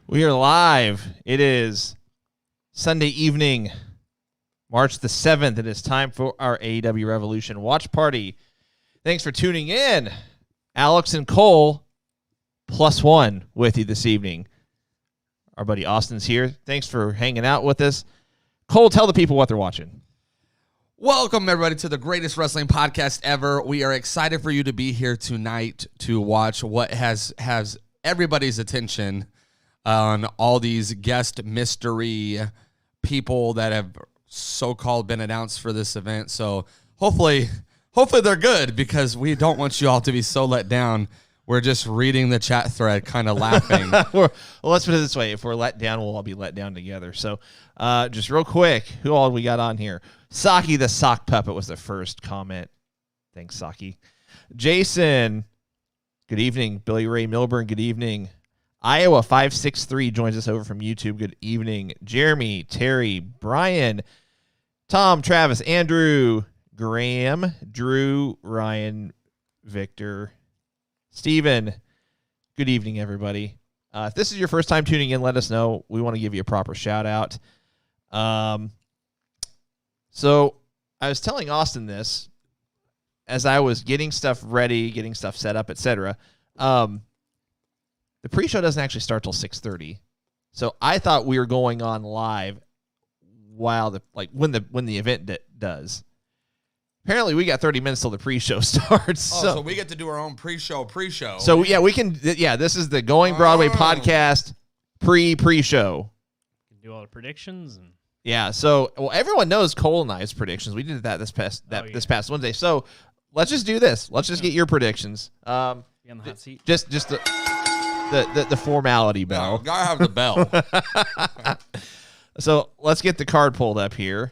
We are live. It is Sunday evening, March the 7th. It is time for our AEW Revolution Watch Party. Thanks for tuning in. Alex and Cole, +1 with you this evening. Our buddy Austin's here. Thanks for hanging out with us. Cole, tell the people what they're watching. Welcome, everybody, to the greatest wrestling podcast ever. We are excited for you to be here tonight to watch what has everybody's attention on all these guest mystery people that have so-called been announced for this event. So hopefully they're good, because we don't want you all to be so let down. We're just reading the chat thread, kind of laughing. Well, let's put it this way. If we're let down, we'll all be let down together. So just real quick, who all we got on here? Saki the Sock Puppet was the first comment. Thanks, Saki. Jason, good evening. Billy Ray Milburn, good evening. Iowa 563 joins us over from YouTube. Good evening. Jeremy, Terry, Brian, Tom, Travis, Andrew, Graham, Drew, Ryan, Victor, Steven. Good evening, everybody. If this is your first time tuning in, let us know. We want to give you a proper shout out. So I was telling Austin this as I was getting stuff ready, getting stuff set up, etc. The pre-show doesn't actually start till 6:30, so I thought we were going on live while when the event does. Apparently, we got 30 minutes till the pre-show starts. So we get to do our own pre-show. So yeah, we can. Yeah, this is the Going Broadway podcast pre-show. You can do all the predictions and. Yeah, so everyone knows Cole and I's predictions. We did that this past Wednesday. So let's just do this. Let's just get your predictions. Be on the hot seat. Just the formality bell. No, gotta have the bell. So let's get the card pulled up here.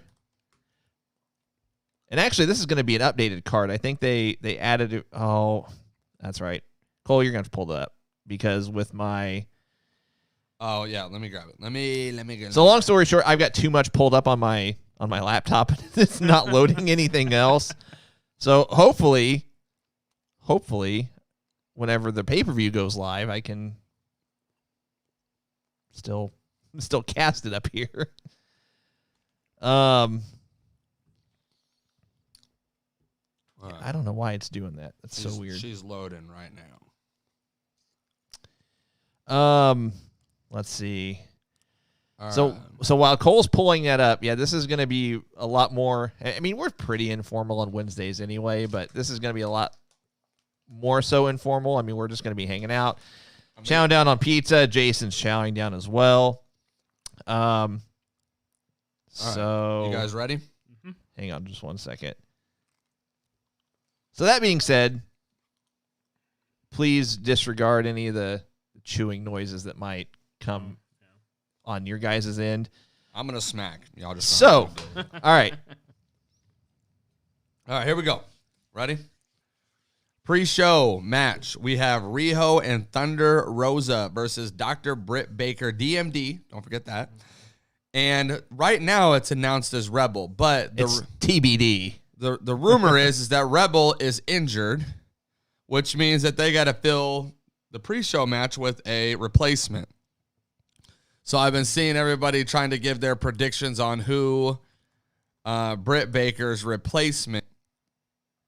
And actually, this is going to be an updated card. I think they added it. Oh, that's right. Cole, you're going to have to pull that up. because with my Oh yeah, let me grab it. Let me get it. So long story short, I've got too much pulled up on my laptop. It's not loading anything else. So hopefully, whenever the pay-per-view goes live, I can still cast it up here. I don't know why it's doing that. That's so weird. She's loading right now. Let's see. All So right. so while Cole's pulling that up, yeah, this is going to be a lot more. I mean, we're pretty informal on Wednesdays anyway, but this is going to be a lot more so informal. I mean, we're just going to be hanging out, chowing down on pizza. Jason's chowing down as well. So you guys ready? hang on just one second. So that being said, please disregard any of the chewing noises that might come on your guys' end. I'm gonna smack. Y'all just So, all right. All right, here we go. Ready? Pre-show match. We have Riho and Thunder Rosa versus Dr. Britt Baker, DMD. Don't forget that. And right now it's announced as Rebel, but It's TBD. the rumor is that Rebel is injured, which means that they got to fill the pre-show match with a replacement. So I've been seeing everybody trying to give their predictions on who Britt Baker's replacement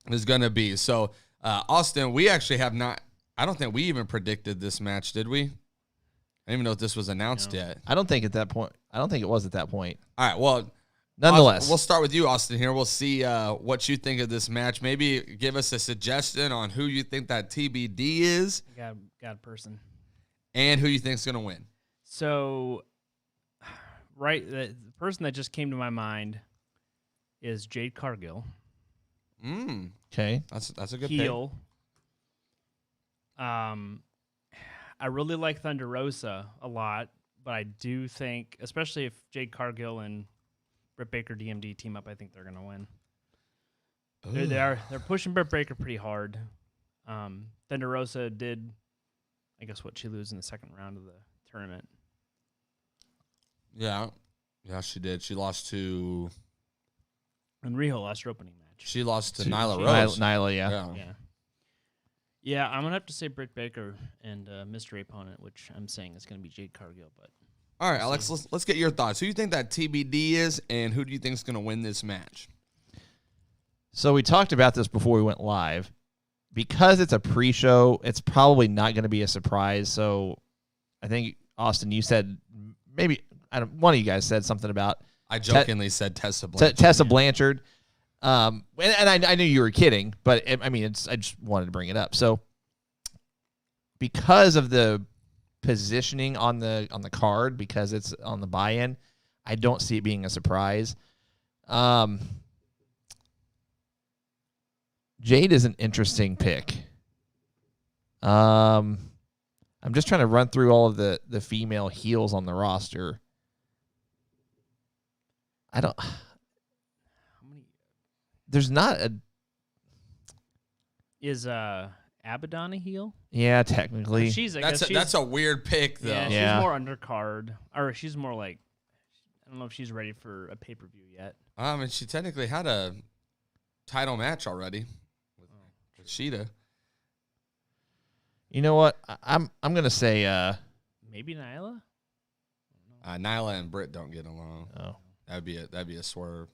is going to be. So, Austin, we actually have not, I don't think we even predicted this match, did we? I don't even know if this was announced yet. I don't think at that point. I don't think it was at that point. All right, well, Nonetheless, we'll start with you, Austin, here. We'll see what you think of this match. Maybe give us a suggestion on who you think that TBD is Got a person. and who you think is going to win. So, the person that just came to my mind is Jade Cargill. okay. That's a good Heel. I really like Thunder Rosa a lot, but I do think, especially if Jade Cargill and Britt Baker DMD team up, I think they're gonna win. They're pushing Britt Baker pretty hard. Thunder Rosa did, I guess, what she lose in the second round of the tournament. Yeah, she did. She lost to And Riho lost her opening match. Nyla Rose. Nyla, yeah. Yeah, I'm gonna have to say Britt Baker and mystery opponent, which I'm saying is gonna be Jade Cargill. But All right, Alex, let's get your thoughts. Who do you think that TBD is, and who do you think is going to win this match? So we talked about this before we went live. Because it's a pre-show, it's probably not going to be a surprise. So I think, Austin, you said maybe one of you guys said something about I jokingly said Tessa Blanchard. Tessa Blanchard. And I knew you were kidding, but I just wanted to bring it up. So because of the positioning on the card, because it's on the buy-in, I don't see it being a surprise. Jade is an interesting pick. I'm just trying to run through all of the female heels on the roster. There's not a. is Abaddon a heel? Yeah, technically. That's a weird pick, though. Yeah, she's more undercard, or she's more like, I don't know if she's ready for a pay-per-view yet. And she technically had a title match already with Sheeta. You know what? I'm gonna say Maybe Nyla. Nyla and Britt don't get along. Oh. That'd be a swerve.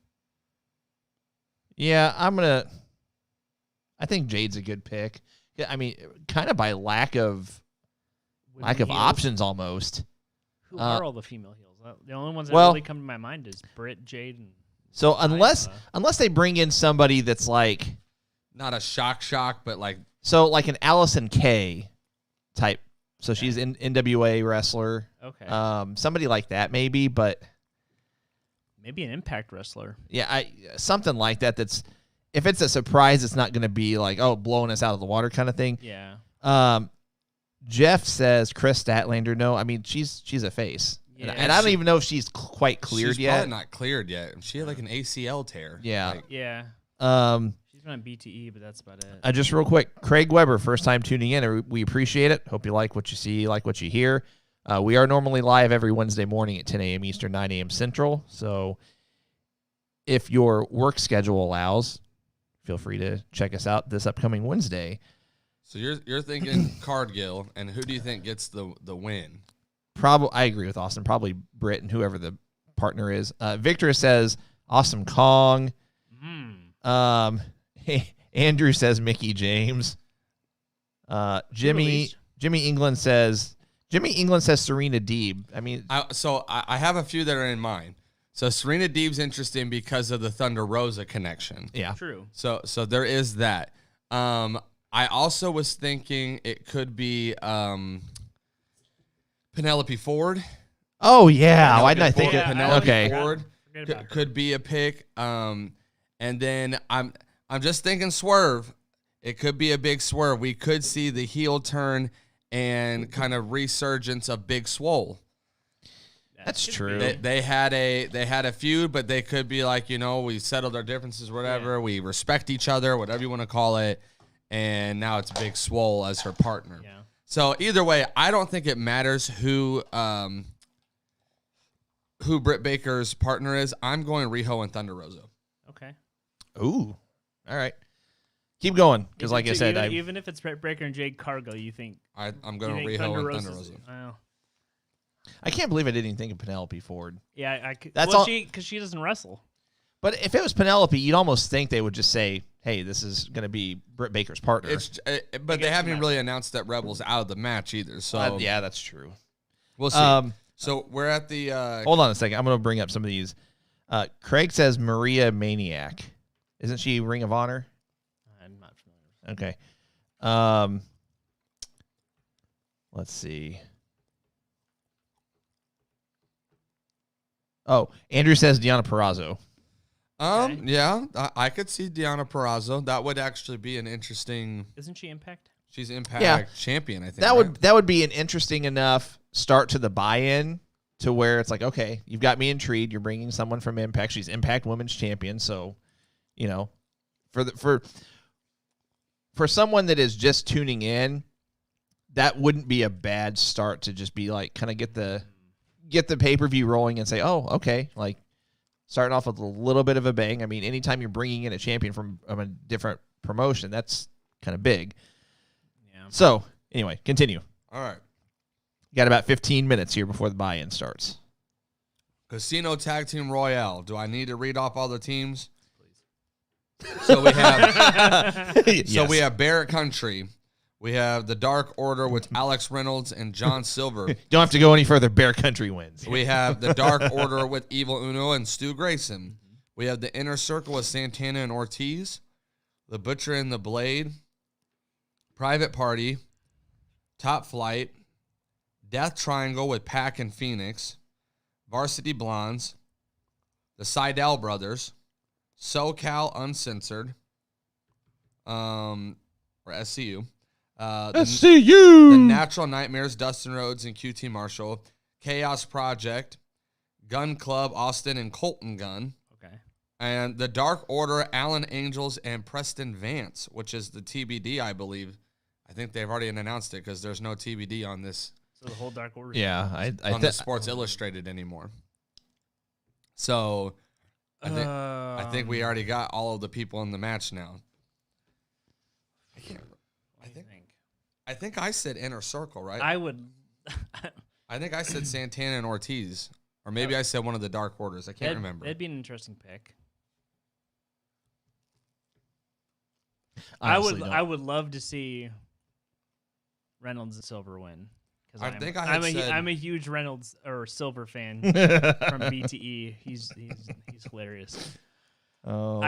Yeah, I think Jade's a good pick. I mean, kind of by lack of Heels. options almost. Who are all the female heels? The only ones that well, really come to my mind is Britt, Jade, and so unless they bring in somebody that's like not a shock, but like an Allison Kay type. So she's an NWA wrestler. Okay. Somebody like that maybe, but maybe an Impact wrestler. yeah, something like that. That's if it's a surprise, it's not going to be like blowing us out of the water kind of thing. Yeah. Jeff says Chris Statlander. No, I mean she's a face, Yeah. and I don't even know if she's quite cleared she's yet. Probably not cleared yet. She had like an ACL tear. Yeah. Like, Yeah. He's been on BTE, but that's about it. Just real quick, Craig Weber, first time tuning in. We appreciate it. Hope you like what you see, like what you hear. We are normally live every Wednesday morning at 10 a.m. Eastern, 9 a.m. Central. So if your work schedule allows, feel free to check us out this upcoming Wednesday. So you're thinking Cargill, and who do you think gets the win? I agree with Austin. Probably Britt and whoever the partner is. Victor says Awesome Kong. Andrew says Mickey James. Jimmy England says Serena Deeb. I mean, I have a few that are in mind. So Serena Deeb's interesting because of the Thunder Rosa connection. Yeah, true. So there is that. I also was thinking it could be Penelope Ford. Oh yeah, why didn't I think of Penelope okay. Ford could be a pick. And then I'm just thinking Swerve. It could be a big swerve. We could see the heel turn and kind of resurgence of Big Swole. That's true. They had a feud, but they could be like, we settled our differences, whatever. Yeah. We respect each other, whatever you want to call it. And now it's Big Swole as her partner. Yeah. So either way, I don't think it matters who Britt Baker's partner is. I'm going Riho and Thunder Rosa. Okay. Ooh. All right. Keep going, because like I said, even if it's Britt Baker and Jade Cargill, you think I'm going Riho and Thunder Rosa. Wow. I can't believe I didn't even think of Penelope Ford. Yeah, I could. That's all. all. Because she doesn't wrestle. But if it was Penelope, you'd almost think they would just say, "Hey, this is going to be Britt Baker's partner." But they haven't really announced that Rebel's out of the match either. So yeah, that's true. We'll see. So we're at the. Hold on a second. I'm going to bring up some of these. Craig says Maria Maniac. Isn't she Ring of Honor? I'm not familiar. Okay. Let's see. Oh, Andrew says Deonna Purrazzo. Yeah, I could see Deonna Purrazzo. That would actually be an interesting. Isn't she Impact? She's Impact champion, I think. That would be an interesting enough start to the buy-in to where it's like, okay, you've got me intrigued. You're bringing someone from Impact. She's Impact Women's Champion, so for someone that is just tuning in, that wouldn't be a bad start to just be like kind of get the pay-per-view rolling and say, oh, okay, like starting off with a little bit of a bang. I mean, anytime you're bringing in a champion from a different promotion, that's kind of big. Yeah. So anyway, continue. All right. You got about 15 minutes here before the buy-in starts. Casino Tag Team Royale. Do I need to read off all the teams? Please. So we have Yes. we have Barrett Country. We have the Dark Order with Alex Reynolds and John Silver. Don't have to go any further. Bear Country wins. We have the Dark Order with Evil Uno and Stu Grayson. We have the Inner Circle with Santana and Ortiz. The Butcher and the Blade. Private Party. Top Flight. Death Triangle with Pac and Phoenix. Varsity Blondes. The Seidel Brothers. SoCal Uncensored. Or SCU. SCU. The Natural Nightmares, Dustin Rhodes and QT Marshall. Chaos Project. Gun Club, Austin and Colton Gunn. Okay. And the Dark Order, Allen Angels and Preston Vance, which is the TBD, I believe. I think they've already announced it because there's no TBD on this. So the whole Dark Order. Yeah, on the Sports Illustrated anymore. So I think we already got all of the people in the match now. I can't. I think I said Inner Circle, right? I would. I think I said Santana and Ortiz, or maybe I said one of the Dark Orders. I can't remember. That'd be an interesting pick. I would love to see Reynolds and Silver win. I'm a huge Reynolds or Silver fan from BTE. He's hilarious. Oh.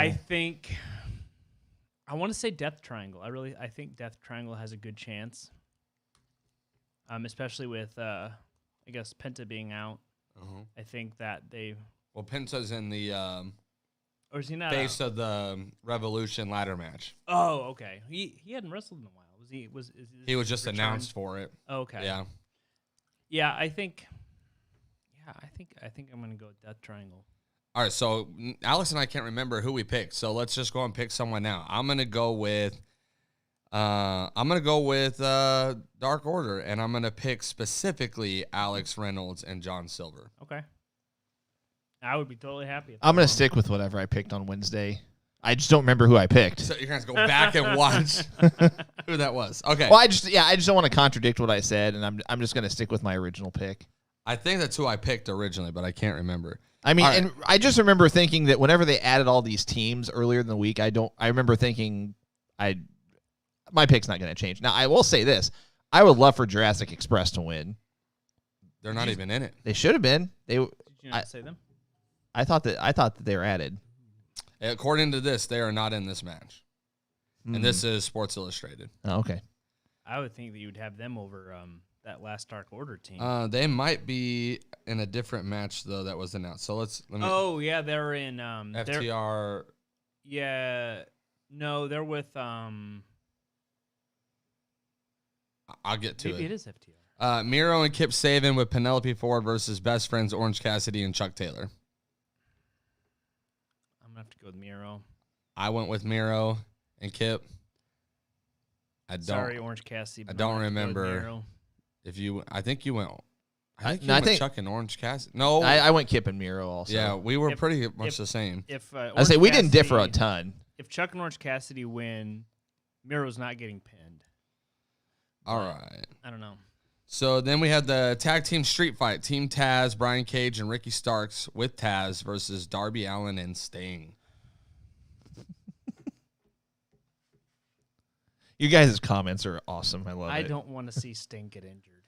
I want to say Death Triangle. I think Death Triangle has a good chance. Especially with I guess Penta being out. Uh-huh. I think that Penta's in the or is he not face of the Revolution ladder match. Oh, okay. He hadn't wrestled in a while. He was just announced for it. Okay. Yeah. Yeah, I think I'm gonna go with Death Triangle. All right, so Alex and I can't remember who we picked, so let's just go and pick someone now. I'm gonna go with Dark Order, and I'm gonna pick specifically Alex Reynolds and John Silver. Okay. I would be totally happy. I'm going to stick with whatever I picked on Wednesday. I just don't remember who I picked. So you're gonna have to go back and watch who that was. Okay. Well, I just don't want to contradict what I said, and I'm just going to stick with my original pick. I think that's who I picked originally, but I can't remember. I mean, All right. and I just remember thinking that whenever they added all these teams earlier in the week, I remember thinking my pick's not going to change. Now, I will say this. I would love for Jurassic Express to win. They're not even in it. They should have been. Did you not say them? I thought that they were added. According to this, they are not in this match. And this is Sports Illustrated. Oh, okay. I would think that you would have them over that last Dark Order team. They might be in a different match though that was announced. So let me. Oh yeah, they're in FTR. No, they're with I'll get to maybe it. it is FTR. Miro and Kip Saban with Penelope Ford versus best friends Orange Cassidy and Chuck Taylor. I'm gonna have to go with Miro. I went with Miro and Kip. Sorry, Orange Cassidy. I don't remember if you. I think you went. I think Chuck and Orange Cassidy. No, I went Kip and Miro also. Yeah, we were pretty much the same. I say we didn't differ a ton. If Chuck and Orange Cassidy win, Miro's not getting pinned. All right. I don't know. So then we had the tag team street fight. Team Taz, Brian Cage, and Ricky Starks with Taz versus Darby Allin and Sting. You guys' comments are awesome. I love it. I don't want to see Sting get injured.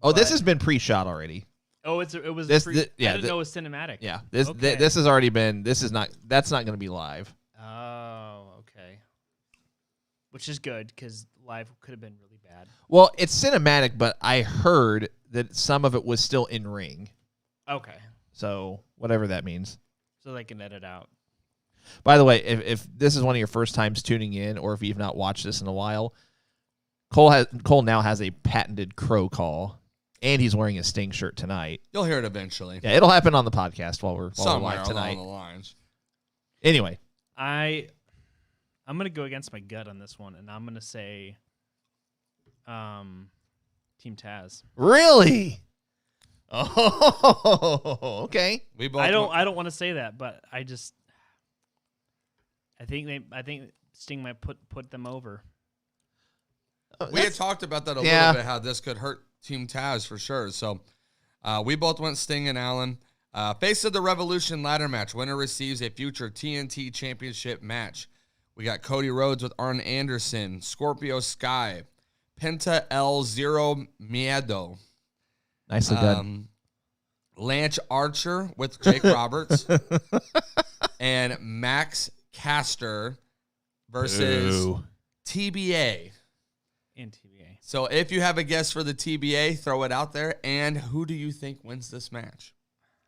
Oh, this has been pre-shot already. Oh, it was. I didn't know it was cinematic. Yeah, this Okay. this has already been. That's not going to be live. Oh, okay. Which is good because live could have been really bad. Well, it's cinematic, but I heard that some of it was still in ring. Okay. So whatever that means. So they can edit out. By the way, if this is one of your first times tuning in, or if you've not watched this in a while, Cole now has a patented crow call, and he's wearing a Sting shirt tonight. You'll hear it eventually. Yeah, it'll happen on the podcast while we're Somewhere live tonight. along the lines. Anyway, I'm gonna go against my gut on this one, and I'm gonna say, Team Taz. really? Oh, okay. We both. I don't want to say that, but I think Sting might put them over. We had talked about that a little bit, how this could hurt Team Taz for sure. So we both went Sting and Allen. Face of the Revolution ladder match. Winner receives a future TNT Championship match. We got Cody Rhodes with Arn Anderson, Scorpio Sky, Penta El Zero Miedo. Nicely done. Lance Archer with Jake Roberts, and Max Caster versus Ooh. TBA. In TBA. So if you have a guess for the TBA, throw it out there. And who do you think wins this match?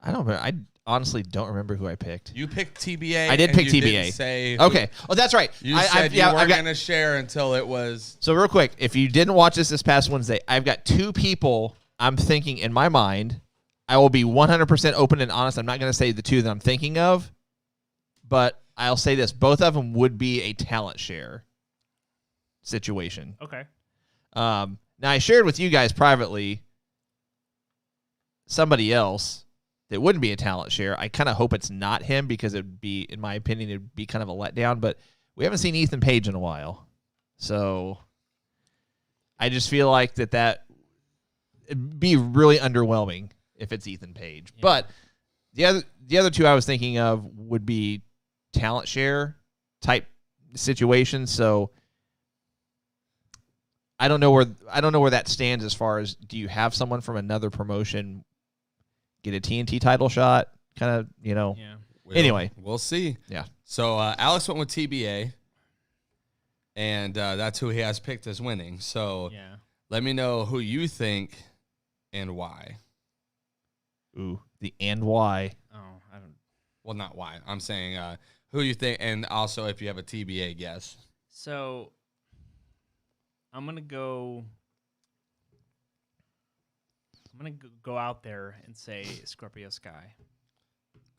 I don't. I honestly don't remember who I picked. You picked TBA. I did and pick you TBA. Didn't say Okay. Oh, that's right. You said you weren't going to share until it was. So real quick, if you didn't watch this past Wednesday, I've got two people I'm thinking in my mind. I will be 100% open and honest. I'm not going to say the two that I'm thinking of, but I'll say this. Both of them would be a talent share situation. Okay. Now, I shared with you guys privately somebody else that wouldn't be a talent share. I kind of hope it's not him because it would be, in my opinion, it would be kind of a letdown, but we haven't seen Ethan Page in a while. So I just feel like that it'd be really underwhelming if it's Ethan Page. Yeah. But the other two I was thinking of would be talent share type situations. So I don't know where that stands as far as, do you have someone from another promotion get a TNT title shot? Kind of, Yeah. Anyway, we'll see. Yeah. So Alex went with TBA, and that's who he has picked as winning. So let me know who you think and why. Ooh, the and why. Oh, I don't. Well, not why. I'm saying who you think, and also if you have a TBA guess. So I'm gonna go out there and say Scorpio Sky.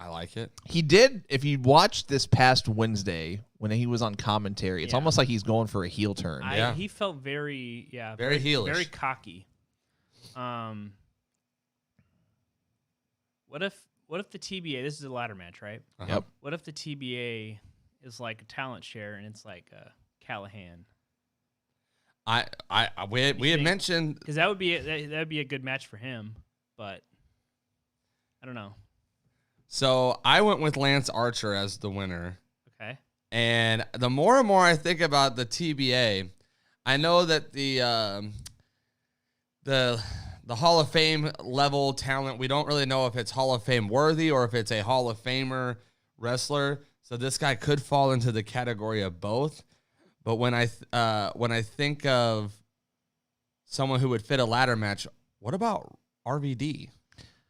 I like it. He did. If you watched this past Wednesday when he was on commentary, it's almost like he's going for a heel turn. He felt very heelish, very cocky. What if the TBA? This is a ladder match, right? Yep. What if the TBA is like a talent share and it's like Callahan? We had mentioned, because that would be a good match for him, but I don't know. So I went with Lance Archer as the winner. Okay. And the more and more I think about the TBA, I know that the Hall of Fame level talent, we don't really know if it's Hall of Fame worthy or if it's a Hall of Famer wrestler. So this guy could fall into the category of both. But when I think of someone who would fit a ladder match, what about RVD?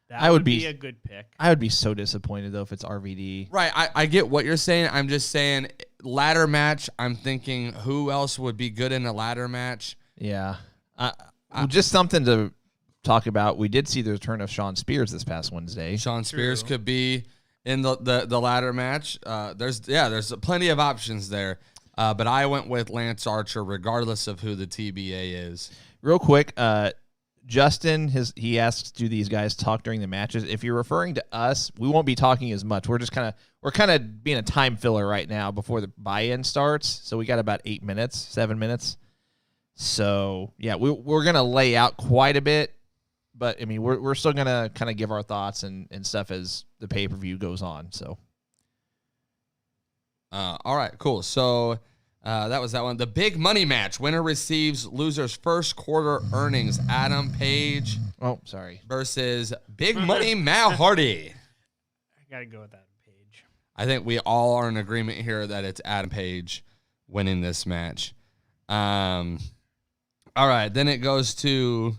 That would be a good pick. I would be so disappointed, though, if it's RVD. Right. I get what you're saying. I'm just saying ladder match. I'm thinking who else would be good in a ladder match? Yeah. Just something to talk about. We did see the return of Sean Spears this past Wednesday. Sean Spears could be in the ladder match. There's plenty of options there. But I went with Lance Archer regardless of who the TBA is. Real quick, Justin, he asks, do these guys talk during the matches? If you're referring to us, we won't be talking as much. We're kind of being a time filler right now before the buy-in starts. So we got about 7 minutes. So yeah, we're gonna lay out quite a bit, but I mean we're still gonna kind of give our thoughts and stuff as the pay-per-view goes on. So all right, cool. So that was that one. The big money match. Winner receives loser's first quarter earnings. Adam Page. Oh, sorry. Versus Big Money Matt Hardy. I gotta go with Adam Page. I think we all are in agreement here that it's Adam Page winning this match. All right, then it goes to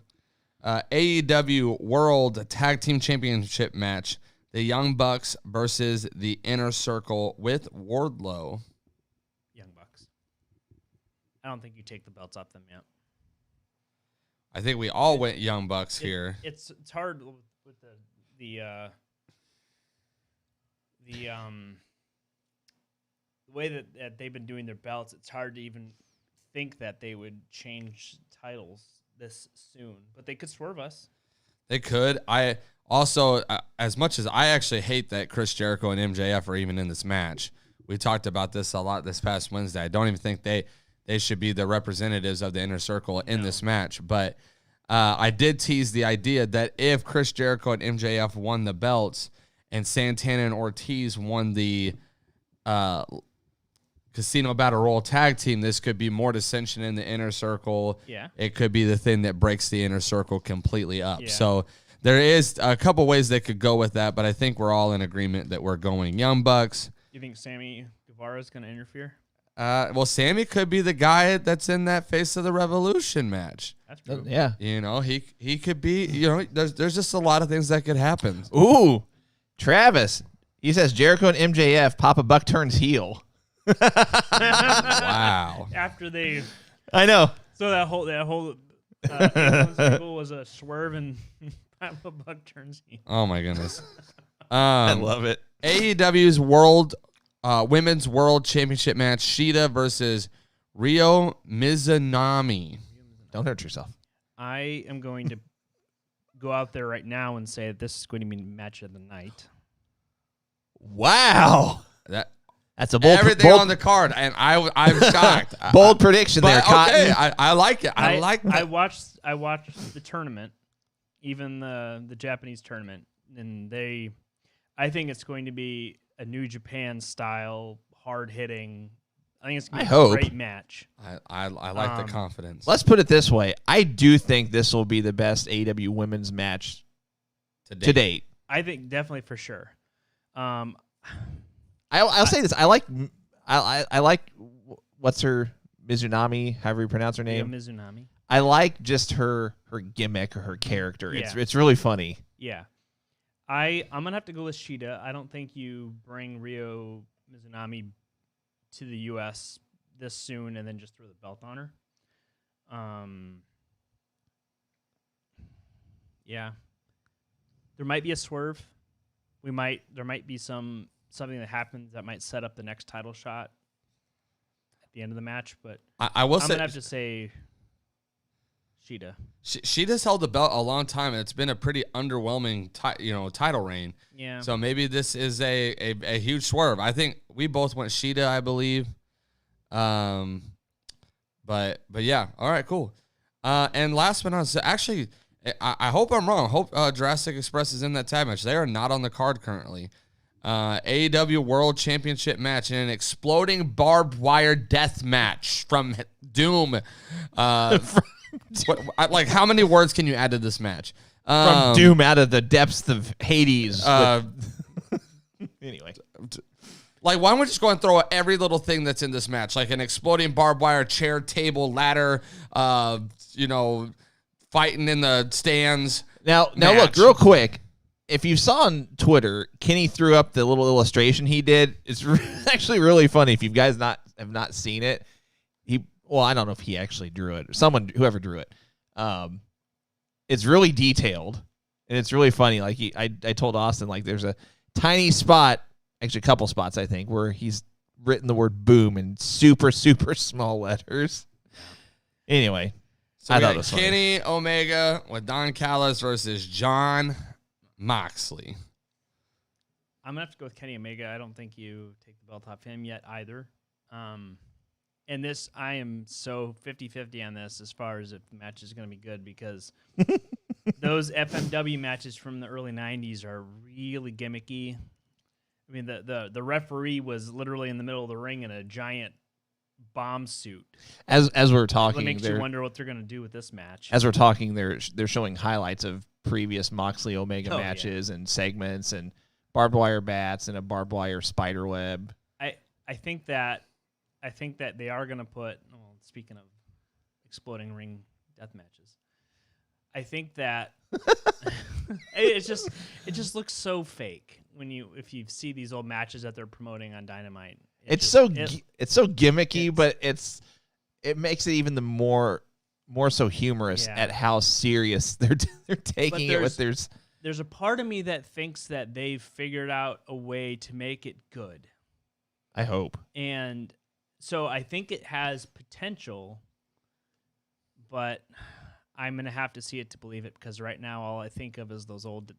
AEW World Tag Team Championship match. The Young Bucks versus the Inner Circle with Wardlow. Young Bucks. I don't think you take the belts off them yet. I think we all went Young Bucks here. It's hard with the way that they've been doing their belts. It's hard to even think that they would change titles this soon, but they could swerve us. They could. I also, as much as I actually hate that Chris Jericho and MJF are even in this match, we talked about this a lot this past Wednesday. I don't even think they should be the representatives of the Inner Circle in this match. But I did tease the idea that if Chris Jericho and MJF won the belts and Santana and Ortiz won the Casino Battle Royal tag team, this could be more dissension in the Inner Circle. Yeah. It could be the thing that breaks the Inner Circle completely up. Yeah. So there is a couple ways they could go with that, but I think we're all in agreement that we're going Young Bucks. You think Sammy Guevara is going to interfere? Well, Sammy could be the guy that's in that Face of the Revolution match. That's true. Yeah. You know, he could be, you know, there's just a lot of things that could happen. Ooh, Travis. He says Jericho and MJF, Papa Buck turns heel. Wow. After they, I know. so that whole was a swerve and Papa Buck turns heel. Oh my goodness. I love it. AEW's Women's World Championship match: Shida versus Ryo Mizunami. Don't hurt yourself. I am going to go out there right now and say that this is going to be match of the night. Wow. That's a bold Everything on the card, and I'm shocked. Bold prediction there, Cotton. Okay, I like it. I like that. I watched the tournament, even the Japanese tournament, and I think it's going to be a New Japan style, hard hitting. I think it's going to be a great match. I like the confidence. Let's put it this way. I do think this will be the best AEW women's match to date. I think definitely for sure. I'll say this. I like what's her Mizunami, however you pronounce her name. Mizunami. I like just her gimmick or her character. Yeah. It's really funny. Yeah. I'm gonna have to go with Shida. I don't think you bring Ryo Mizunami to the US this soon and then just throw the belt on her. Yeah. There might be a swerve, there might be something that happens that might set up the next title shot at the end of the match. But I will I'm say, gonna have to say Shida. Sheeta's held the belt a long time, and it's been a pretty underwhelming title reign. Yeah. So maybe this is a huge swerve. I think we both went Sheeta, I believe. But yeah, all right, cool. And last but not least, actually, I hope I'm wrong. I hope Jurassic Express is in that tag match. They are not on the card currently. AEW World Championship match in an exploding barbed wire death match from Doom. Like, how many words can you add to this match? From Doom out of the depths of Hades. Anyway. Like, why don't we just go and throw every little thing that's in this match? Like an exploding barbed wire chair, table, ladder, fighting in the stands. Now look, real quick. If you saw on Twitter, Kenny threw up the little illustration he did. It's actually really funny. If you guys have not seen it, I don't know if he actually drew it. Whoever drew it. It's really detailed, and it's really funny. Like I told Austin, like there's a tiny spot, actually a couple spots, I think, where he's written the word "boom" in super, super small letters. Anyway, so I thought it was Kenny Omega with Don Callis versus Jon Moxley. I'm gonna have to go with Kenny Omega. I don't think you take the belt off him yet either. And this, I am so 50-50 on this as far as if the match is going to be good, because those FMW matches from the early 90s are really gimmicky. I mean, the referee was literally in the middle of the ring in a giant bomb suit. As we're talking, it makes you wonder what they're going to do with this match. As we're talking, they're showing highlights of previous Moxley Omega matches and segments and barbed wire bats and a barbed wire spider web. I think that they are going to put, speaking of exploding ring death matches, I think that it just looks so fake if you see these old matches that they're promoting on Dynamite. It's so gimmicky, but it makes it even the more so humorous at how serious they're taking it with There's a part of me that thinks that they've figured out a way to make it good. I hope. And so I think it has potential, but I'm going to have to see it to believe it, because right now all I think of is those old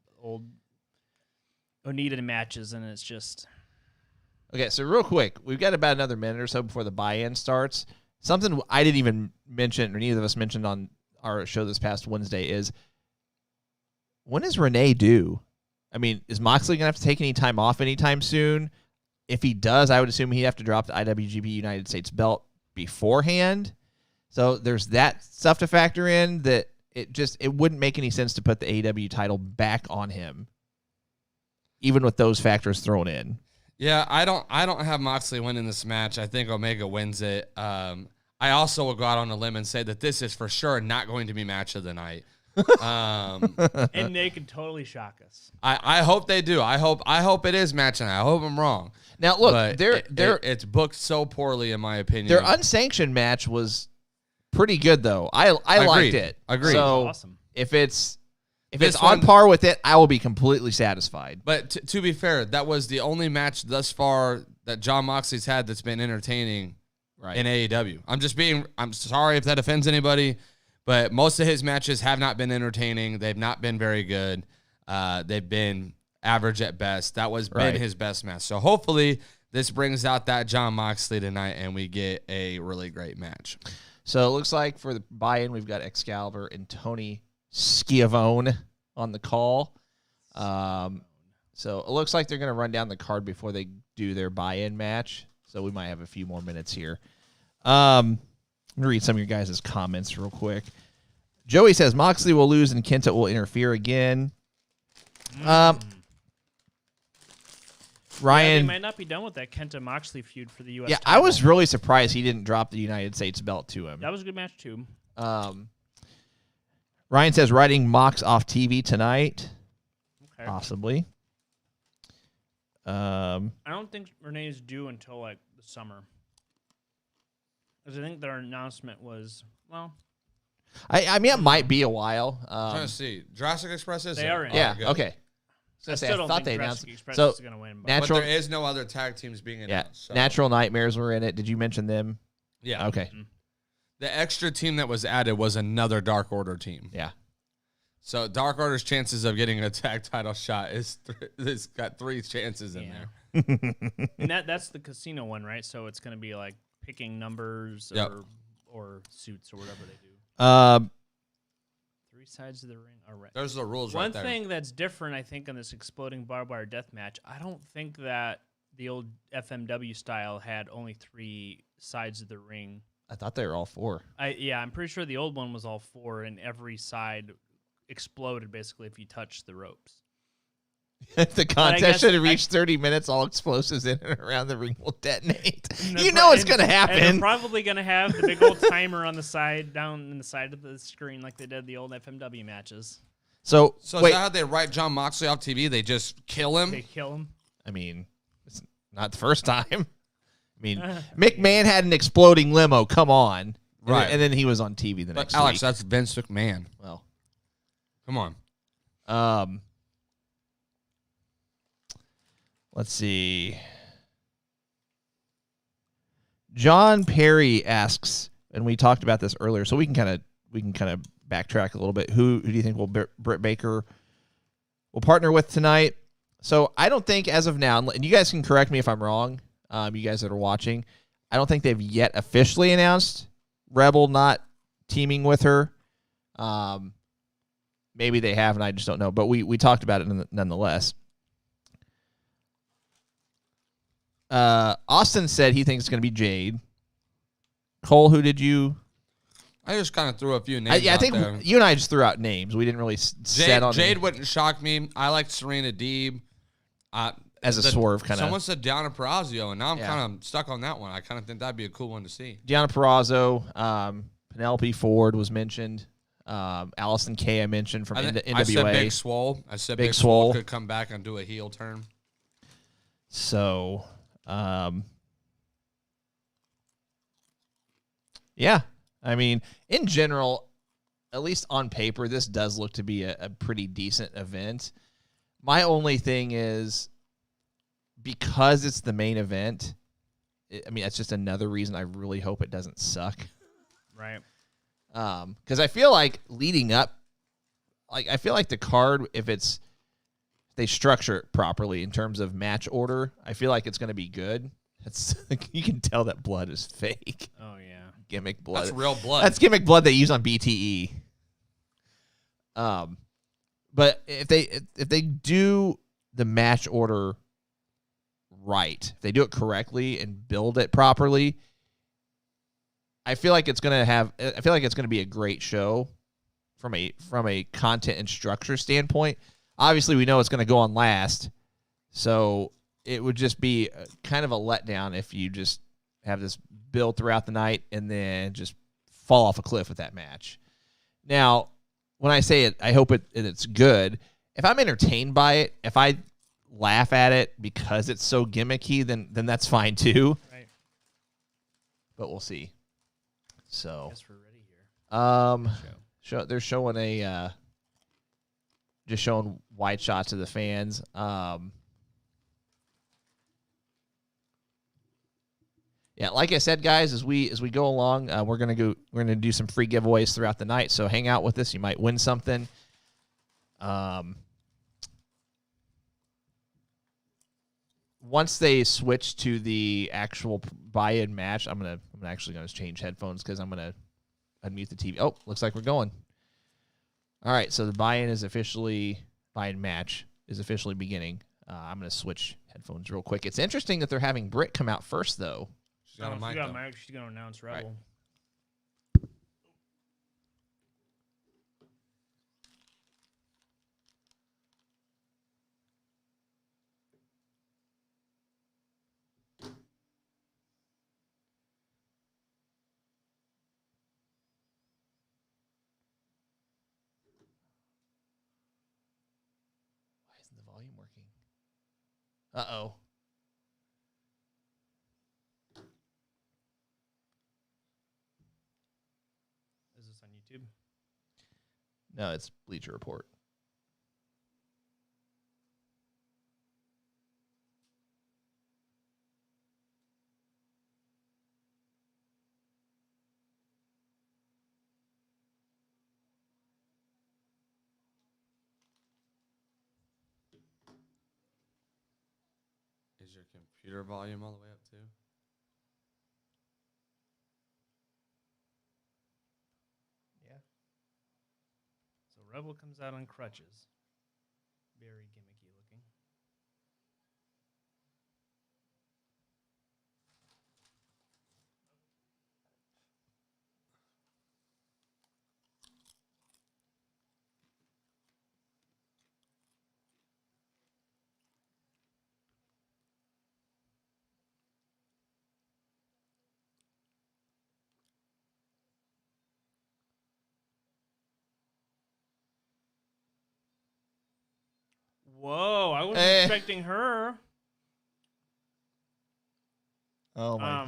Onita matches, and it's just... Okay, so real quick, we've got about another minute or so before the buy-in starts. Something I didn't even mention, or neither of us mentioned on our show this past Wednesday, is when is Renee due? I mean, is Moxley going to have to take any time off anytime soon? If he does, I would assume he'd have to drop the IWGP United States belt beforehand. So there's that stuff to factor in, that it wouldn't make any sense to put the AEW title back on him, even with those factors thrown in. Yeah, I don't have Moxley winning this match. I think Omega wins it. I also will go out on a limb and say that this is for sure not going to be match of the night. And they could totally shock us. I hope they do. I hope it is match of the night. I hope I'm wrong. Now look, but it's booked so poorly in my opinion. Their unsanctioned match was pretty good though. I liked it. Agreed. So awesome. If it's on par with it, I will be completely satisfied. But to be fair, that was the only match thus far that Jon Moxley's had that's been entertaining in AEW. I'm sorry if that offends anybody, but most of his matches have not been entertaining. They've not been very good. They've been average at best. That was been his best match. So hopefully this brings out that Jon Moxley tonight and we get a really great match. So it looks like for the buy-in, we've got Excalibur and Tony Schiavone on the call. So it looks like they're going to run down the card before they do their buy-in match. So we might have a few more minutes here. I'm going to read some of your guys' comments real quick. Joey says Moxley will lose and Kenta will interfere again. Ryan, they might not be done with that Kenta Moxley feud for the U.S. Yeah, title. I was really surprised he didn't drop the United States belt to him. That was a good match too. Ryan says writing Mox off TV tonight, possibly. I don't think Renee's due until like the summer, because I think their announcement was I mean, it might be a while. I'm trying to see. Jurassic Express is they are in. Yeah. Okay. I still don't thought think they Jurassic announced. Express So is going to win. But Natural, But there is no other tag teams being announced. So. Natural Nightmares were in it. Did you mention them? Yeah. Okay. Mhm. The extra team that was added was another Dark Order team. Yeah. So Dark Order's chances of getting a tag title shot it's got 3 chances in there. And that's the casino one, right? So it's going to be like picking numbers or suits or whatever they do. 3 sides of the ring. All right. There's the rules One right there. thing that's different, I think, on this exploding barbed wire death match, I don't think that the old FMW style had only 3 sides of the ring. I thought they were all 4. I'm pretty sure the old one was all 4, and every side exploded basically if you touched the ropes. The contest should have reached 30 minutes. All explosives in and around the ring will detonate. You know it's going to happen. And they're probably going to have the big old timer on the side, down in the side of the screen like they did the old FMW matches. So is wait. that how they write John Moxley off TV? They just kill him? They kill him. I mean, it's not the first time. I mean, McMahon had an exploding limo. Come on. Right. And then he was on TV the But next Alex, week. that's Vince McMahon. Well, Come on. let's see. John Perry asks, and we talked about this earlier, so we can kind of backtrack a little bit. Who do you think Britt Baker will partner with tonight? So I don't think as of now, and you guys can correct me if I'm wrong. You guys that are watching, I don't think they've yet officially announced Rebel not teaming with her. Maybe they have, and I just don't know. But we talked about it nonetheless. Austin said he thinks it's going to be Jade. Cole, who did you? I just kind of threw a few names I think there. you and I just threw out names. We didn't really set on Jade wouldn't shock me. I like Serena Deeb. as a swerve kind of. Someone said Deonna Purrazzo, and now I'm kind of stuck on that one. I kind of think that'd be a cool one to see. Deonna Purrazzo, Penelope Ford was mentioned. Allison Kay I mentioned from NWA. I said Big Swole. I said Big Swole could come back and do a heel turn. So, yeah. I mean, in general, at least on paper, this does look to be a pretty decent event. My only thing is, because it's the main event, that's just another reason I really hope it doesn't suck. Right. Because I feel like leading up, I feel like the card, if they structure it properly in terms of match order, I feel like it's going to be good. You can tell that blood is fake. Oh yeah. Gimmick blood. That's real blood. That's gimmick blood they use on BTE. But if they do the match order right, if they do it correctly and build it properly, I feel like it's gonna be a great show from a content and structure standpoint. Obviously, we know it's gonna go on last, so it would just be kind of a letdown if you just have this build throughout the night and then just fall off a cliff with that match. Now, when I say it, I hope it's good. If I'm entertained by it, if I laugh at it because it's so gimmicky, then that's fine too. Right. But we'll see. So, I guess we're ready here. they're showing just showing wide shots of the fans. Yeah, like I said, guys, as we go along, we're gonna do some free giveaways throughout the night. So hang out with us. You might win something. Once they switch to the actual buy-in match, I'm actually gonna change headphones because I'm gonna unmute the TV. Oh, looks like we're going. All right, so the buy-in match is officially beginning. I'm gonna switch headphones real quick. It's interesting that they're having Britt come out first, though. She's got a mic, though. She's going to announce Rebel. Right. Why isn't the volume working? Uh-oh. Is this on YouTube? No, it's Bleacher Report. Is your computer volume all the way up too? Yeah. So Rebel comes out on crutches. Very gimmicky looking. Whoa, I wasn't expecting her. Oh my.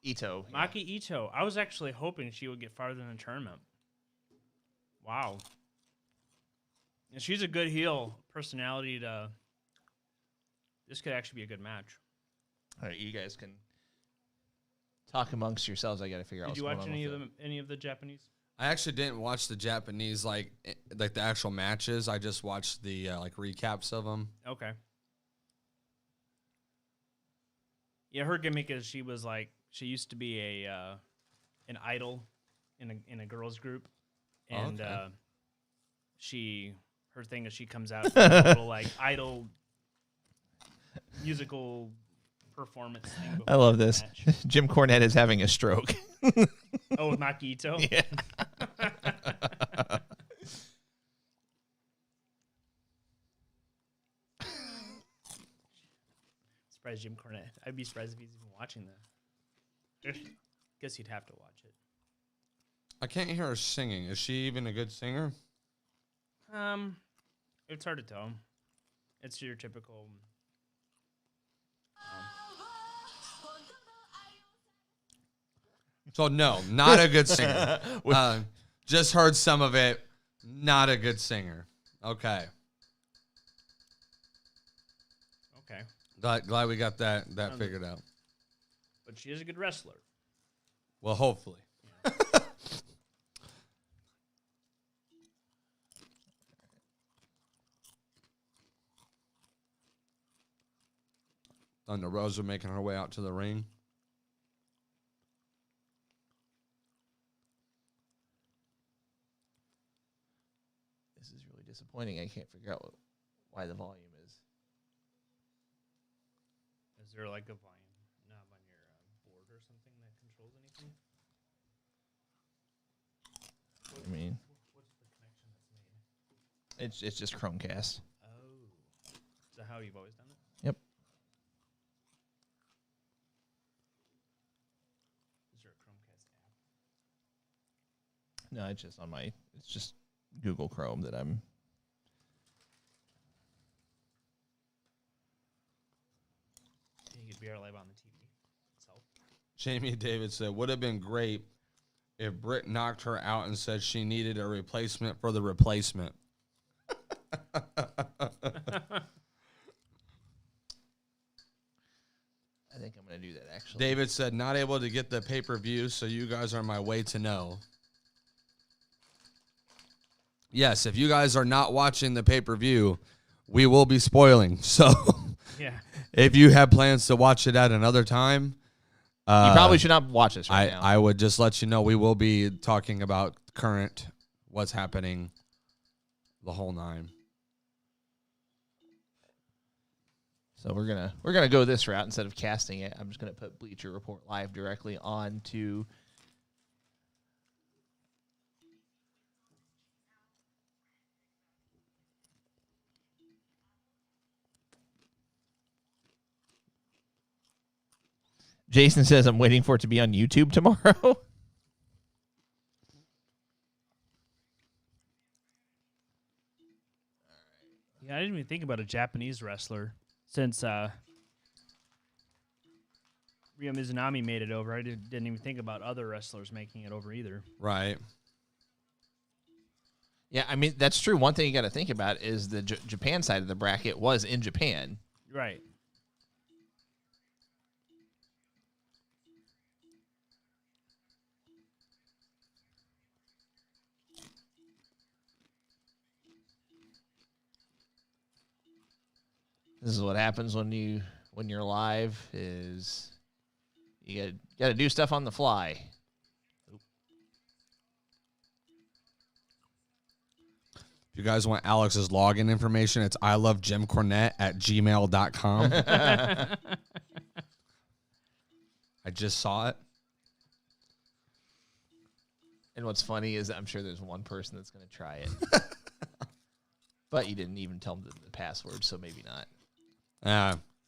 Ito. Maki Ito. I was actually hoping she would get farther in the tournament. Wow. And she's a good heel personality to. This could actually be a good match. All right, you guys can talk amongst yourselves. I got to figure out. Did you watch any of the Japanese? I actually didn't watch the Japanese like the actual matches. I just watched the like recaps of them. Okay. Yeah, her gimmick is she used to be an idol in a girls group, and her thing is she comes out with a little like idol musical performance thing. I love this. Jim Cornette is having a stroke. Oh, with Maki Ito? Yeah. Surprised Jim Cornette. I'd be surprised if he's even watching that. Guess he'd have to watch it. I can't hear her singing. Is she even a good singer? It's hard to tell. It's your typical. So no, not a good singer. Just heard some of it. Not a good singer. Okay. Okay. Glad we got that figured out. But she is a good wrestler. Well, hopefully. Thunder Rosa making her way out to the ring. This is really disappointing. I can't figure out why the volume is. Is there like a volume knob on your board or something that controls anything? I mean, What's the connection that's made? it's just Chromecast. Oh. Is that how you've always done it? Yep. Is there a Chromecast app? No, it's just it's just Google Chrome that I'm. You could be live on the TV itself. Jamie David said, would have been great if Britt knocked her out and said she needed a replacement for the replacement. I think I'm going to do that, actually. David said, not able to get the pay-per-view, so you guys are my way to know. Yes, if you guys are not watching the pay-per-view, we will be spoiling. So Yeah. if you have plans to watch it at another time, You probably should not watch this right now. I would just let you know we will be talking about current, what's happening, the whole nine. So we're gonna go this route instead of casting it. I'm just gonna put Bleacher Report Live directly on to. Jason says I'm waiting for it to be on YouTube tomorrow. Yeah, I didn't even think about a Japanese wrestler since Ryo Mizunami made it over. I didn't even think about other wrestlers making it over either. Right. Yeah, I mean, that's true. One thing you got to think about is the Japan side of the bracket was in Japan. Right. This is what happens when you're live. Is you got to do stuff on the fly. If you guys want Alex's login information, it's ilovejimcornette@gmail.com. I just saw it. And what's funny is I'm sure there's one person that's going to try it. But you didn't even tell them the password, so maybe not.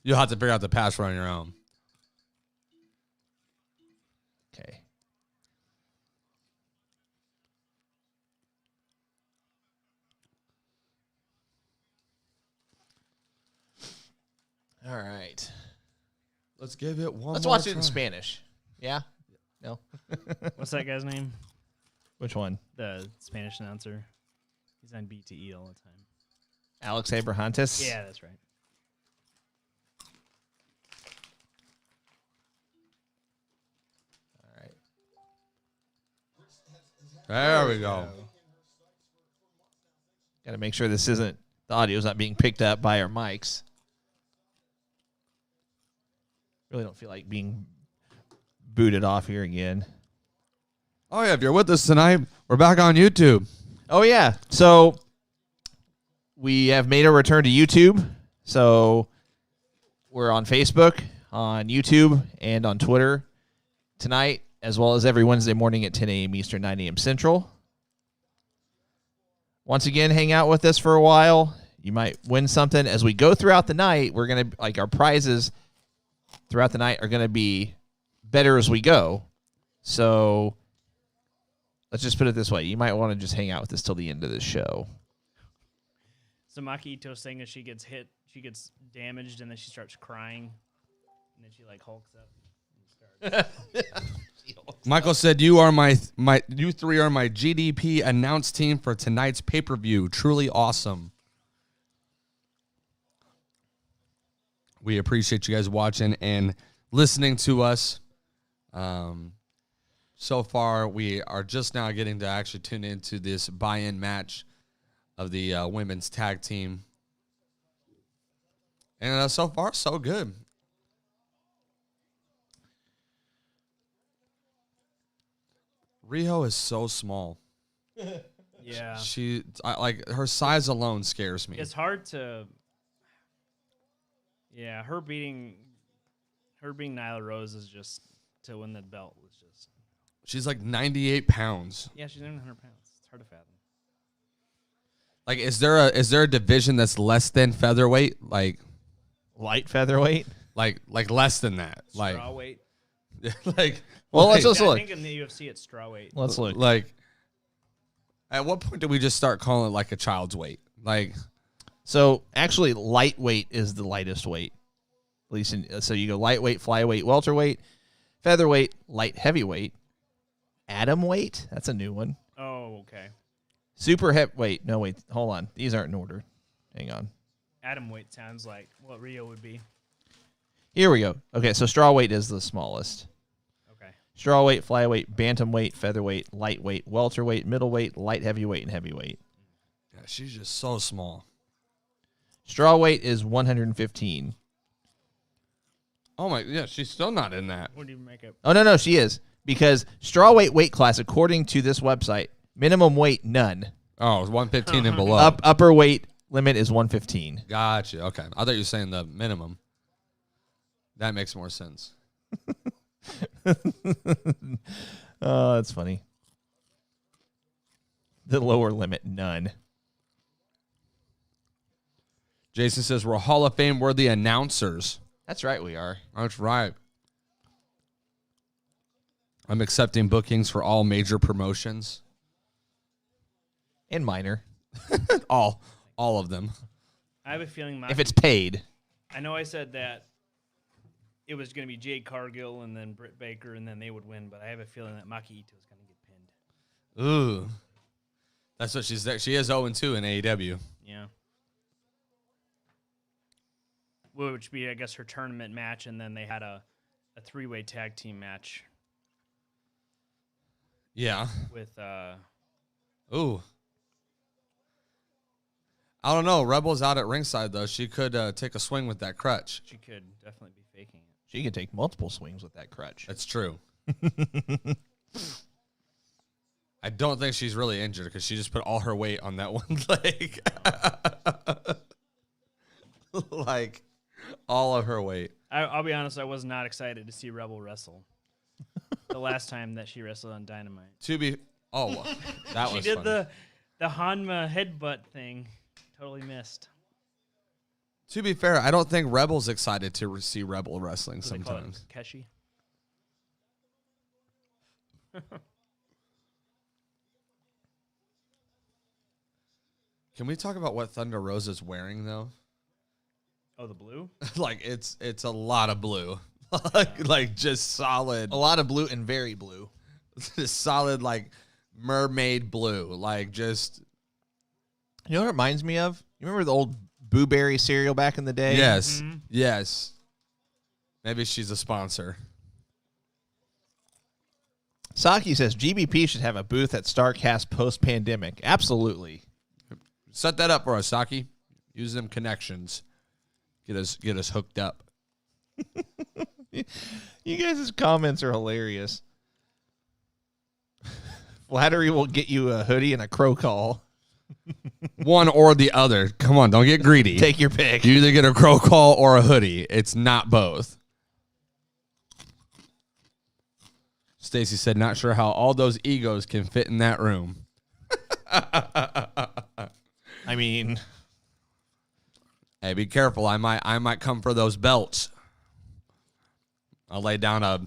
You'll have to figure out the password on your own. Okay. All right. Let's give it one Let's more watch it try. in Spanish. Yeah? No? What's that guy's name? Which one? The Spanish announcer. He's on BTE all the time. Alex Abrahantes? Yeah, that's right. All right. There we go. Got to make sure the audio's not being picked up by our mics. Really don't feel like being booted off here again. Oh, yeah, if you're with us tonight, we're back on YouTube. Oh, yeah. So we have made a return to YouTube. So we're on Facebook, on YouTube, and on Twitter tonight, as well as every Wednesday morning at 10 a.m. Eastern, 9 a.m. Central. Once again, hang out with us for a while. You might win something. As we go throughout the night, we're going to, like, our prizes throughout the night are going to be better as we go. So let's just put it this way. You might want to just hang out with us till the end of the show. So Maki Ito's saying that she gets hit, she gets damaged, and then she starts crying. And then she, like, hulks up. And starts. Michael said, you three are my GDP announce team for tonight's pay-per-view. Truly awesome. We appreciate you guys watching and listening to us. So far, we are just now getting to actually tune into this buy-in match of the women's tag team. And so far, so good. Riho is so small. Yeah. Her size alone scares me. It's hard to. Yeah, her being Nyla Rose is just to win the belt was just. She's like 98 pounds. Yeah, she's 100 pounds. It's hard to fathom. Like, is there a division that's less than featherweight? Like Light featherweight? like less than that? Like, Strawweight. like. Well, like, let's I look. think in the UFC it's strawweight. Let's look. Like, at what point do we just start calling it like a child's weight? Like, So actually, lightweight is the lightest weight. At least, so you go lightweight, flyweight, welterweight, featherweight, light heavyweight, atom weight. That's a new one. Oh, okay. Super heavyweight. No, wait, hold on. These aren't in order. Hang on. Atom weight sounds like what Rio would be. Here we go. Okay, so strawweight is the smallest. Okay. Strawweight, flyweight, bantamweight, featherweight, lightweight, welterweight, middleweight, light heavyweight, and heavyweight. yeah, she's just so small. Strawweight is 115. Oh my, yeah, she's still not in that. What do you make it? Oh, no, she is. Because strawweight weight class, according to this website, minimum weight, none. Oh, it's 115 and below. Upper weight limit is 115. Gotcha. Okay, I thought you were saying the minimum. That makes more sense. Oh, that's funny. The lower limit, none. Jason says we're Hall of Fame worthy announcers. That's right, we are. That's right. I'm accepting bookings for all major promotions. And minor. all of them. I have a feeling If it's paid. I know I said that it was going to be Jade Cargill and then Britt Baker and then they would win, but I have a feeling that Maki Ito is going to get pinned. Ooh. That's what she's there. She is 0-2 in AEW. Yeah. Which would be, I guess, her tournament match, and then they had a three-way tag team match Yeah. with Ooh. I don't know. Rebel's out at ringside, though. She could take a swing with that crutch. She could definitely be faking it. She could take multiple swings with that crutch. That's true. I don't think she's really injured because she just put all her weight on that one leg. Like, all of her weight. I'll be honest, I was not excited to see Rebel wrestle. The last time that she wrestled on Dynamite. Well, that she was did funny. the Hanma headbutt thing. Totally missed. To be fair, I don't think Rebel's excited to see Rebel wrestling What do they call it? sometimes. Keshi. Can we talk about what Thunder Rosa's wearing, though? Oh, the blue? Like, it's a lot of blue. like just solid. A lot of blue and very blue. Just solid, like, mermaid blue. Like, just... You know what it reminds me of? You remember the old Boo Berry cereal back in the day? Yes. Mhm. Yes. Maybe she's a sponsor. Saki says GBP should have a booth at StarCast post-pandemic. Absolutely. Set that up for us, Saki. Use them connections. Get us hooked up. You guys' comments are hilarious. Flattery will get you a hoodie and a crow call. One or the other. Come on, don't get greedy. Take your pick. You either get a crow call or a hoodie. It's not both. Stacy said, not sure how all those egos can fit in that room. I mean, Hey, be careful. I might come for those belts. I'll lay down a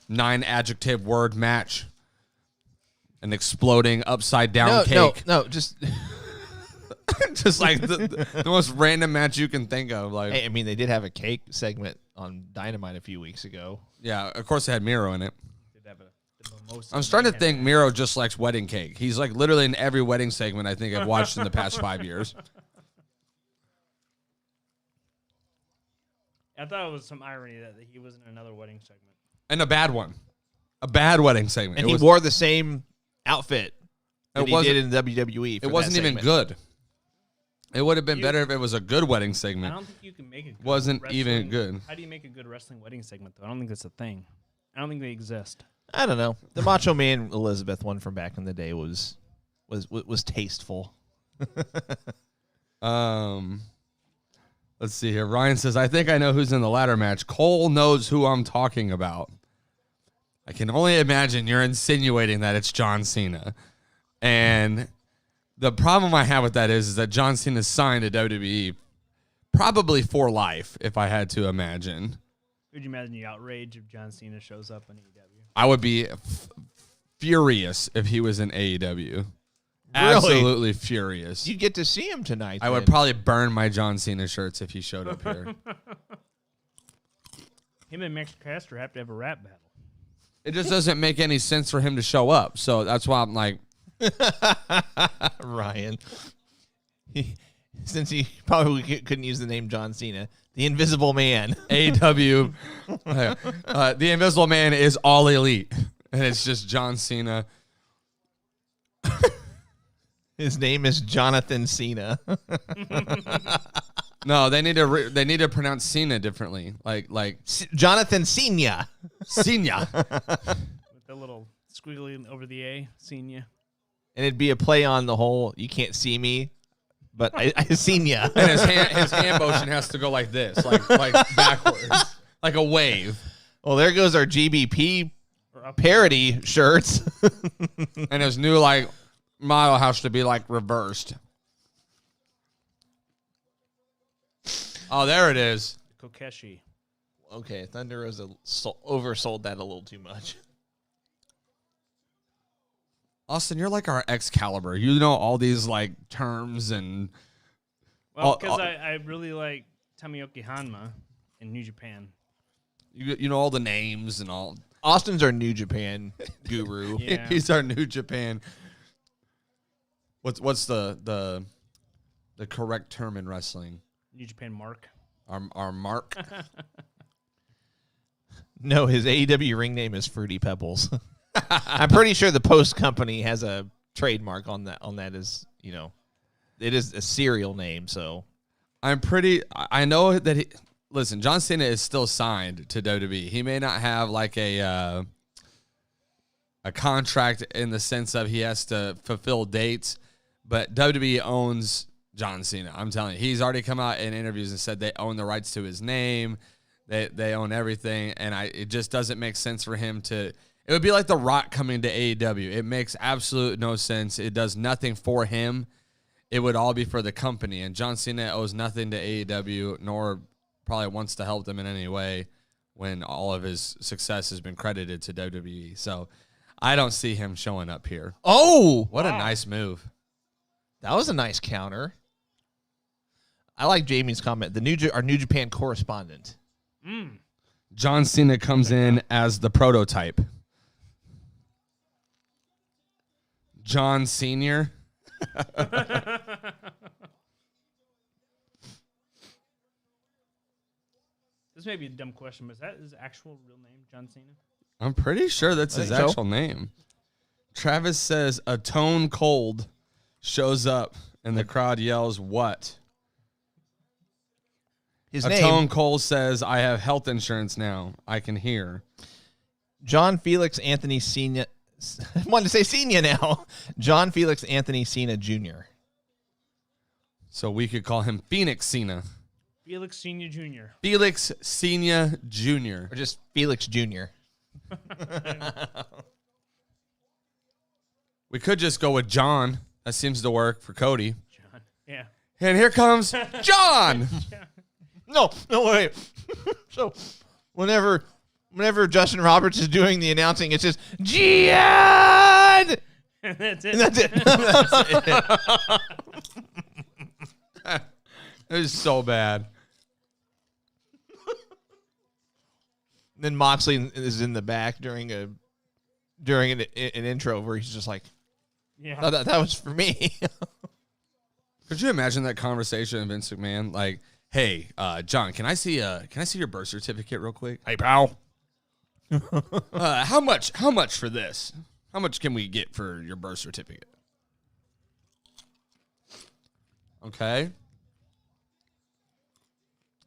9-adjective word match. An exploding upside down cake. No, just Just like the most random match you can think of. Like, hey, I mean, they did have a cake segment on Dynamite a few weeks ago. yeah, of course it had Miro in it. Did have the most I'm starting to think Miro just likes wedding cake. He's like literally in every wedding segment I think I've watched in the past 5 years. I thought it was some irony that he was in another wedding segment. And a bad one. A bad wedding segment. And It he was- wore the same outfit that It he wasn't- did in WWE. For It wasn't that even segment. good. It would have been You- better if it was a good wedding I segment. don't think you can make a good Wasn't even wrestling- good. How do you make a good wrestling wedding segment, though? I don't think that's a thing. I don't think they exist. I don't know. The Macho Man Elizabeth one from back in the day was tasteful. Let's see here. Ryan says, I think I know who's in the ladder match. Cole knows who I'm talking about. I can only imagine you're insinuating that it's John Cena. And the problem I have with that is that John Cena signed to WWE probably for life, if I had to imagine. Could you imagine the outrage if John Cena shows up on AEW? I would be furious if he was in AEW. Absolutely furious. You'd get to see him tonight. I would then. probably burn my John Cena shirts if he showed up here. Him and Max Caster have to have a rap battle. It just doesn't make any sense for him to show up. So that's why I'm like, Ryan. Since he probably couldn't use the name John Cena, the Invisible Man. AEW. The Invisible Man is all elite. And it's just John Cena. His name is Jonathan Cena. No, they need to pronounce Cena differently. Like Jonathan Cena. Cena. With the little squiggly over the A, senior. And it'd be a play on the whole, you can't see me, but I seen ya. And his hand motion has to go like this, like backwards, like a wave. Well, there goes our GBP Or up. parody shirts. And his new like motto has to be like reversed. Oh, there it is. Kokeshi. Okay, Thunder Rosa oversold that a little too much. Austin, you're like our Excalibur. You know all these like terms and Well, because I really like Tomoyoki Hanma in New Japan. you know all the names and all. Austin's our New Japan guru. Yeah. He's our New Japan. What's the correct term in wrestling? New Japan Mark. Our mark. No, his AEW ring name is Fruity Pebbles. I'm pretty sure the Post Company has a trademark on that. As you know, it is a serial name. So I know that listen, John Cena is still signed to WWE. He may not have like a contract in the sense of he has to fulfill dates, but WWE owns John Cena. I'm telling you, he's already come out in interviews and said they own the rights to his name. They own everything, and it just doesn't make sense for him to. It would be like The Rock coming to AEW. It makes absolute no sense. It does nothing for him. It would all be for the company, and John Cena owes nothing to AEW, nor probably wants to help them in any way when all of his success has been credited to WWE. So I don't see him showing up here. Oh, What a nice move. that was a nice counter. I like Jamie's comment. Our New Japan correspondent. John Cena comes in as the prototype. John Sr. This may be a dumb question, but is that his actual real name, John Cena? I'm pretty sure that's his think so. actual name. Travis says a Tone Cold shows up and the crowd yells, "What?" His A name, Tone Cold says, "I have health insurance now. I can hear." John Felix Anthony Cena. I wanted to say Cena now. John Felix Anthony Cena Jr. So we could call him Phoenix Cena. Felix Senior Jr. Felix Senior Jr. Or just Felix Jr. We could just go with John. That seems to work for Cody. John. Yeah. And here comes John. No, wait. So whenever Justin Roberts is doing the announcing, it's just Gian. That's it. And that's it. It is so bad. Then Moxley is in the back during an intro where he's just like, Yeah. oh, that was for me. Could you imagine that conversation of Vince McMahon? Like, hey, John, can I see your birth certificate real quick? Hey, pal. How much for this? How much can we get for your birth certificate? Okay.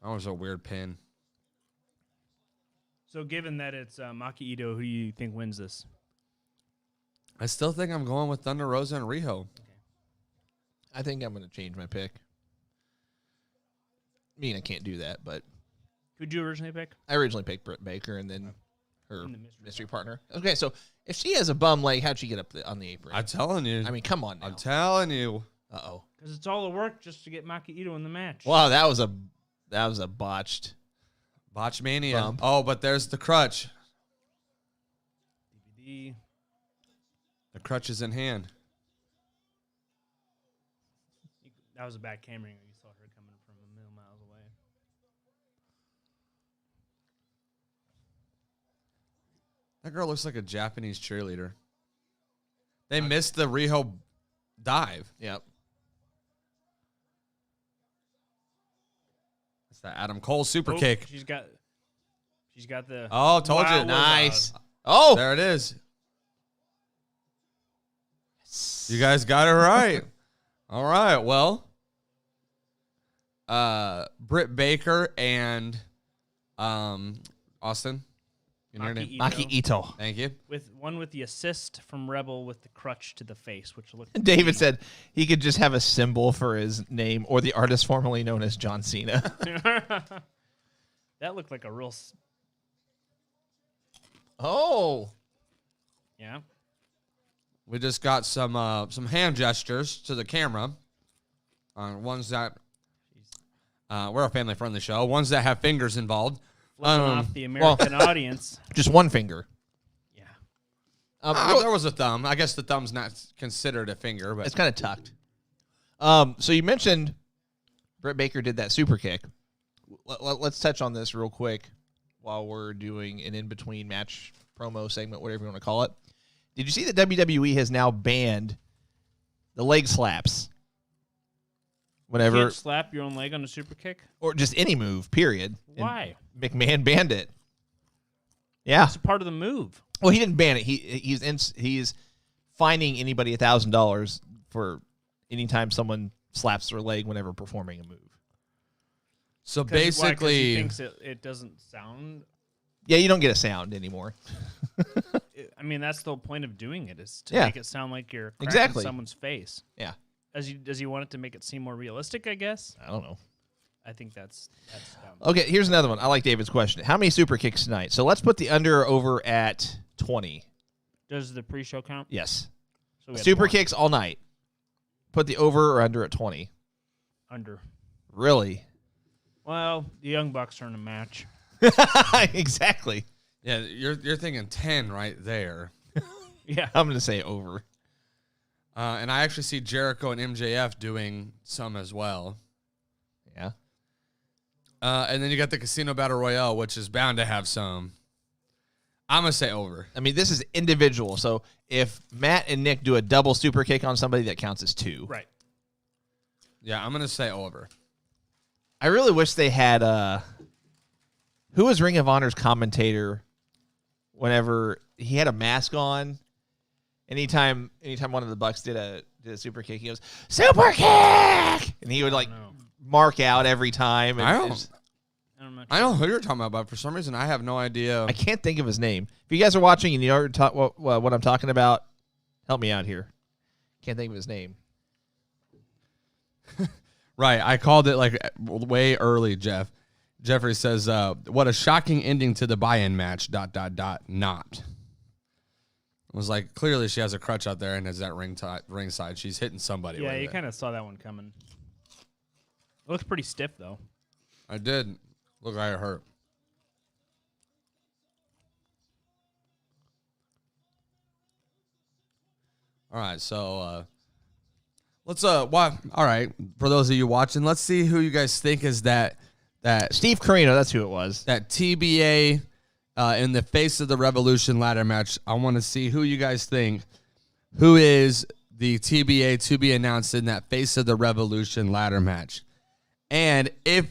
That was a weird pin. So given that it's Maki Ito, who do you think wins this? I still think I'm going with Thunder Rosa and Riho. I think I'm going to change my pick. I mean, I can't do that, but Who'd you originally pick? I originally picked Britt Baker and then her And the mystery partner. Okay, so if she has a bum leg, how'd she get up on the apron? I'm telling you. I mean, come on now. I'm telling you. Uh-oh. Because it's all the work just to get Maki Ito in the match. Wow, that was a botched. Botch Mania. Bump. Oh, but there's the crutch. DVD. The crutch is in hand. That was a bad camera angle. You saw her coming from a million miles away. That girl looks like a Japanese cheerleader. They missed the Riho dive. Yep. It's that Adam Cole super Oh, kick. She's got the. Oh, told Wow, you. was Nice. Oh, There it is. You guys got it right. All right. Well, Britt Baker and Austin. You know her name? Maki Maki Ito. Thank you. With the assist from Rebel with the crutch to the face, which looked. David said he could just have a symbol for his name or the artist formerly known as John Cena. That looked like a real. Oh. Yeah. We just got some hand gestures to the camera. Ones that we're a family friendly show. Ones that have fingers involved. Flipping off the American audience. Just one finger. Yeah. There was a thumb. I guess the thumb's not considered a finger, but It's kind of tucked. So you mentioned Britt Baker did that super kick. Let's touch on this real quick while we're doing an in-between match promo segment, whatever you want to call it. Did you see that WWE has now banned the leg slaps? You Whenever, can't slap your own leg on a super kick. or just any move, period. And Why? McMahon banned it. Yeah. It's a part of the move. Well, he didn't ban it. He's fining anybody $1,000 for anytime someone slaps their leg whenever performing a move. So 'Cause- why? 'Cause basically, he thinks it doesn't sound. Yeah, you don't get a sound anymore. I mean, that's the whole point of doing it, is to Yeah. make it sound like you're cracking Exactly. someone's face. Yeah. Does he want it to make it seem more realistic? I guess. I don't know. I think that's dumb. Okay, here's another one. I like David's question. How many super kicks tonight? So let's put the under or over at 20. Does the pre-show count? Yes. So we had Super one. kicks all night. Put the over or under at 20. Under. Really? Well, the Young Bucks are in a match. Exactly. yeah, you're thinking 10 right there. Yeah. I'm going to say over. And I actually see Jericho and MJF doing some as well. Yeah. And then you got the Casino Battle Royale, which is bound to have some. I'm going to say over. I mean, this is individual. So if Matt and Nick do a double super kick on somebody, that counts as 2. Right. Yeah, I'm going to say over. I really wish they had who was Ring of Honor's commentator whenever he had a mask on. Anytime one of the Bucks did a super kick, he goes, super kick! And he would like No. mark out every time. And I it don't- was- I know who you're talking about, but for some reason I have no idea. I can't think of his name. If you guys are watching and you know what I'm talking about, help me out here. Can't think of his name. Right, I called it like way early, Jeff. Jeffrey says, what a shocking ending to the buy-in match, ... not. It was like, clearly she has a crutch out there and is at ringside. She's hitting somebody Yeah, with you it. kind of saw that one coming. It looks pretty stiff, though. I did. Look like it hurt. All right, so let's all right, for those of you watching, let's see who you guys think is that Steve Carino, that's who it was. that TBA in the Face of the Revolution ladder match. I want to see who you guys think who is the TBA to be announced in that Face of the Revolution ladder match. And if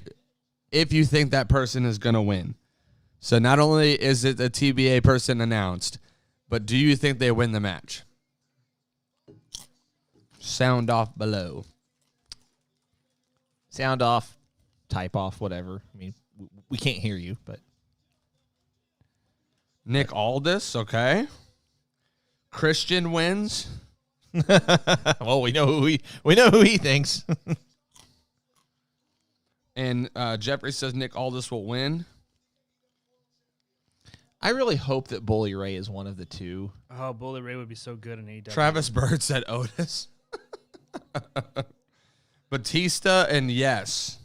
you think that person is going to win. So not only is it the TBA person announced, but do you think they win the match? Sound off below. Sound off, type off, whatever. I mean, we can't hear you, but Nick Aldis, okay. Christian wins. well, we know who he thinks. And Jeffrey says Nick Aldis will win. I really hope that Bully Ray is one of the two. Oh, Bully Ray would be so good in AEW. Travis Bird said Otis. Batista and yes.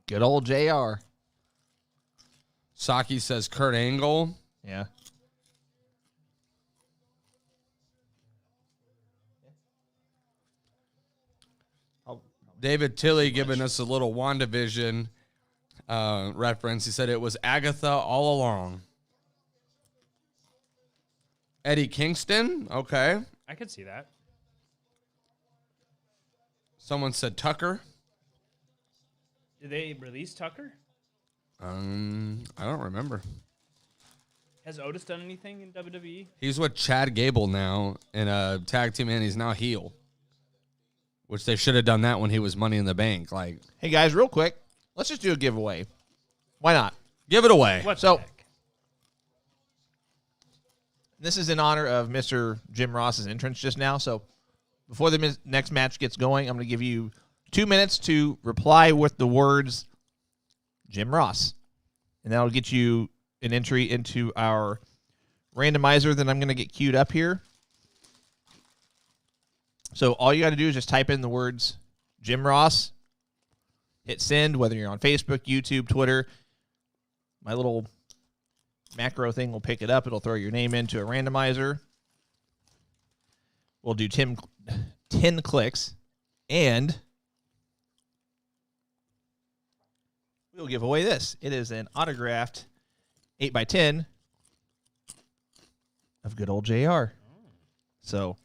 Good old JR. Saki says Kurt Angle. Yeah. David Tilley giving us a little WandaVision reference. He said it was Agatha all along. Eddie Kingston. Okay. I could see that. Someone said Tucker. Did they release Tucker? I don't remember. Has Otis done anything in WWE? He's with Chad Gable now in a tag team, and he's now heel. Which they should have done that when he was Money in the Bank. Like, Hey guys, real quick, let's just do a giveaway. Why not? give it away. What So- the heck? This is in honor of Mr. Jim Ross's entrance just now. So before the next match gets going, I'm going to give you 2 minutes to reply with the words Jim Ross. And that'll get you an entry into our randomizer that I'm going to get queued up here. So all you got to do is just type in the words Jim Ross, hit send, whether you're on Facebook, YouTube, Twitter. My little macro thing will pick it up. It'll throw your name into a randomizer. We'll do 10 clicks, and we'll give away this. It is an autographed 8x10 of good old JR. So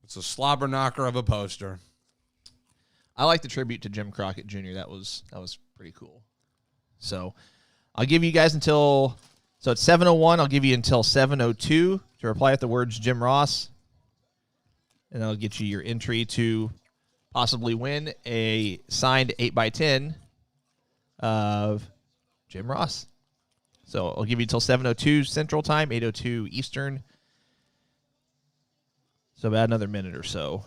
It's a slobber knocker of a poster. I like the tribute to Jim Crockett Jr. That was pretty cool. So I'll give you guys until, so it's 7:01. I'll give you until 7:02 to reply with the words Jim Ross. and that'll get you your entry to possibly win a signed 8x10 of Jim Ross. So I'll give you till 7:02 Central Time, 8:02 Eastern. So about another minute or so.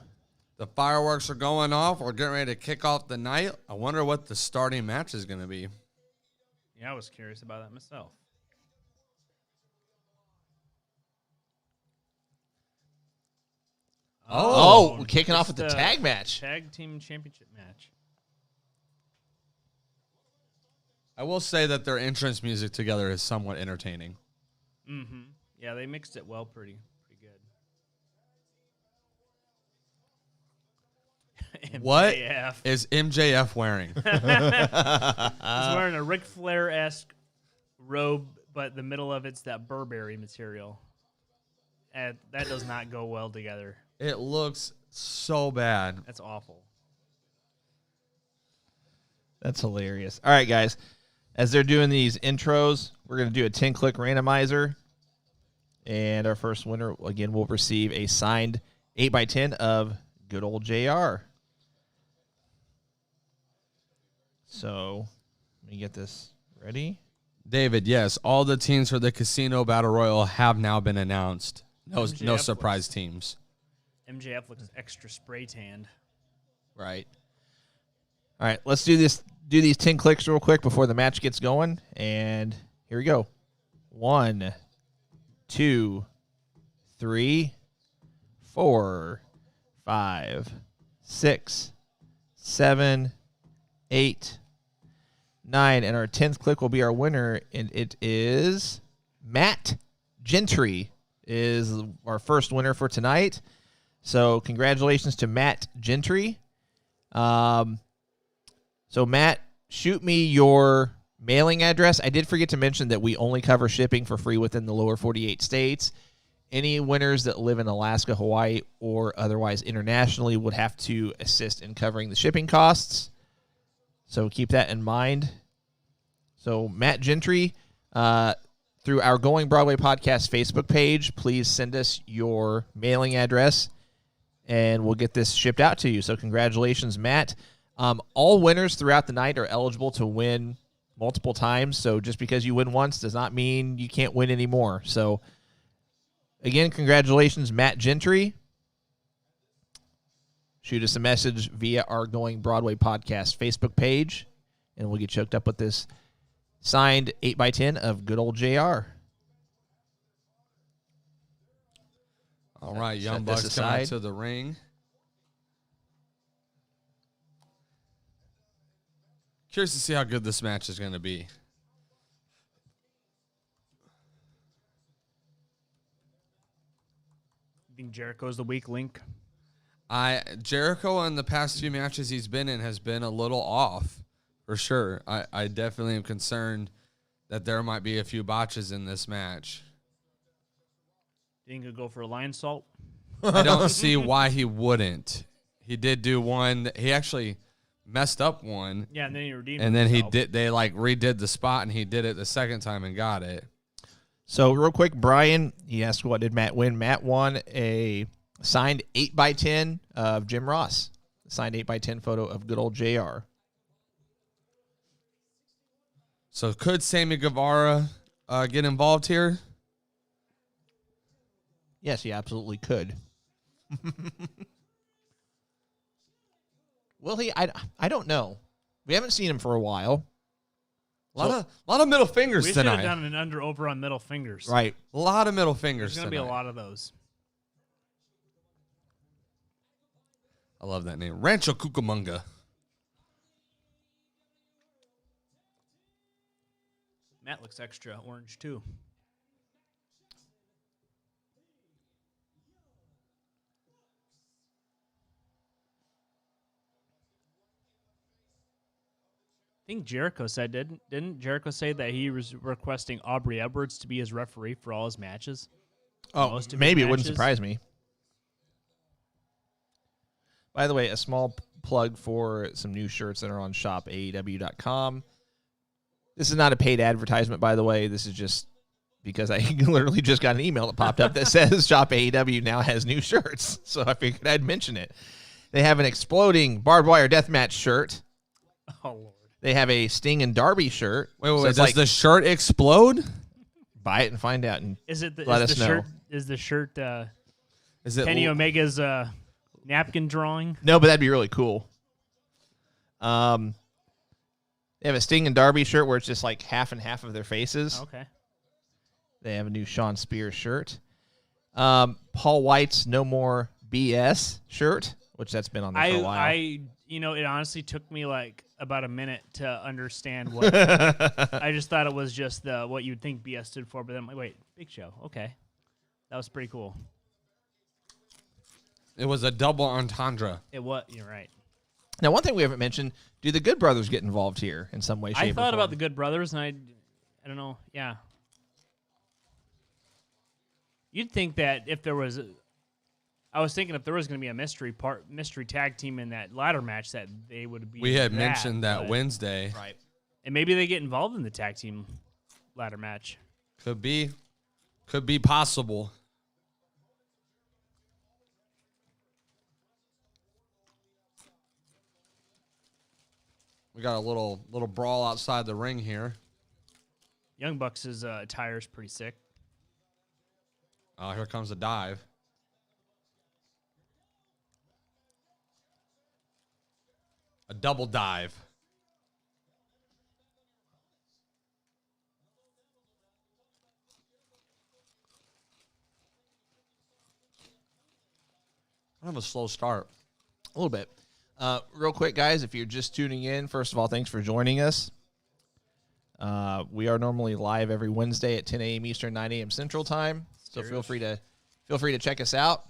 The fireworks are going off. We're getting ready to kick off the night. I wonder what the starting match is going to be. Yeah, I was curious about that myself. Oh, we're kicking it's off with the tag match. Tag team championship match. I will say that their entrance music together is somewhat entertaining. Mm-hmm. Yeah, they mixed it well pretty good. What MJF. is MJF wearing? He's wearing a Ric Flair-esque robe, but the middle of it's that Burberry material. And that does not go well together. It looks so bad. That's awful. That's hilarious. All right, guys. As they're doing these intros, we're going to do a 10-click randomizer. And our first winner, again, will receive a signed 8x10 of good old JR. So, let me get this ready. David, yes, all the teams for the Casino Battle Royal have now been announced. No MJF surprise teams. MJF looks extra spray tanned. Right. All right, let's do this. Do these 10 clicks real quick before the match gets going. And here we go. 1, 2, 3, 4, 5, 6, 7, 8, 9. And our 10th click will be our winner. And it is Matt Gentry is our first winner for tonight. So congratulations to Matt Gentry. So, Matt, shoot me your mailing address. I did forget to mention that we only cover shipping for free within the lower 48 states. Any winners that live in Alaska, Hawaii, or otherwise internationally would have to assist in covering the shipping costs. So keep that in mind. So, Matt Gentry, through our Going Broadway Podcast Facebook page, please send us your mailing address, and we'll get this shipped out to you. So congratulations, Matt. All winners throughout the night are eligible to win multiple times. So just because you win once does not mean you can't win anymore. So, again, congratulations, Matt Gentry. Shoot us a message via our Going Broadway Podcast Facebook page, and we'll get you hooked up with this signed 8x10 of good old JR. All right, Young Bucks coming to the ring. Curious to see how good this match is going to be. You think Jericho's the weak link? Jericho in the past few matches he's been in has been a little off, for sure. I definitely am concerned that there might be a few botches in this match. Think he'll go for a lion salt? I don't see why he wouldn't. He did do one. He actually messed up one. Yeah, and then he redeemed and then himself. they redid the spot, and he did it the second time and got it. So real quick, Brian, he asked, what did Matt win? Matt won a signed 8x10 of Jim Ross. A signed 8x10 photo of good old JR. So could Sammy Guevara get involved here? Yes, he absolutely could. Will he? I don't know. We haven't seen him for a while. A lot of middle fingers we should have tonight. done an under-over on middle fingers. Right. A lot of middle fingers There's going to be a lot of those. I love that name. Rancho Cucamonga. Matt looks extra orange, too. I think Jericho said, didn't Jericho say that he was requesting Aubrey Edwards to be his referee for all his matches? Oh, Most of his maybe it wouldn't matches? surprise me. By the way, a small plug for some new shirts that are on shopaew.com. This is not a paid advertisement, by the way. This is just because I literally just got an email that popped up that says Shop AEW now has new shirts. So I figured I'd mention it. They have an exploding barbed wire deathmatch shirt. Oh, Lord. They have a Sting and Darby shirt. Wait, So it's does the shirt explode? buy it and find out and Is it the, let is us the know. shirt? Is the shirt Is it Kenny Omega's napkin drawing? No, but that'd be really cool. They have a Sting and Darby shirt where it's just like half and half of their faces. Okay. They have a new Sean Spears shirt. Paul White's No More BS shirt, which that's been on there for a while. It honestly took me like about a minute to understand what. I just thought it was just what you'd think BS stood for, but then I'm like, wait, Big Show. Okay, that was pretty cool. It was a double entendre. It was. You're right. Now, one thing we haven't mentioned: do the Good Brothers get involved here in some way, shape, I or thought form? about the Good Brothers, and I don't know. Yeah, you'd think that if there was. I was thinking if there was going to be a mystery tag team in that ladder match, that they would be. We had mentioned that Wednesday. Right. And maybe they get involved in the tag team ladder match. Could be possible. We got a little brawl outside the ring here. Young Bucks' attire is pretty sick. Oh, here comes a dive. A double dive. I have a slow start. A little bit. Real quick, guys, if you're just tuning in, first of all, thanks for joining us. We are normally live every Wednesday at 10 a.m. Eastern, 9 a.m. Central Time. So feel free to check us out.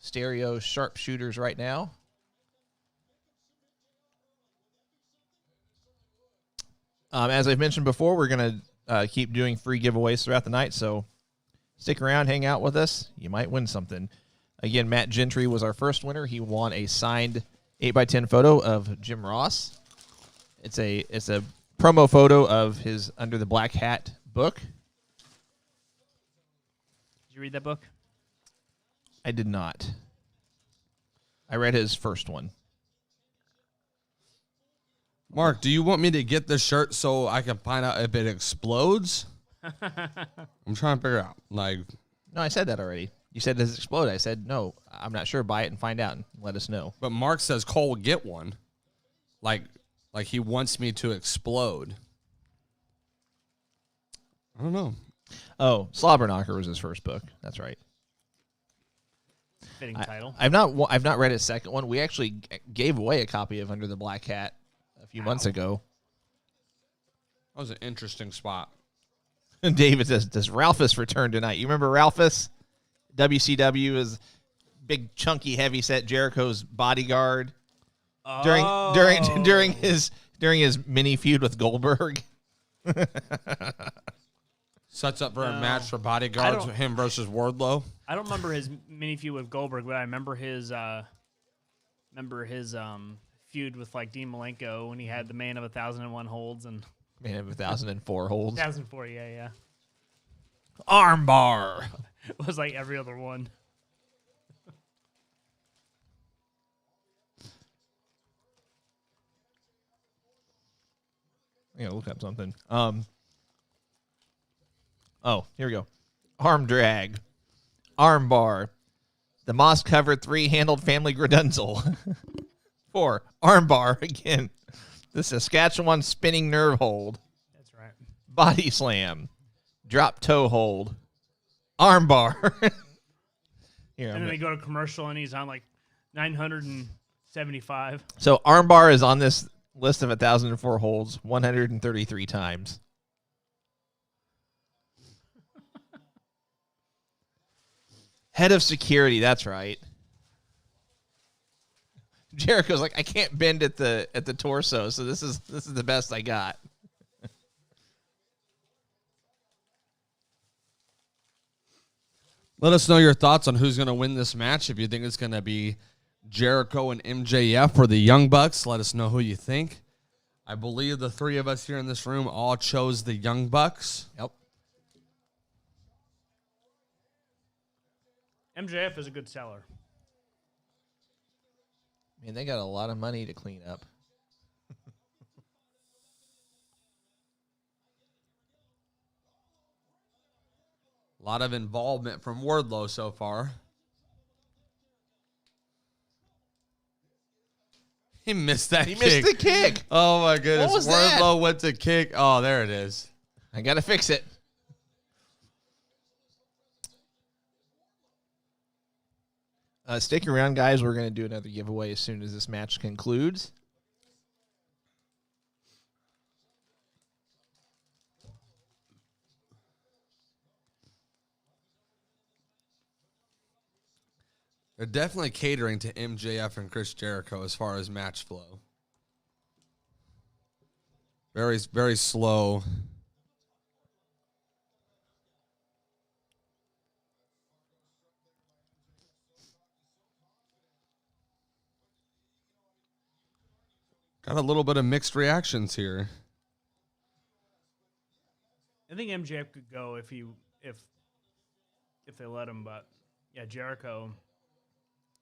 Stereo sharpshooters right now. As I've mentioned before, we're going to keep doing free giveaways throughout the night, so stick around, hang out with us. You might win something. Again, Matt Gentry was our first winner. He won a signed 8x10 photo of Jim Ross. It's a promo photo of his Under the Black Hat book. Did you read that book? I did not. I read his first one. Mark, do you want me to get the shirt so I can find out if it explodes? I'm trying to figure out. Like, No, I said that already. You said, does it explode? I said, no, I'm not sure. Buy it and find out and let us know. but Mark says Cole will get one. Like he wants me to explode. I don't know. Oh, Slobberknocker was his first book. That's right. Fitting title. I've not read his second one. We actually gave away a copy of Under the Black Hat a few months ago. That was an interesting spot. And David says, does Ralphus return tonight? You remember Ralphus? WCW is big, chunky, heavy-set Jericho's bodyguard during his mini feud with Goldberg. Sets up for a match for bodyguards, him versus Wardlow. I don't remember his mini feud with Goldberg, but I remember his feud with like Dean Malenko when he had the Man of 1,001 holds and Man of 1,004 holds. 1,004. Yeah. Armbar. It was like every other one. I gotta look up something. Oh, here we go. Arm drag. Arm bar. The moss-covered three-handled family gradunzel. 4. Arm bar again. The Saskatchewan spinning nerve hold. That's right. Body slam. Drop toe hold. Arm bar. Here, And then they go to commercial and he's on like 975. So arm bar is on this list of 1,004 holds 133 times. Head of security, that's right. Jericho's like, I can't bend at the torso, so this is the best I got. Let us know your thoughts on who's going to win this match. If you think it's going to be Jericho and MJF or the Young Bucks, let us know who you think. I believe the three of us here in this room all chose the Young Bucks. Yep. MJF is a good seller. Man, they got a lot of money to clean up. A lot of involvement from Wardlow so far. He missed that He kick. missed the kick. Oh, my goodness. What was Wardlow that? went to kick. Oh, there it is. I got to fix it. Stick around, guys. We're going to do another giveaway as soon as this match concludes. They're definitely catering to MJF and Chris Jericho as far as match flow. Very, very slow. Got a little bit of mixed reactions here. I think MJF could go if they let him, but yeah, Jericho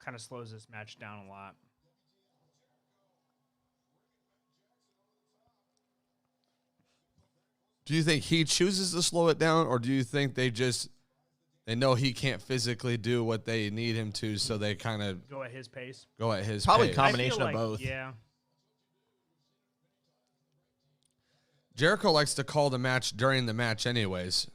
kind of slows this match down a lot. Do you think he chooses to slow it down, or do you think they know he can't physically do what they need him to, so they kind of Go at his pace. go at his Probably pace? combination I feel of like, both. Yeah. Jericho likes to call the match during the match anyways.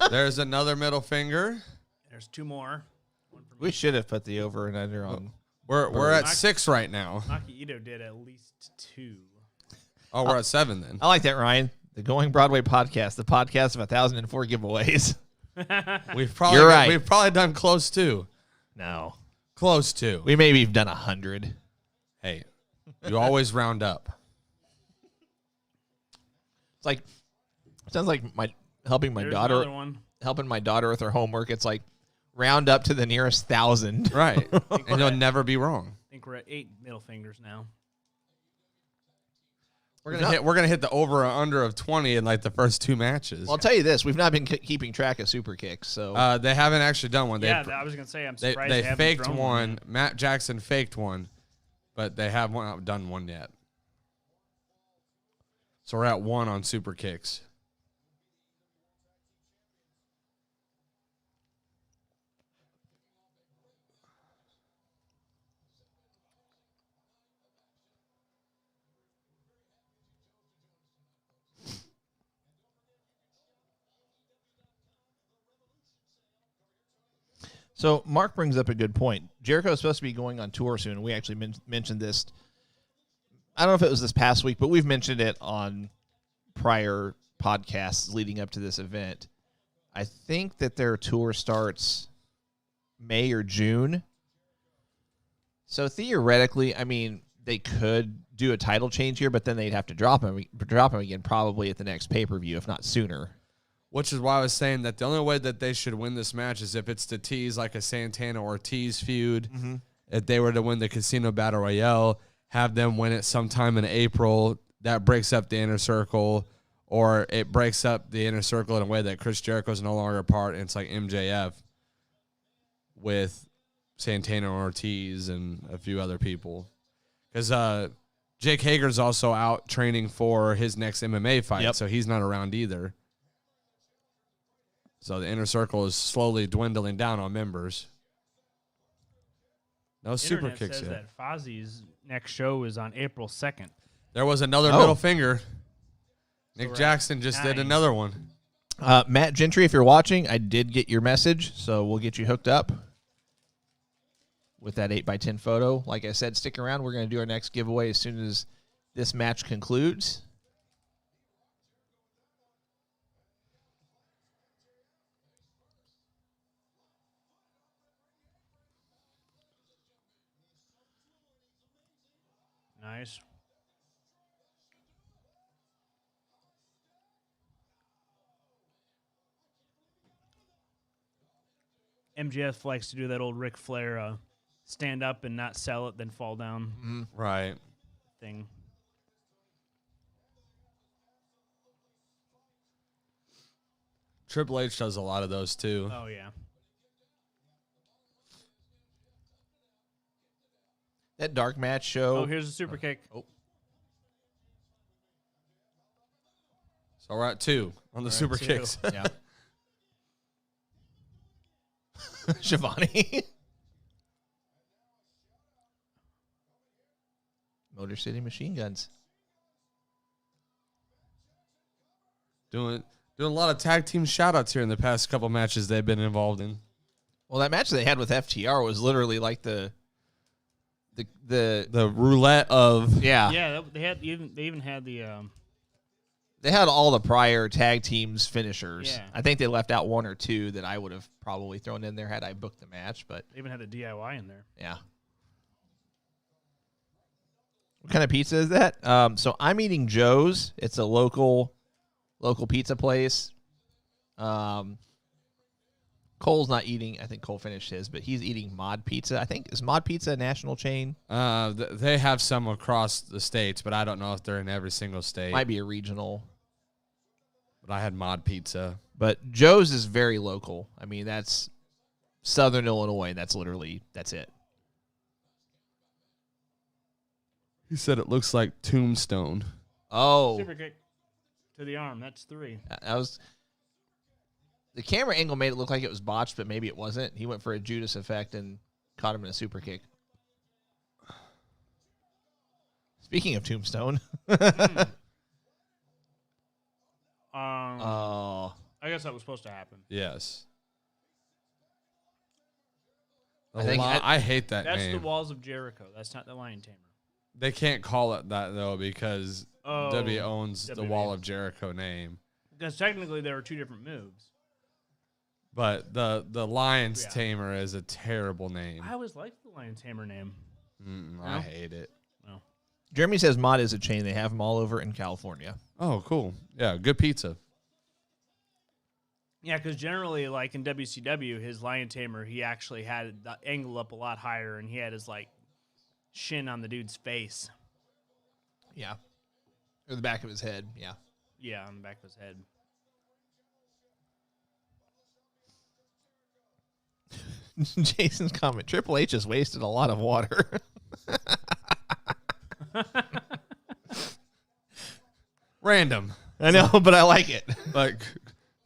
There's another middle finger. There's two more. One for We me. should have put the over and under on. We're at Maki- 6 right now. Maki Ito did at least 2. Oh, we're at 7 then. I like that, Ryan. The Going Broadway podcast, the podcast of 1,004 giveaways. We've probably You're right. We've probably done close to. No. Close to. We maybe have done 100. Hey, you always round up. It's like, sounds like helping my There's daughter another one. helping my daughter with her homework. It's like round up to the nearest 1,000. Right. And you'll never be wrong. I think we're at 8 middle fingers now. We're gonna hit the over or under of 20 in like the first 2 matches. Well, I'll tell you this: we've not been keeping track of super kicks, so They haven't actually done one. Yeah, I was gonna say I'm surprised They haven't faked thrown one. yet. Matt Jackson faked one, but they have not done one yet. So we're at 1 on super kicks. So Mark brings up a good point. Jericho is supposed to be going on tour soon. We actually mentioned this. I don't know if it was this past week, but we've mentioned it on prior podcasts leading up to this event. I think that their tour starts May or June. So theoretically, I mean, they could do a title change here, but then they'd have to drop him again probably at the next pay-per-view, if not sooner. Which is why I was saying that the only way that they should win this match is if it's to tease like a Santana Ortiz feud. Mm-hmm. If they were to win the Casino Battle Royale, have them win it sometime in April. That breaks up the Inner Circle, or it breaks up the Inner Circle in a way that Chris Jericho is no longer a part, and it's like MJF with Santana Ortiz and a few other people. Because Jake Hager's also out training for his next MMA fight, so he's not around either. So the Inner Circle is slowly dwindling down on members. No super Internet kicks says yet. that Fozzie's next show is on April 2nd. There was another Oh. middle finger. Nick we're at Jackson just did 9. another one. Matt Gentry, if you're watching, I did get your message, so we'll get you hooked up with that 8x10 photo. Like I said, stick around. We're going to do our next giveaway as soon as this match concludes. Nice. MJF likes to do that old Ric Flair stand up and not sell it, then fall down Right. thing. Triple H does a lot of those too. Oh yeah. That dark match show. Oh, here's a super kick. Oh. So we're at 2 on the super 2. kicks. Yeah. Shivani. Motor City Machine Guns. Doing a lot of tag team shout-outs here in the past couple matches they've been involved in. Well, that match they had with FTR was literally like the roulette of Yeah, they even had the they had all the prior tag teams finishers. Yeah. I think they left out 1 or 2 that I would have probably thrown in there had I booked the match, but they even had the DIY in there. yeah. What kind of pizza is that? So I'm eating Joe's. It's a local pizza place. Cole's not eating. I think Cole finished his, but he's eating Mod Pizza. I think is Mod Pizza a national chain? They have some across the states, but I don't know if they're in every single state. Might be a regional. But I had Mod Pizza. But Joe's is very local. I mean, that's Southern Illinois. That's it. He said it looks like Tombstone. Oh, Super kick to the arm. That's 3. that was the camera angle made it look like it was botched, but maybe it wasn't. He went for a Judas effect and caught him in a super kick. Speaking of Tombstone, I guess that was supposed to happen. Yes. I hate that That's name. the Walls of Jericho. That's not the Lion Tamer. They can't call it that, though, because W owns the WWE. Wall of Jericho name. Because technically there were 2 different moves. But the Lion's Yeah. Tamer is a terrible name. I always liked the Lion Tamer name. I hate it. No. Jeremy says Mod is a chain. They have them all over in California. Oh, cool. Yeah, good pizza. Yeah, because generally, like in WCW, his Lion Tamer, he actually had the angle up a lot higher, and he had his like shin on the dude's face. Yeah, or the back of his head. Yeah. Yeah, on the back of his head. Jason's comment: Triple H has wasted a lot of water. Random. I know, but I like it. Like,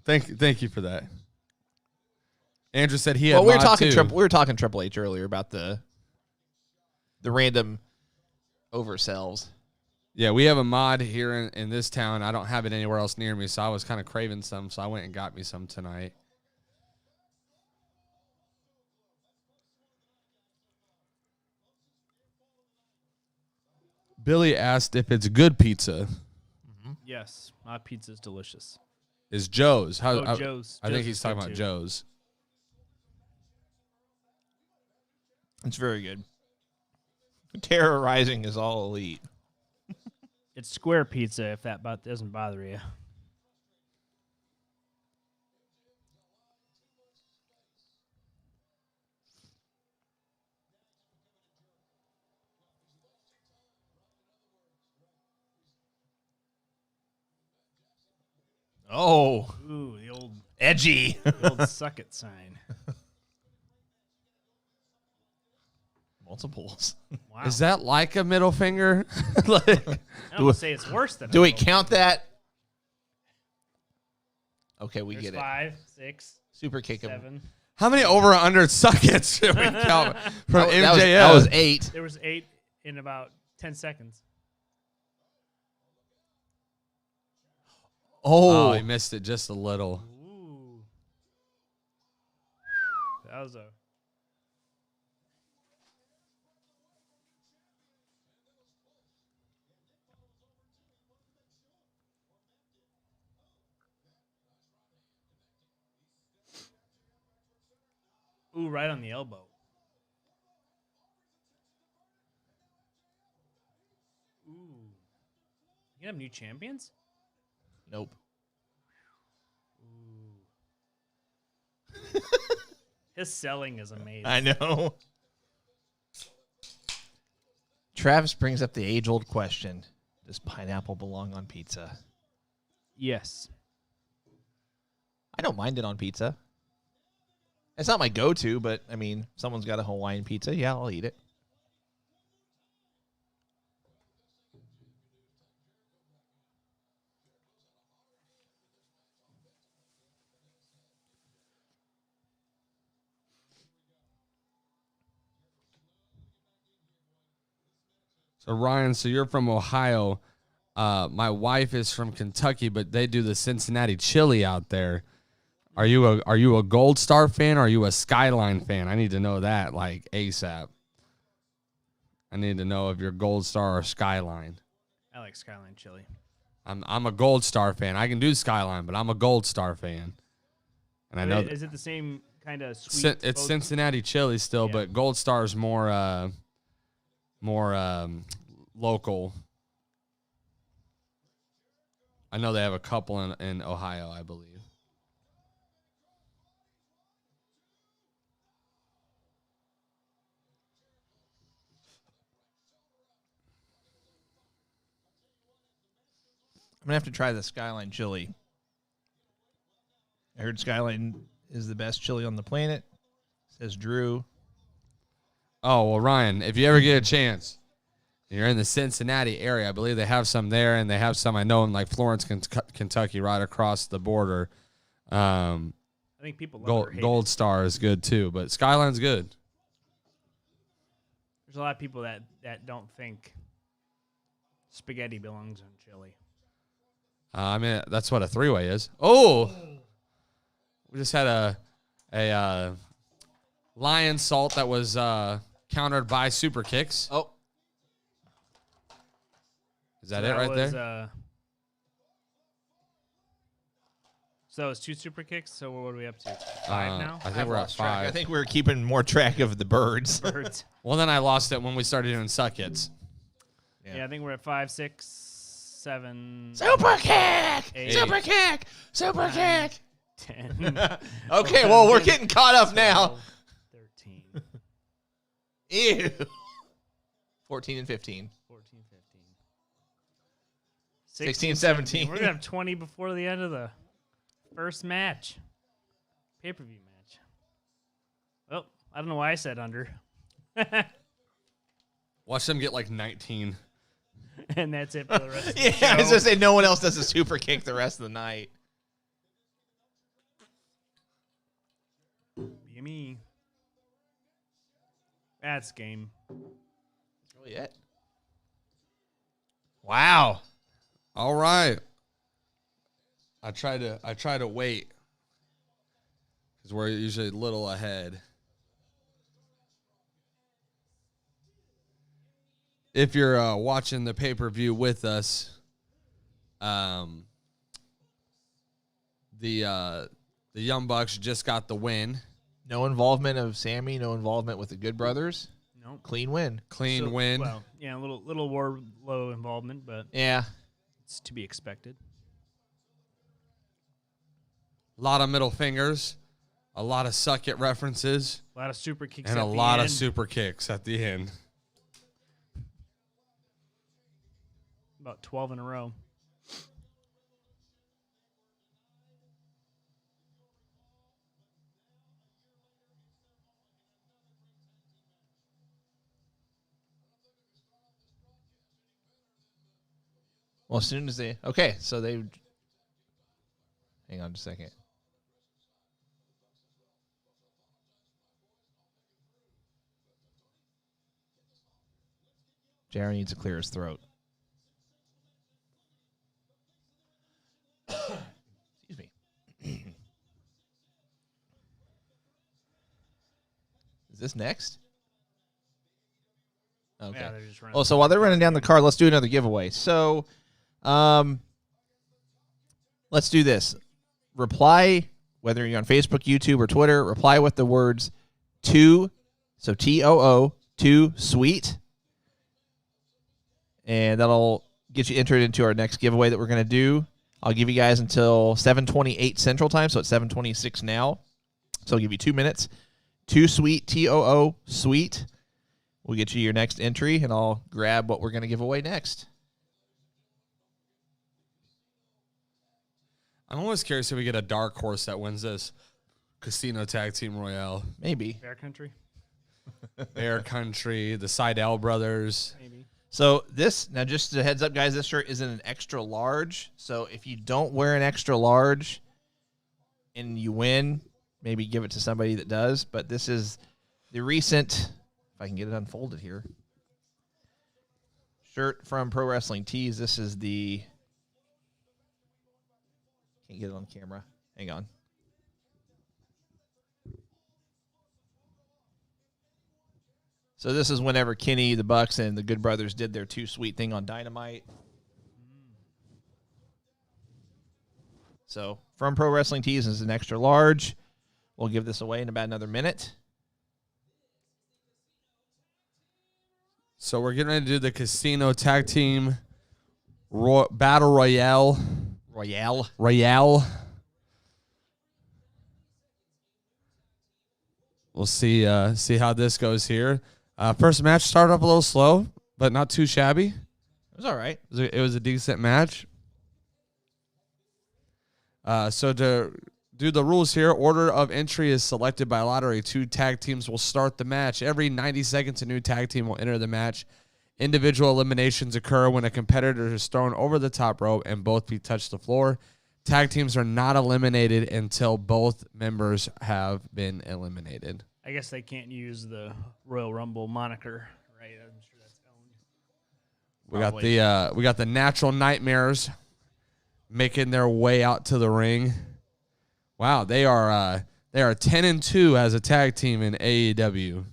thank you for that. Andrew said he had Well, we were Mod talking too. we were talking Triple H earlier about the random oversells. Yeah, we have a mod here in this town. I don't have it anywhere else near me, so I was kind of craving some, so I went and got me some tonight. Billy asked if it's good pizza. Yes, my pizza's delicious. Is Joe's? Joe's. I think Joe's he's is talking good about too. Joe's. It's very good. Terrorizing is all elite. It's square pizza, if that doesn't bother you. Oh, Ooh, the old edgy. suck it sign. Multiples. Wow. Is that like a middle finger? I don't want to say it's worse than. Do a we middle. count that? Okay, we There's get it. 5, 6, Super kick him. 7. How many over or under suckets should we count from MJF? That was 8. There was 8 in about 10 seconds. Oh, he missed it just a little. Ooh. That was a. Ooh, right on the elbow. Ooh. You have new champions? Nope. His selling is amazing. I know. Travis brings up the age-old question: does pineapple belong on pizza? Yes. I don't mind it on pizza. It's not my go-to, but, I mean, someone's got a Hawaiian pizza. Yeah, I'll eat it. So Ryan, so you're from Ohio. My wife is from Kentucky, but they do the Cincinnati chili out there. Are you a Gold Star fan or are you a Skyline fan? I need to know that like ASAP. I need to know if you're Gold Star or Skyline. I like Skyline chili. I'm a Gold Star fan. I can do Skyline, but I'm a Gold Star fan. And I know Is it the same kind of sweet? it's Cincinnati chili still, Yeah. but Gold Star is more local. I know they have a couple in Ohio, I believe. I'm going to have to try the Skyline chili. I heard Skyline is the best chili on the planet. Says Drew. Oh, well, Ryan, if you ever get a chance, you're in the Cincinnati area. I believe they have some there, and they have some, I know, in like Florence, Kentucky, right across the border. I think people love it or hate Gold it. Star is good too, but Skyline's good. There's a lot of people that don't think spaghetti belongs on chili. I mean, that's what a three-way is. Oh, we just had a lion salt that was countered by super kicks. Oh. Is that it right there? So it's 2 super kicks. So what are we up to? 5 now? I think we're at lost track. 5. I think we're keeping more track of the birds. Birds. Well, then I lost it when we started doing suck-its. Yeah, I think we're at 5, 6, 7. Super kick! 8, Super kick! Super 9, kick! 10. Okay, well, we're getting caught up now. 13. Ew. 14 and 15. 14, 15. 16, 17. We're going to have 20 before the end of the first match. Pay-per-view match. Oh, I don't know why I said under. Watch them get like 19. And that's it for the rest of the Yeah, show. I was going to say no one else does a super kick the rest of the night. Gimme. That's game. Oh, yeah. Wow. All right. I try to wait because we're usually a little ahead. If you're watching the pay-per-view with us, the Young Bucks just got the win. No involvement of Sammy, no involvement with the Good Brothers. Nope. Clean win. Clean win. Well, yeah, a little Wardlow involvement, but Yeah. it's to be expected. A lot of middle fingers, a lot of suck it references, A lot of super kicks and at a the lot end. of super kicks at the end. About 12 in a row. Well, as soon as they... Okay, so they... Hang on just a second. JR needs to clear his throat. Excuse me. Is this next? Okay. Yeah, they're just running. Oh, so while they're running down the card, let's do another giveaway. So, let's do this. Reply, whether you're on Facebook, YouTube, or Twitter, reply with the words "to," so TOO, "to sweet," and that'll get you entered into our next giveaway that we're going to do. I'll give you guys until 7:28 Central Time, so it's 7:26 now. So I'll give you 2 minutes. "To sweet," TOO, sweet. We'll get you your next entry, and I'll grab what we're going to give away next. I'm always curious if we get a dark horse that wins this Casino Tag Team Royale. Maybe. Bear Country. Bear Country, the Seidel brothers. Maybe. So this, now just a heads up, guys, this shirt isn't an extra large. So if you don't wear an extra large and you win, maybe give it to somebody that does. But this is the recent, if I can get it unfolded here, shirt from Pro Wrestling Tees. This is the, can't get it on camera. Hang on. So this is whenever Kenny, the Bucks, and the Good Brothers did their Too Sweet thing on Dynamite. So from Pro Wrestling Tees is an extra large. We'll give this away in about another minute. So we're getting ready to do the Casino Tag Team Battle Royale. Royale. We'll see how this goes here. First match started up a little slow, but not too shabby. It was all right. It was a decent match. So to do the rules here, order of entry is selected by lottery. 2 tag teams will start the match. Every 90 seconds, a new tag team will enter the match. Individual eliminations occur when a competitor is thrown over the top rope and both feet touch the floor. Tag teams are not eliminated until both members have been eliminated. I guess they can't use the Royal Rumble moniker, right? I'm sure that's owned. We got the Natural Nightmares making their way out to the ring. Wow, they are 10-2 as a tag team in AEW.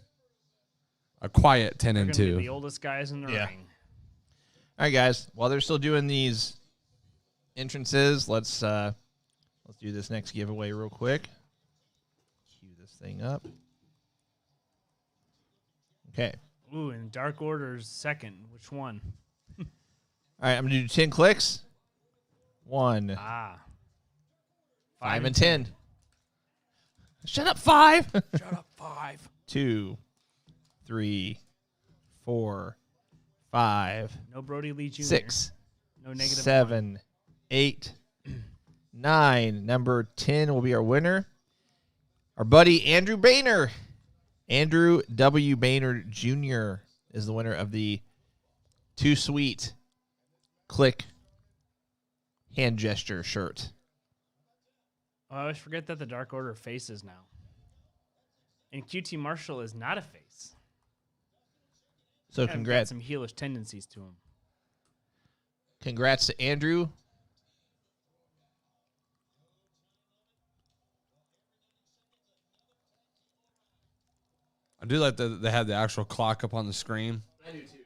A quiet 10-2. The oldest guys in the ring. All right, guys. While they're still doing these entrances, let's do this next giveaway real quick. Cue this thing up. Okay. Ooh, and Dark Order's second. Which one? All right, I'm gonna do 10 clicks. 1, 5 and 10. Shut up, 5. Shut up, 5. 2, 3, 4, 5. No Brody Lee Jr. 6. No negative 7, 8, 9. Number 10 will be our winner. Our buddy Andrew Boehner. Andrew W. Boehner Jr. is the winner of the Too Sweet Click hand gesture shirt. Oh, I always forget that the Dark Order faces now. And QT Marshall is not a face. So Got congrats. some heelish tendencies to him. Congrats to Andrew. I do like that they have the actual clock up on the screen. I do too.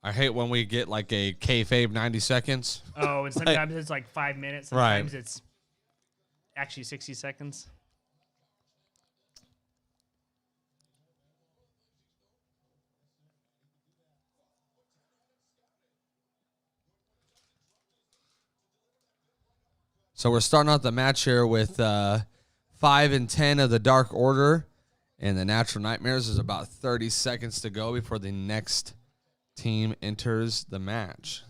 I hate when we get like a kayfabe 90 seconds. Oh, and sometimes it's like 5 minutes. Sometimes it's actually 60 seconds. So we're starting out the match here with 5 and 10 of the Dark Order. And the Natural Nightmares. There's about 30 seconds to go before the next team enters the match.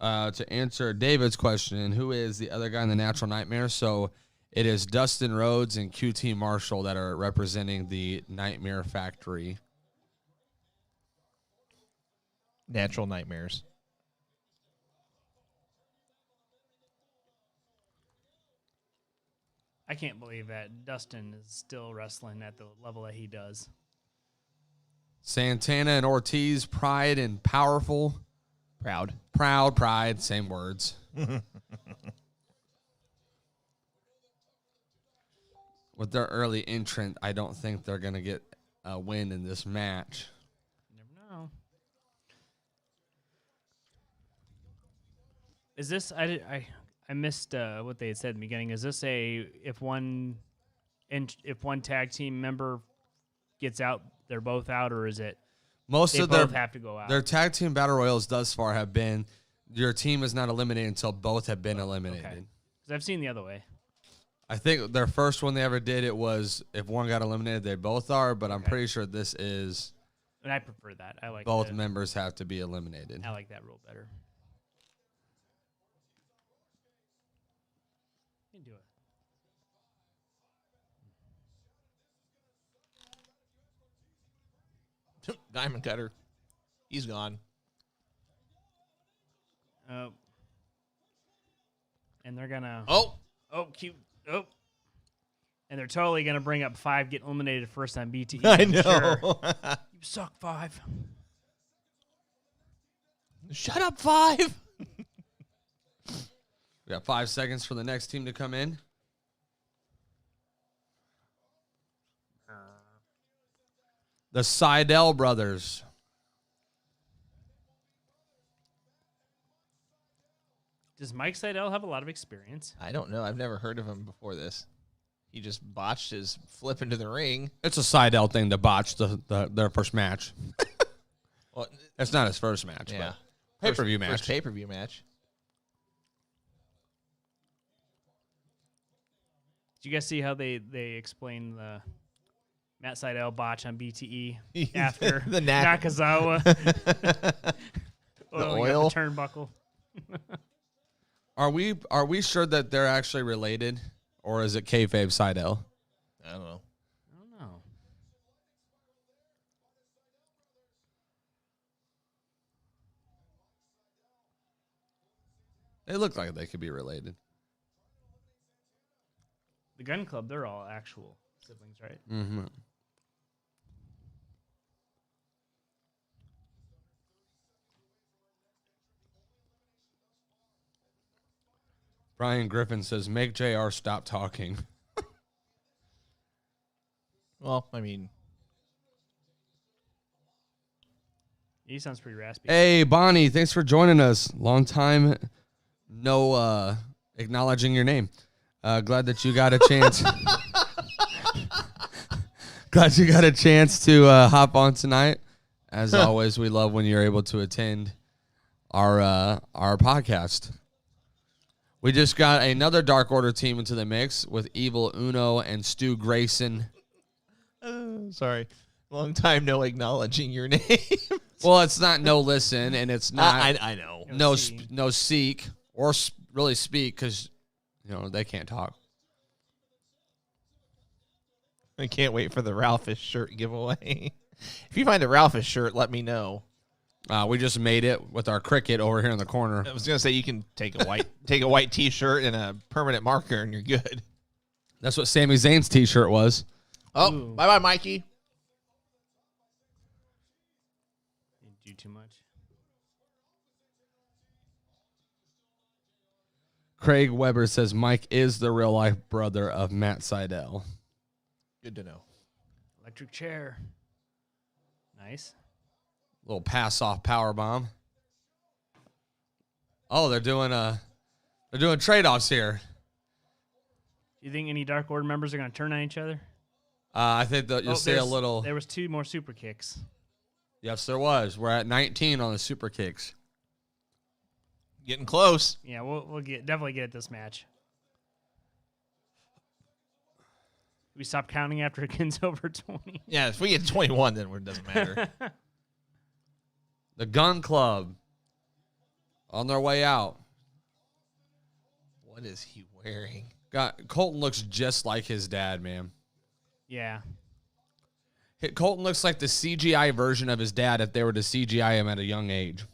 To answer David's question, who is the other guy in the Natural Nightmares? So it is Dustin Rhodes and QT Marshall that are representing the Nightmare Factory. Natural Nightmares. I can't believe that Dustin is still wrestling at the level that he does. Santana and Ortiz, Pride and Powerful. Proud, Pride, same words. With their early entrant, I don't think they're going to get a win in this match. You never know. Is this I missed what they had said in the beginning. Is this if one tag team member gets out, they're both out, or is it Most they of both have to go out? their tag team battle royals thus far have been your team is not eliminated until both have been eliminated. Okay. Because I've seen the other way. I think their first one they ever did, it was if one got eliminated, they both are, but I'm pretty sure this is And I prefer that. I like both that. members have to be eliminated. I like that rule better. You can do it. Diamond Cutter. He's gone. Oh. And they're gonna. Oh. Cute. Oh. And they're totally gonna bring up 5 getting eliminated first on BTE. I I'm know. sure. You suck, 5. Shut up, 5. We got 5 seconds for the next team to come in. The Seidel brothers. Does Mike Seidel have a lot of experience? I don't know. I've never heard of him before this. He just botched his flip into the ring. It's a Seidel thing to botch their first match. Well, It's not his first match, yeah. but pay-per-view match. First pay-per-view match. Did you guys see how they explained the Matt Seidel botch on BTE after The Nakazawa? The oil? The turnbuckle. Are we sure that they're actually related, or is it kayfabe Seidel? I don't know. I don't know. They look like they could be related. The Gun Club, they're all actual siblings, right? Mm-hmm. Brian Griffin says, "Make JR stop talking." Well, I mean, He sounds pretty raspy. Hey, Bonnie, thanks for joining us. Long time no acknowledging your name. Glad that you got a chance. Glad you got a chance to hop on tonight. As always, we love when you're able to attend our podcast. We just got another Dark Order team into the mix with Evil Uno and Stu Grayson. sorry. Long time no acknowledging your name. Well, it's not no listen, and it's not I know. no seek or really speak because they can't talk. I can't wait for the Ralphus shirt giveaway. If you find a Ralphus shirt, let me know. We just made it with our cricket over here in the corner. I was gonna say you can take a white T-shirt and a permanent marker, and you're good. That's what Sami Zayn's T-shirt was. Oh, Ooh. bye, Mikey. You do too much. Craig Weber says Mike is the real life brother of Matt Seidel. Good to know. Electric chair. Nice. Little pass off power bomb. Oh, they're doing trade offs here. Do you think any Dark Order members are going to turn on each other? I think that you'll see a little. There was 2 more super kicks. Yes, there was. We're at 19 on the super kicks. Getting close. Yeah, we'll definitely get at this match. We stop counting after it gets over 20. Yeah, if we get 21, then it doesn't matter. The Gun Club on their way out. What is he wearing? Colton looks just like his dad, man. Yeah. Colton looks like the CGI version of his dad if they were to CGI him at a young age.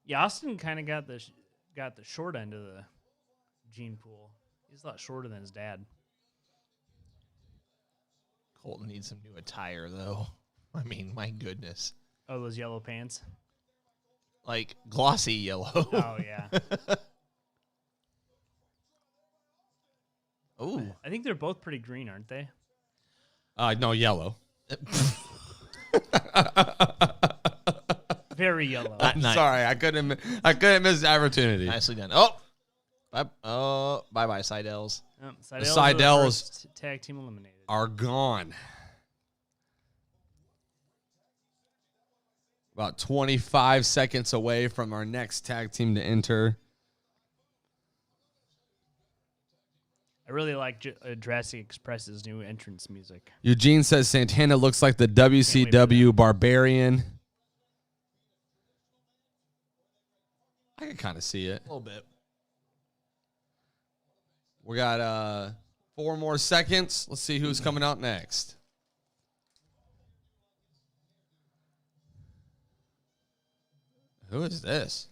Yeah, Austin kind of got the short end of the gene pool. He's a lot shorter than his dad. Colton needs some new attire, though. I mean, my goodness. Oh, those yellow pants. Like glossy yellow. Oh, yeah. Ooh. I think they're both pretty green, aren't they? No, yellow. Very yellow. Nice. Sorry, I couldn't miss the opportunity. Nicely done. Bye-bye, Seidels. Seidels Seidels are the first tag team eliminated. Are gone. About 25 seconds away from our next tag team to enter. I really like Jurassic Express's new entrance music. Eugene says Santana looks like the WCW Barbarian. I can kind of see it. A little bit. We got 4 more seconds. Let's see who's coming out next. Who is this?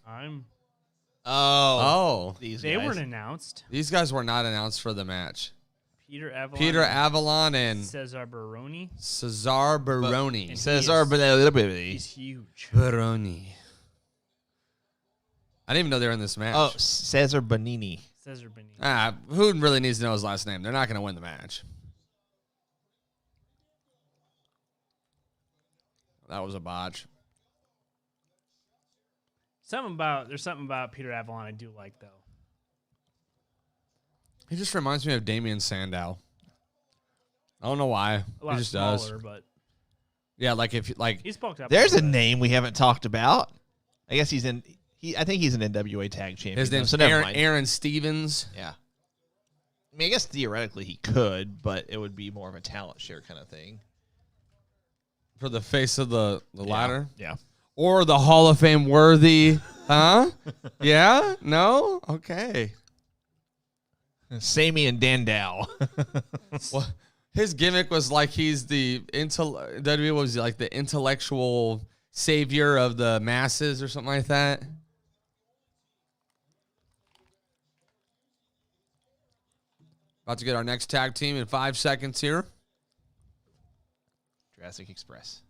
Oh. They weren't announced. These guys were not announced for the match. Peter Avalon and Cesar Baroni. Cesar Baroni. He's huge. Baroni. I didn't even know they were in this match. Oh, Cesar Bonini. Cesar Baroni. Who really needs to know his last name? They're not going to win the match. That was a botch. There's something about Peter Avalon I do like though. He just reminds me of Damian Sandow. I don't know why. A lot He just smaller, does. but Yeah, like if like he's bulked up. There's a little bit. name we haven't talked about. I guess he's in. I think he's an NWA tag champion. his name's so never mind. Aaron Stevens. Yeah. I mean, I guess theoretically he could, but it would be more of a talent share kind of thing. For the face of the ladder. Yeah. Or the Hall of Fame worthy. Huh? Yeah? No? Okay. Sammy and Dandao. Well, his gimmick was like he's the WWE was like the intellectual savior of the masses or something like that. About to get our next tag team in 5 seconds here. Jurassic Express.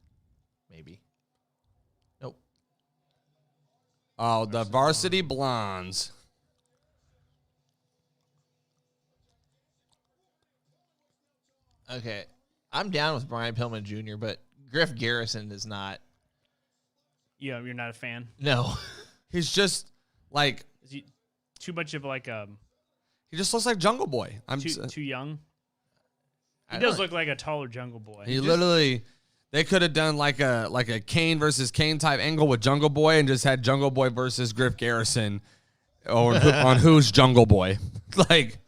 Maybe. Nope. Oh, the Varsity Blondes. Okay. I'm down with Brian Pillman Jr., but Griff Garrison is not. Yeah, you're not a fan. No. He's just like Is he too much of like a he just looks like Jungle Boy. too young? He I does don't- look like a taller Jungle Boy. He literally, they could have done like a Kane versus Kane type angle with Jungle Boy and just had Jungle Boy versus Griff Garrison, or on who's Jungle Boy. Like,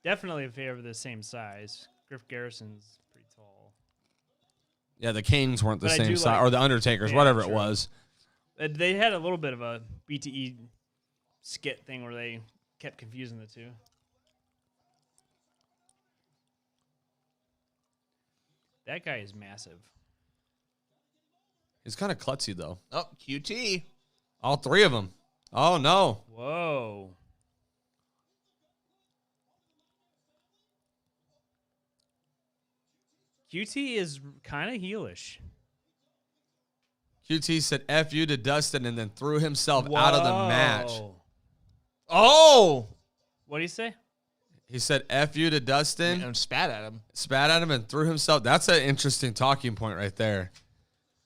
Definitely if they were the same size. Griff Garrison's pretty tall. yeah, the Kings weren't the But I same do size, like- or the Undertakers, Yeah, whatever it true. was. They had a little bit of a BTE skit thing where they kept confusing the two. That guy is massive. He's kind of klutzy though. Oh, QT. All 3 of them. Oh no. Whoa. QT is kind of heelish. QT said F you to Dustin and then threw himself out of the match. Whoa. Oh! What do you say? He said F you to Dustin, And spat at him. spat at him and threw himself. That's an interesting talking point right there.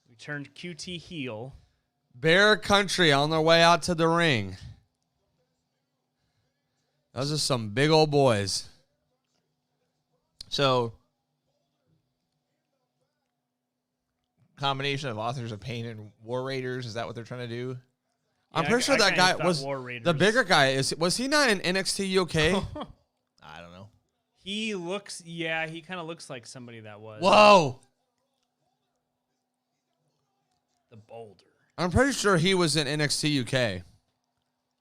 We turned QT heel. Bear Country on their way out to the ring. Those are some big old boys. So, combination of Authors of Pain and War Raiders, is that what they're trying to do? I'm Yeah, pretty sure I that kinda guy thought was War Raiders. the bigger guy. Was he not in NXT UK? I don't know. He looks, yeah, he kind of looks like somebody that was. Whoa! The Boulder. I'm pretty sure he was in NXT UK.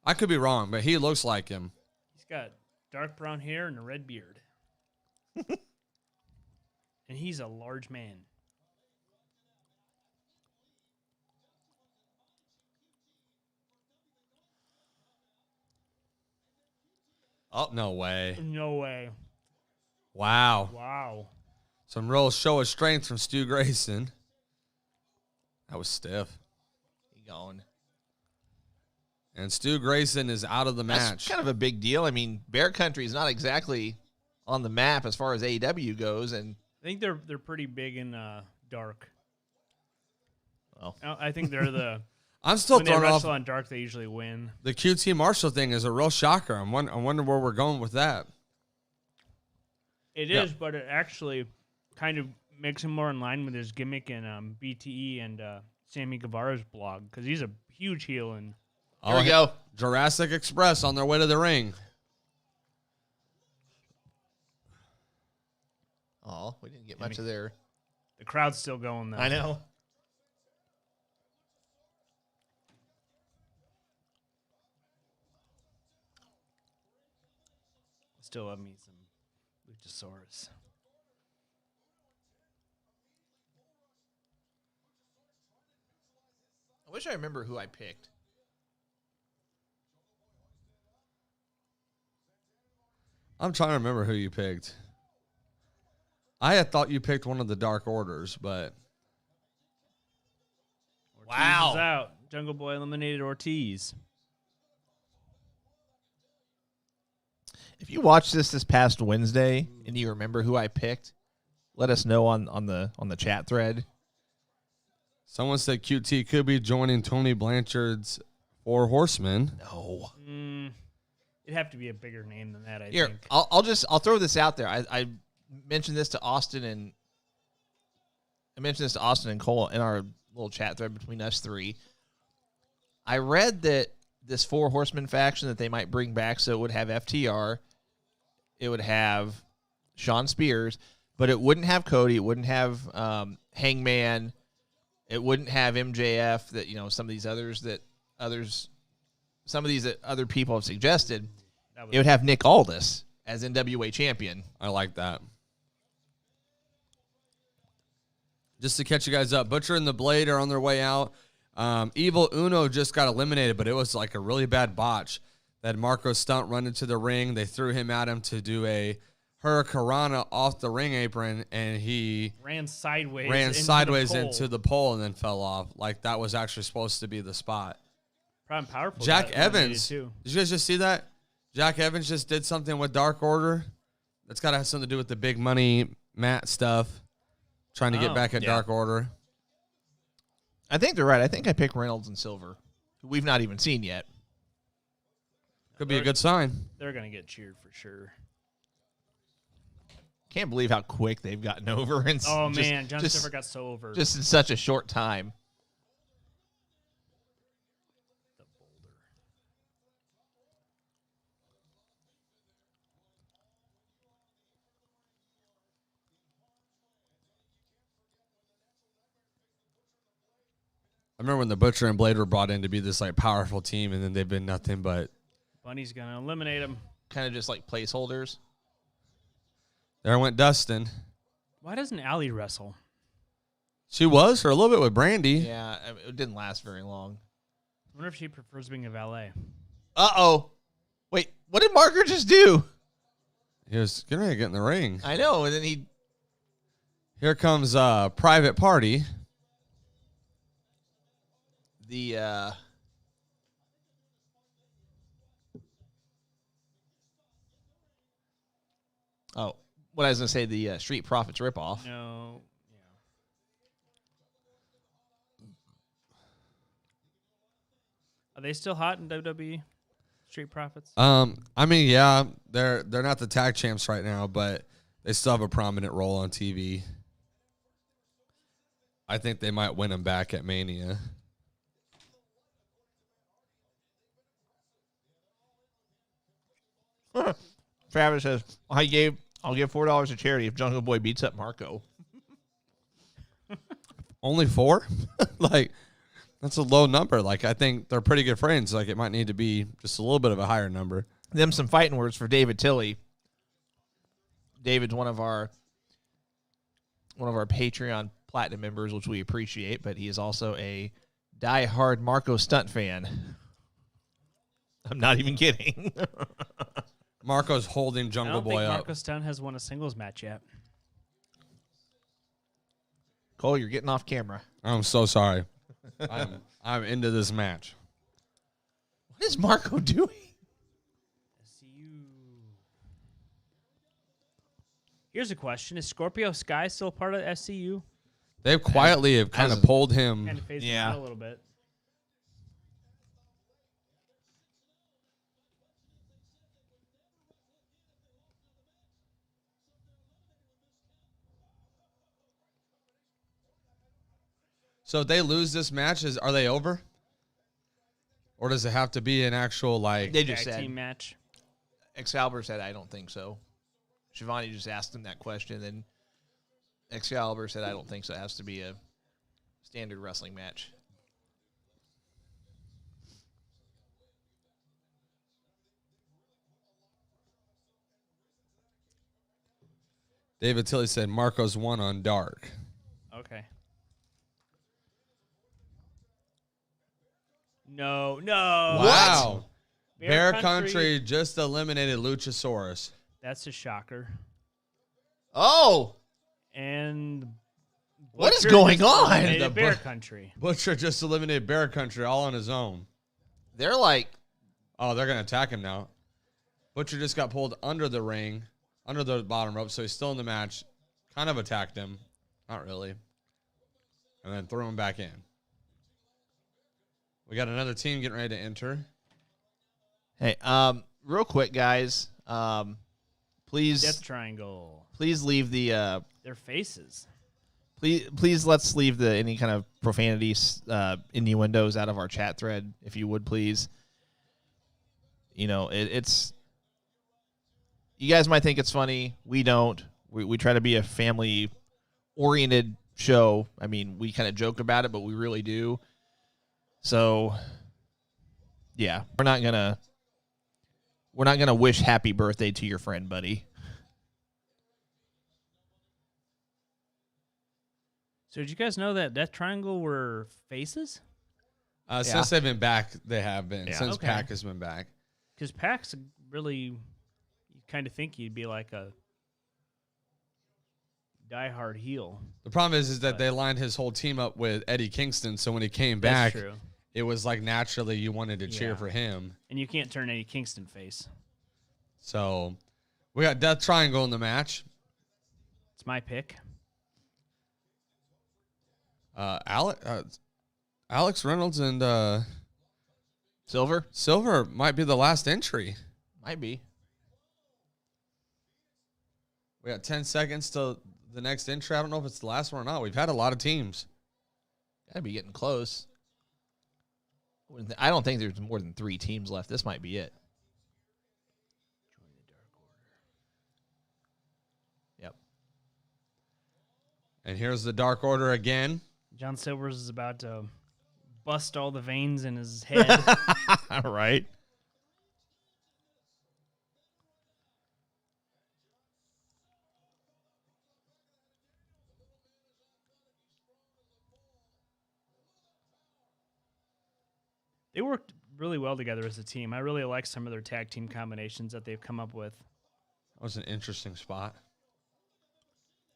I could be wrong, but he looks like him. He's got dark brown hair and a red beard. And he's a large man. Oh, no way. No way. Wow. Wow. Some real show of strength from Stu Grayson. That was stiff. He going. And Stu Grayson is out of the match. That's kind of a big deal. I mean, Bear Country is not exactly on the map as far as AEW goes, and I think they're pretty big in dark. Well. I think they're the I'm still when they thrown off. wrestle on dark, they usually win. The QT Marshall thing is a real shocker. I wonder where we're going with that. It Yeah. is, but it actually kind of makes him more in line with his gimmick in BTE and Sammy Guevara's blog because he's a huge heel and here we go. Jurassic Express on their way to the ring. Oh, we didn't get much of their. the crowd's still going though. I know. Still love me some Luchasaurus. I wish I remember who I picked. I'm trying to remember who you picked. I had thought you picked one of the Dark Orders, but Ortiz Wow. is out. Jungle Boy eliminated Ortiz. If you watched this past Wednesday and you remember who I picked, let us know on the chat thread. someone said QT could be joining Tony Blanchard's Four Horsemen. No. It'd have to be a bigger name than that, I Here, think. I'll throw this out there. I mentioned this to Austin and Cole in our little chat thread between us three. I read that this Four Horsemen faction that they might bring back, so it would have FTR, it would have Sean Spears, but it wouldn't have Cody, it wouldn't have Hangman, it wouldn't have MJF. That some of these other people have suggested. It would have Nick Aldis as NWA champion. I like that. Just to catch you guys up, Butcher and the Blade are on their way out. Evil Uno just got eliminated, but it was like a really bad botch. That Marco Stunt run into the ring. They threw him at him to do a Hurricanrana off the ring apron, and he ran sideways into the pole and then fell off. Like that was actually supposed to be the spot. Prime Powerful. Jack got eliminated Evans. too. Did you guys just see that? Jack Evans just did something with Dark Order. That's got to have something to do with the big money Matt stuff. Trying to get back at Dark Order. I think they're right. I think I picked Reynolds and Silver, who we've not even seen yet. Could be a good sign. They're going to get cheered for sure. Can't believe how quick they've gotten over. And Man, John Silver got so over. Just in such a short time. The Boulder. I remember when the Butcher and Blade were brought in to be this like powerful team, and then they've been nothing but. Bunny's going to eliminate him. Kind of just like placeholders. There went Dustin. Why doesn't Allie wrestle? She was for a little bit with Brandy. Yeah, it didn't last very long. I wonder if she prefers being a valet. Uh-oh. Wait, what did Marker just do? He was getting ready to get in the ring. I know, and then Here comes Private Party. What I was going to say, the Street Profits ripoff. No. Yeah. Are they still hot in WWE? Street Profits? I mean, yeah, they're not the tag champs right now, but they still have a prominent role on TV. I think they might win them back at Mania. Travis says, I'll give $4 to charity if Jungle Boy beats up Marco. Only 4? Like, that's a low number. Like, I think they're pretty good friends. Like, it might need to be just a little bit of a higher number. Them some fighting words for David Tilley. David's one of our Patreon Platinum members, which we appreciate, but he is also a diehard Marco Stunt fan. I'm not even kidding. Marco's holding I Jungle don't Boy think up. Marco Stunt has won a singles match yet. Cole, you're getting off camera. I'm so sorry. I'm into this match. What is Marco doing? SCU. Here's a question. Is Scorpio Sky still part of SCU? They quietly have kind of pulled him. Kind of phased him out a little bit. So if they lose this match, are they over? Or does it have to be an actual, like... They just Tag said. team match. Excalibur said, I don't think so. Shivani just asked him that question, then Excalibur said, I don't think so. It has to be a standard wrestling match. David Tilley said Marco's won on Dark. Okay. No. Wow. Bear Bear Country. Country just eliminated Luchasaurus. That's a shocker. Oh, And what is Butcher going just on? eliminated The Bear Bu- Country. Butcher just eliminated Bear Country all on his own. they're like, Oh, they're going to attack him now. Butcher just got pulled under the ring, under the bottom rope, so he's still in the match. Kind of attacked him. Not really. And then threw him back in. We got another team getting ready to enter. hey, real quick, guys, please, Death Triangle. please leave the, Their faces. please let's leave the any kind of profanity, innuendos out of our chat thread, if you would, please. You know, it's. You guys might think it's funny. We don't. We try to be a family-oriented show. I mean, we kind of joke about it, but we really do. So, yeah, we're not gonna wish happy birthday to your friend, buddy. So did you guys know that Death Triangle were faces? Since they've been back, they have been. Yeah. Since Okay. Pac has been back. Because Pac's really, you kind of think he'd be like a diehard heel. The problem is that But- they lined his whole team up with Eddie Kingston, so when he came That's back, true. it was like naturally you wanted to cheer Yeah. for him. And you can't turn any Kingston face. So we got Death Triangle in the match. It's my pick. Alex Reynolds and Silver Silver might be the last entry. might be. We got 10 seconds till the next entry. I don't know if it's the last one or not. We've had a lot of teams. Gotta be getting close. I don't think there's more than 3 teams left. This might be it. Join the Dark Order. Yep. And here's the Dark Order again. John Silvers is about to bust all the veins in his head. All right. They worked really well together as a team. I really like some of their tag team combinations that they've come up with. That was an interesting spot.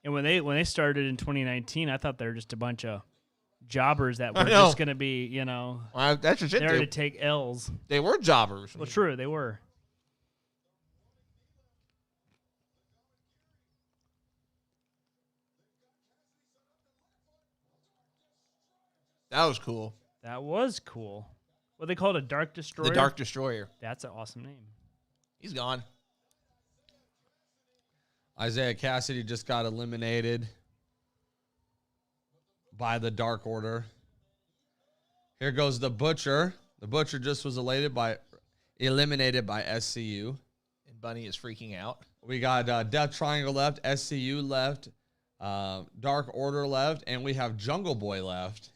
And when they started in 2019, I thought they were just a bunch of jobbers that were know. just going to be, Well, that's just it. there to take L's. They were jobbers. Well, true, they were. That was cool. That was cool. What they called a Dark Destroyer. The Dark Destroyer. That's an awesome name. He's gone. Isaiah Cassidy just got eliminated by the Dark Order. Here goes the Butcher. The Butcher just was eliminated by SCU. And Bunny is freaking out. We got Death Triangle left, SCU left, Dark Order left, and we have Jungle Boy left.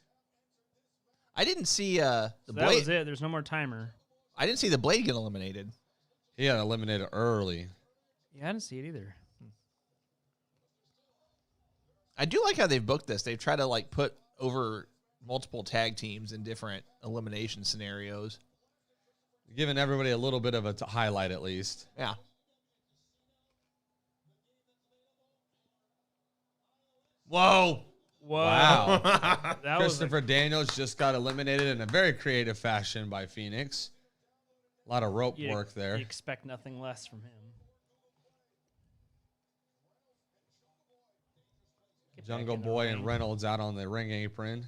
I didn't see the So Blade. that was it. There's no more timer. I didn't see the Blade get eliminated. He got eliminated early. Yeah, I didn't see it either. I do like how they've booked this. They've tried to like put over multiple tag teams in different elimination scenarios. Giving everybody a little bit of a highlight at least. Yeah. Whoa. Whoa. Wow. That was Christopher Daniels just got eliminated in a very creative fashion by Phoenix. A lot of rope work there. You expect nothing less from him. Get back Jungle in the Boy ring. and Reynolds out on the ring apron,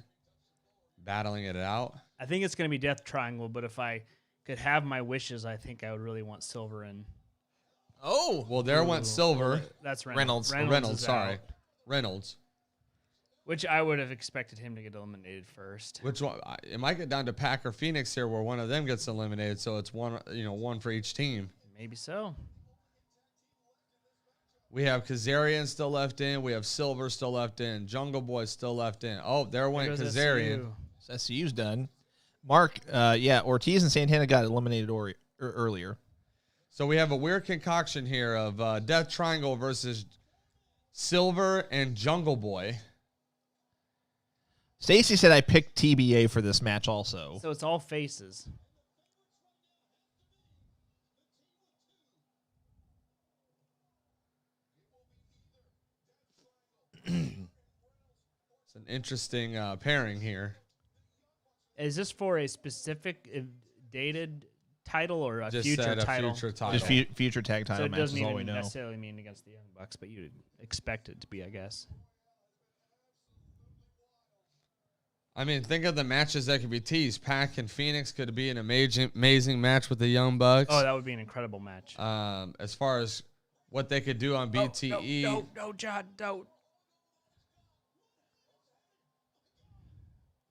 battling it out. I think it's going to be Death Triangle, but if I could have my wishes, I think I would really want Silver in. Oh. Well, there went Silver. That's Reynolds. Reynolds. is Sorry. out, Reynolds. which I would have expected him to get eliminated first. Which one? It might get down to Pac or Phoenix here, where one of them gets eliminated. So it's one for each team. Maybe so. We have Kazarian still left in. We have Silver still left in. Jungle Boy still left in. Oh, there went There goes Kazarian. SCU. SCU's done. Mark, Ortiz and Santana got eliminated earlier. So we have a weird concoction here of Death Triangle versus Silver and Jungle Boy. Stacy said I picked TBA for this match also. So it's all faces. It's an interesting pairing here. Is this for a specific dated title or a Just future said a title? future title. Just future tag So title it match doesn't is all we even know. necessarily mean against the Young Bucks, but you'd expect it to be, I guess. I mean, think of the matches that could be teased. Pac and Phoenix could be an amazing match with the Young Bucks. Oh, that would be an incredible match. As far as what they could do on BTE. No, John, don't.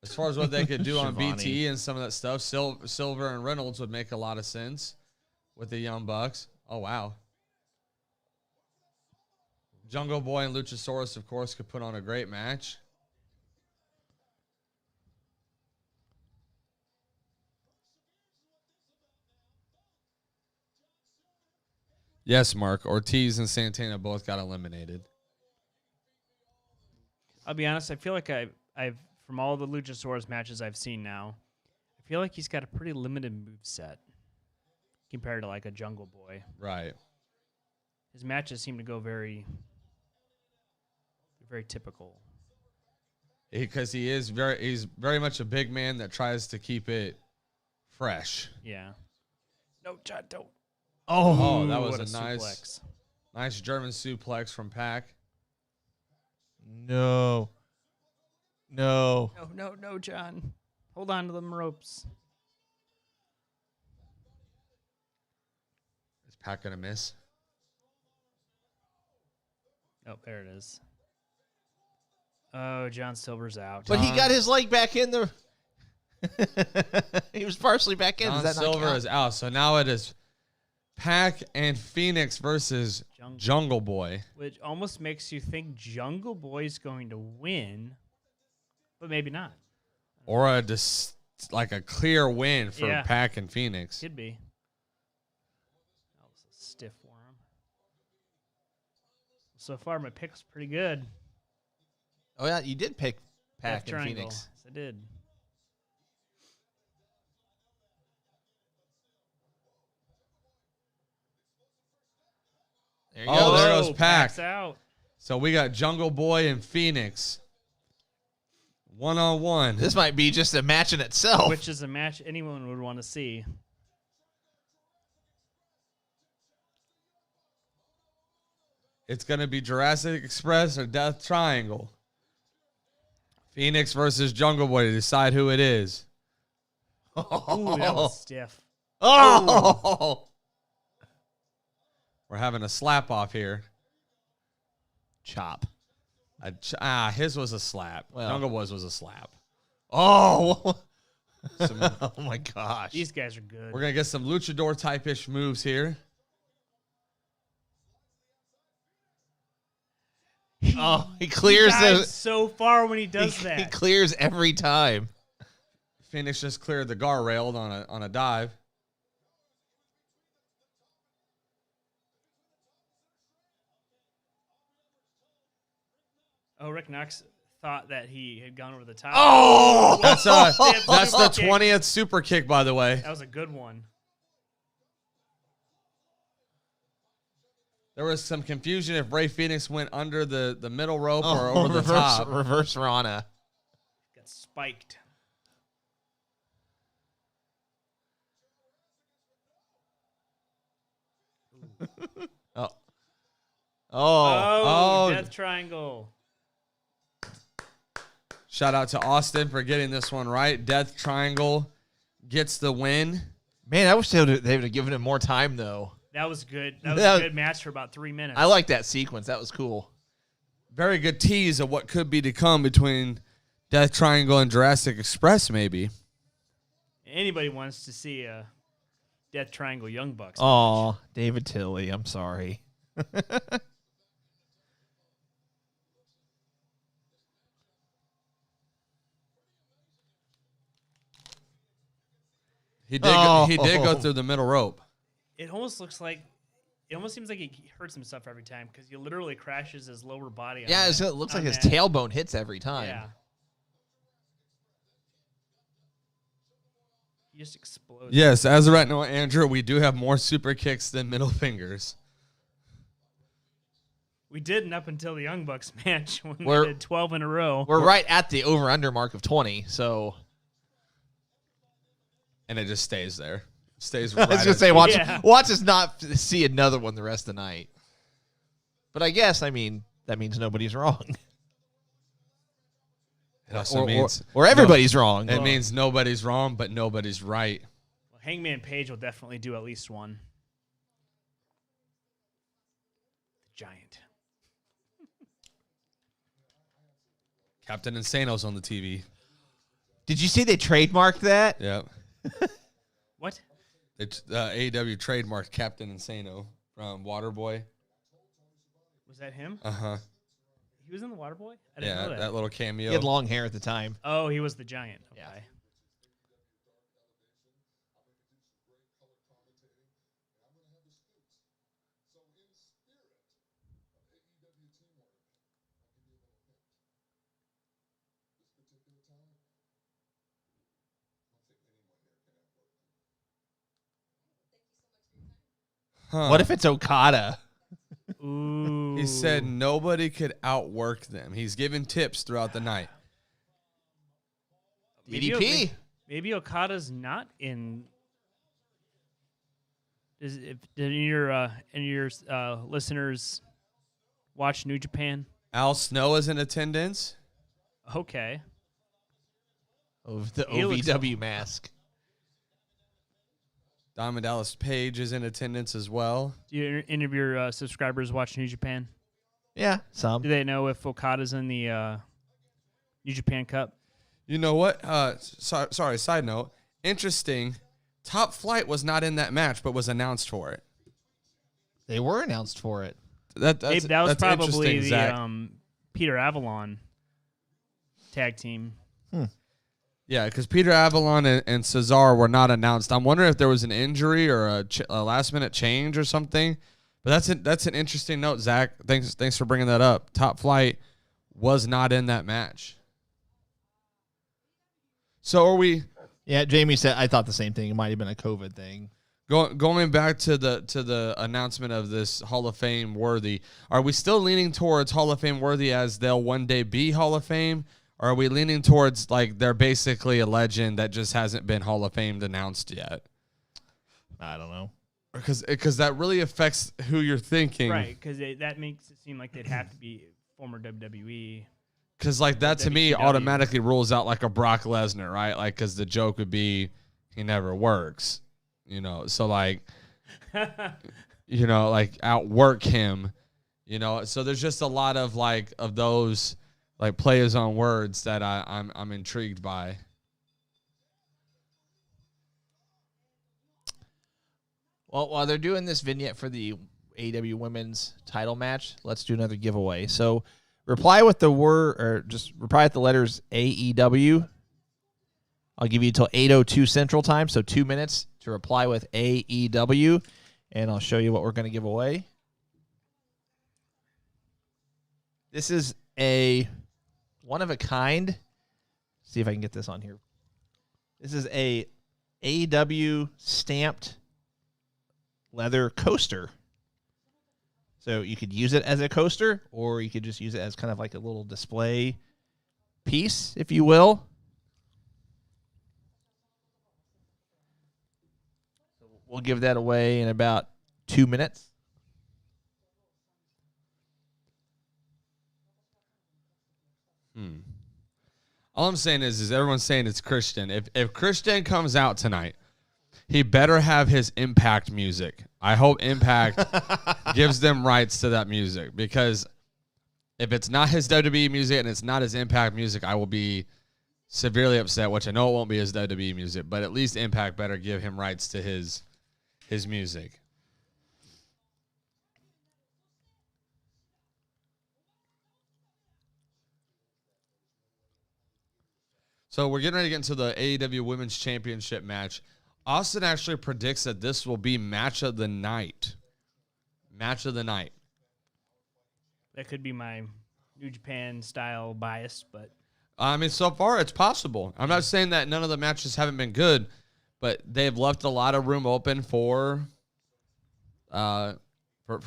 As far as what they could do on Shivani. BTE and some of that stuff, Silver and Reynolds would make a lot of sense with the Young Bucks. Oh, wow. Jungle Boy and Luchasaurus, of course, could put on a great match. Yes, Mark. Ortiz and Santana both got eliminated. I'll be honest. I feel like I've from all the Luchasaurus matches I've seen now, I feel like he's got a pretty limited move set compared to like a Jungle Boy. Right. His matches seem to go very typical. Because he's very much a big man that tries to keep it fresh. Yeah. No, John, don't. Oh, that was what a nice German suplex from Pac. No. No. No, John. Hold on to them ropes. Is Pac gonna miss? Oh, there it is. Oh, John Silver's out. But he got his leg back in the. He was partially back in. John Does that not Silver count? is out. So now it is Pac and Phoenix versus Jungle Boy. Which almost makes you think Jungle Boy's going to win, but maybe not. Or like a clear win for Yeah. Pac and Phoenix. Could be. That was a stiff for him. So far, my pick's pretty good. Oh yeah, you did pick Pac Death and Triangle. Phoenix. Yes, I did. There you Oh, go. there goes Pac. Pac's out. So we got Jungle Boy and Phoenix. 1-on-1. This might be just a match in itself. Which is a match anyone would want to see. It's going to be Jurassic Express or Death Triangle. Phoenix versus Jungle Boy to decide who it is. Ooh, that was stiff. Oh! We're having a slap off here. Chop. His was a slap. Well. Jungle Boy's was a slap. Oh! Some- Oh my gosh. These guys are good. we're going to get some luchador type-ish moves here. Oh, he He clears dives the. so far when he does that. He clears every time. Phoenix just cleared the guardrail on a dive. Oh, Rick Knox thought that he had gone over the top. Oh! That's the Super kick. 20th super kick, by the way. That was a good one. There was some confusion if Ray Phoenix went under the middle rope or over the top. Reverse Rana. Got spiked. Oh. Oh, Oh. Death Triangle. Shout out to Austin for getting this one right. Death Triangle gets the win. Man, I wish they would have given him more time, though. That was good. That was That- a good match for about 3 minutes. I like that sequence. That was cool. Very good tease of what could be to come between Death Triangle and Jurassic Express, maybe. Anybody wants to see a Death Triangle Young Bucks. Oh, David Tilley. I'm sorry. He did go through the middle rope. It almost looks like It almost seems like he hurts himself every time because he literally crashes his lower body. Yeah, on it looks like his that. tailbone hits every time. Yeah. He just explodes. Yes, as of right now, Andrew, we do have more super kicks than middle fingers. We didn't up until the Young Bucks match when We're- we did 12 in a row. We're right at the over-under mark of 20, so... And it just stays there. Stays I right was going to at- say, watch us not see another one the rest of the night. But I guess, that means nobody's wrong. It also means or everybody's wrong. It means nobody's wrong, but nobody's right. Well, Hangman Page will definitely do at least one. The Giant. Captain Insano's on the TV. Did you see they trademarked that? Yep. What? It's AEW trademarked Captain Insano from Waterboy. Was that him? Uh-huh. He was in the Waterboy? I didn't know that. that little cameo. He had long hair at the time. Oh, he was the Giant. Okay. Yeah. Huh. What if it's Okada? Ooh. He said nobody could outwork them. He's giving tips throughout the night. DDP. Maybe Okada's not in. Did your listeners watch New Japan? Al Snow is in attendance. Okay. Of the He looks- OVW mask. Diamond Dallas Page is in attendance as well. Do any of your subscribers watch New Japan? Yeah, some. Do they know if Okada's in the New Japan Cup? You know what? Sorry, side note. Interesting. Top Flight was not in that match, but was announced for it. They were announced for it. That's That was probably interesting, the Zach. Peter Avalon tag team. Yeah, because Peter Avalon and Cesar were not announced. I'm wondering if there was an injury or a last-minute change or something. But that's an interesting note, Zach. Thanks for bringing that up. Top Flight was not in that match. So are we Yeah, Jamie said, I thought the same thing. It might have been a COVID thing. going back to the announcement of this Hall of Fame worthy? Are we still leaning towards Hall of Fame worthy as they'll one day be Hall of Fame? Or are we leaning towards like they're basically a legend that just hasn't been Hall of Fame announced yet? I don't know. Because that really affects who you're thinking. Right, because that makes it seem like they'd have to be former WWE. Because like that to me WCW. automatically rules out like a Brock Lesnar, right? Like because the joke would be he never works, you know. So like, you know, like outwork him, you know. So there's just a lot of like of those like plays on words that I'm intrigued by. Well, while they're doing this vignette for the AEW Women's title match, let's do another giveaway. So reply with the word, or just reply with the letters AEW. I'll give you till 8:02 Central Time, so 2 minutes to reply with AEW, and I'll show you what we're going to give away. This is a one-of-a-kind. See if I can get this on here. This is a AEW stamped leather coaster. So you could use it as a coaster, or you could just use it as kind of like a little display piece, if you will. So we'll give that away in about 2 minutes. All I'm saying is everyone's saying it's Christian. If Christian comes out tonight, he better have his Impact music. I hope Impact gives them rights to that music, because if it's not his WWE music and it's not his Impact music, I will be severely upset, which I know it won't be his WWE music, but at least Impact better give him rights to his music. So we're getting ready to get into the AEW Women's Championship match. Austin actually predicts that this will be match of the night. Match of the night. That could be my New Japan style bias, but I mean, so far it's possible. I'm not saying that none of the matches haven't been good, but they've left a lot of room open for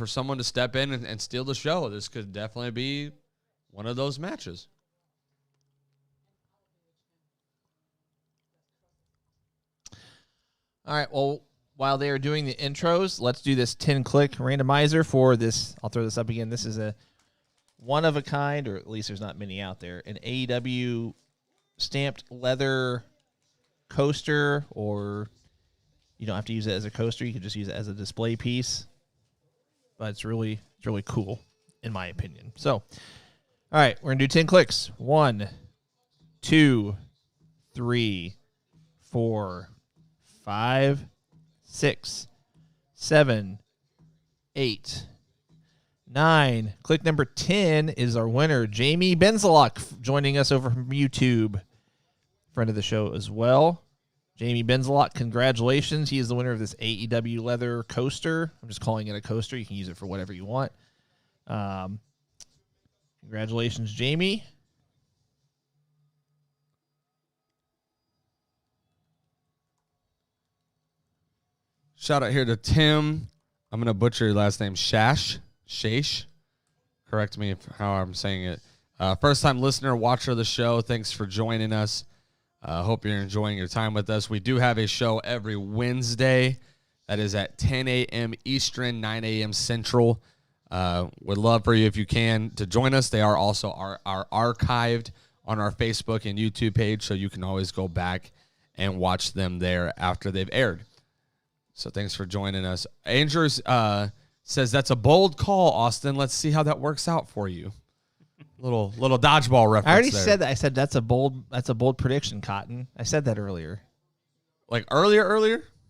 someone to step in and steal the show. This could definitely be one of those matches. All right. Well, while they are doing the intros, let's do this 10-click randomizer for this. I'll throw this up again. This is a one of a kind, or at least there's not many out there, an AEW stamped leather coaster, or you don't have to use it as a coaster. You can just use it as a display piece. But it's really cool, in my opinion. So, all right, we're going to do 10 clicks. 1, 2, 3, 4, 5, 6, 7, 8, 9. Click number 10 is our winner, Jamie Benzelock, joining us over from YouTube. Friend of the show as well. Jamie Benzelock, congratulations. He is the winner of this AEW leather coaster. I'm just calling it a coaster. You can use it for whatever you want. Congratulations, Jamie. Shout out here to Tim. I'm going to butcher your last name, Shash. Correct me if how I'm saying it. First time listener, watcher of the show. Thanks for joining us. Hope you're enjoying your time with us. We do have a show every Wednesday. That is at 10 a.m. Eastern, 9 a.m. Central. Would love for you, if you can, to join us. They are also are archived on our Facebook and YouTube page, so you can always go back and watch them there after they've aired. So thanks for joining us. Andrews says that's a bold call, Austin. Let's see how that works out for you. Little dodgeball reference. I already there. said that. I said that's a bold prediction, Cotton. I said that earlier. Like earlier?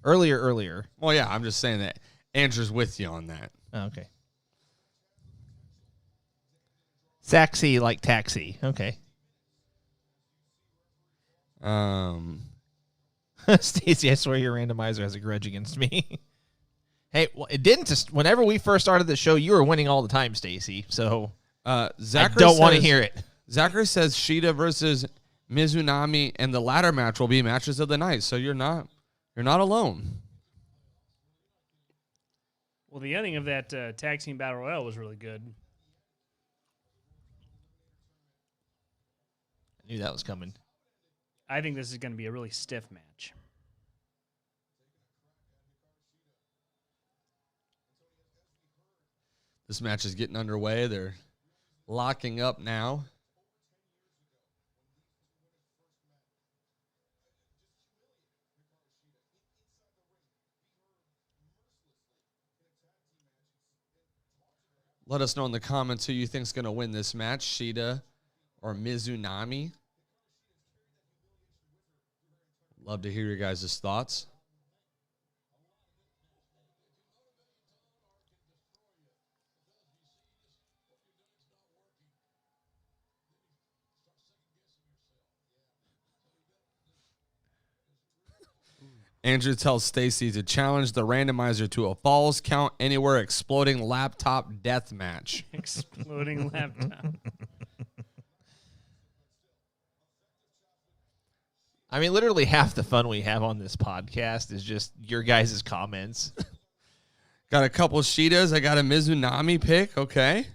Earlier. Well, yeah, I'm just saying that Andrew's with you on that. Oh, okay. Saxy like taxi. Okay. Stacy, I swear your randomizer has a grudge against me. Hey, well, it didn't just whenever we first started the show, you were winning all the time, Stacy. So Zachary I don't want to hear it. Zachary says Shida versus Mizunami and the ladder match will be matches of the night. So you're not alone. well, the ending of that tag team battle royale was really good. I knew that was coming. I think this is going to be a really stiff match. This match is getting underway. They're locking up now. Let us know in the comments who you think is going to win this match, Shida or Mizunami. Love to hear your guys' thoughts. Andrew tells Stacy to challenge the randomizer to a falls count anywhere exploding laptop death match. Exploding laptop. I mean, literally half the fun we have on this podcast is just your guys' comments. Got a couple Shitas. I got a Mizunami pick. Okay.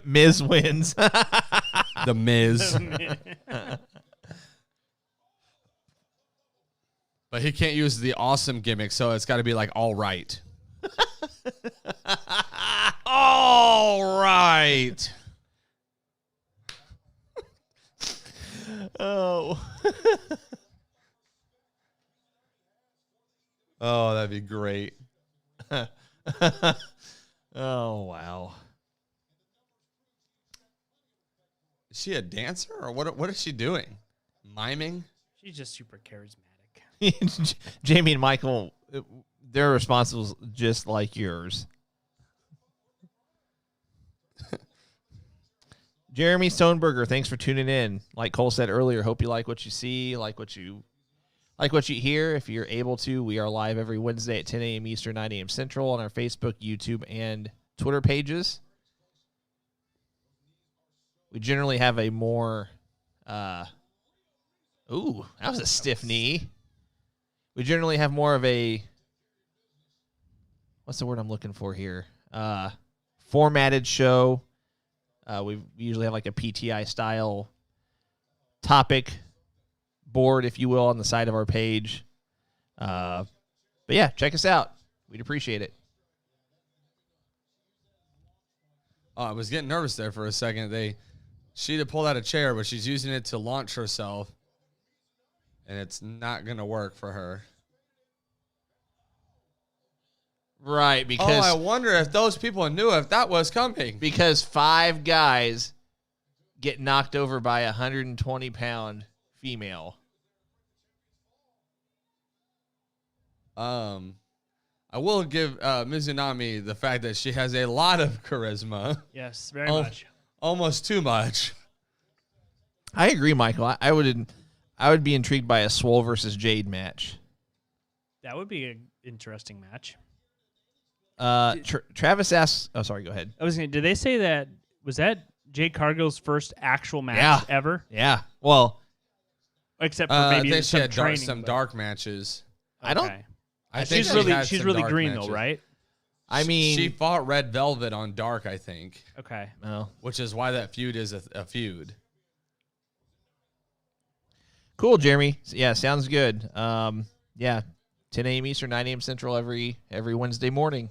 Miz wins. The Miz. But he can't use the awesome gimmick, so it's got to be like all right. All right. Oh. Oh, that'd be great. Oh, wow. Is she a dancer or what is she doing? Miming? She's just super charismatic. Jamie and Michael, their response was just like yours. Jeremy Stoneberger, thanks for tuning in. Like Cole said earlier, hope you like what you see, like what you Like what you hear, if you're able to, we are live every Wednesday at 10 a.m. Eastern, 9 a.m. Central on our Facebook, YouTube, and Twitter pages. We generally have a more... ooh, that was a stiff knee. We generally have more of a... What's the word I'm looking for here? Formatted show. We usually have like a PTI-style topic board, if you will, on the side of our page. But yeah, check us out. We'd appreciate it. Oh, I was getting nervous there for a second. She had pulled out a chair, but she's using it to launch herself, and it's not going to work for her. Right, because... Oh, I wonder if those people knew if that was coming. Because 5 guys get knocked over by a 120-pound female. I will give Mizunami the fact that she has a lot of charisma. Yes, very much. Almost too much. I agree, Michael. I would be intrigued by a Swole versus Jade match. That would be an interesting match. Travis asks... Oh, sorry, go ahead. Did they say that... Was that Jade Cargill's first actual match ever? Yeah. Well... Except for maybe I think some she had training. some dark matches. Okay. I think She's really green, though, right? I mean... She fought Red Velvet on Dark, I think. Okay. Oh. Which is why that feud is a feud. Cool, Jeremy. Yeah, sounds good. Yeah, 10 a.m. Eastern, 9 a.m. Central every Wednesday morning.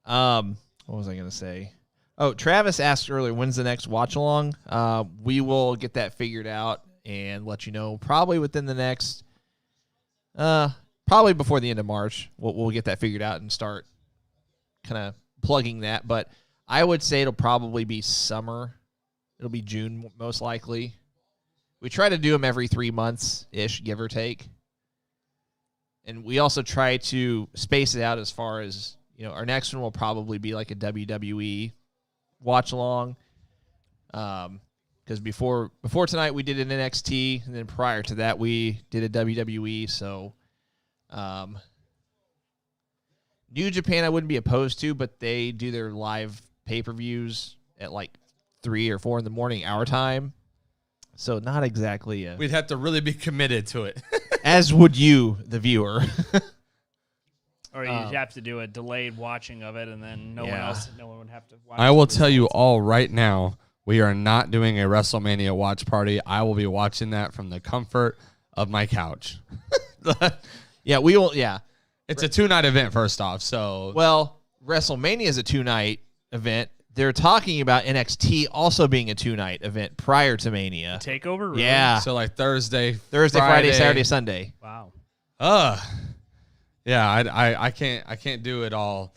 What was I going to say? Oh, Travis asked earlier, when's the next watch-along? We will get that figured out and let you know probably within the next... probably before the end of March. We'll get that figured out and start kind of plugging that. But I would say it'll probably be summer. It'll be June, most likely. We try to do them every 3 months-ish, give or take. And we also try to space it out as far as, our next one will probably be like a WWE watch-along. Because before tonight, we did an NXT, and then prior to that, we did a WWE. So, New Japan, I wouldn't be opposed to, but they do their live pay-per-views at like 3 or 4 in the morning, our time. So not exactly. We'd have to really be committed to it. As would you, the viewer. Or you'd have to do a delayed watching of it, and then no one would have to watch. I will tell you all right now, we are not doing a WrestleMania watch party. I will be watching that from the comfort of my couch. Yeah, we will. Yeah, it's a 2-night event. First off, so WrestleMania is a 2-night event. They're talking about NXT also being a 2-night event prior to Mania. Takeover, really? Yeah. So like Thursday, Friday, Saturday, Sunday. Wow. Yeah, I can't do it all.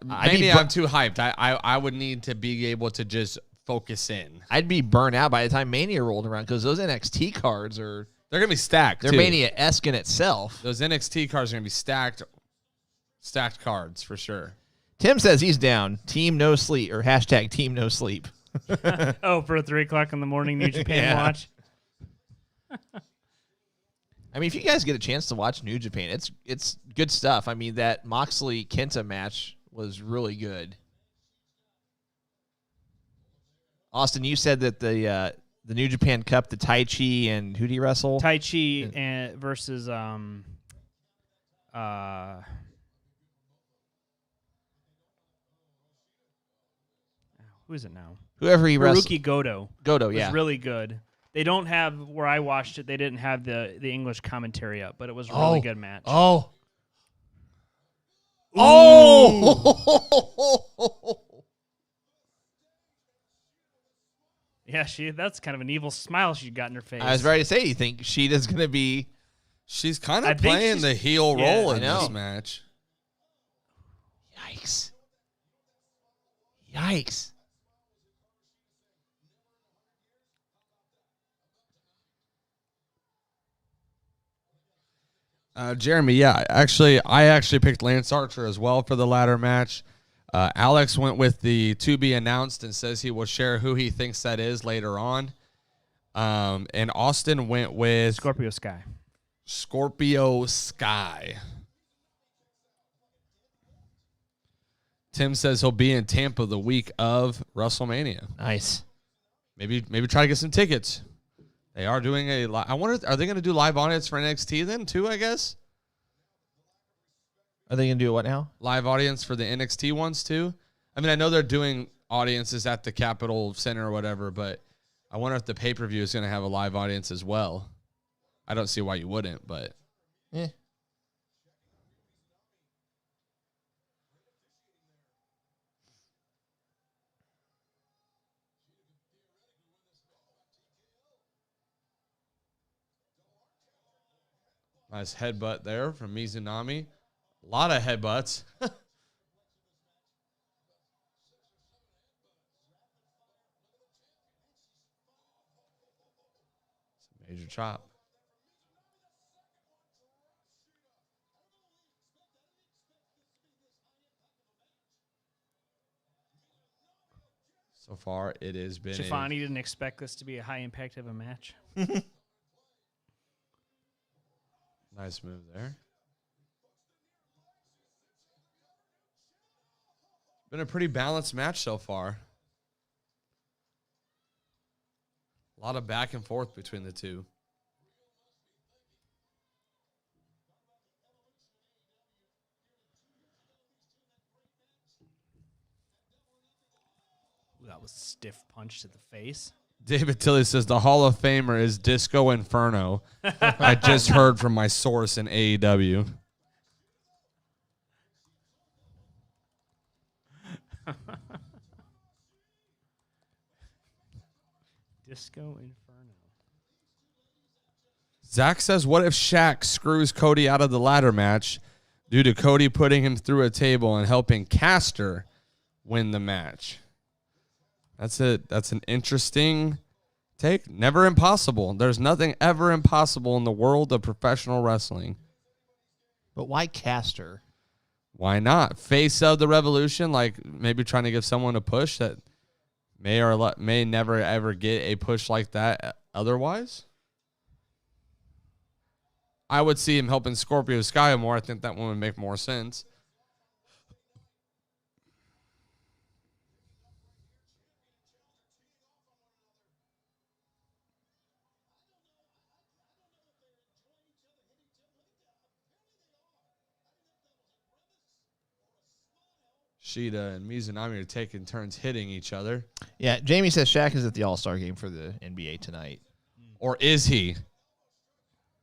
Maybe I'm too hyped. I would need to be able to just focus in. I'd be burnt out by the time Mania rolled around because those NXT cards they're gonna be stacked. They're Mania-esque in itself. Those NXT cards are gonna be stacked cards for sure. Tim says he's down. Team no sleep or hashtag team no sleep. Oh, for a 3 o'clock in the morning New Japan watch. I mean, if you guys get a chance to watch New Japan, it's good stuff. I mean, that Moxley Kenta match was really good. Austin, you said that the New Japan Cup, the Tai Chi and who do you wrestle? Tai Chi and versus who is it now? Whoever he wrestled. Haruki Goto. Goto, yeah. It was really good. They don't have, where I watched it, they didn't have the English commentary up, but it was a really good match. Oh. Ooh. Oh. Yeah, that's kind of an evil smile she got in her face. I was ready to say, you think Sheeta's going to be... She's kind of playing the heel role in this match. Yikes. Jeremy, I actually picked Lance Archer as well for the ladder match. Alex went with the to be announced and says he will share who he thinks that is later on. And Austin went with Scorpio Sky. Scorpio Sky. Tim says he'll be in Tampa the week of WrestleMania. Nice. Maybe try to get some tickets. They are doing I wonder, are they going to do live audience for NXT then too, I guess? Are they going to do what now? Live audience for the NXT ones too? I mean, I know they're doing audiences at the Capitol Center or whatever, but I wonder if the pay-per-view is going to have a live audience as well. I don't see why you wouldn't, but... Yeah. Nice headbutt there from Mizunami. A lot of headbutts. Major chop. So far, it has been. Shafani didn't expect this to be a high impact of a match. Nice move there. Been a pretty balanced match so far. A lot of back and forth between the two. That was a stiff punch to the face. David Tilley says the Hall of Famer is Disco Inferno. I just heard from my source in AEW. Disco Inferno. Zach says, what if Shaq screws Cody out of the ladder match due to Cody putting him through a table and helping Caster win the match? That's it. That's an interesting take. Never impossible. There's nothing ever impossible in the world of professional wrestling. But why Caster? Why not? Face of the Revolution, like maybe trying to give someone a push that may never ever get a push like that otherwise. I would see him helping Scorpio Sky more. I think that one would make more sense. Shida and Mizunami are taking turns hitting each other. Yeah, Jamie says Shaq is at the All-Star game for the NBA tonight. Or is he?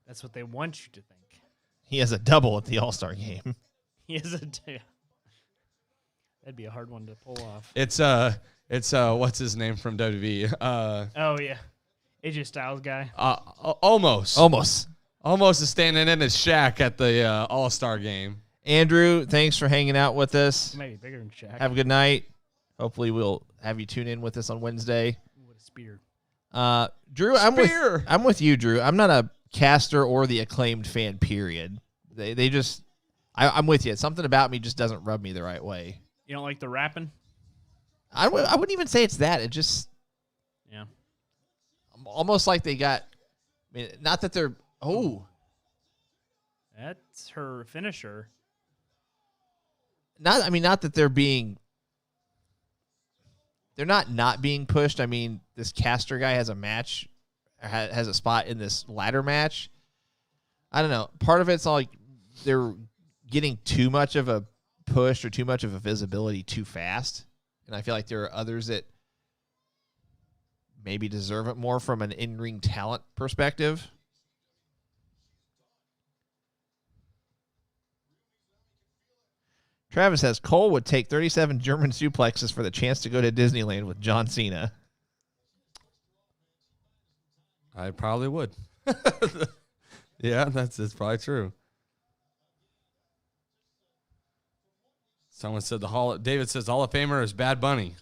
That's what they want you to think. He has a double at the All-Star game. He has a. That'd be a hard one to pull off. It's what's his name from WWE? Oh yeah, AJ Styles guy. Almost is standing in as Shaq at the All-Star game. Andrew, thanks for hanging out with us. He might be bigger than Shaq. Have a good night. Hopefully we'll have you tune in with us on Wednesday. With a spear. Drew, I'm with you, Drew. I'm not a Caster or the Acclaimed fan, period. They just I'm with you. Something about me just doesn't rub me the right way. You don't like the rapping? I wouldn't even say it's that. It just almost like they got not that they're that's her finisher. Not that they're not being pushed. I mean, this Caster guy has a match, has a spot in this ladder match. I don't know. Part of it's like they're getting too much of a push or too much of a visibility too fast. And I feel like there are others that maybe deserve it more from an in-ring talent perspective. Travis says Cole would take 37 German suplexes for the chance to go to Disneyland with John Cena. I probably would. Yeah, that's probably true. Someone said David says the Hall of Famer is Bad Bunny.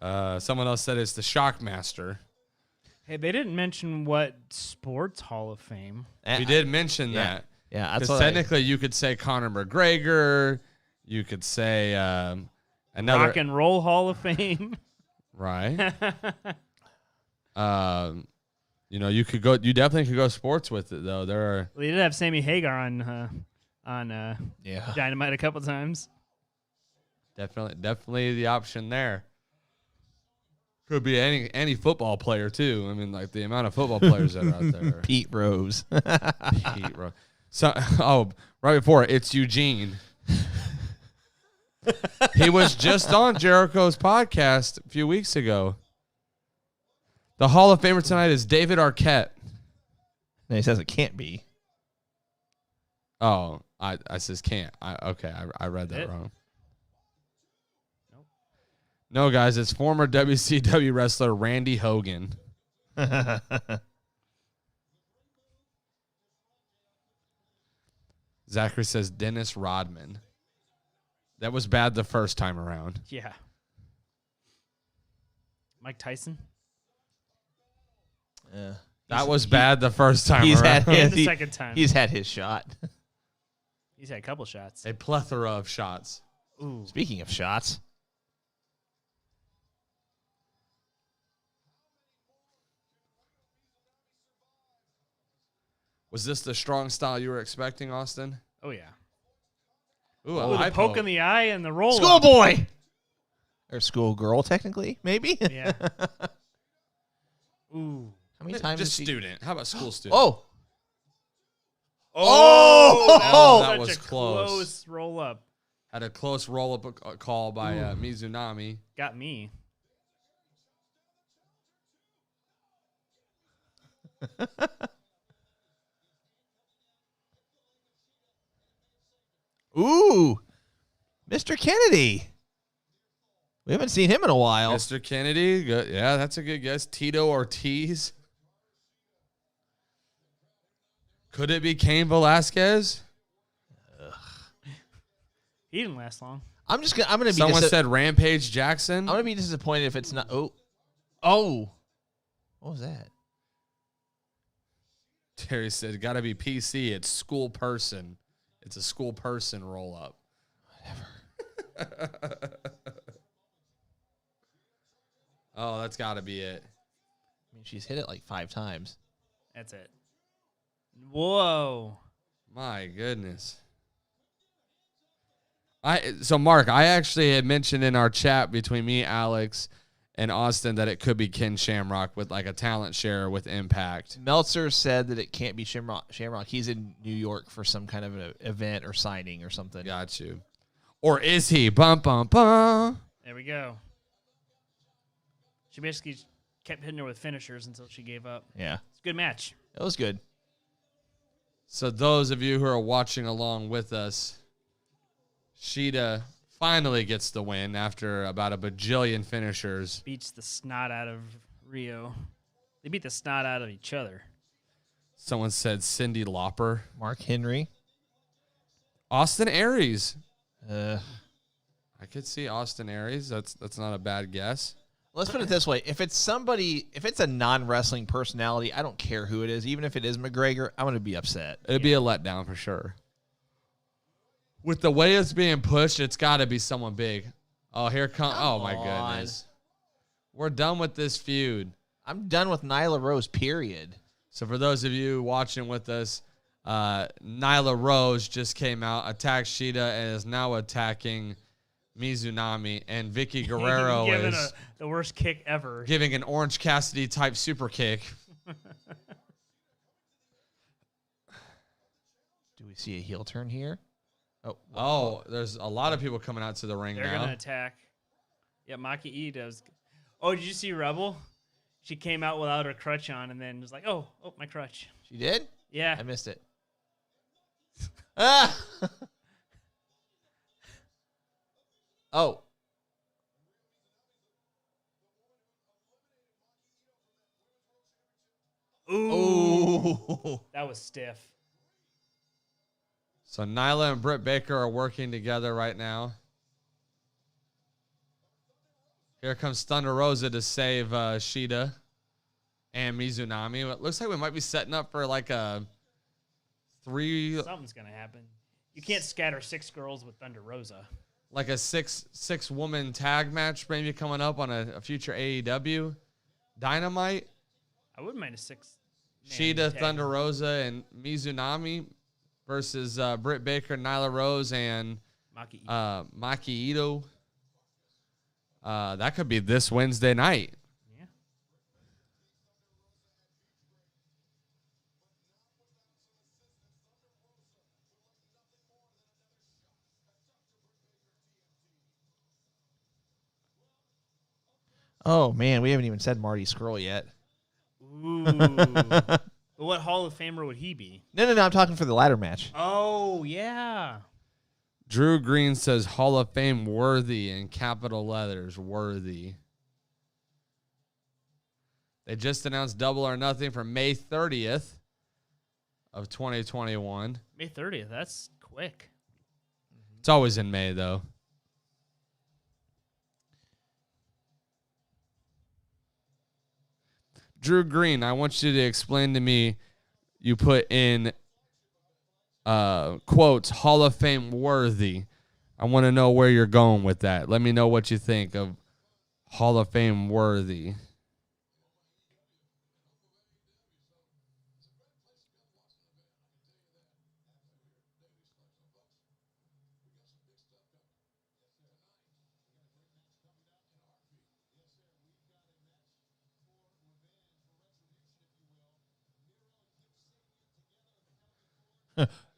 Someone else said it's the Shockmaster. Hey, they didn't mention what sports Hall of Fame. We did mention that. Yeah, because technically you could say Conor McGregor. You could say another Rock and Roll Hall of Fame. Right. You know, you definitely could go sports with it though. Well, they did have Sammy Hagar on Yeah. Dynamite a couple times. Definitely the option there. Could be any football player too. I mean, like the amount of football players that are out there. Pete Rose. Pete Rose. So, right before it's Eugene. He was just on Jericho's podcast a few weeks ago. The Hall of Famer tonight is David Arquette. No, he says it can't be. Oh, I says can't. I read that wrong. No, guys, it's former WCW wrestler Randy Hogan. Zachary says Dennis Rodman. That was bad the first time around. Yeah. Mike Tyson. That was bad the first time around. And the second time. He's had his shot. He's had a couple shots. A plethora of shots. Ooh. Speaking of shots. Was this the strong style you were expecting, Austin? Oh, yeah. Ooh, Oh, the poke in the eye and the roll. Schoolboy! Or schoolgirl, technically, maybe? Yeah. Ooh. How many times? Just student. How about school student? Oh! Oh! That Such was a close. roll up. Had a close roll-up call by Mizunami. Got me. Ooh! Mr. Kennedy. We haven't seen him in a while. Mr. Kennedy. Good. Yeah, that's a good guess. Tito Ortiz. Could it be Cain Velasquez? He didn't last long. I'm gonna be. Someone said Rampage Jackson. I'm gonna be disappointed if it's not. Oh! What was that? Terry said, "Got to be PC. It's school person. It's a school person roll up." Whatever. Oh, that's got to be it. I mean, she's hit it like 5 times. That's it. Whoa. My goodness. So Mark, I actually had mentioned in our chat between me, Alex, and Austin that it could be Ken Shamrock with like a talent share with Impact. Meltzer said that it can't be Shamrock. He's in New York for some kind of an event or signing or something. Got you. Or is he? Bum, bum, bum. There we go. She basically kept hitting her with finishers until she gave up. Yeah. It's a good match. That was good. So those of you who are watching along with us, Sheeta finally gets the win after about a bajillion finishers. Beats the snot out of Rio. They beat the snot out of each other. Someone said Cyndi Lauper. Mark Henry. Austin Aries. Uh, I could see Austin Aries. That's not a bad guess. Let's put it this way. If it's a non-wrestling personality, I don't care who it is. Even if it is McGregor, I'm going to be upset. It'd be a letdown for sure. With the way it's being pushed, it's got to be someone big. Oh, here comes. Oh, my goodness. We're done with this feud. I'm done with Nyla Rose, period. So for those of you watching with us, Nyla Rose just came out, attacked Sheeta, and is now attacking Mizunami. And Vicky Guerrero is the worst kick ever. Giving an Orange Cassidy type super kick. Do we see a heel turn here? Oh, there's a lot of people coming out to the ring They're now. going to attack. Yeah, Maki E does. Oh, did you see Rebel? She came out without her crutch on and then was like, oh, my crutch. She did? Yeah. I missed it. Ah! Oh. Ooh. That was stiff. So Nyla and Britt Baker are working together right now. Here comes Thunder Rosa to save Sheeta and Mizunami. It looks like we might be setting up for like a 3... Something's going to happen. You can't scatter 6 girls with Thunder Rosa. Like a six woman tag match maybe coming up on a future AEW Dynamite. I wouldn't mind a 6. Shida, Thunder Rosa, and Mizunami versus Britt Baker, Nyla Rose, and Maki Ito. That could be this Wednesday night. Yeah. Oh man, we haven't even said Marty Scurll yet. Ooh. What Hall of Famer would he be? No. I'm talking for the ladder match. Oh, yeah. Drew Green says Hall of Fame worthy in capital letters, worthy. They just announced Double or Nothing for May 30th of 2021. May 30th. That's quick. It's always in May, though. Drew Green, I want you to explain to me, you put in quotes, Hall of Fame worthy. I want to know where you're going with that. Let me know what you think of Hall of Fame worthy.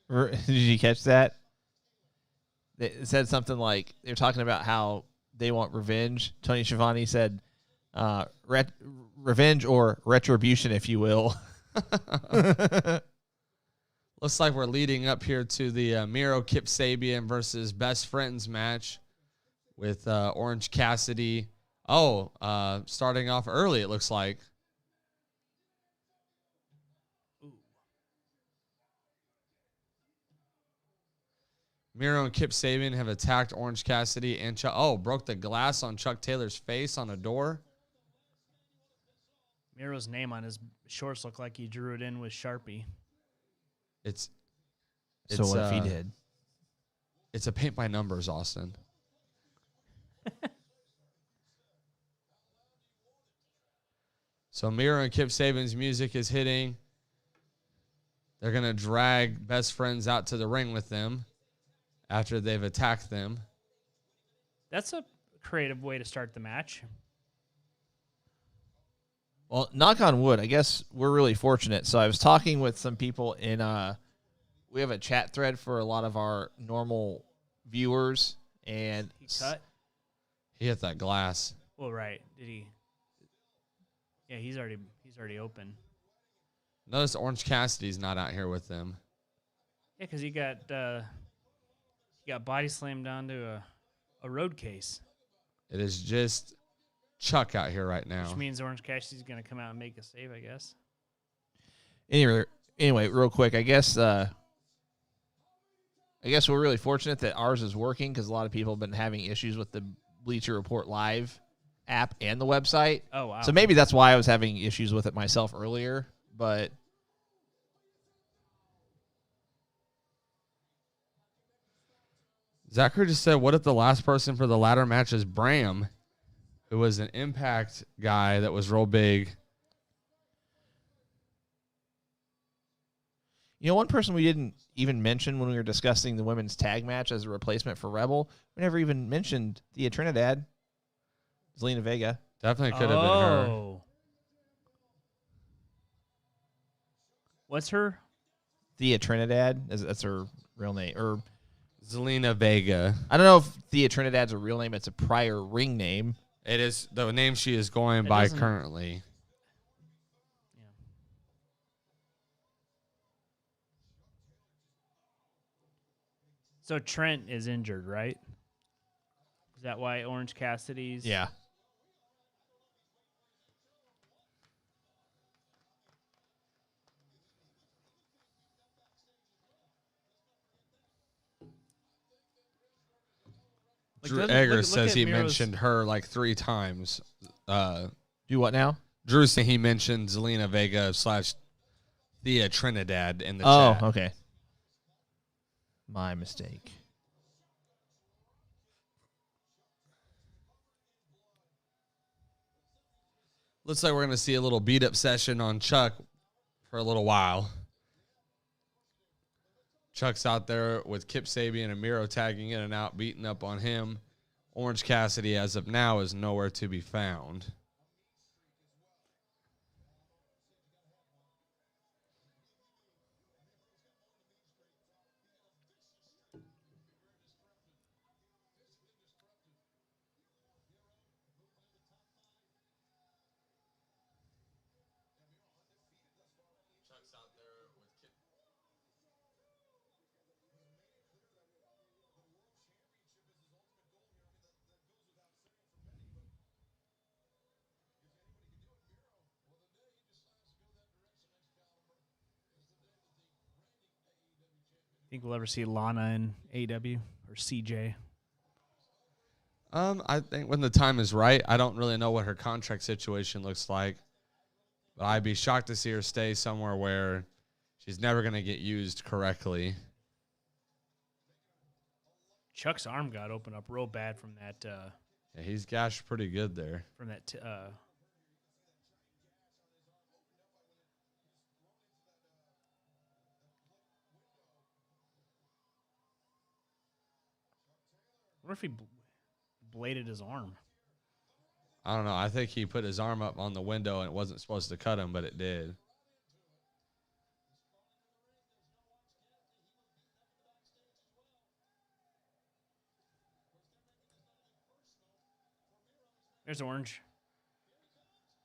Did you catch that? It said something like they're talking about how they want revenge. Tony Schiavone said, "Revenge or retribution, if you will." Looks like we're leading up here to the Miro Kip Sabian versus Best Friends match with Orange Cassidy. Starting off early, it looks like. Miro and Kip Sabian have attacked Orange Cassidy and broke the glass on Chuck Taylor's face on a door. Miro's name on his shorts looked like he drew it in with Sharpie. So what if he did? It's a paint by numbers, Austin. So Miro and Kip Sabian's music is hitting. They're going to drag Best Friends out to the ring with them after they've attacked them. That's a creative way to start the match. Well, knock on wood, I guess we're really fortunate. So I was talking with some people in we have a chat thread for a lot of our normal viewers, and He cut? He hit that glass. Well, right. Did he? Yeah, he's already open. Notice Orange Cassidy's not out here with them. Yeah, because he got body slammed onto a road case. It is just Chuck out here right now. Which means Orange Cassidy's going to come out and make a save, I guess. Anyway, real quick, I guess we're really fortunate that ours is working because a lot of people have been having issues with the Bleacher Report Live app and the website. Oh, wow. So maybe that's why I was having issues with it myself earlier, but Zachary just said, what if the last person for the ladder match is Bram, who was an Impact guy that was real big? You know, one person we didn't even mention when we were discussing the women's tag match as a replacement for Rebel, we never even mentioned Thea Trinidad, Zelina Vega. Definitely could have been her. What's her? Thea Trinidad, that's her real name. Or Zelina Vega. I don't know if Thea Trinidad's a real name. It's a prior ring name. It is the name she is going by currently. Yeah. So Trent is injured, right? Is that why Orange Cassidy's? Yeah. Drew Egger says he mentioned her like 3 times. Do what now? Drew said he mentioned Zelina Vega / Thea Trinidad in the chat. Oh, okay. My mistake. Looks like we're going to see a little beat-up session on Chuck for a little while. Chuck's out there with Kip Sabian and Miro tagging in and out, beating up on him. Orange Cassidy, as of now, is nowhere to be found. Think we'll ever see Lana in AEW or CJ? I think when the time is right. I don't really know what her contract situation looks like, but I'd be shocked to see her stay somewhere where she's never going to get used correctly. Chuck's arm got opened up real bad from that. Yeah, he's gashed pretty good there. From that. I wonder if he bladed his arm. I don't know. I think he put his arm up on the window and it wasn't supposed to cut him, but it did. There's Orange.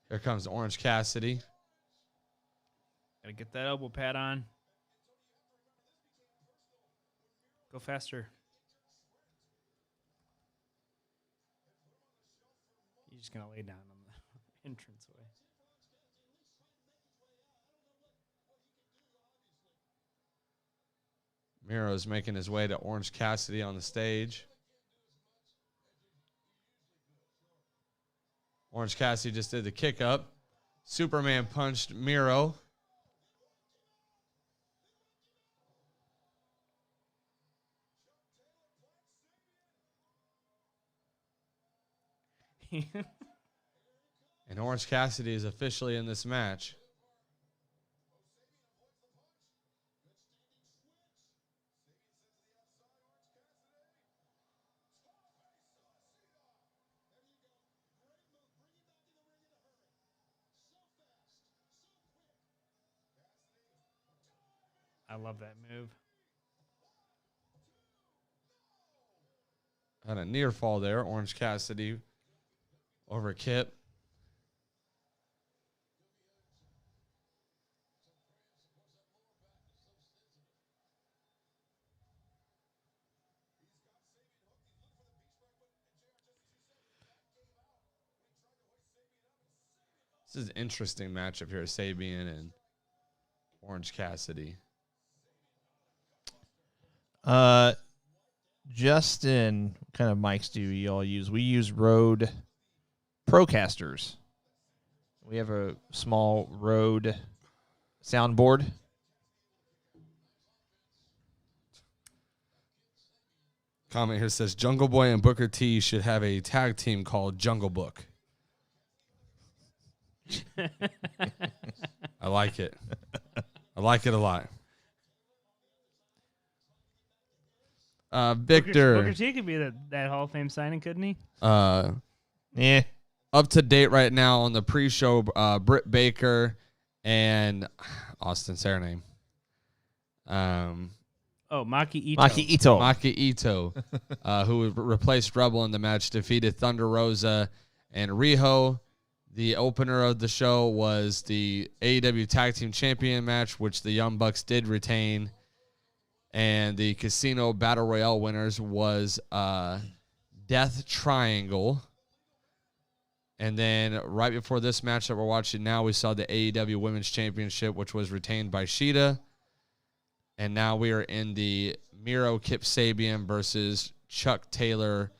Here comes Orange Cassidy. Gotta get that elbow pad on. Go faster. He's just gonna lay down on the entranceway. Miro's making his way to Orange Cassidy on the stage. Orange Cassidy just did the kick up. Superman punched Miro. And Orange Cassidy is officially in this match. I love that move. Had a near fall there. Orange Cassidy over Kip. This is an interesting matchup here. Sabian and Orange Cassidy. Justin, what kind of mics do you all use? We use Rode Procasters. We have a small Rode soundboard. Comment here says Jungle Boy and Booker T should have a tag team called Jungle Book. I like it. I like it a lot. Victor. Booker T could be that Hall of Fame signing, couldn't he? Yeah. Up to date right now on the pre-show, Britt Baker and Austin surname. Maki Ito. Maki Ito, who replaced Rebel in the match, defeated Thunder Rosa and Riho. The opener of the show was the AEW Tag Team Champion match, which the Young Bucks did retain. And the Casino Battle Royale winners was Death Triangle. And then right before this match that we're watching now, we saw the AEW Women's Championship, which was retained by Shida. And now we are in the Miro Kip Sabian versus Chuck Taylor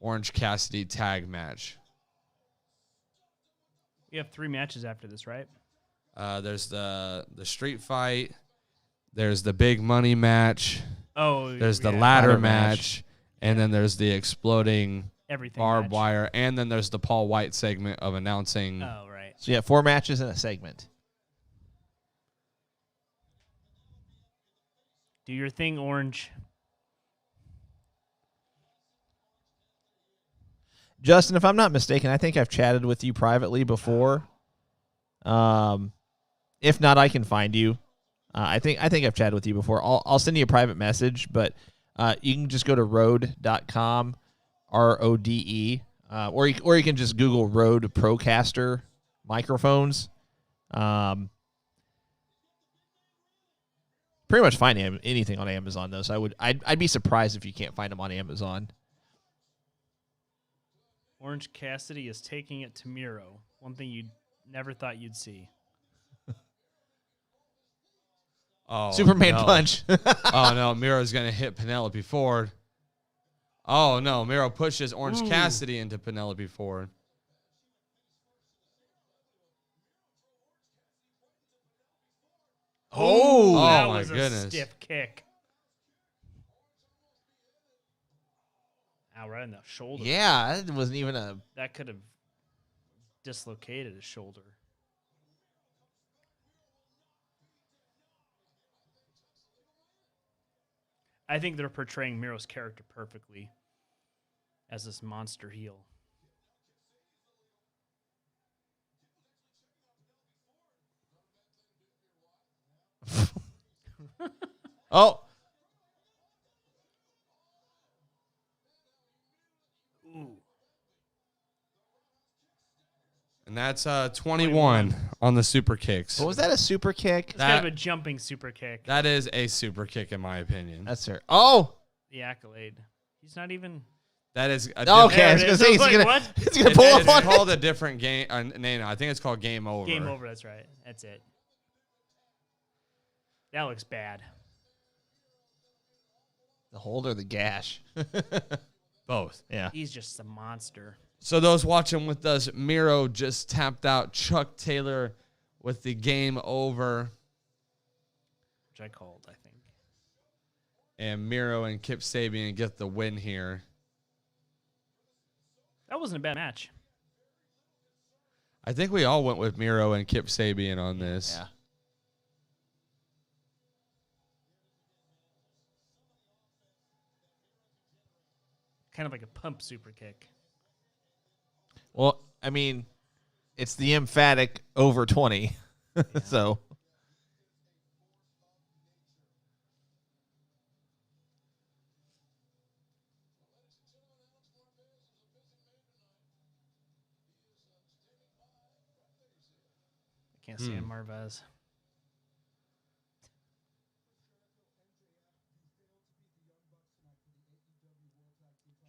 Orange Cassidy tag match. We have 3 matches after this, right? There's the street fight. There's the big money match. Oh, there's the ladder match. And then there's the exploding everything barbed match. wire. And then there's the Paul White segment of announcing So, 4 matches in a segment. Do your thing, Orange. Justin, if I'm not mistaken, I think I've chatted with you privately before. If not, I can find you. I think I've chatted with you before. I'll send you a private message, but you can just go to Rode.com, RODE, or you can just Google Rode Procaster microphones. Pretty much find anything on Amazon though, so I'd be surprised if you can't find them on Amazon. Orange Cassidy is taking it to Miro. One thing you never thought you'd see. Superman punch. Oh no, Miro's gonna hit Penelope Ford. Oh no, Miro pushes Orange Cassidy into Penelope Ford. Oh, that my was goodness. a stiff kick. Ow, right in the shoulder. Yeah, that wasn't even a... That could have dislocated his shoulder. I think they're portraying Miro's character perfectly as this monster heel. Oh. Ooh. And that's 21 on the super kicks. What was that, a super kick? It's kind of a jumping super kick. That is a super kick in my opinion. That's her. Oh. The accolade. He's not even... That is a Okay, I was going to say, he's going to pull up on It's called a different game. No, I think it's called Game Over. Game Over, that's right. That's it. That looks bad. The hold or the gash? Both. Yeah. He's just a monster. So those watching with us, Miro just tapped out Chuck Taylor with the Game Over. Which I called, I think. And Miro and Kip Sabian get the win here. That wasn't a bad match. I think we all went with Miro and Kip Sabian on this. Yeah. Kind of like a pump super kick. Well, I mean, it's the emphatic over 20. So. Can't stand Marvez.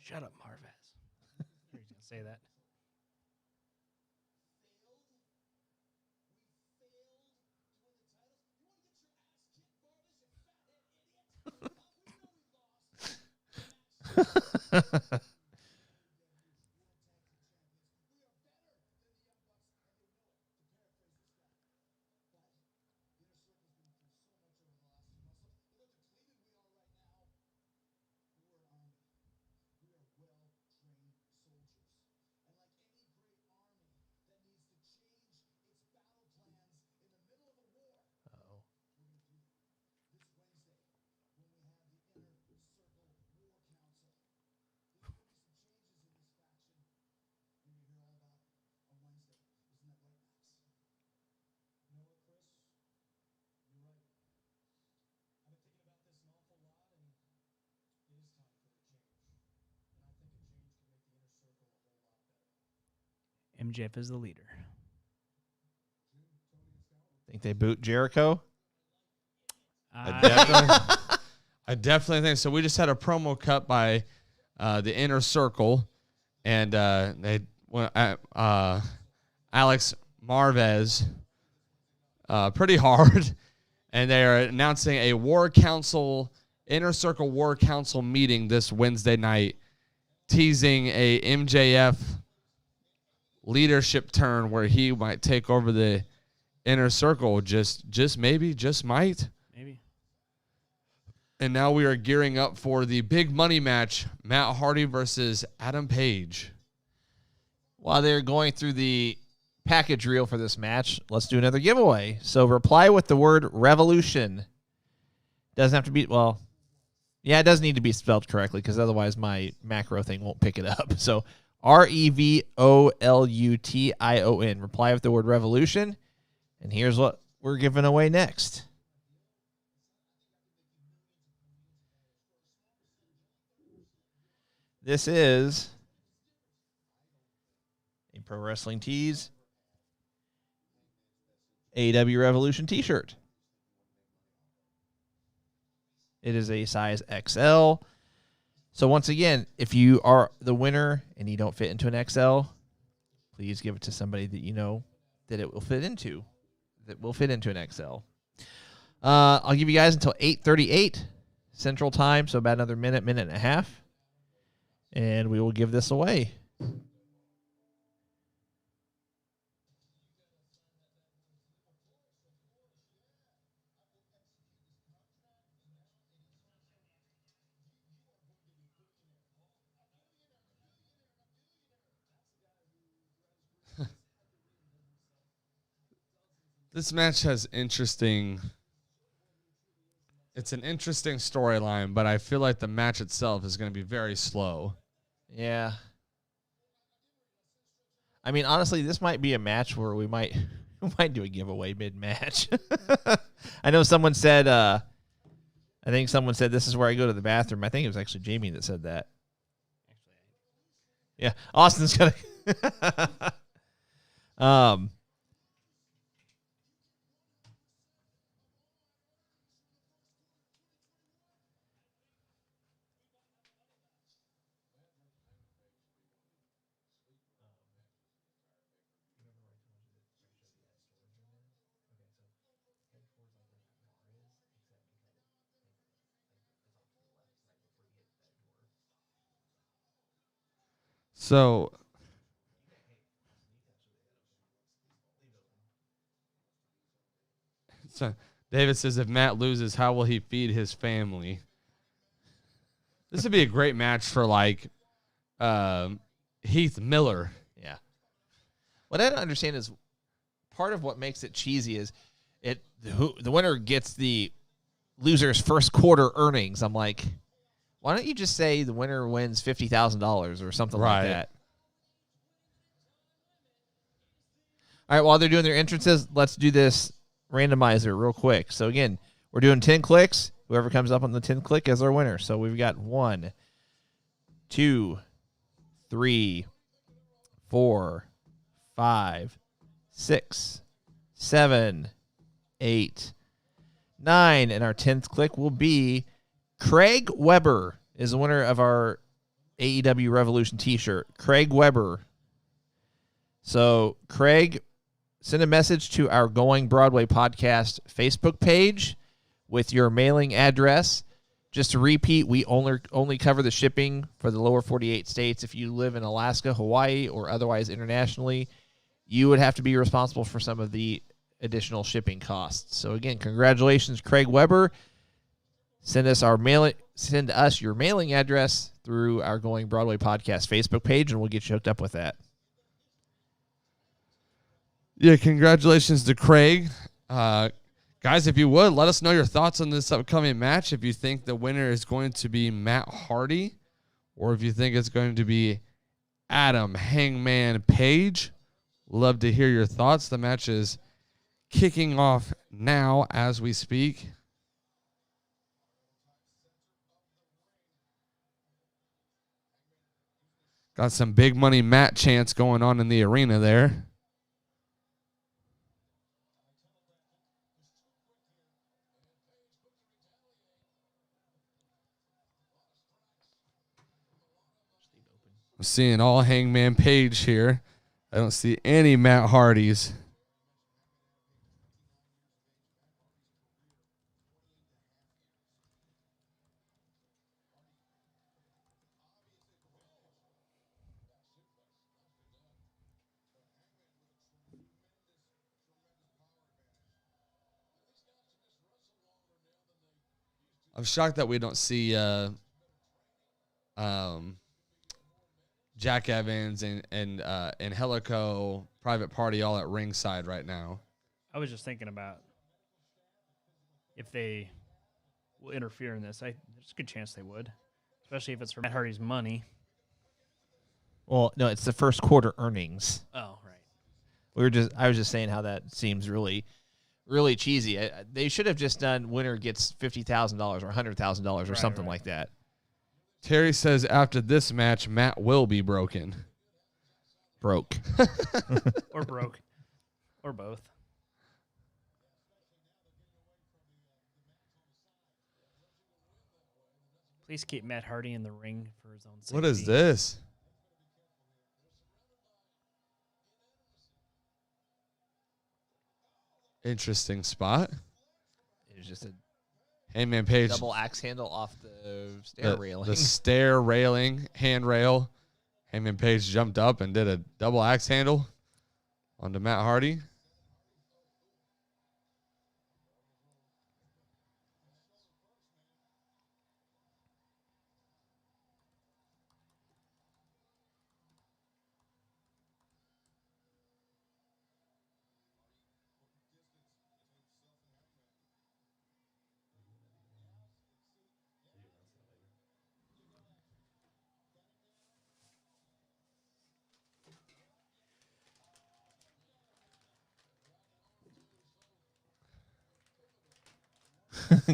Shut up, Marvez. He's going to say that. MJF is the leader. Think they boot Jericho? I definitely think so. We just had a promo cut by the Inner Circle, and Alex Marvez pretty hard, and they are announcing a War Council, Inner Circle War Council meeting this Wednesday night, teasing a MJF leadership turn where he might take over the Inner Circle. Just maybe, just might. Maybe. And now we are gearing up for the big money match, Matt Hardy versus Adam Page. While they're going through the package reel for this match, let's do another giveaway. So reply with the word revolution. Doesn't have to be, well, yeah, it does need to be spelled correctly because otherwise my macro thing won't pick it up. So REVOLUTION. Reply with the word revolution. And here's what we're giving away next. This is a Pro Wrestling Tees AEW Revolution t-shirt. It is a size XL. So once again, if you are the winner and you don't fit into an XL, please give it to somebody that you know that it will fit into, that will fit into an XL. I'll give you guys until 8:38 Central Time, so about another minute and a half, and we will give this away. This match has interesting. It's an interesting storyline, but I feel like the match itself is going to be very slow. Yeah. I mean, honestly, this might be a match where we might do a giveaway mid-match. I know someone said, I think someone said this is where I go to the bathroom. I think it was actually Jamie that said that. Yeah, Austin's gonna. So David says, if Matt loses, how will he feed his family? This would be a great match for like Heath Miller. Yeah. What I don't understand is part of what makes it cheesy is the winner gets the loser's first quarter earnings. I'm like, why don't you just say the winner wins $50,000 or something like that? All right, while they're doing their entrances, let's do this randomizer real quick. So again, we're doing 10 clicks. Whoever comes up on the 10th click is our winner. So we've got 1, 2, 3, 4, 5, 6, 7, 8, 9. And our 10th click will be Craig Weber is the winner of our AEW Revolution t-shirt. Craig Weber. So, Craig, send a message to our Going Broadway podcast Facebook page with your mailing address. Just to repeat, we only cover the shipping for the lower 48 states. If you live in Alaska, Hawaii, or otherwise internationally, you would have to be responsible for some of the additional shipping costs. So, again, congratulations, Craig Weber. Send us your mailing address through our Going Broadway podcast Facebook page, and we'll get you hooked up with that. Yeah, congratulations to Craig. Guys, if you would, let us know your thoughts on this upcoming match. If you think the winner is going to be Matt Hardy, or if you think it's going to be Adam Hangman Page, love to hear your thoughts. The match is kicking off now as we speak. Got some big money Matt chants going on in the arena there. I'm seeing all Hangman Page here. I don't see any Matt Hardys. I'm shocked that we don't see Jack Evans and Helico Private Party all at ringside right now. I was just thinking about if they will interfere in this. There's a good chance they would, especially if it's for Matt Hardy's money. Well, no, it's the first quarter earnings. Oh, right. I was just saying how that seems really, really cheesy. They should have just done winner gets $50,000 or $100,000 or something like that. Terry says after this match, Matt will be broken. Broke. Or broke. Or both. Please keep Matt Hardy in the ring for his own safety. What is this? Interesting spot. It was just a Hangman Page. double axe handle off the stair railing. The stair railing, handrail. Hangman Page jumped up and did a double axe handle onto Matt Hardy.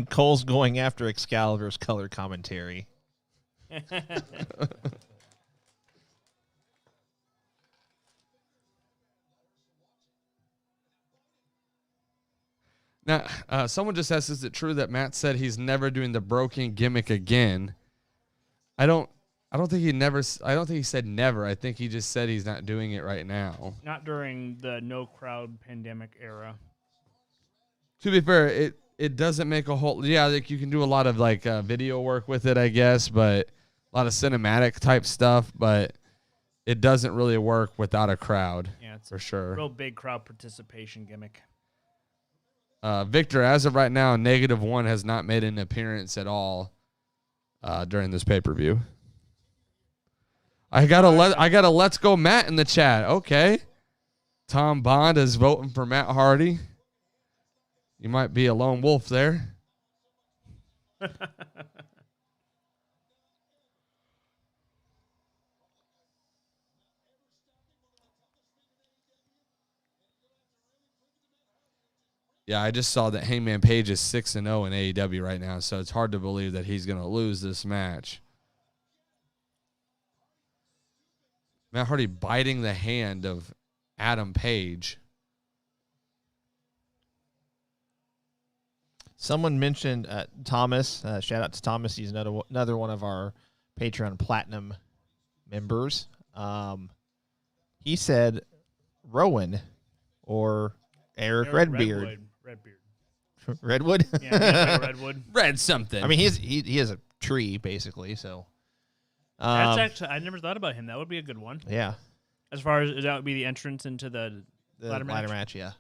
Cole's going after Excalibur's color commentary. Now, someone just asked, is it true that Matt said he's never doing the broken gimmick again? I don't think he said never. I think he just said he's not doing it right now. Not during the no crowd pandemic era. To be fair, it doesn't make a whole, like you can do a lot of like video work with it, I guess, but a lot of cinematic type stuff, but it doesn't really work without a crowd. Yeah, it's for sure. Real big crowd participation gimmick. Victor, as of right now, -1 has not made an appearance at all during this pay-per-view. I got a Let's Go Matt in the chat. Okay. Tom Bond is voting for Matt Hardy. You might be a lone wolf there. Yeah, I just saw that Hangman Page is 6-0 in AEW right now, so it's hard to believe that he's going to lose this match. Matt Hardy biting the hand of Adam Page. Someone mentioned Thomas. Shout out to Thomas. He's another one of our Patreon Platinum members. He said Rowan or Eric Redbeard. Redwood? Yeah, Redwood. Red something. I mean, he is a tree, basically, so. That's actually, I never thought about him. That would be a good one. Yeah. As far as that would be the entrance into the ladder match. Yeah.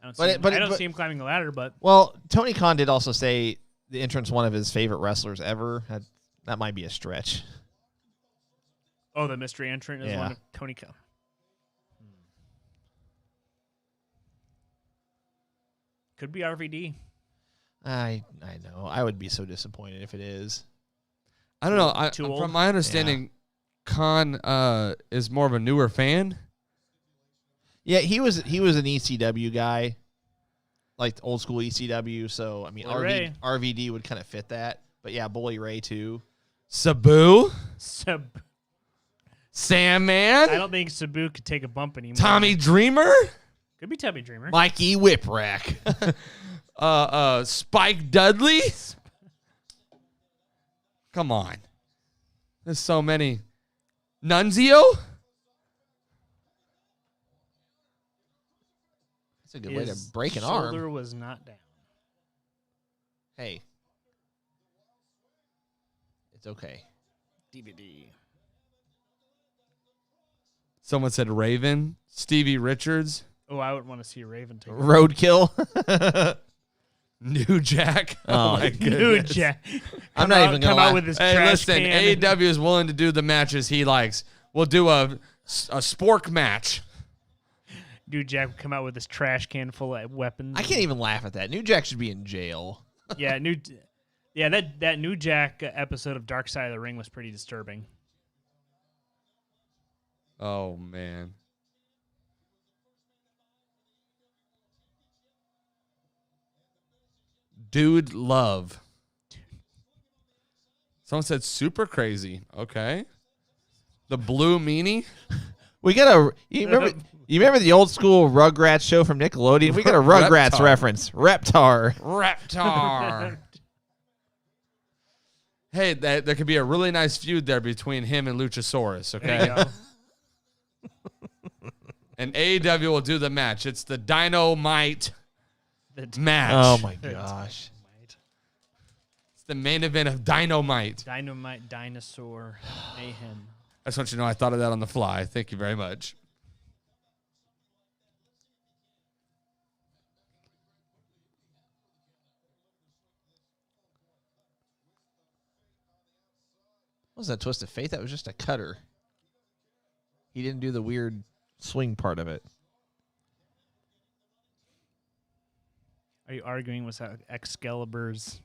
I don't see him climbing the ladder, but. Well, Tony Khan did also say the entrance one of his favorite wrestlers ever. That might be a stretch. Oh, the mystery entrant is Yeah. one of Tony Khan. Could be RVD. I know. I would be so disappointed if it is. I don't know. Too old? From my understanding, Khan is more of a newer fan. Yeah, he was an ECW guy, like old school ECW. So I mean, RVD would kind of fit that. But yeah, Bully Ray too. Sabu, Sandman. I don't think Sabu could take a bump anymore. Tommy Dreamer. Could be Tommy Dreamer. Mikey Whipwreck. Spike Dudley. Come on. There's so many. Nunzio. That's a good way to His break an arm. shoulder was not down. Hey. It's okay. DVD. Someone said Raven. Stevie Richards. Oh, I would want to see Raven take. Roadkill. New Jack. Oh, my New goodness. Jack. I'm not even gonna come out lie. with his Hey, trash listen, can. AEW is willing to do the matches he likes. We'll do a spork match. New Jack would come out with his trash can full of weapons. I can't even laugh at that. New Jack should be in jail. Yeah, that New Jack episode of Dark Side of the Ring was pretty disturbing. Oh, man. Dude Love. Someone said super crazy. Okay. The Blue Meanie. We got a. You remember the old school Rugrats show from Nickelodeon? We got a Rugrats Reptar. reference. Reptar. Reptar. Hey, there could be a really nice feud there between him and Luchasaurus, There you okay? go. And AEW will do the match. It's the Dynamite The match. Oh my gosh. It's the main event of Dynamite. Dynamite Dinosaur Mayhem. I just want you to know I thought of that on the fly. Thank you very much. What was that twist of fate? That was just a cutter. He didn't do the weird swing part of it. Are you arguing with Excalibur's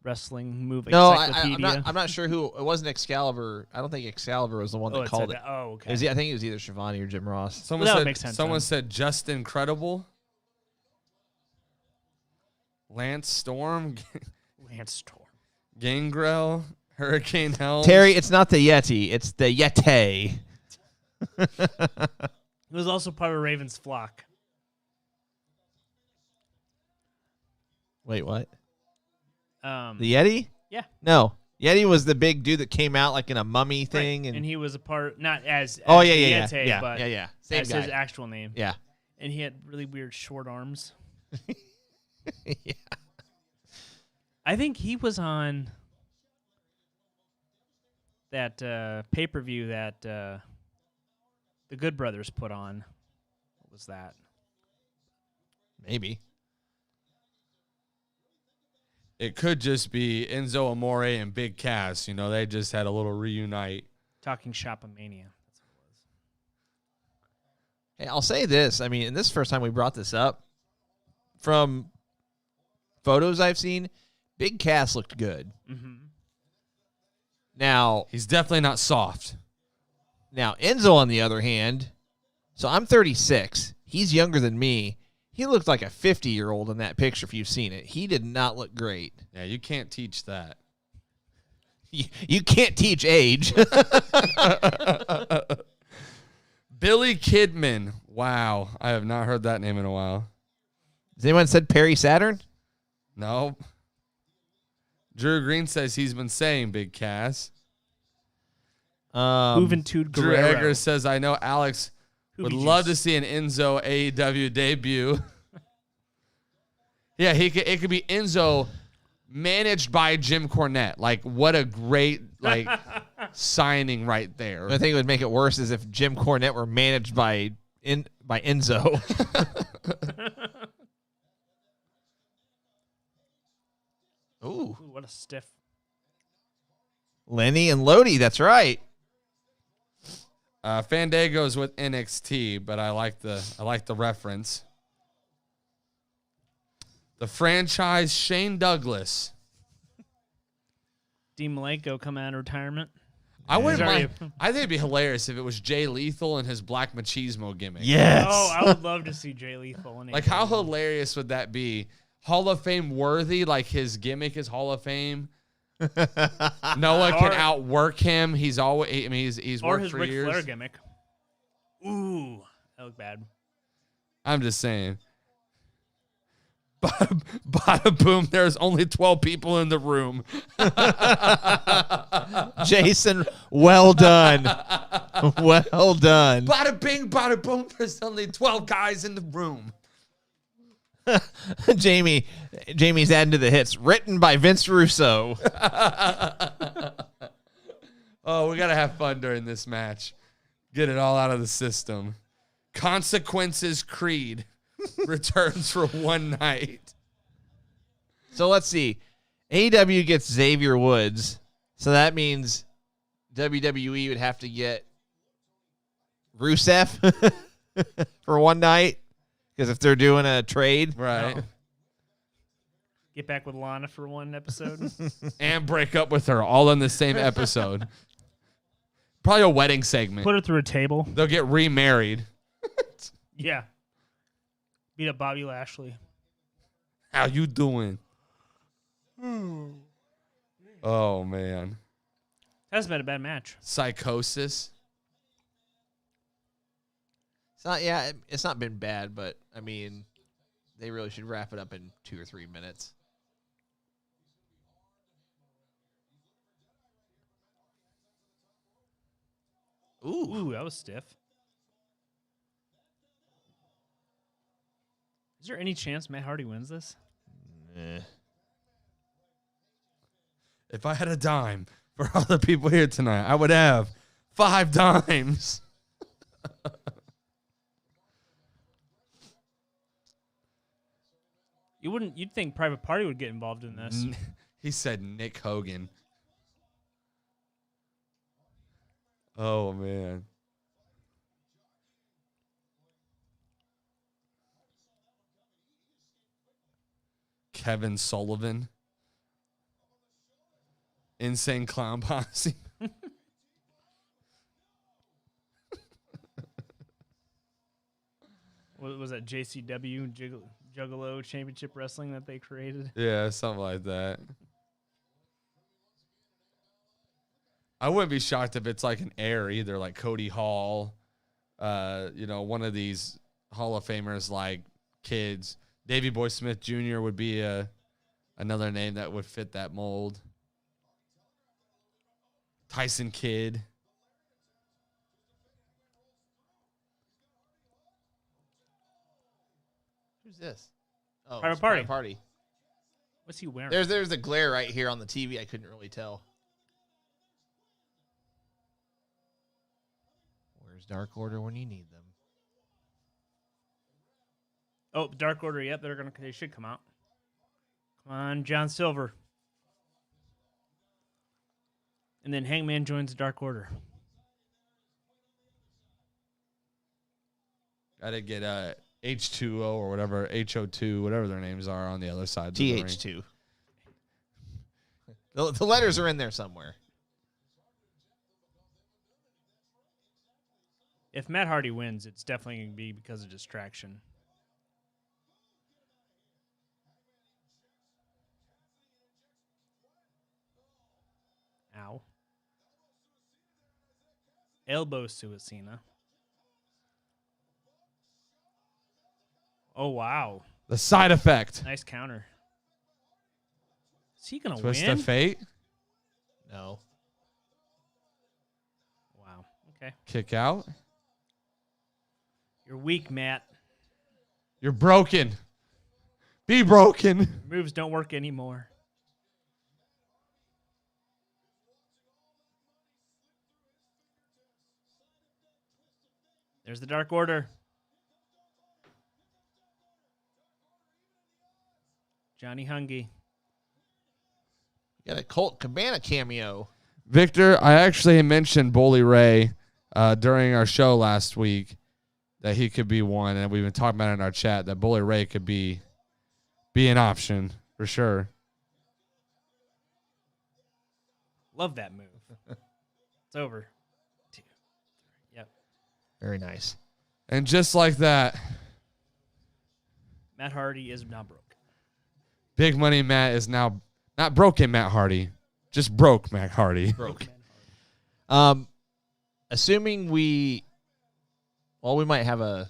wrestling move No, encyclopedia? I'm not sure who. It wasn't Excalibur. I don't think Excalibur was the one that it called said it. that. Oh, okay. I think it was either Shivani or Jim Ross. Someone that would said, make sense, someone then. said just incredible. Lance Storm, Lance Storm. Gangrel, Hurricane Helms. Terry, it's not the Yeti. It's the Yeti. He was also part of Raven's flock. Wait, what? The The Yeti? Yeah. No. Yeti was the big dude that came out like in a mummy thing. and he was a part, not as oh, as yeah, the yeah, Yeti, yeah. but Yeah. Same as guy. his actual name. Yeah. And he had really weird short arms. Yeah. I think he was on that pay-per-view that the Good Brothers put on. What was that? Maybe. It could just be Enzo Amore and Big Cass. You know, they just had a little reunite. Talking Shopomania. That's what it was. Hey, I'll say this. I mean, and this is the first time we brought this up. From photos I've seen, Big Cass looked good. Mm-hmm. Now He's definitely not soft. Enzo, on the other hand, so I'm 36. He's younger than me. He looked like a 50-year-old in that picture if you've seen it. He did not look great. Yeah, you can't teach that. You can't teach age. Billy Kidman. Wow. I have not heard that name in a while. Has anyone said Perry Saturn? No. Drew Green says he's been saying Big Cass. Juventud Drew Guerrero. Eggers says, I know Alex would Hoobie love to juice. see an Enzo AEW debut. Yeah, it could be Enzo managed by Jim Cornette. Like, what a great signing right there. I think it would make it worse is if Jim Cornette were managed by Enzo. Ooh. Ooh, what a stiff. Lenny and Lodi, that's right. Fandango's with NXT, but I like the reference. The franchise Shane Douglas. Dean Malenko coming out of retirement. I wouldn't Sorry. mind. I think it'd be hilarious if it was Jay Lethal and his Black Machismo gimmick. Yes. Oh, I would love to see Jay Lethal in Like, how hilarious would that be? Hall of Fame worthy, like his gimmick is Hall of Fame. No one can outwork him. He's always, I mean, he's or worked his for Ric years. Flair gimmick. Ooh, that looked bad. I'm just saying. Bada boom, there's only 12 people in the room. Jason, well done. Well done. Bada bing, bada boom, there's only 12 guys in the room. Jamie's adding to the hits. Written by Vince Russo. Oh, we got to have fun during this match. Get it all out of the system. Consequences Creed. returns for one night. So let's see. AEW gets Xavier Woods. So that means WWE would have to get Rusev for one night. Because if they're doing a trade. Right. No. Get back with Lana for one episode. And break up with her all in the same episode. Probably a wedding segment. Put her through a table. They'll get remarried. Yeah. Beat up Bobby Lashley. How you doing? Oh, man. That's been a bad match. Psychosis. It's not been bad, but I mean, they really should wrap it up in 2 or 3 minutes. Ooh, that was stiff. Is there any chance Matt Hardy wins this? If I had a dime for all the people here tonight, I would have 5 dimes. You'd think Private Party would get involved in this. He said Nick Hogan. Oh, man. Kevin Sullivan. Insane Clown Posse. What was that JCW Juggalo Championship Wrestling that they created? Yeah, something like that. I wouldn't be shocked if it's like an heir either, like Cody Hall, one of these Hall of Famers like kids. Davey Boy Smith Jr. would be another name that would fit that mold. Tyson Kidd. Who's this? Oh, Private it's Party. Party. What's he wearing? There's a glare right here on the TV. I couldn't really tell. Where's Dark Order when you need them? Oh, Dark Order. Yep, they should come out. Come on, John Silver. And then Hangman joins Dark Order. I did get H2O or whatever, HO2, whatever their names are on the other side. Of the ring. TH2. The letters are in there somewhere. If Matt Hardy wins, it's definitely going to be because of distraction. Ow. Elbow Suicina. Oh, wow. The side effect. Nice counter. Is he going to Twist win? of fate. No. Wow. Okay. Kick out. You're weak, Matt. You're broken. Be broken. Moves don't work anymore. There's the Dark Order. Johnny Hungy. Got a Colt Cabana cameo. Victor, I actually mentioned Bully Ray during our show last week that he could be one, and we've been talking about it in our chat that Bully Ray could be an option for sure. Love that move. It's over. 2, 3. Yep. Very nice. And just like that, Matt Hardy is now broke. Big Money Matt is now not broken Matt Hardy, just broke Matt Hardy. Broke. Assuming we might have a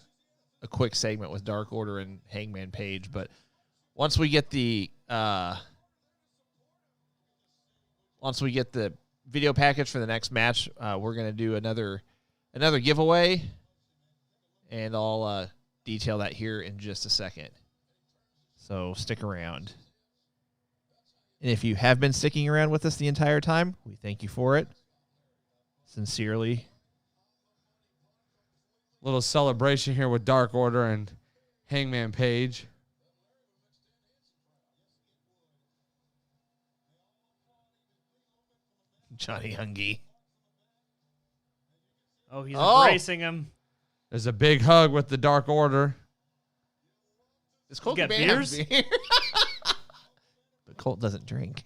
quick segment with Dark Order and Hangman Page, but once we get the video package for the next match, we're gonna do another giveaway, and I'll detail that here in just a second. So stick around. And if you have been sticking around with us the entire time, we thank you for it. Sincerely. Little celebration here with Dark Order and Hangman Page. Johnny Hungy. Oh, he's embracing him. There's a big hug with the Dark Order. Does Colt You got Cabana have beers? beer? But Colt doesn't drink.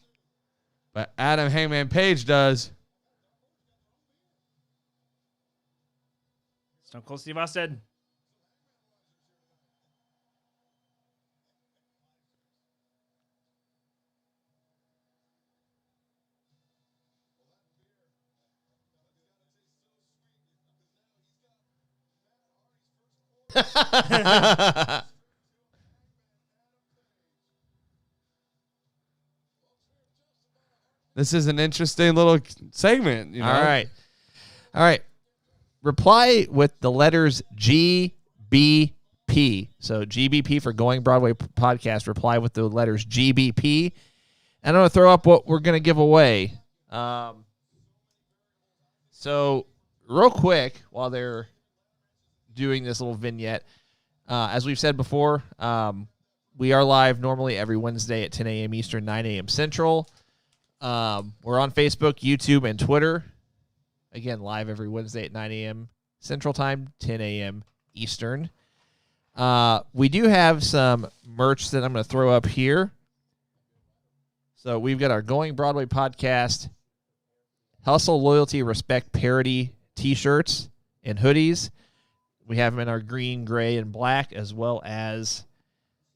But Adam Hangman Page does. Stone Cold Steve Austin. This is an interesting little segment. You know? All right. Reply with the letters GBP. So GBP for Going Broadway Podcast. Reply with the letters GBP. And I'm going to throw up what we're going to give away. So real quick, while they're doing this little vignette, as we've said before, we are live normally every Wednesday at 10 a.m. Eastern, 9 a.m. Central. We're on Facebook, YouTube, and Twitter. Again, live every Wednesday at 9 a.m. Central Time, 10 a.m. Eastern. We do have some merch that I'm going to throw up here. So we've got our Going Broadway Podcast Hustle, Loyalty, Respect, Parody t-shirts and hoodies. We have them in our green, gray, and black, as well as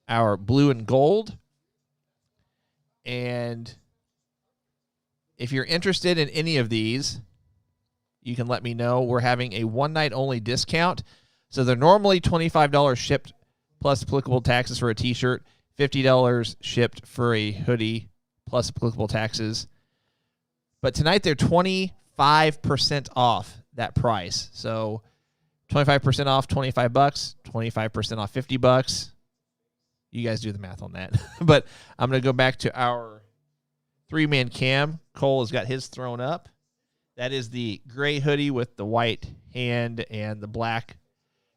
our blue and gold. And if you're interested in any of these, you can let me know. We're having a one-night-only discount. So they're normally $25 shipped plus applicable taxes for a T-shirt, $50 shipped for a hoodie plus applicable taxes. But tonight they're 25% off that price. So 25% off $25, 25% off $50. You guys do the math on that. But I'm going to go back to our three-man cam. Cole has got his thrown up. That is the gray hoodie with the white hand and the black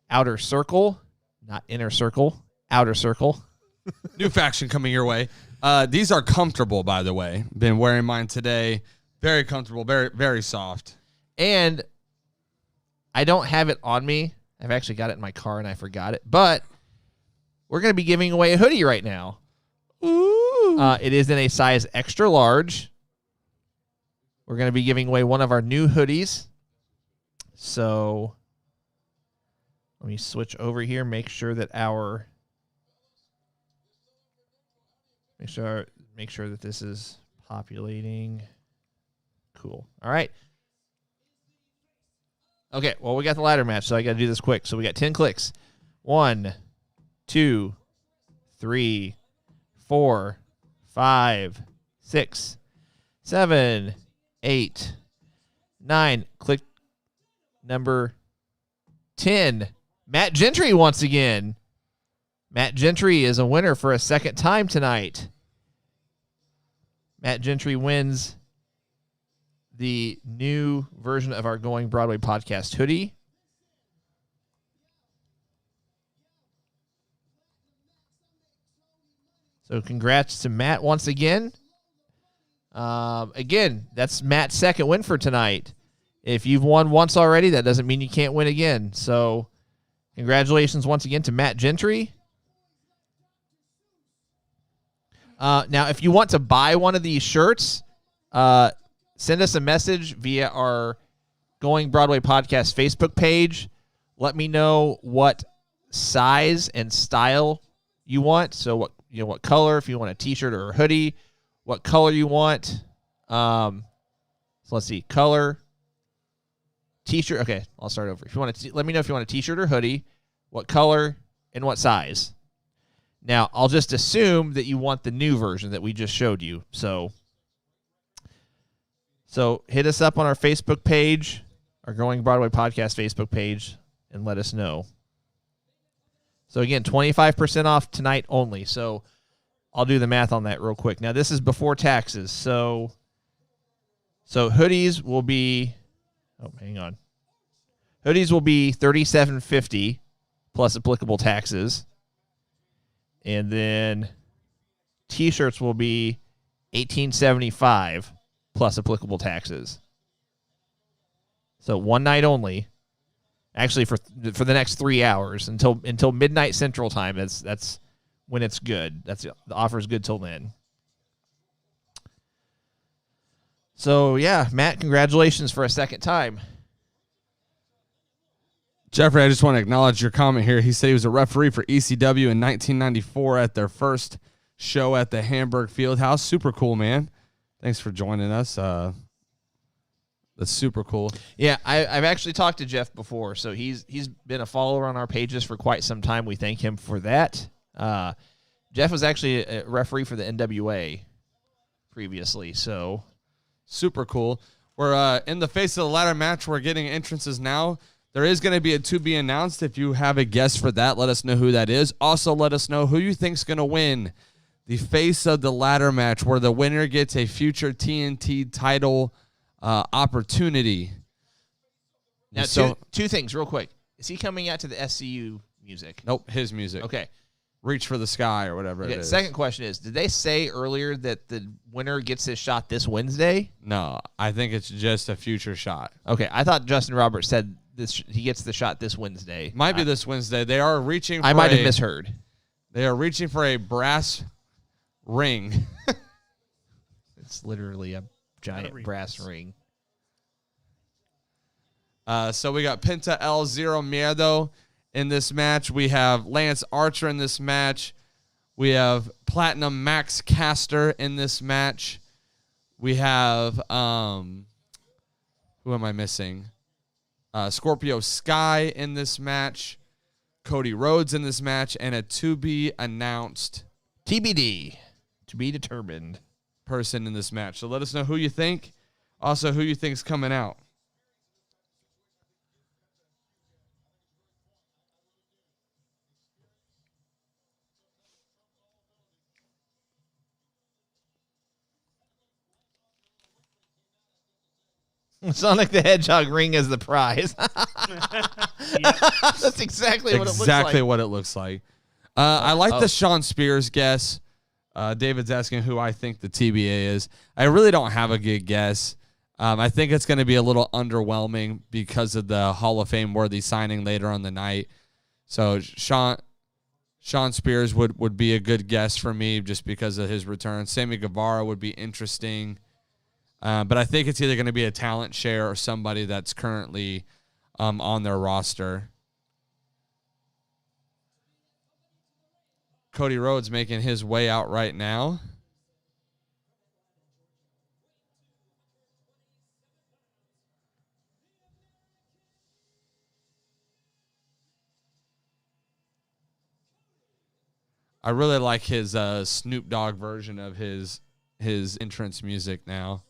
outer circle. Not inner circle, outer circle. New faction coming your way. These are comfortable, by the way. Been wearing mine today. Very comfortable, very, very soft. And I don't have it on me. I've actually got it in my car and I forgot it. But we're going to be giving away a hoodie right now. Ooh. It is in a size extra large. We're going to be giving away one of our new hoodies. So let me switch over here. Make sure that make sure that this is populating. Cool. All right. Okay, well, we got the ladder match, so I got to do this quick. So we got 10 clicks. 1, 2, 3, 4, 5, 6, 7, 8, 9. Click number 10. Matt Gentry once again. Matt Gentry is a winner for a second time tonight. Matt Gentry wins the new version of our Going Broadway Podcast hoodie. So congrats to Matt once again. Again, that's Matt's second win for tonight. If you've won once already, that doesn't mean you can't win again. So congratulations once again to Matt Gentry. Now, if you want to buy one of these shirts, send us a message via our Going Broadway Podcast Facebook page. Let me know what size and style you want. So what color, if you want a t-shirt or a hoodie, what color you want. So let's see, color, t-shirt. Okay, I'll start over. If you want to, let me know if you want a t-shirt or hoodie, what color and what size. Now, I'll just assume that you want the new version that we just showed you. So hit us up on our Facebook page, our Going Broadway Podcast Facebook page, and let us know. So again, 25% off tonight only. So I'll do the math on that real quick. Now, this is before taxes. So hoodies will be, hang on. Hoodies will be $37.50 plus applicable taxes. And then T-shirts will be $18.75 plus applicable taxes. So one night only. Actually, for the next 3 hours until midnight Central Time. That's when it's good. The offer is good till then. So yeah, Matt, congratulations for a second time. Jeffrey, I just want to acknowledge your comment here. He said he was a referee for ECW in 1994 at their first show at the Hamburg Fieldhouse. Super cool, man. Thanks for joining us. That's super cool. Yeah, I've actually talked to Jeff before, so he's been a follower on our pages for quite some time. We thank him for that. Jeff was actually a referee for the NWA previously, so super cool. We're in the face of the ladder match. We're getting entrances now. There is going to be a to be announced. If you have a guess for that, let us know who that is. Also, let us know who you think's going to win the face of the ladder match, where the winner gets a future TNT title opportunity. Now, so, two things real quick. Is he coming out to the SCU music? Nope, his music. Okay. Reach for the Sky or whatever it is. Second question is, did they say earlier that the winner gets his shot this Wednesday? No, I think it's just a future shot. Okay, I thought Justin Roberts said he gets the shot this Wednesday. Might be this Wednesday. They are reaching for I might have misheard. They are reaching for a brass ring. It's literally a giant brass ring. So we got Penta El Zero Miedo in this match. We have Lance Archer in this match. We have Platinum Max Caster in this match. We have who am I missing? Scorpio Sky in this match. Cody Rhodes in this match, and a to be announced TBD, to be determined person in this match. So let us know who you think. Also, who you think's coming out. Sonic the Hedgehog ring as the prize. That's exactly what it looks like. Exactly what it looks like. I like the Sean Spears guess. David's asking who I think the TBA is. I really don't have a good guess. I think it's going to be a little underwhelming because of the Hall of Fame worthy signing later on the night. So Sean Spears would be a good guess for me just because of his return. Sammy Guevara would be interesting. But I think it's either going to be a talent share or somebody that's currently on their roster. Cody Rhodes making his way out right now. I really like his Snoop Dogg version of his entrance music now.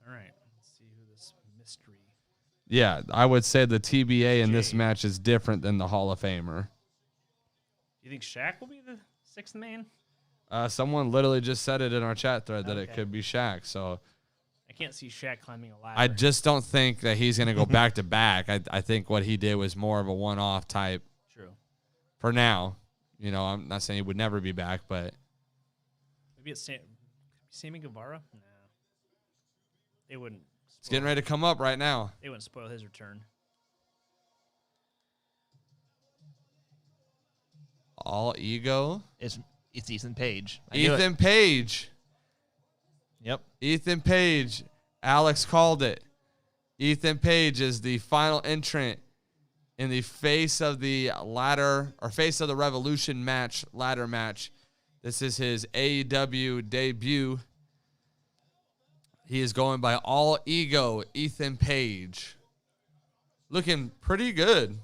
All right, let's see who this mystery. Yeah, I would say the TBA in this match is different than the Hall of Famer. Do you think Shaq will be the sixth man? Someone literally just said it in our chat thread that it could be Shaq. So I can't see Shaq climbing a ladder. I just don't think that he's going to go back to back. I think what he did was more of a one-off type. True. For now. You know, I'm not saying he would never be back, but. Maybe it's Sammy Guevara? No. They wouldn't. It's getting ready to come up right now. They wouldn't spoil his return. All Ego. It's Ethan Page. Ethan Page. Yep. Ethan Page. Alex called it. Ethan Page is the final entrant in the face of the ladder or face of the Revolution match, ladder match. This is his AEW debut. He is going by All Ego, Ethan Page. Looking pretty good.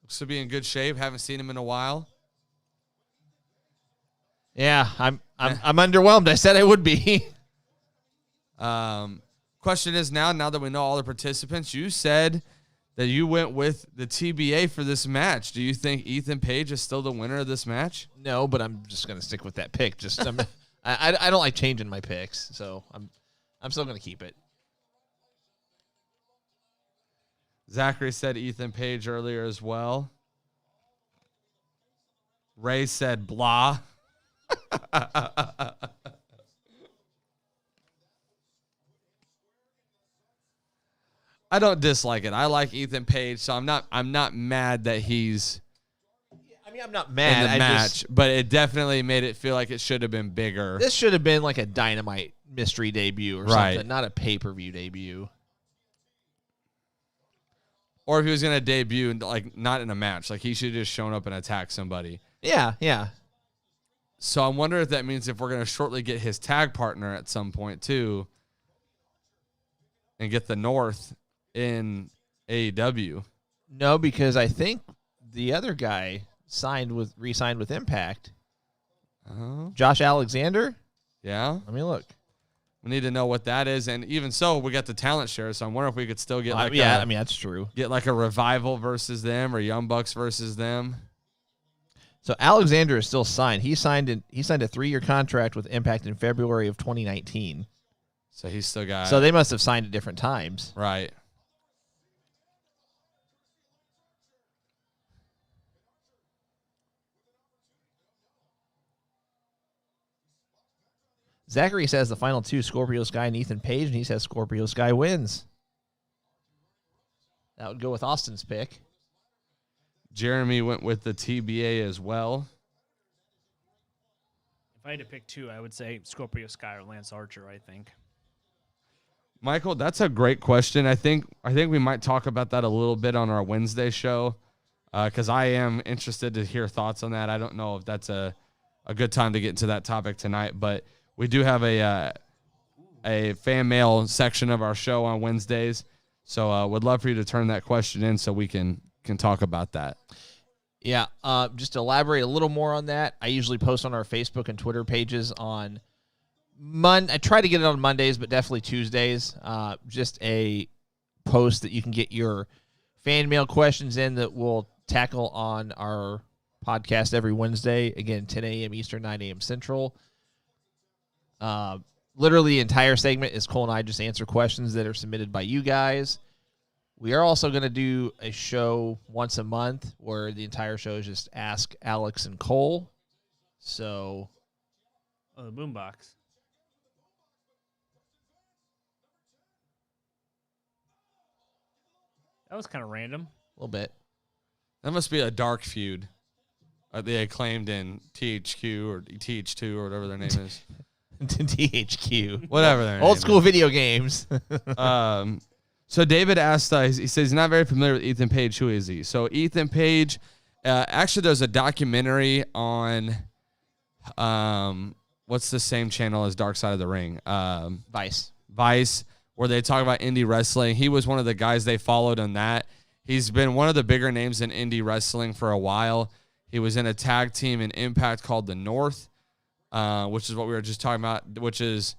Looks to be in good shape. Haven't seen him in a while. Yeah, I'm underwhelmed. I said I would be. Question is now that we know all the participants, you said that you went with the TBA for this match. Do you think Ethan Page is still the winner of this match? No, but I'm just gonna stick with that pick. I don't like changing my picks, so I'm still gonna keep it. Zachary said Ethan Page earlier as well. Ray said blah. I don't dislike it. I like Ethan Page, so I'm not mad that he's I mean, I'm not mad. in the match, but it definitely made it feel like it should have been bigger. This should have been like a Dynamite mystery debut or something, not a pay-per-view debut. Or if he was going to debut, like, not in a match. Like, he should have just shown up and attacked somebody. Yeah. So I wonder if that means if we're going to shortly get his tag partner at some point, too, and get the North in AEW. No, because I think the other guy re-signed with Impact. Josh Alexander? Yeah. Let me look. We need to know what that is. And even so, we got the talent share, so I'm wondering if we could still get that's true. Get like a Revival versus them or Young Bucks versus them. So Alexander is still signed. He signed a 3-year contract with Impact in February of 2019. So he's still got. So they must have signed at different times. Right. Zachary says the final two, Scorpio Sky and Ethan Page, and he says Scorpio Sky wins. That would go with Austin's pick. Jeremy went with the TBA as well. If I had to pick two, I would say Scorpio Sky or Lance Archer, I think. Michael, that's a great question. I think we might talk about that a little bit on our Wednesday show because I am interested to hear thoughts on that. I don't know if that's a good time to get into that topic tonight, but we do have a fan mail section of our show on Wednesdays, so would love for you to turn that question in so we can talk about that. Yeah, just to elaborate a little more on that, I usually post on our Facebook and Twitter pages on I try to get it on Mondays, but definitely Tuesdays. Just a post that you can get your fan mail questions in that we'll tackle on our podcast every Wednesday. Again, 10 a.m. Eastern, 9 a.m. Central. Literally the entire segment is Cole and I just answer questions that are submitted by you guys. We are also going to do a show once a month where the entire show is just Ask Alex and Cole. So, the boombox. That was kind of random. A little bit. That must be a dark feud. They acclaimed in THQ or TH2 or whatever their name is. THQ. Whatever their name Old school is. video games. So David asked, he says he's not very familiar with Ethan Page. Who is he? So Ethan Page, actually there's a documentary on, what's the same channel as Dark Side of the Ring? Vice, where they talk about indie wrestling. He was one of the guys they followed on that. He's been one of the bigger names in indie wrestling for a while. He was in a tag team in Impact called the North, which is what we were just talking about, which is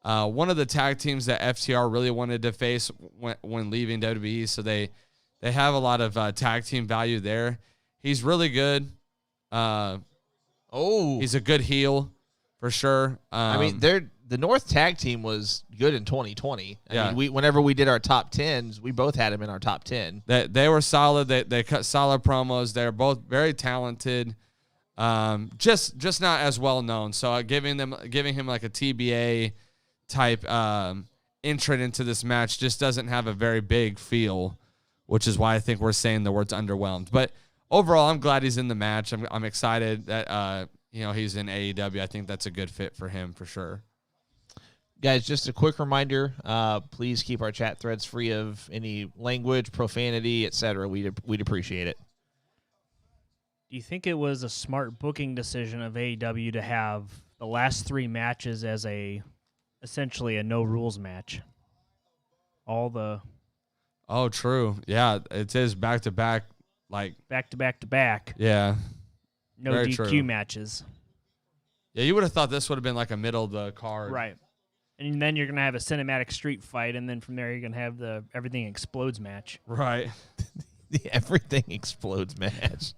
one of the tag teams that FTR really wanted to face when leaving WWE. So they have a lot of tag team value there. He's really good. He's a good heel for sure. I mean, the North tag team was good in 2020. I mean, whenever we did our top 10s, we both had them in our top 10. They were solid. They cut solid promos. They're both very talented. Just not as well known. So giving him like a TBA type entrant into this match just doesn't have a very big feel, which is why I think we're saying the words underwhelmed. But overall, I'm glad he's in the match. I'm excited that he's in AEW. I think that's a good fit for him for sure. Guys, just a quick reminder, please keep our chat threads free of any language, profanity, etc. We'd appreciate it. Do you think it was a smart booking decision of AEW to have the last three matches as essentially a no rules match? Oh, true. Yeah, it is back to back, like back to back to back. Yeah. No Very DQ true. matches. Yeah, you would have thought this would have been like a middle of the card. Right. And then you're gonna have a cinematic street fight, and then from there you're gonna have the everything explodes match. Right. The everything explodes match.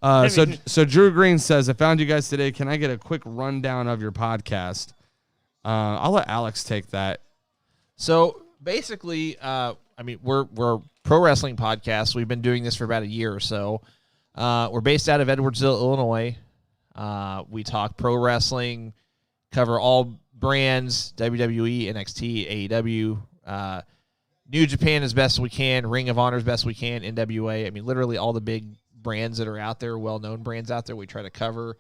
So Drew Green says, I found you guys today. Can I get a quick rundown of your podcast? I'll let Alex take that. So basically, we're a pro wrestling podcast. We've been doing this for about a year or so. We're based out of Edwardsville, Illinois. We talk pro wrestling, cover all brands, WWE, NXT, AEW, New Japan as best we can, Ring of Honor as best we can, NWA. I mean, literally all the big brands that are out there, well-known brands out there, we try to cover.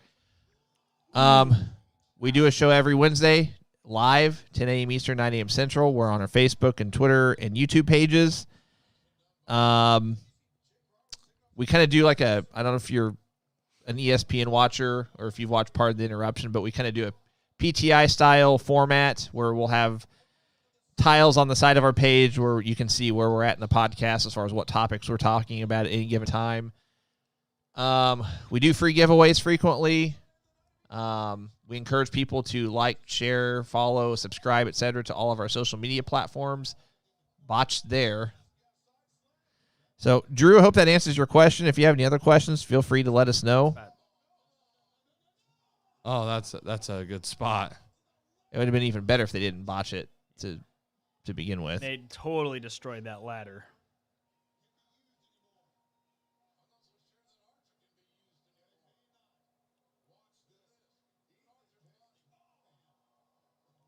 We do a show every Wednesday, live, 10 a.m. Eastern, 9 a.m. Central. We're on our Facebook and Twitter and YouTube pages. We kind of do like I don't know if you're an ESPN watcher or if you've watched part of the interruption, but we kind of do a PTI style format where we'll have tiles on the side of our page where you can see where we're at in the podcast as far as what topics we're talking about at any given time. We do free giveaways frequently. We encourage people to like, share, follow, subscribe, etc. to all of our social media platforms. Botched there. So, Drew, I hope that answers your question. If you have any other questions, feel free to let us know. Oh, that's a good spot. It would have been even better if they didn't botch it to begin with. They totally destroyed that ladder.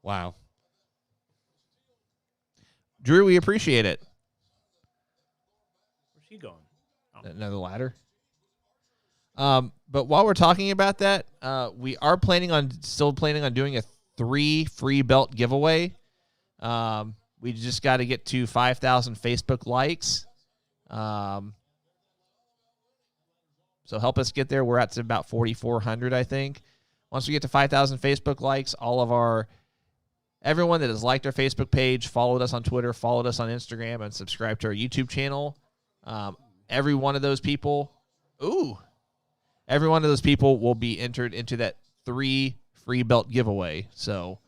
Wow. Drew, we appreciate it. Where's he going? Oh. Another ladder. But while we're talking about that, we are still planning on doing a 3 free belt giveaway. We just got to get to 5,000 Facebook likes. So help us get there. We're at to about 4,400, I think. Once we get to 5,000 Facebook likes, everyone that has liked our Facebook page, followed us on Twitter, followed us on Instagram, and subscribed to our YouTube channel, every one of those people will be entered into that 3 free belt giveaway. So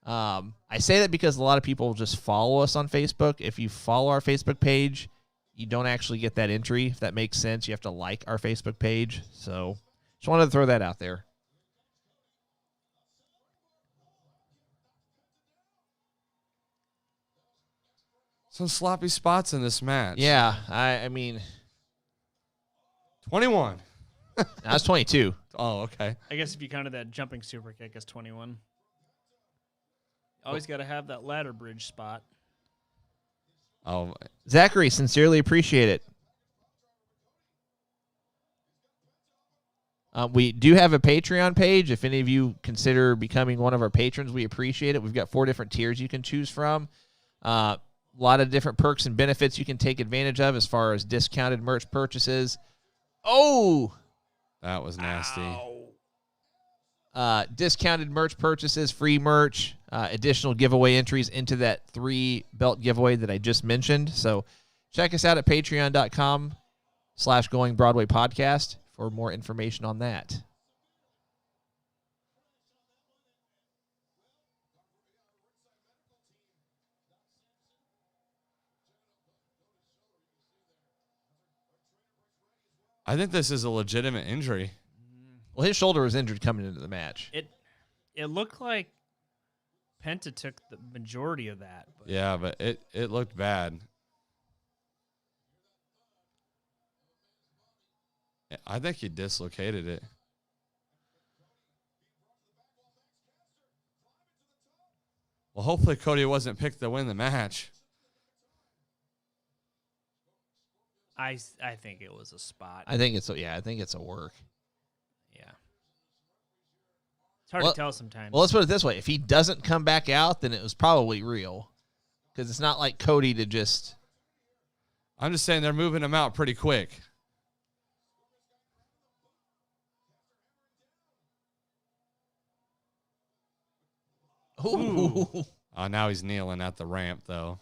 I say that because a lot of people just follow us on Facebook. If you follow our Facebook page, you don't actually get that entry. If that makes sense, you have to like our Facebook page. So just wanted to throw that out there. Some sloppy spots in this match. Yeah, I mean, 21. I was 22. Oh, okay. I guess if you counted that jumping super kick as 21. Always got to have that ladder bridge spot. Oh, Zachary, sincerely appreciate it. We do have a Patreon page. If any of you consider becoming one of our patrons, we appreciate it. We've got 4 different tiers you can choose from. A lot of different perks and benefits you can take advantage of as far as discounted merch purchases. Oh! That was nasty. Discounted merch purchases, free merch, additional giveaway entries into that 3 belt giveaway that I just mentioned. So check us out at patreon.com/Going Broadway Podcast for more information on that. I think this is a legitimate injury. Well, his shoulder was injured coming into the match. It looked like Penta took the majority of that. But Yeah, but it looked bad. I think he dislocated it. Well, hopefully Cody wasn't picked to win the match. I think it was a spot. I think it's a work. Yeah. It's hard to tell sometimes. Well, let's put it this way. If he doesn't come back out, then it was probably real. Because it's not like Cody to just... I'm just saying they're moving him out pretty quick. Ooh. Now he's kneeling at the ramp, though.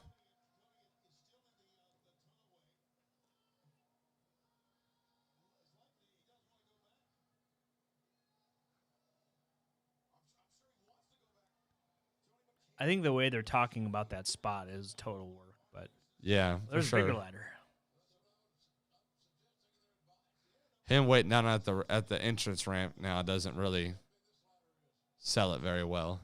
I think the way they're talking about that spot is total work, but Yeah, there's for a sure. bigger ladder. Him waiting down at the entrance ramp now doesn't really sell it very well.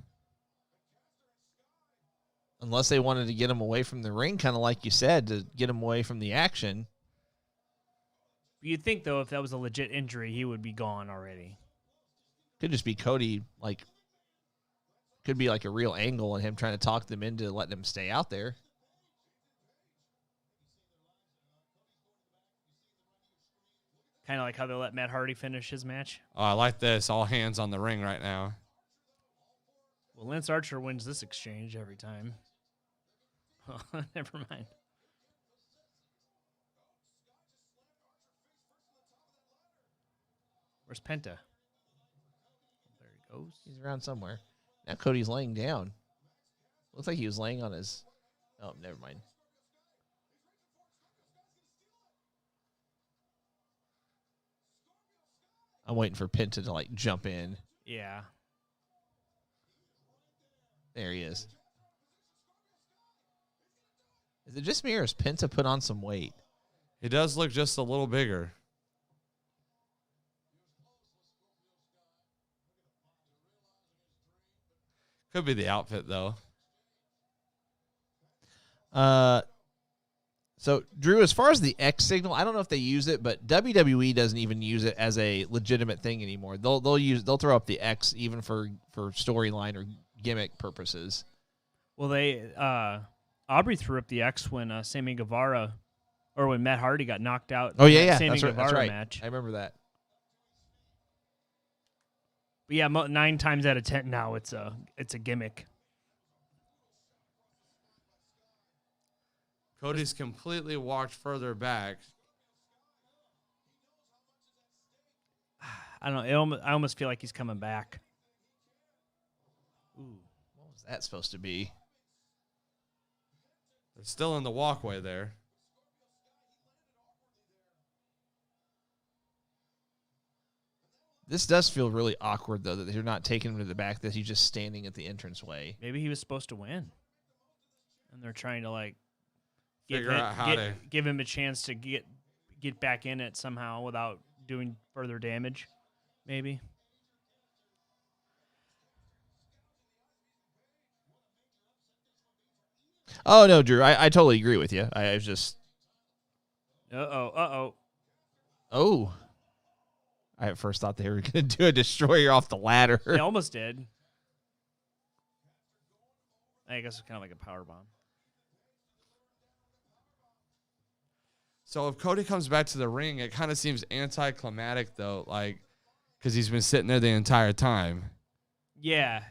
Unless they wanted to get him away from the ring, kind of like you said, to get him away from the action. You'd think, though, if that was a legit injury, he would be gone already. Could just be Cody, like, could be like a real angle and him trying to talk them into letting him stay out there. Kind of like how they let Matt Hardy finish his match. Oh, I like this. All hands on the ring right now. Well, Lance Archer wins this exchange every time. Never mind. Where's Penta? There he goes. He's around somewhere. Now Cody's laying down. Looks like he was laying on his... Oh, never mind. I'm waiting for Penta to, like, jump in. Yeah. There he is. Is it just me or has Penta put on some weight? He does look just a little bigger. Could be the outfit, though. So, Drew, as far as the X signal, I don't know if they use it, but WWE doesn't even use it as a legitimate thing anymore. They'll throw up the X even for storyline or gimmick purposes. Well, Aubrey threw up the X when Sammy Guevara, or when Matt Hardy got knocked out. Oh, in yeah, that Sammy that's right. Guevara That's right. match. I remember that. But yeah, 9 times out of 10 now it's a gimmick. Cody's completely walked further back. I don't know. I almost feel like he's coming back. Ooh, what was that supposed to be? They're still in the walkway there. This does feel really awkward, though, that they're not taking him to the back, that he's just standing at the entranceway. Maybe he was supposed to win. And they're trying to, like, Figure out how to give him a chance to get back in it somehow without doing further damage, maybe. Oh, no, Drew, I totally agree with you. I was just... Uh-oh. Oh. I at first thought they were going to do a destroyer off the ladder. They almost did. I guess it's kind of like a power bomb. So if Cody comes back to the ring, it kind of seems anticlimactic, though, like, because he's been sitting there the entire time. Yeah.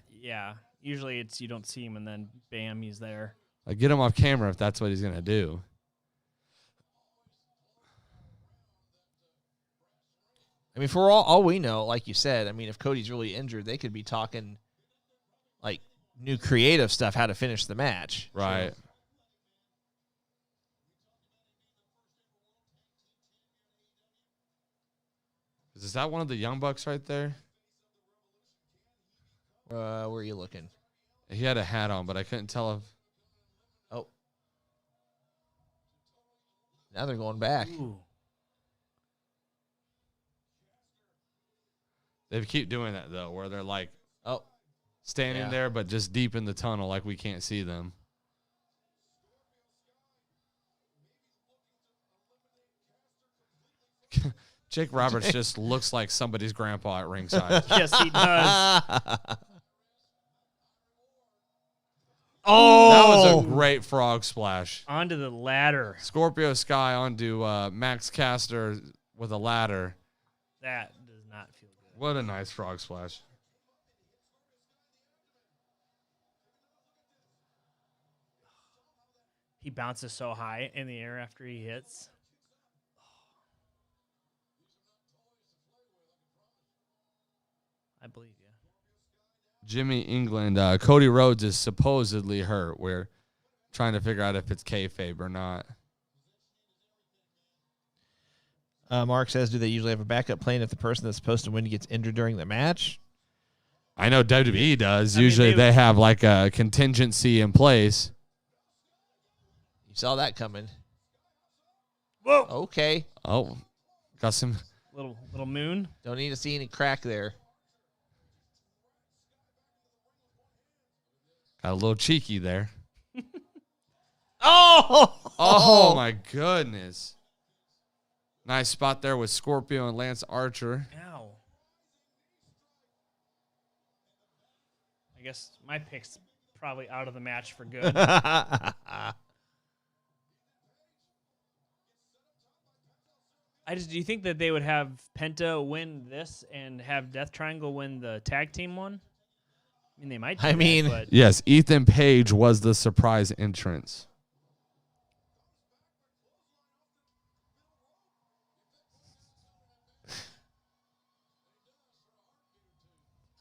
Usually it's you don't see him and then bam, he's there. Like, get him off camera if that's what he's going to do. I mean, for all we know, like you said, I mean, if Cody's really injured, they could be talking, like, new creative stuff, how to finish the match. Right. So. Is that one of the Young Bucks right there? Where are you looking? He had a hat on, but I couldn't tell if... Oh. Now they're going back. Ooh. They keep doing that, though, where they're, like, Oh. standing Yeah. there, but just deep in the tunnel, like we can't see them. Jake Roberts just looks like somebody's grandpa at ringside. Yes, he does. Oh, That was a great frog splash. Onto the ladder. Scorpio Sky onto Max Caster with a ladder. That does not feel good. What a nice frog splash. He bounces so high in the air after he hits. I believe you. Jimmy England, Cody Rhodes is supposedly hurt. We're trying to figure out if it's kayfabe or not. Mark says, do they usually have a backup plan if the person that's supposed to win gets injured during the match? I know WWE does. I mean, Usually they- they have like a contingency in place. You saw that coming. Whoa. Okay. Oh, got some. Little moon. Don't need to see any crack there. Got a little cheeky there. Oh! Oh my goodness. Nice spot there with Scorpio and Lance Archer. Ow. I guess my pick's probably out of the match for good. Do you think that they would have Penta win this and have Death Triangle win the tag team one? I mean, they might. I mean- but Yes, Ethan Page was the surprise entrance.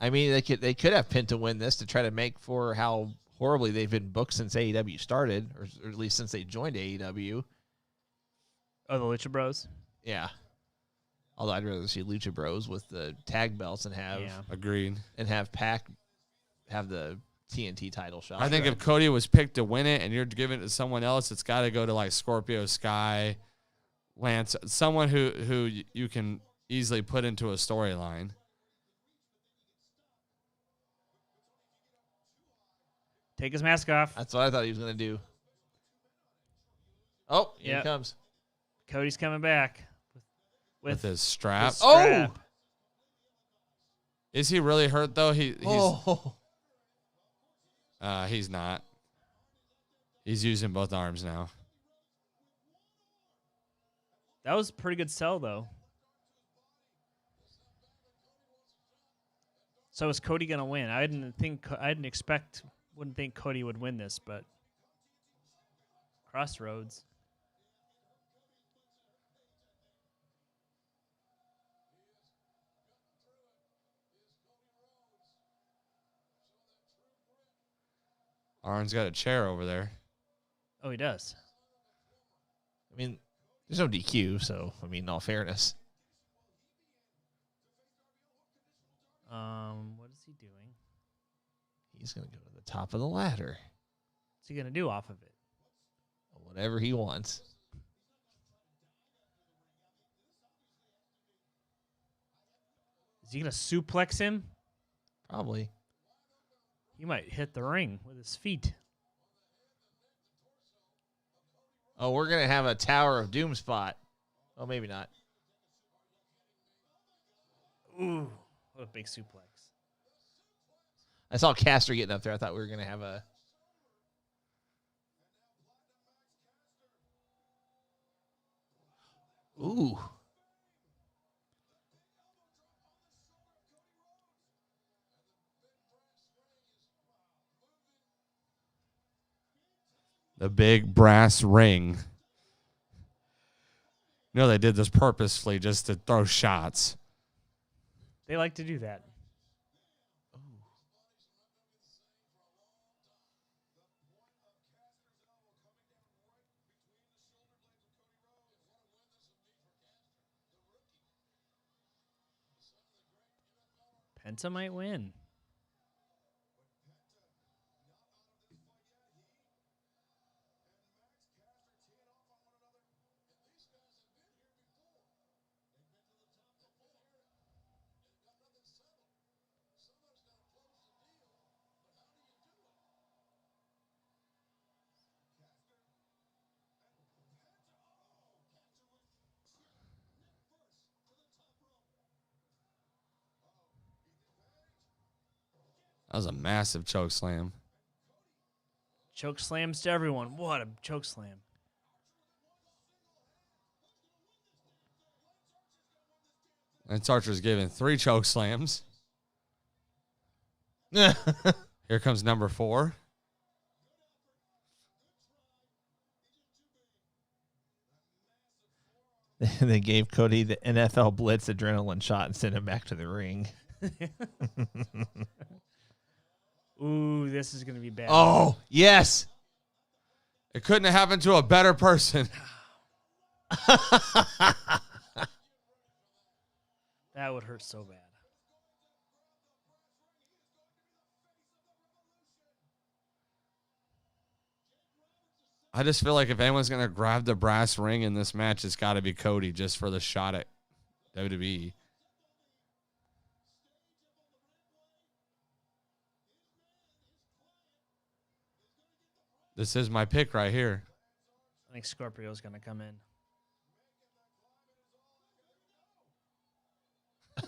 I mean, they could have Penta win this to try to make for how horribly they've been booked since AEW started, or at least since they joined AEW. oh, the Lucha Bros. Yeah. Although I'd rather see Lucha Bros with the tag belts and have Yeah. Agreed. Pac have the TNT title shot. I think if Cody was picked to win it and you're giving it to someone else, it's got to go to like Scorpio Sky, Lance, someone who you can easily put into a storyline. Take his mask off. That's what I thought he was going to do. Oh, here Yep. he comes. Cody's coming back With his strap. his strap. Is he really hurt though? He's Oh. he's not. He's using both arms now. That was a pretty good sell, though. So is Cody gonna win? I didn't think wouldn't think Cody would win this, but Crossroads. Arn's got a chair over there. Oh, he does. I mean, there's no DQ, so, I mean, in all fairness. What is he doing? He's going to go to the top of the ladder. What's he gonna do off of it? Whatever he wants. Is he gonna suplex him? Probably. He might hit the ring with his feet. Oh, we're going to have a Tower of Doom spot. Oh, maybe not. Ooh, what a big suplex. I saw Caster getting up there. I thought we were going to have a... Ooh. The big brass ring. You know they did this purposefully just to throw shots. They like to do that. Penta might win. That was a massive choke slam. Choke slams to everyone. What a choke slam. And Archer's given 3 choke slams. Here comes number 4. They gave Cody the NFL Blitz adrenaline shot and sent him back to the ring. Ooh, this is going to be bad. Oh, yes. It couldn't have happened to a better person. That would hurt so bad. I just feel like if anyone's going to grab the brass ring in this match, it's got to be Cody just for the shot at WWE. This is my pick right here. I think Scorpio's going to come in.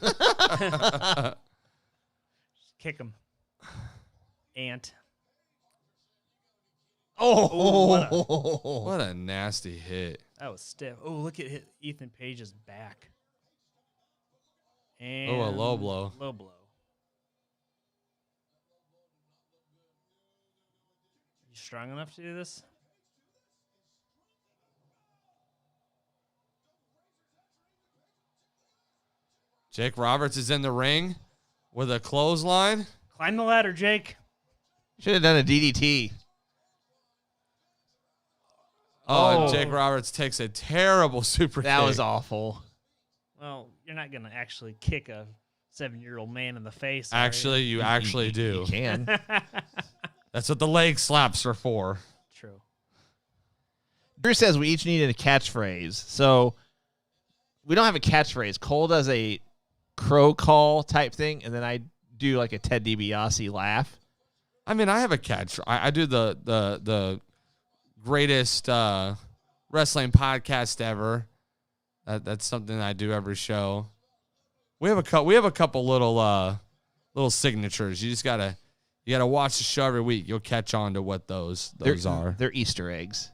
Just kick him. Ant. Oh, what a nasty hit. That was stiff. Oh, look at Ethan Page's back. And a low blow. Low blow. You strong enough to do this? Jake Roberts is in the ring with a clothesline. Climb the ladder, Jake. should have done a DDT. Oh, Jake Roberts takes a terrible super That kick. was awful. Well, you're not going to actually kick a 7-year-old man in the face. Actually, you actually do. You can. That's what the leg slaps are for. True. Drew says we each needed a catchphrase. So we don't have a catchphrase. Cole does a crow call type thing, and then I do like a Ted DiBiase laugh. I mean, I have a catch. I do the greatest wrestling podcast ever. That's something I do every show. We have a couple little signatures. You gotta watch the show every week. You'll catch on to what those are. They're Easter eggs.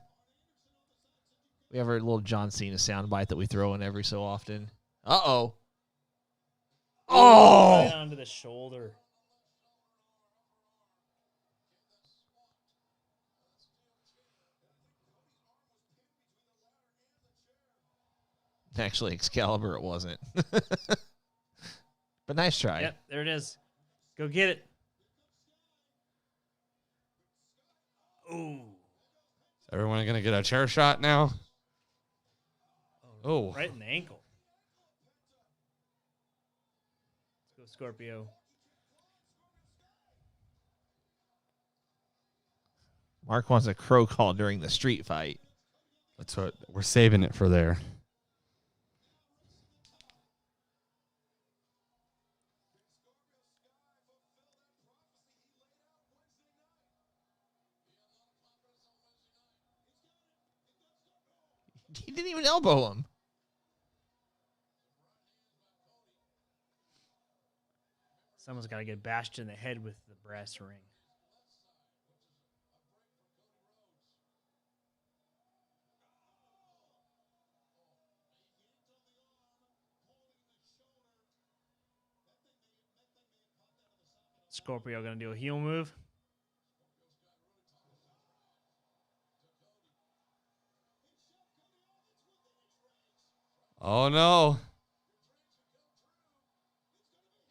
We have our little John Cena soundbite that we throw in every so often. Uh-oh. Right onto the shoulder. Actually, Excalibur, it wasn't. But nice try. Yep, there it is. Go get it. Ooh. Is everyone going to get a chair shot now? Oh. Right in the ankle. Let's go, Scorpio. Mark wants a crow call during the street fight. That's what we're saving it for there. He didn't even elbow him. Someone's got to get bashed in the head with the brass ring. Scorpio going to do a heel move. Oh, no.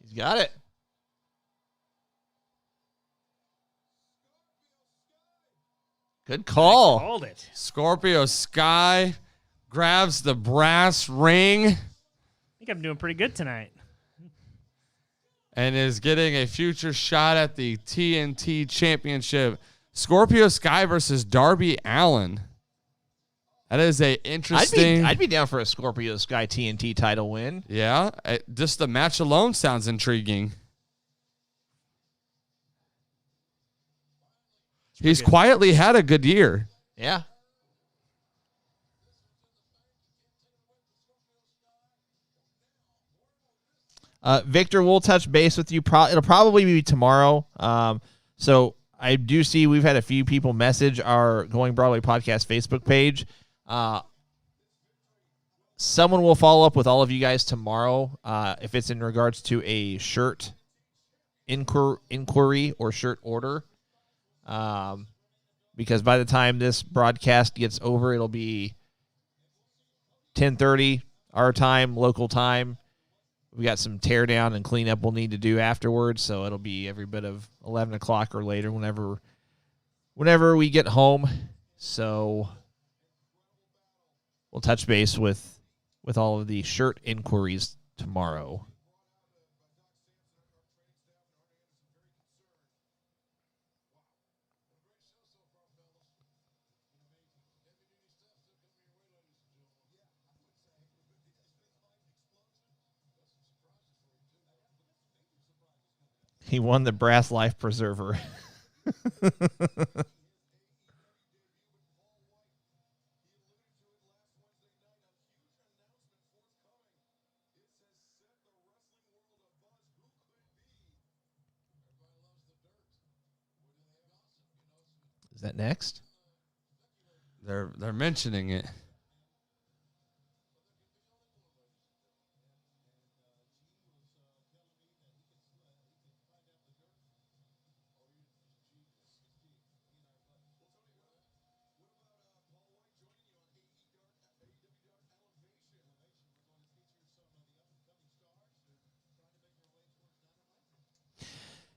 He's got it. Good call. Called it. Scorpio Sky grabs the brass ring I think I'm doing pretty good tonight. and is getting a future shot at the TNT Championship. Scorpio Sky versus Darby Allin. That is a interesting. I'd be down for a Scorpio Sky TNT title win. Yeah, just the match alone sounds intriguing. He's quietly had a good year. Yeah. Victor, we'll touch base with you. It'll probably be tomorrow. So I do see we've had a few people message our Going Broadway podcast Facebook page. Someone will follow up with all of you guys tomorrow if it's in regards to a shirt inquiry or shirt order. Because by the time this broadcast gets over, it'll be 10:30 our time, local time. We got some tear down and cleanup we'll need to do afterwards, so it'll be every bit of 11 o'clock or later whenever we get home. So we'll touch base with all of the shirt inquiries tomorrow. He won the brass life preserver. Is that next? They're mentioning it.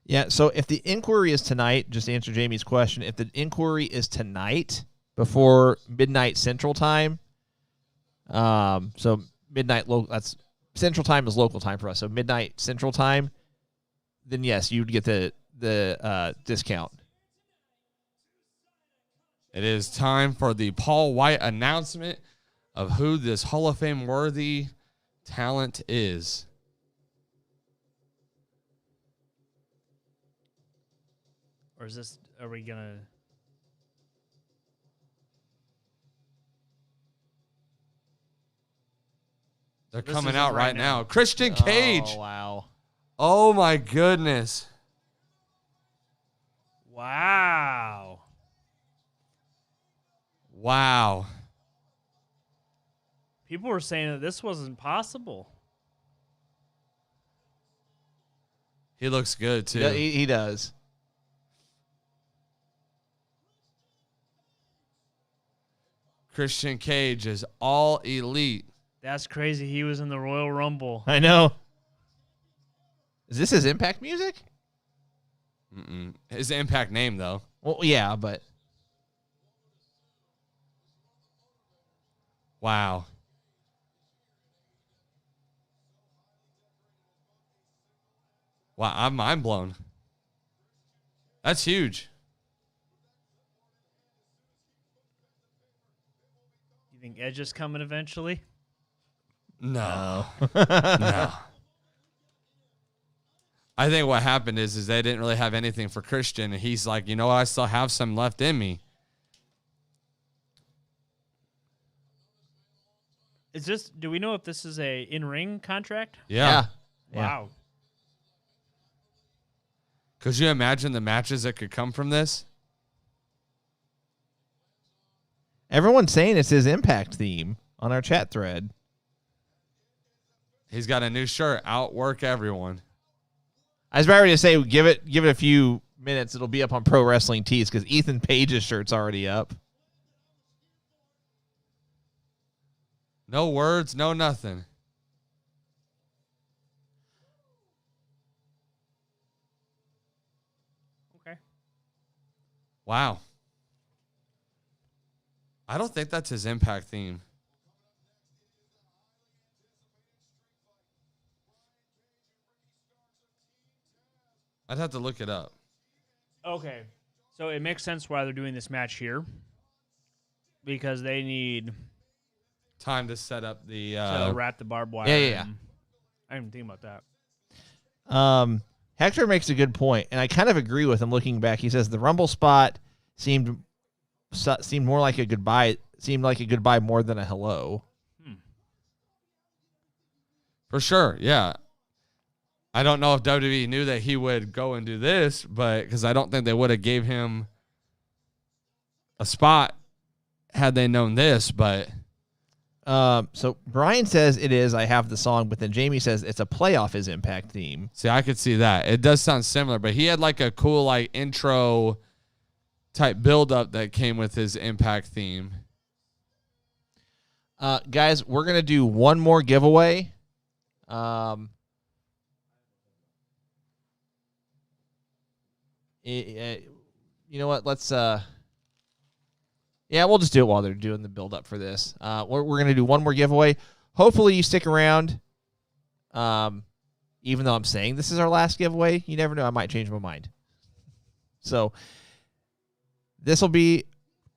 Yeah, so if the inquiry is tonight, just to answer Jamie's question, if the inquiry is tonight before midnight Central Time, so midnight that's Central Time is local time for us, so midnight Central Time, then yes, you'd get the discount. It is time for the Paul White announcement of who this Hall of Fame worthy talent is. Or is this, are we going to? They're This coming isn't out right right now. now. Christian Cage. Oh, wow. Oh, my goodness. Wow. Wow. People were saying that this wasn't possible. He looks good, too. Yeah, he does. Christian Cage is all elite. That's crazy. He was in the Royal Rumble. I know. Is this his Impact music? Mm-mm. His Impact name, though. Well, yeah, but Wow. Wow, I'm mind blown. That's huge. You think Edge is coming eventually? No. No. I think what happened is they didn't really have anything for Christian, and he's like, you know what, I still have some left in me. Is this? Do we know if this is a in-ring contract? Yeah. Yeah. Wow. Could you imagine the matches that could come from this? Everyone's saying it's his Impact theme on our chat thread. He's got a new shirt, Outwork Everyone. I was about ready to say, give it a few minutes. It'll be up on Pro Wrestling Tees because Ethan Page's shirt's already up. No words, no nothing. Okay. Wow. I don't think that's his Impact theme. I'd have to look it up. Okay. So it makes sense why they're doing this match here. Because they need Time to set up the... to wrap the barbed wire. Yeah. I didn't even think about that. Hector makes a good point, and I kind of agree with him looking back. He says the Rumble spot seemed more like a goodbye. Seemed like a goodbye more than a hello. For sure, yeah. I don't know if WWE knew that he would go and do this, but because I don't think they would have gave him a spot had they known this, but... So Brian says it is. I have the song, but then Jamie says it's a play off his Impact theme. See, I could see that. It does sound similar, but he had like a cool like intro type build-up that came with his Impact theme. Guys, we're going to do one more giveaway. You know what? Let's we'll just do it while they're doing the build up for this. We're going to do one more giveaway. Hopefully you stick around. Even though I'm saying this is our last giveaway, you never know. I might change my mind. So this will be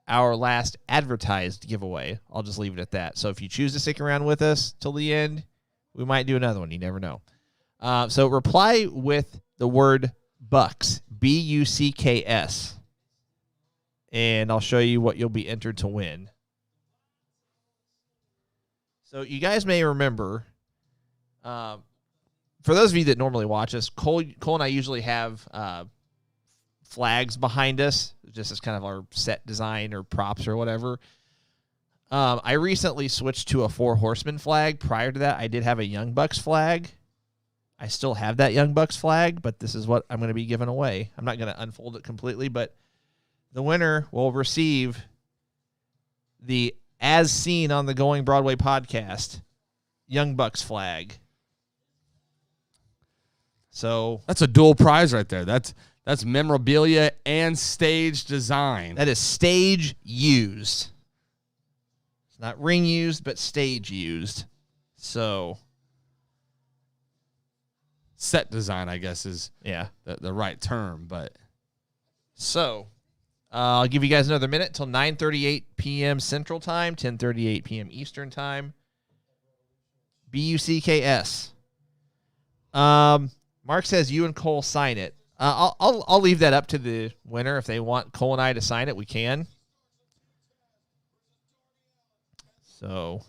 our last advertised giveaway. I'll just leave it at that. So if you choose to stick around with us till the end, we might do another one. You never know. So reply with the word Bucks, Bucks. And I'll show you what you'll be entered to win. So you guys may remember, for those of you that normally watch us, Cole and I usually have flags behind us, just as kind of our set design or props or whatever. I recently switched to a 4 Horsemen flag. Prior to that, I did have a Young Bucks flag. I still have that Young Bucks flag, but this is what I'm going to be giving away. I'm not going to unfold it completely, but the winner will receive the As Seen on the Going Broadway podcast Young Bucks flag. So that's a dual prize right there. That's memorabilia and stage design. That is stage used. It's not ring used, but stage used. So set design, I guess, is the right term. But so I'll give you guys another minute till 9:38 p.m. Central Time, 10:38 p.m. Eastern Time. Bucks. Mark says you and Cole sign it. I'll leave that up to the winner. If they want Cole and I to sign it, we can. So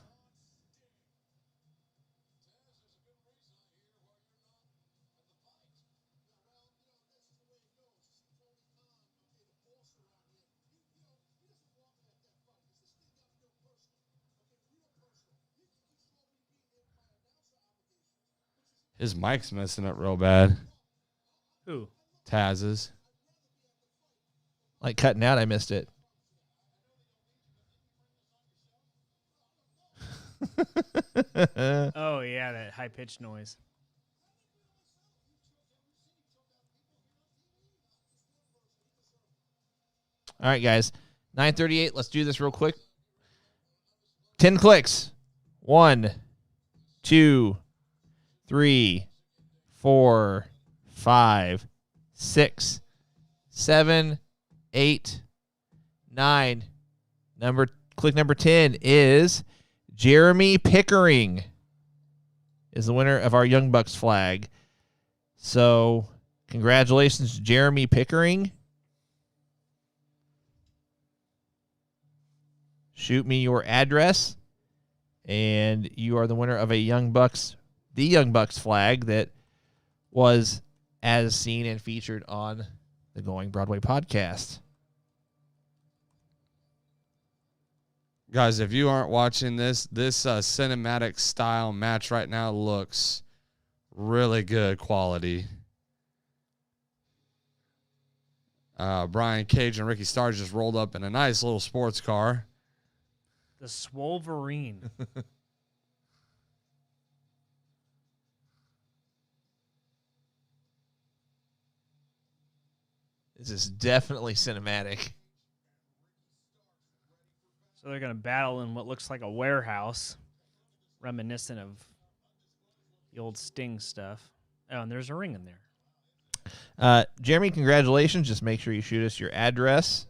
his mic's messing up real bad. Who? Taz's. Like cutting out, I missed it. Oh, yeah, that high-pitched noise. All right, guys. 9:38. Let's do this real quick. 10 clicks. 1, 2, 3, 4, 5, 6, 7, 8, 9. Click number 10 is Jeremy Pickering is the winner of our Young Bucks flag. So congratulations, Jeremy Pickering. Shoot me your address, and you are the winner of the Young Bucks flag that was as seen and featured on the Going Broadway podcast. Guys, if you aren't watching this cinematic style match right now looks really good quality. Brian Cage and Ricky Starks just rolled up in a nice little sports car. The Swolverine. This is definitely cinematic. So they're going to battle in what looks like a warehouse, reminiscent of the old Sting stuff. Oh, and there's a ring in there. Jeremy, congratulations. Just make sure you shoot us your address.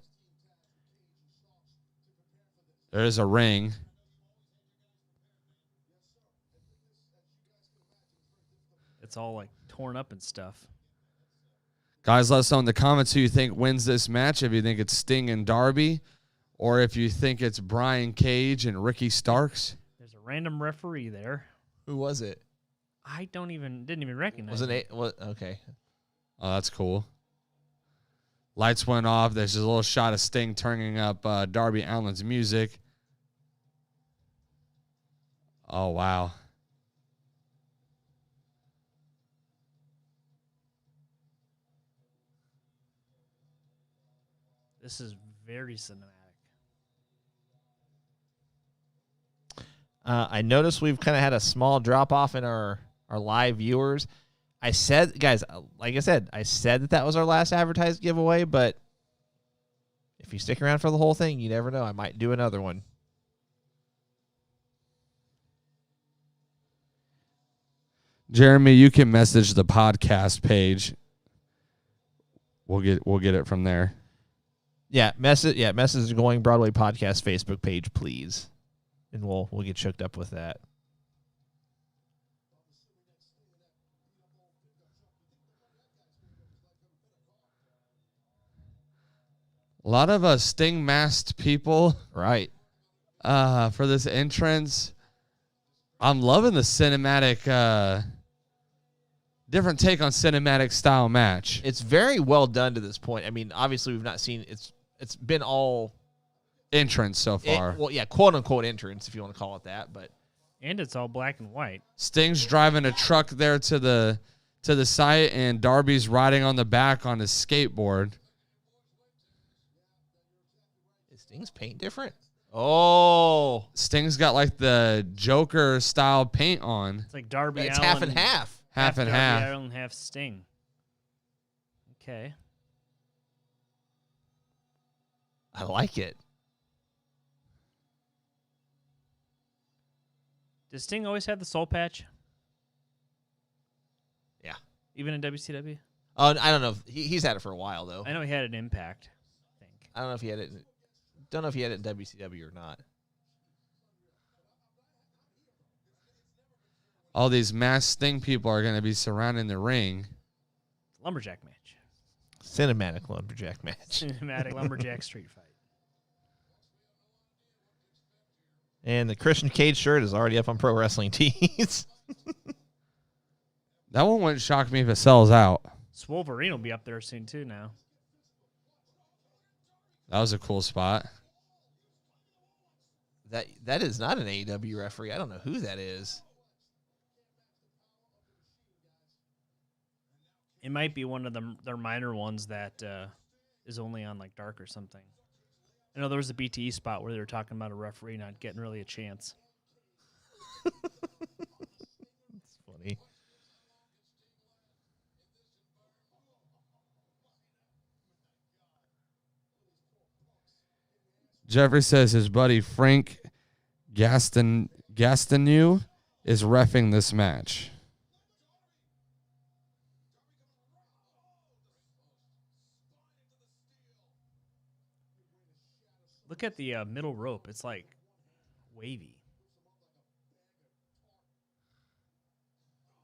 There is a ring. It's all like torn up and stuff. Guys, let us know in the comments who you think wins this match. If you think it's Sting and Darby, or if you think it's Brian Cage and Ricky Starks. There's a random referee there. Who was it? I didn't even recognize. Was it okay? Oh, that's cool. Lights went off. There's a little shot of Sting turning up Darby Allin's music. Oh, wow. This is very cinematic. I noticed we've kind of had a small drop off in our live viewers. I said, guys, like I said that was our last advertised giveaway, but if you stick around for the whole thing, you never know. I might do another one. Jeremy, you can message the podcast page. We'll get it from there. Message the Going Broadway podcast Facebook page, please. And we'll get hooked up with that. A lot of Sting masked people Right. for this entrance. I'm loving the cinematic, different take on cinematic style match. It's very well done to this point. I mean, obviously we've not seen it's been all Entrance so far. well, yeah, quote unquote entrance if you want to call it that, but And it's all black and white. Sting's driving a truck there to the site, and Darby's riding on the back on his skateboard. is Sting's paint different? Oh, Sting's got like the Joker style paint on. It's like Darby it's Allin. half and half. Half and Darby half. Allin, half Sting. Okay. I like it. Does Sting always have the soul patch? Yeah. Even in WCW? I don't know. He's had it for a while though. I know he had an impact. I think. I don't know if he had it. Don't know if he had it in WCW or not. All these masked Sting people are going to be surrounding the ring. Lumberjack match. Cinematic lumberjack match. Cinematic lumberjack street fight. And the Christian Cage shirt is already up on Pro Wrestling Tees. That one wouldn't shock me if it sells out. Swolverine will be up there soon too now. That was a cool spot. That is not an AEW referee. I don't know who that is. It might be one of their minor ones that is only on like Dark or something. I know there was a BTE spot where they were talking about a referee not getting really a chance. It's funny. Jeffrey says his buddy Frank Gastineau is reffing this match. Look at the middle rope. It's like wavy.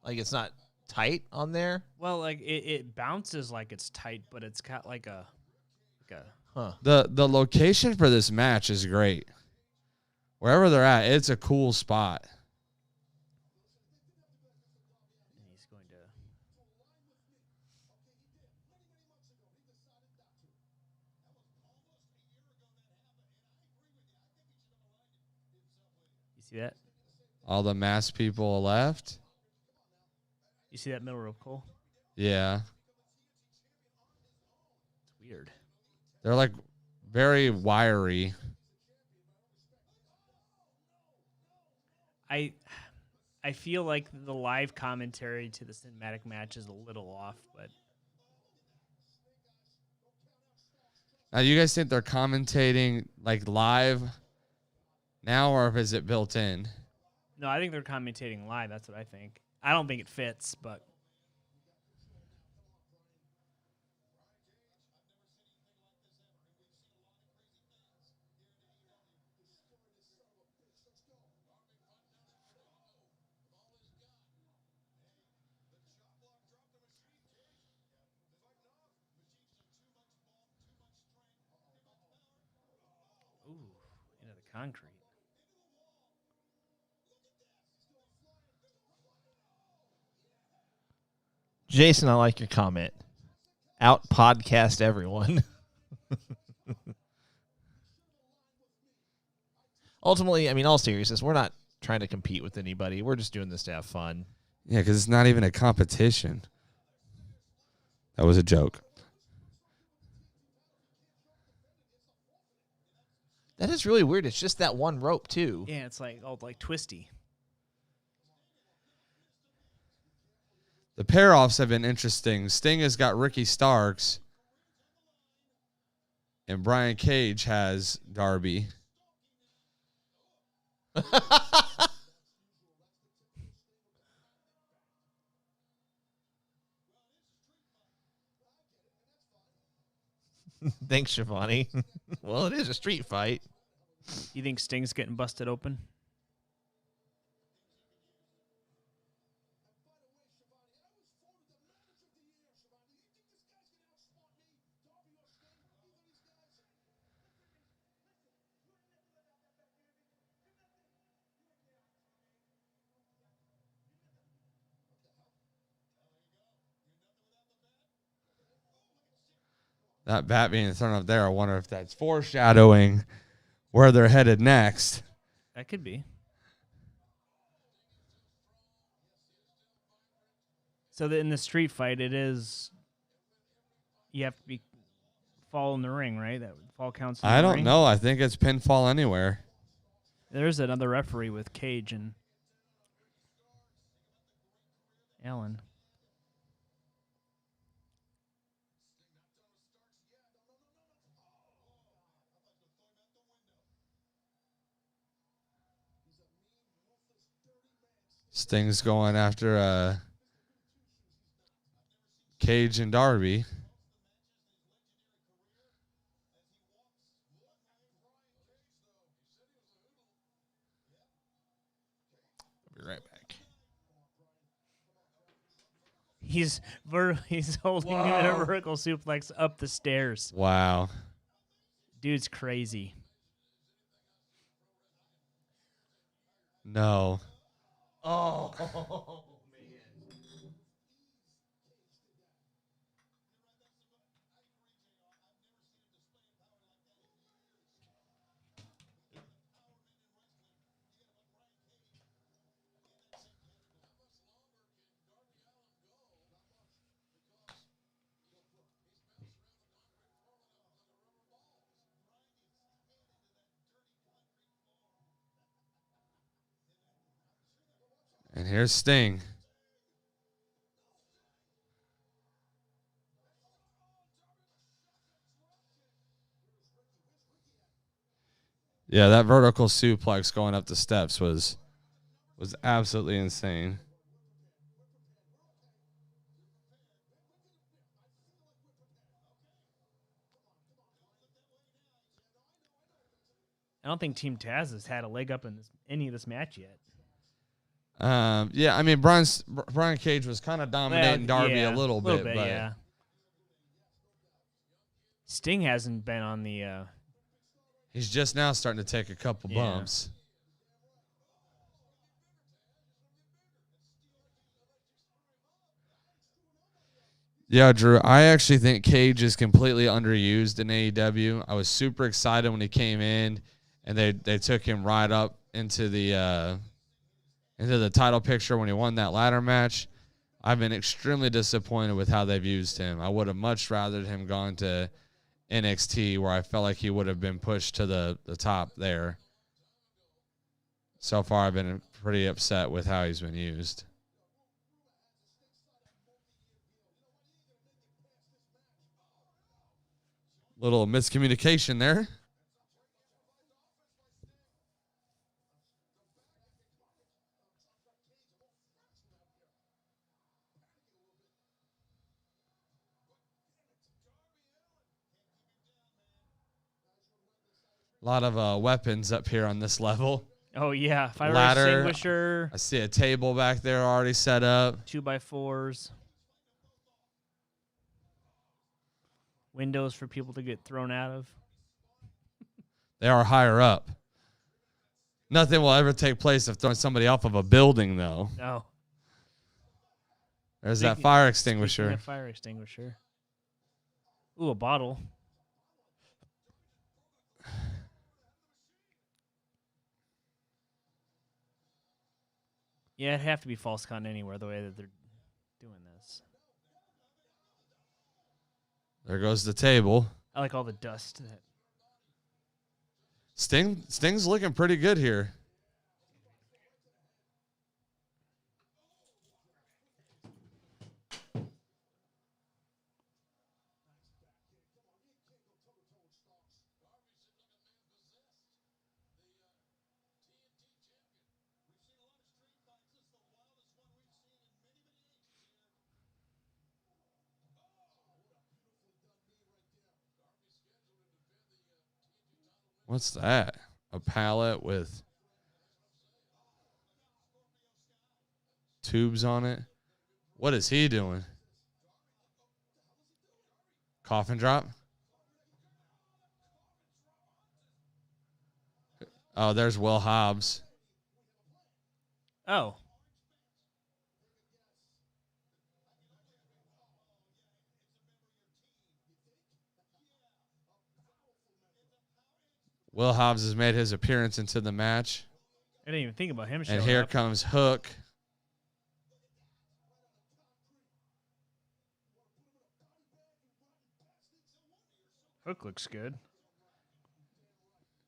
Like it's not tight on there. Well, like it bounces like it's tight, but it's got like a Huh. The location for this match is great. Wherever they're at, it's a cool spot. and he's going to You see that? All the masked people left. You see that middle rope, Cole? Yeah. It's weird. They're like very wiry. I feel like the live commentary to the cinematic match is a little off, but Now, do you guys think they're commentating like live now, or is it built in? no, I think they're commentating live. That's what I think. I don't think it fits, but ooh, into the concrete. Jason, I like your comment. Out podcast everyone. Ultimately, I mean, all seriousness, we're not trying to compete with anybody. We're just doing this to have fun. Yeah, because it's not even a competition. That was a joke. That is really weird. It's just that one rope, too. Yeah, it's like like twisty. The pair-offs have been interesting. Sting has got Ricky Starks, and Brian Cage has Darby. Thanks, Shivani. Well, it is a street fight. You think Sting's getting busted open? that bat being thrown up there, I wonder if that's foreshadowing where they're headed next. That could be. So in the street fight, it is you have to be fall in the ring, right? That fall counts. I don't know. I think it's pinfall anywhere. There's another referee with Cage and Allen. Sting's going after Cage and Darby. I'll be right back. He's holding him in a vertical suplex up the stairs. Wow. Dude's crazy. No. Oh, man. And here's Sting. Yeah, that vertical suplex going up the steps was absolutely insane. I don't think Team Taz has had a leg up in any of this match yet. Yeah, I mean Brian Cage was kind of dominating Darby a little bit, but yeah. Sting hasn't been on the. He's just now starting to take a couple bumps. Yeah, Drew, I actually think Cage is completely underused in AEW. I was super excited when he came in, and they took him right up into the title picture when he won that ladder match. I've been extremely disappointed with how they've used him. I would have much rather him gone to NXT, where I felt like he would have been pushed to the top there. So far, I've been pretty upset with how he's been used. Little miscommunication there. A lot of weapons up here on this level. Oh yeah, fire Ladder. extinguisher. I see a table back there already set up. 2x4s. Windows for people to get thrown out of. They are higher up. Nothing will ever take place of throwing somebody off of a building, though. No. There's that fire extinguisher. Fire extinguisher. Ooh, a bottle. Yeah, it'd have to be false count anywhere the way that they're doing this. There goes the table. I like all the dust. Sting's looking pretty good here. What's that? A pallet with tubes on it? What is he doing? Coffin drop? Oh, there's Will Hobbs. Oh. Will Hobbs has made his appearance into the match. I didn't even think about him showing And here up. comes Hook. Hook looks good.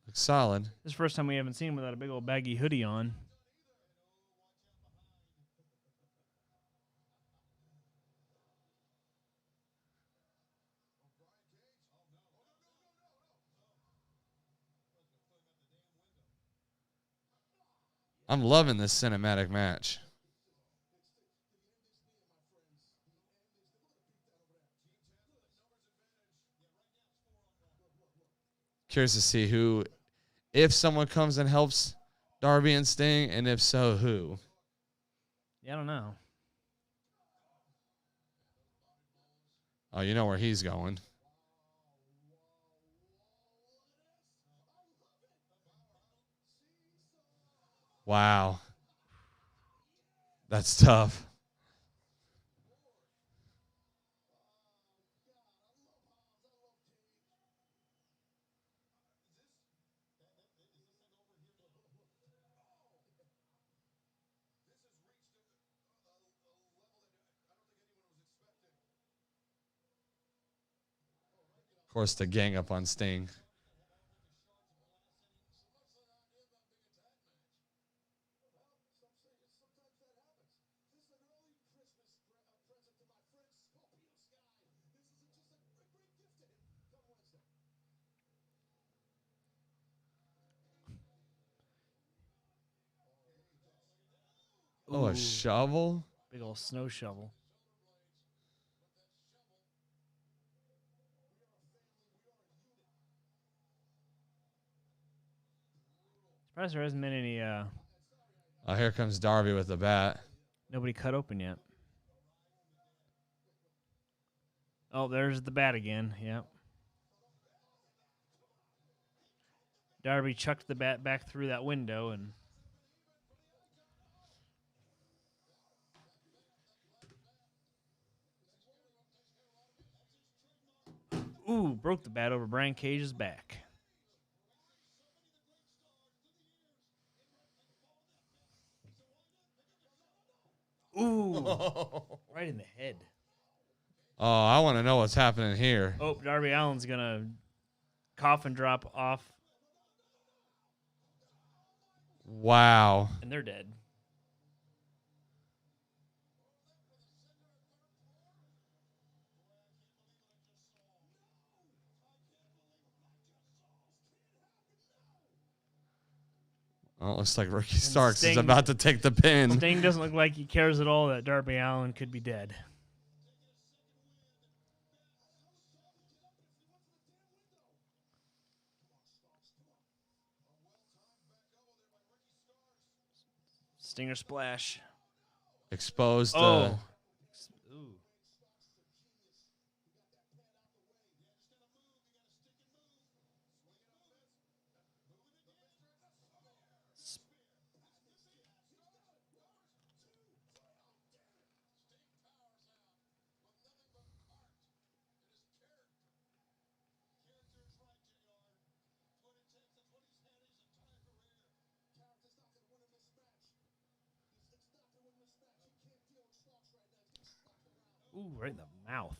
Looks solid. This is the first time we haven't seen him without a big old baggy hoodie on. I'm loving this cinematic match. Curious to see who, if someone comes and helps Darby and Sting, and if so, who? Yeah, I don't know. Oh, you know where he's going. Wow. That's tough. Of course, the gang up on Sting. Oh, a Ooh, shovel? big old snow shovel. Surprised there hasn't been any Oh, here comes Darby with the bat. nobody cut open yet. Oh, there's the bat again. Yep. Darby chucked the bat back through that window and ooh, broke the bat over Brian Cage's back. Ooh, right in the head. Oh, I want to know what's happening here. Oh, Darby Allin's gonna coffin drop off, Wow. and they're dead. Oh, it looks like Ricky Starks is Sting- about to take the pin. Sting doesn't look like he cares at all that Darby Allin could be dead. Stinger splash. Exposed. Oh. Ooh. Ooh, right in the mouth.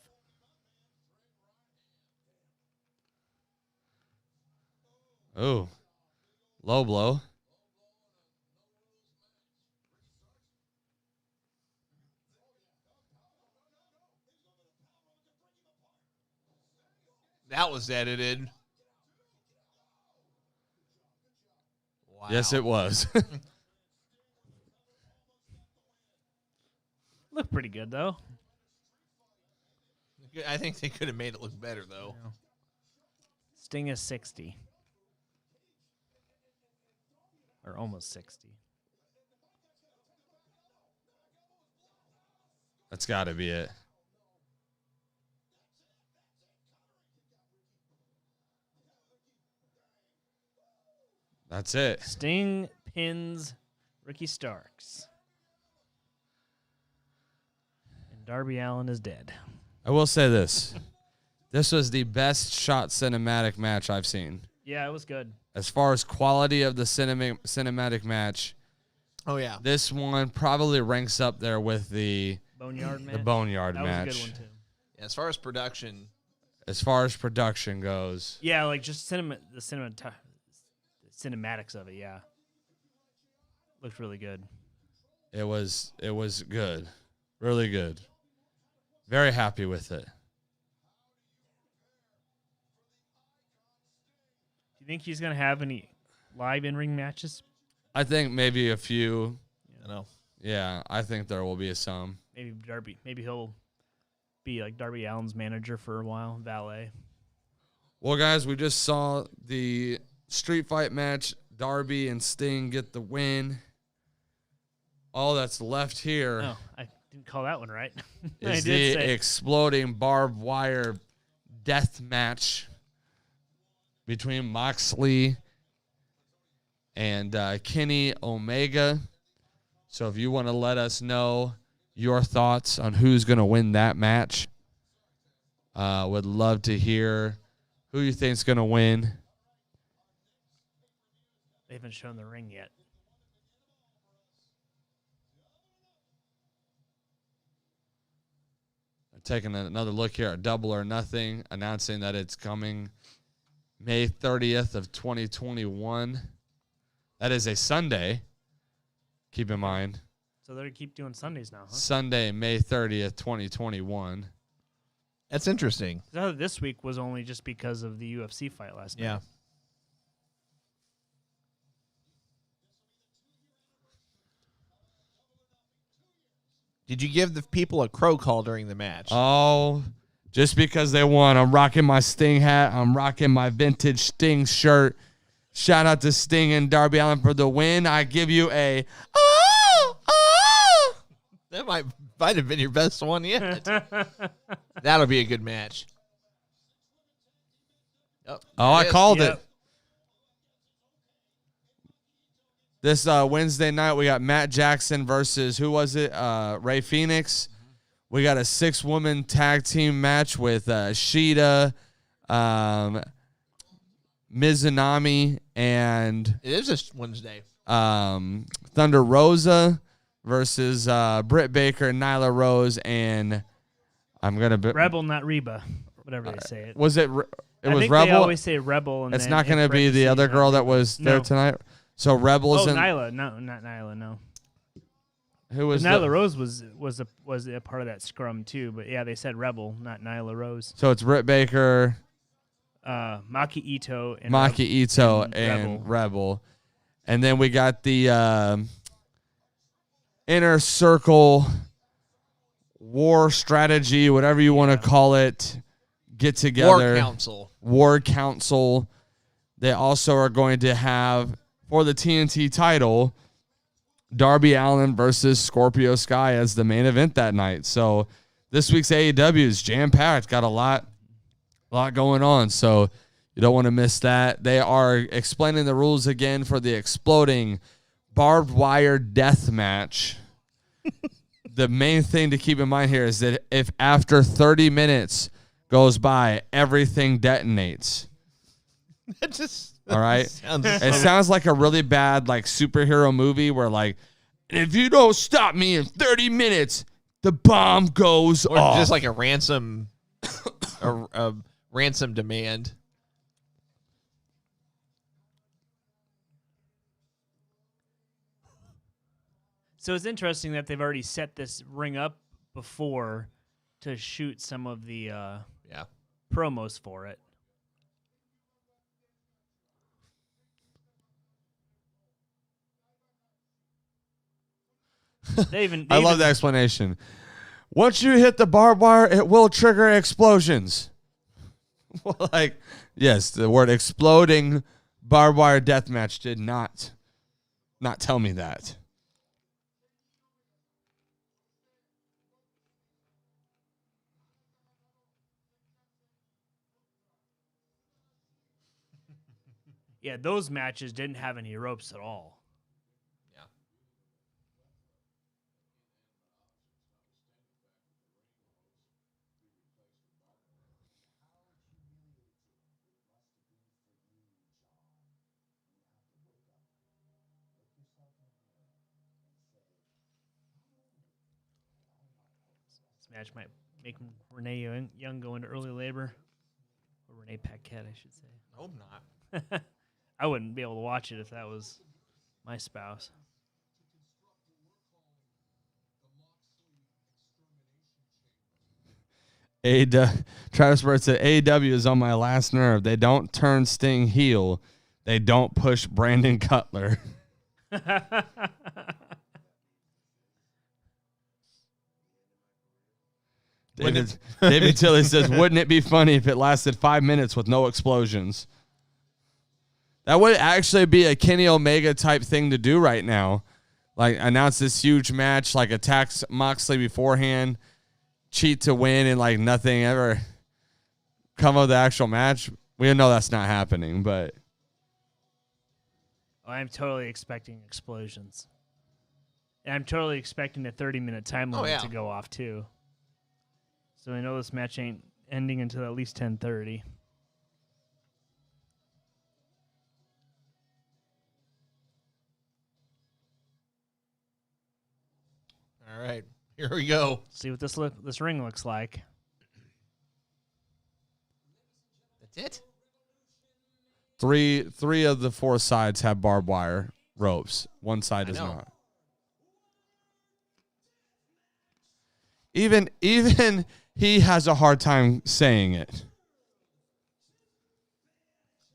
Oh. Low blow. That was edited. Wow. Yes, it was. Look pretty good though. I think they could have made it look better, though. Yeah. Sting is 60. Or almost 60. That's got to be it. That's it. Sting pins Ricky Starks. And Darby Allin is dead. I will say this. This was the best shot cinematic match I've seen. Yeah, it was good. As far as quality of the cinematic match, Oh yeah. this one probably ranks up there with the Boneyard match. the Boneyard that match. was a good one too. As far as production, As far as production goes, Yeah, like just cinematics of it. Yeah, looked really good. it was good, really good. Very happy with it. Do you think he's gonna have any live in-ring matches? I think maybe a few. you know. Yeah, I think there will be some. Maybe Darby. Maybe he'll be like Darby Allin's manager for a while, valet. Well, guys, we just saw the street fight match. Darby and Sting get the win. All that's left here Oh, I didn't call that one right. I is did the say exploding barbed wire death match between Moxley and Kenny Omega. So if you want to let us know your thoughts on who's going to win that match, would love to hear who you think's going to win. they haven't shown the ring yet. Taking another look here at Double or Nothing, announcing that it's coming May 30th of 2021. That is a Sunday. Keep in mind. So they're keep doing Sundays now, huh? Sunday, May 30th, 2021. That's interesting. I thought this week was only just because of the UFC fight last night. Yeah. Did you give the people a crow call during the match? Oh, just because they won. I'm rocking my Sting hat. I'm rocking my vintage Sting shirt. Shout out to Sting and Darby Allin for the win. I give you a That might have been your best one yet. That'll be a good match. Oh, I called Yep. it. This Wednesday night, we got Matt Jackson versus, who was it? Ray Phoenix. We got a 6-woman tag team match with Shida, Mizunami, and It is this Wednesday. Thunder Rosa versus Britt Baker, Nyla Rose, and I'm going to... Rebel, not Reba. Whatever they say it. Was it... It I was think Rebel? they always say Rebel. And It's then not going in to be the other parentheses, girl not that Reba. was there No. tonight? So Rebel's Oh, in... Nyla. No, not Nyla, no. Who was Nyla the, Rose was a part of that scrum too, but yeah, they said Rebel, not Nyla Rose. So it's Britt Baker, Maki Ito and Maki Ito, and and Rebel. And then we got the Inner Circle War Strategy, whatever you want to call it, get together. War Council. They also are going to have, for the TNT title, Darby Allin versus Scorpio Sky as the main event that night. So this week's AEW is jam-packed. Got a lot going on. So you don't want to miss that. They are explaining the rules again for the exploding barbed wire death match. The main thing to keep in mind here is that if after 30 minutes goes by, everything detonates. All right. It sounds like a really bad like superhero movie where like, if you don't stop me in 30 minutes, the bomb goes off. Just like a ransom, a ransom demand. So it's interesting that they've already set this ring up before to shoot some of the promos for it. I love that explanation. Once you hit the barbed wire, it will trigger explosions. Well, like, yes, the word exploding barbed wire death match did not tell me that. Yeah, those matches didn't have any ropes at all. match might make Renee Young go into early labor. Or Renee Paquette, I should say. I hope not. I wouldn't be able to watch it if that was my spouse. Travis Bird said, AEW is on my last nerve. They don't turn Sting heel. They don't push Brandon Cutler. David Tilley says, wouldn't it be funny if it lasted 5 minutes with no explosions? That would actually be a Kenny Omega type thing to do right now. Like, announce this huge match, like attack Moxley beforehand, cheat to win, and like nothing ever come of the actual match. We know that's not happening, but I'm totally expecting explosions. And I'm totally expecting a 30-minute time limit to go off, too. So I know this match ain't ending until at least 10:30. All right, here we go. See what this ring looks like. That's it? Three of the 4 sides have barbed wire ropes. One side does not. Even he has a hard time saying it.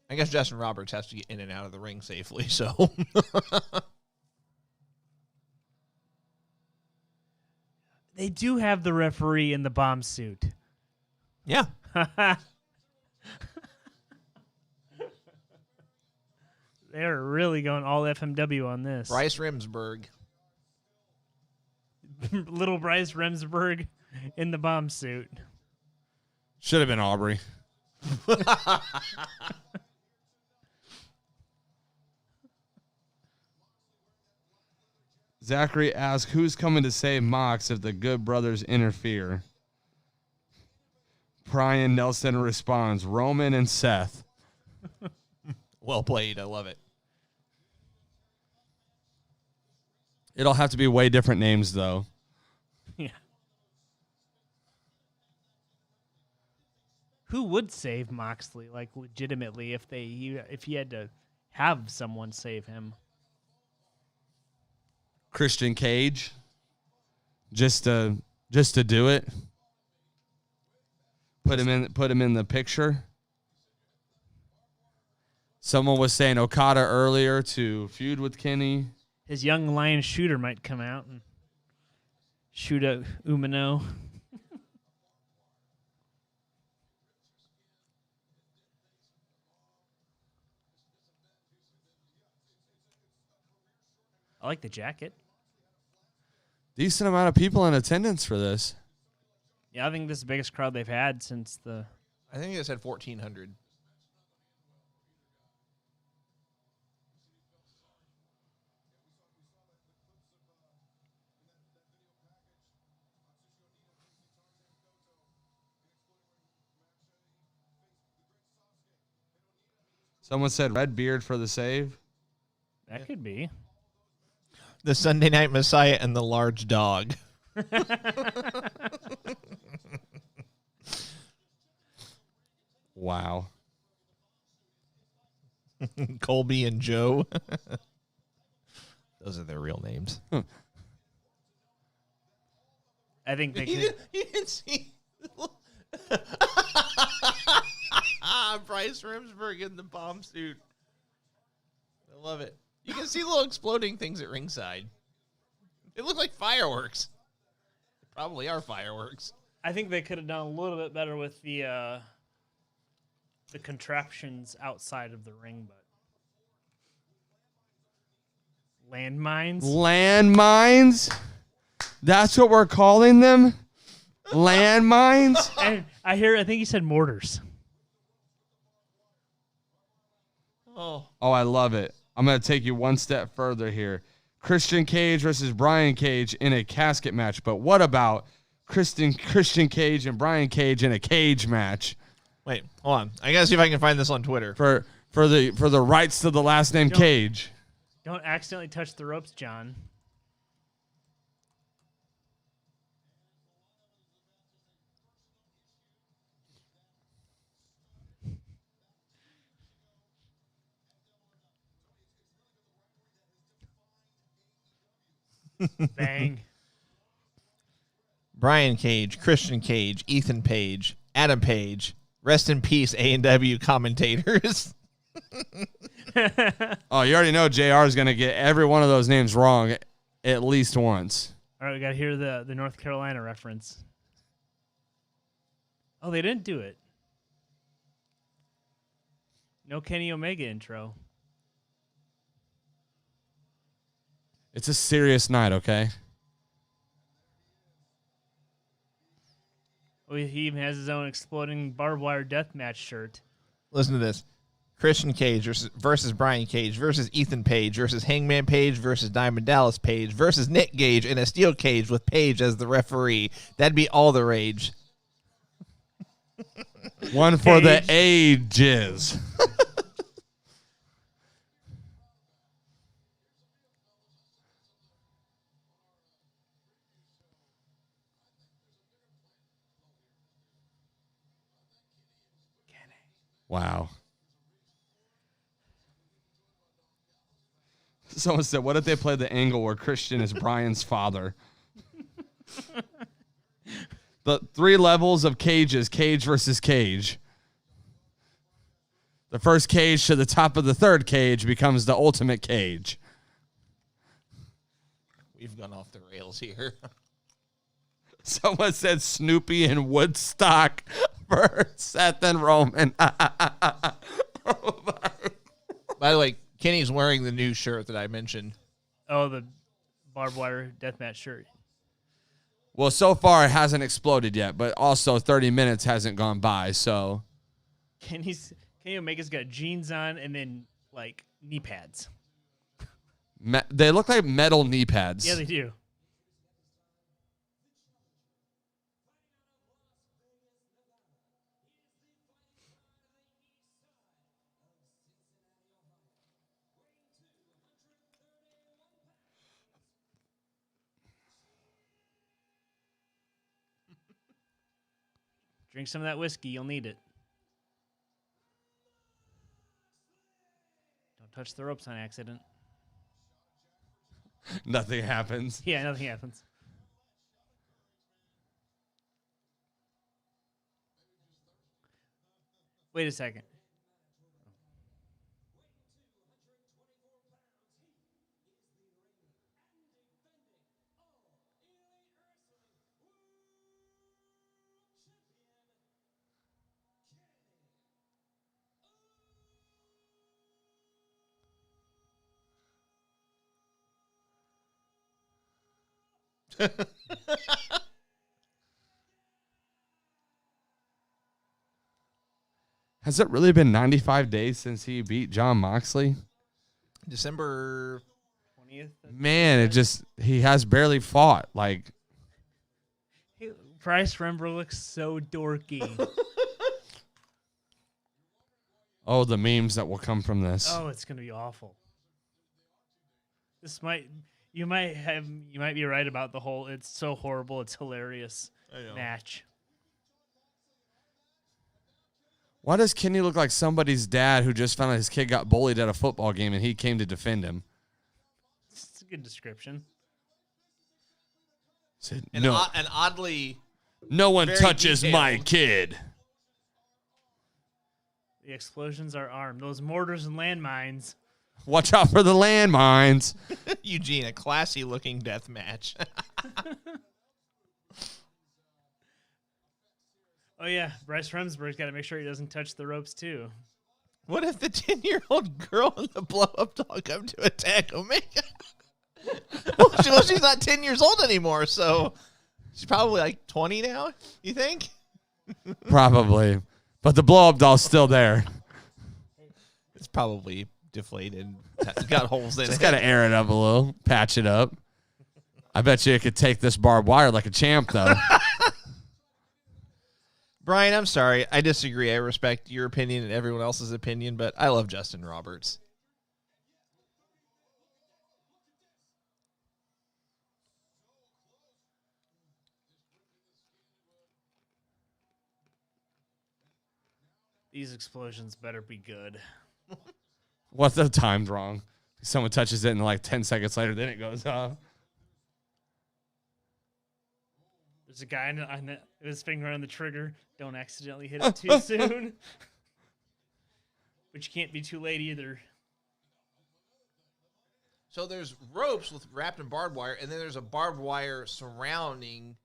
I guess Justin Roberts has to get in and out of the ring safely, so. They do have the referee in the bomb suit. Yeah. They're really going all FMW on this. Bryce Remsburg. Little Bryce Remsburg in the bomb suit. Should have been Aubrey. Zachary asks, who's coming to save Mox if the Good Brothers interfere? Brian Nelson responds, Roman and Seth. Well played. I love it. It'll have to be way different names, though. Yeah. Who would save Moxley, like, legitimately, if he had to have someone save him? Christian Cage, just to do it. Put him in the picture. Someone was saying Okada earlier to feud with Kenny. His young lion shooter might come out and shoot at Umino. I like the jacket. Decent amount of people in attendance for this. Yeah, I think this is the biggest crowd they've had since the... I think it said 1,400. Someone said Red Beard for the save. That could be. The Sunday Night Messiah and the large dog. Wow. Colby and Joe. Those are their real names. I think they You could... didn't see... Bryce Remsburg in the bomb suit. I love it. You can see little exploding things at ringside. They look like fireworks. They probably are fireworks. I think they could have done a little bit better with the contraptions outside of the ring, but landmines. Landmines? That's what we're calling them? Landmines? And I think he said mortars. Oh, I love it. I'm going to take you one step further here. Christian Cage versus Brian Cage in a casket match. But what about Christian Cage and Brian Cage in a cage match? wait, hold on. I gotta see if I can find this on Twitter. For the rights to the last name Cage. Don't accidentally touch the ropes, John. Bang. Brian Cage, Christian Cage, Ethan Page, Adam Page. Rest in peace, A&W commentators. Oh, you already know JR is going to get every one of those names wrong at least once. All right, we got to hear the North Carolina reference. Oh, they didn't do it. No Kenny Omega intro. It's a serious night, okay? Oh, he even has his own exploding barbed wire death match shirt. Listen to this. Christian Cage versus Brian Cage versus Ethan Page versus Hangman Page versus Diamond Dallas Page versus Nick Gage in a steel cage with Page as the referee. That'd be all the rage. One for the ages. Wow. Someone said, what if they played the angle where Christian is Brian's father? The 3 levels of cages, cage versus cage. The first cage to the top of the third cage becomes the ultimate cage. We've gone off the rails here. Someone said Snoopy and Woodstock for Seth and Roman. By the way, Kenny's wearing the new shirt that I mentioned. Oh, the barbed wire deathmatch shirt. Well, so far it hasn't exploded yet, but also 30 minutes hasn't gone by, so. Kenny Omega's got jeans on and then, like, knee pads. They look like metal knee pads. Yeah, they do. Drink some of that whiskey. You'll need it. Don't touch the ropes on accident. Nothing happens. Yeah, nothing happens. Wait a second. Has it really been 95 days since he beat John Moxley? December 20th. Man, he has barely fought. Like, Hey, Bryce Rember looks so dorky. oh, the memes that will come from this. Oh, it's gonna be awful. You might be right about the whole "it's so horrible, it's hilarious" match. Why does Kenny look like somebody's dad who just found out his kid got bullied at a football game and he came to defend him? It's a good description. Said, an oddly no one touches detailed. my kid. The explosions are armed. Those mortars and landmines. Watch out for the landmines. Eugene, a classy looking death match. Oh yeah, Bryce Remsburg's got to make sure he doesn't touch the ropes too. What if the 10-year-old girl and the blow-up doll come to attack Omega? well, she's not 10 years old anymore, so she's probably like 20 now, you think? Probably. But the blow-up doll's still there. It's probably deflated. It's got holes in it. Just got to air it up a little, patch it up. I bet you it could take this barbed wire like a champ, though. Brian, I'm sorry. I disagree. I respect your opinion and everyone else's opinion, but I love Justin Roberts. These explosions better be good. What the time's wrong? Someone touches it and like 10 seconds later, then it goes off. There's a guy with his finger on the trigger. Don't accidentally hit it too soon. But you can't be too late either. So there's ropes wrapped in barbed wire, and then there's a barbed wire surrounding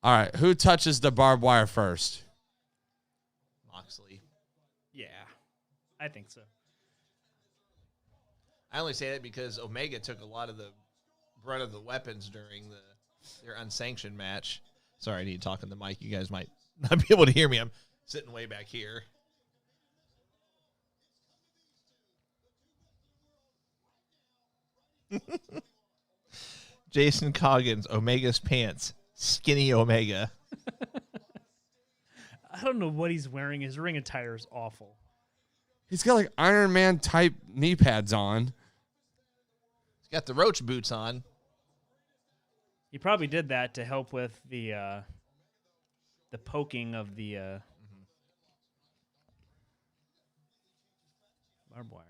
All right, who touches the barbed wire first? Moxley. Yeah, I think so. I only say that because Omega took a lot of the brunt of the weapons during their unsanctioned match. Sorry, I need to talk on the mic. You guys might not be able to hear me. I'm sitting way back here. Jason Coggins, Omega's pants, skinny Omega. I don't know what he's wearing. His ring attire is awful. He's got like Iron Man type knee pads on. He's got the roach boots on. He probably did that to help with the poking of the barbed wire.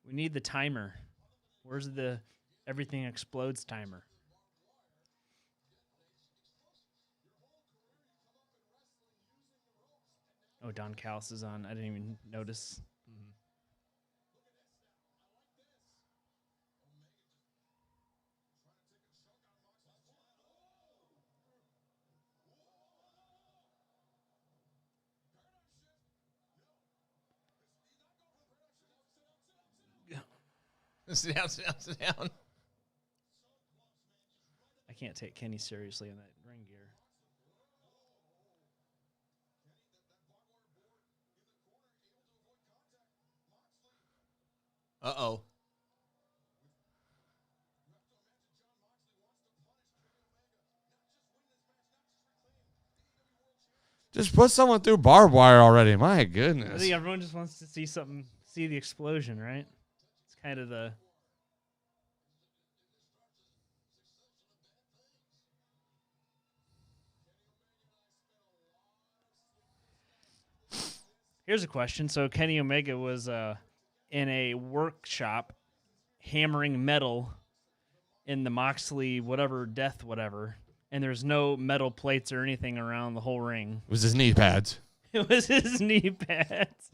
We need the timer. Where's the everything explodes timer? Oh, Don Callis is on. I didn't even notice. Sit down, sit down, sit down. I can't take Kenny seriously in that ring gear. Uh-oh. Just put someone through barbed wire already. My I goodness. think everyone just wants to see the explosion, right? It's kind of the. Here's a question. So Kenny Omega was in a workshop hammering metal in the Moxley death whatever, and there's no metal plates or anything around the whole ring. It was his knee pads. It was his knee pads.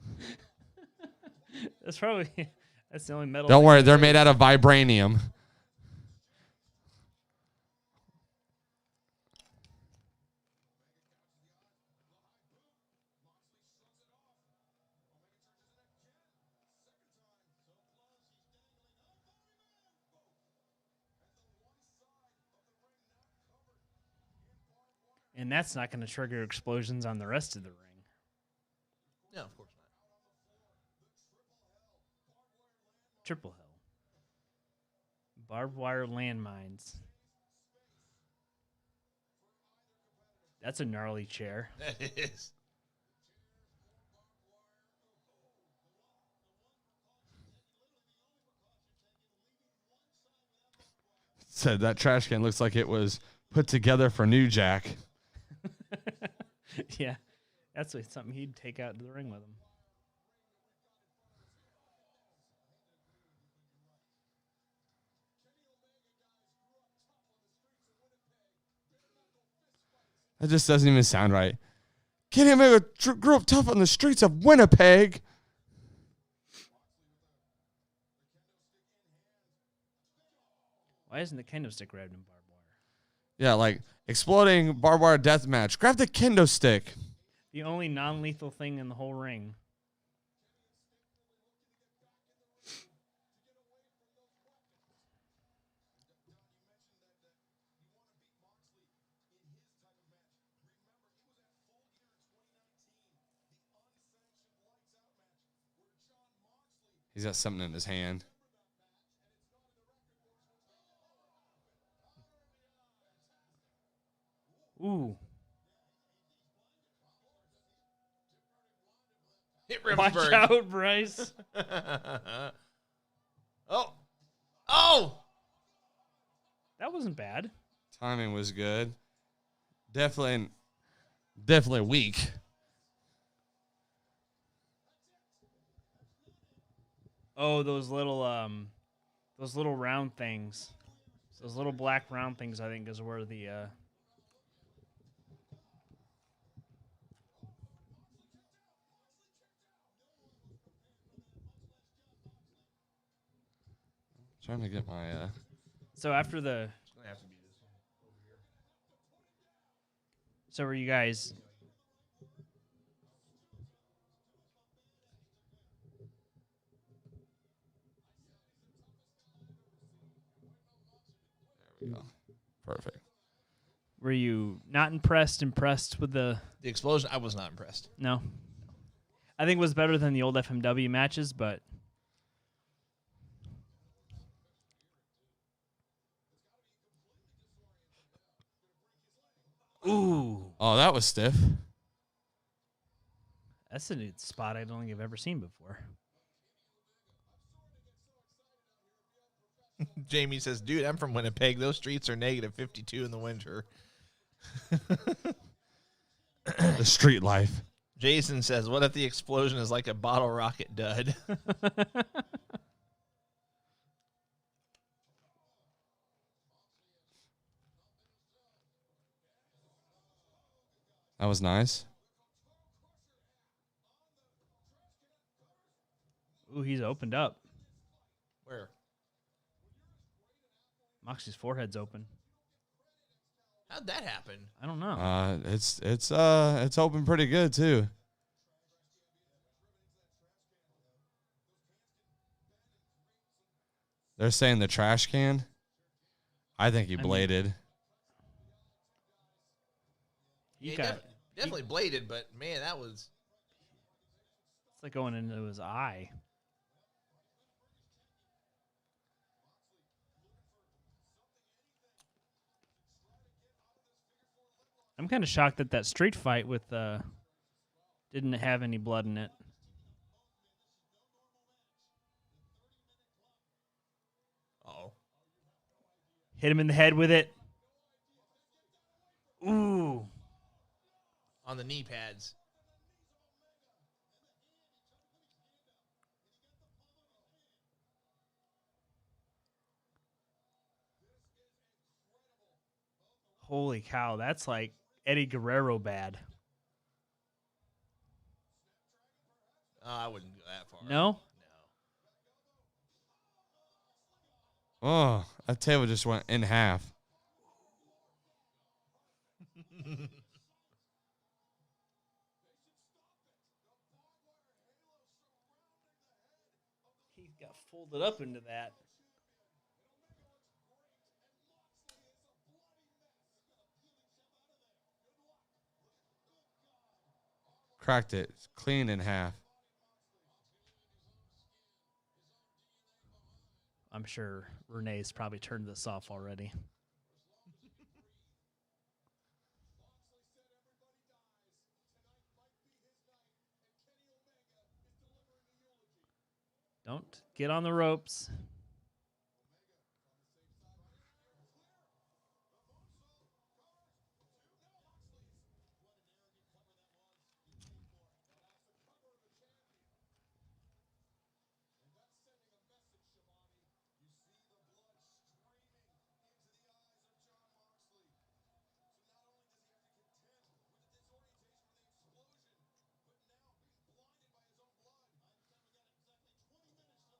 That's the only metal. Don't thing worry, that they're is. made out of vibranium. And that's not going to trigger explosions on the rest of the ring. No, of course not. Triple hell. Barbed wire landmines. That's a gnarly chair. That is. Said that trash can looks like it was put together for New Jack. Yeah. That's something he'd take out to the ring with him. That just doesn't even sound right. Kenny Omega grew up tough on the streets of Winnipeg. Why isn't the kendo stick wrapped in barbed wire? Yeah, like exploding barbed wire death match. Grab the kendo stick. The only non-lethal thing in the whole ring. He's got something in his hand. Ooh. Hit Watch Riversburg. out, Bryce. Oh. Oh. That wasn't bad. Timing was good. Definitely weak. Oh, those little round things. Those little black round things, I think, is where the Trying to get my. So after the It's gonna have to be this one. so were you guys There we go. Perfect. were you not impressed with the The explosion. I was not impressed. no? I think it was better than the old FMW matches, but ooh, Oh, that was stiff. that's a new spot I don't think I've ever seen before. Jamie says, "Dude, I'm from Winnipeg. Those streets are negative 52 in the winter." The street life. Jason says, "What if the explosion is like a bottle rocket dud?" That was nice. Ooh, he's opened up. Where? Moxie's forehead's open. How'd that happen? I don't know. It's open pretty good too. They're saying the trash can. I think he bladed. He Yeah, got definitely bladed, but man, that was. it's like going into his eye. I'm kind of shocked that street fight with didn't have any blood in it. Oh. Hit him in the head with it. Ooh. On the knee pads. Holy cow, that's like Eddie Guerrero bad. I wouldn't go that far. No? Oh, that table just went in half. He got folded up into that. Cracked it clean in half. I'm sure Renee's probably turned this off already. Don't get on the ropes.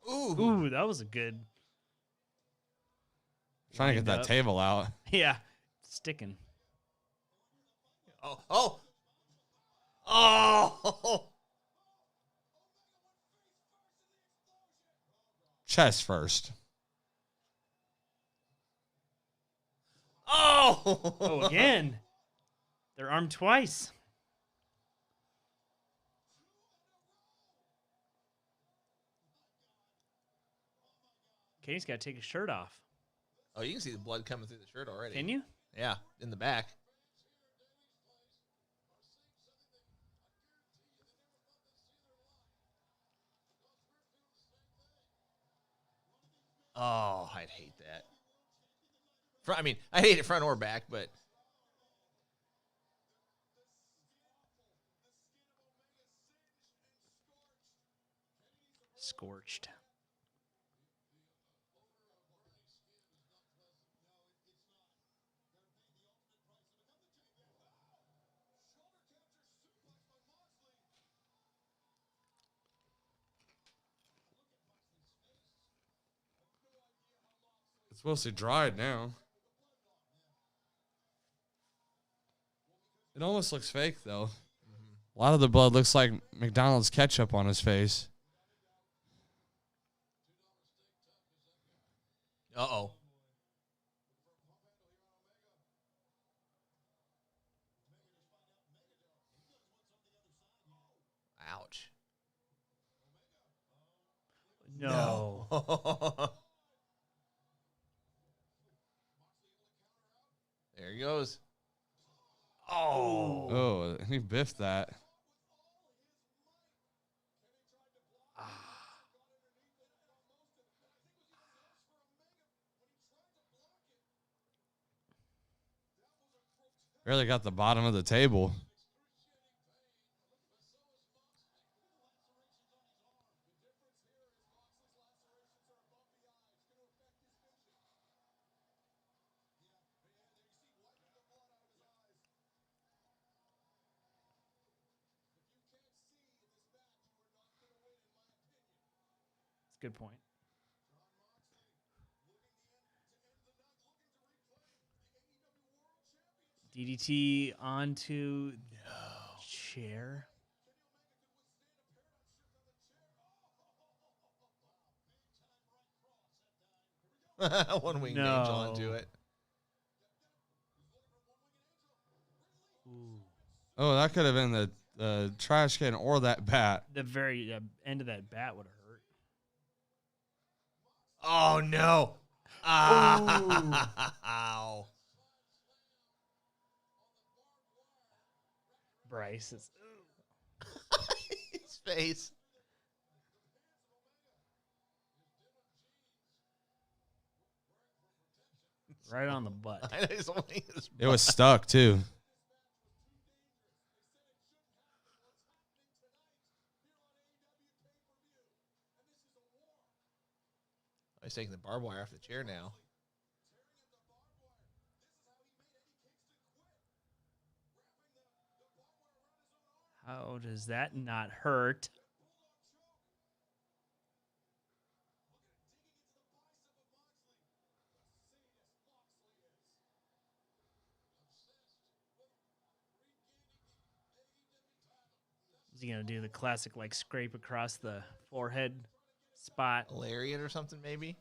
Ooh, that was a good. Trying to get that up. table out. Yeah, sticking. Oh. Chest first. Oh. Oh, again. They're armed twice. Katie's got to take his shirt off. Oh, you can see the blood coming through the shirt already. Can you? Yeah, in the back. Oh, I'd hate that. I mean, I hate it front or back, but Scorched. It's mostly dried now. It almost looks fake, though. A lot of the blood looks like McDonald's ketchup on his face. Uh-oh. Ouch. No. There he goes. Oh, he biffed that. Barely got the bottom of the table. That's a good point. DDT onto chair. One winged No. angel onto it. Ooh. Oh, that could have been the trash can or that bat. The very end of that bat would have hurt. Oh, no. Ow. Bryce is. His face. Right on the butt. I know he's holding his It was stuck, too. He's taking the barbed wire off the chair now. How does that not hurt? Is he gonna do the classic like scrape across the forehead spot? A lariat or something, maybe?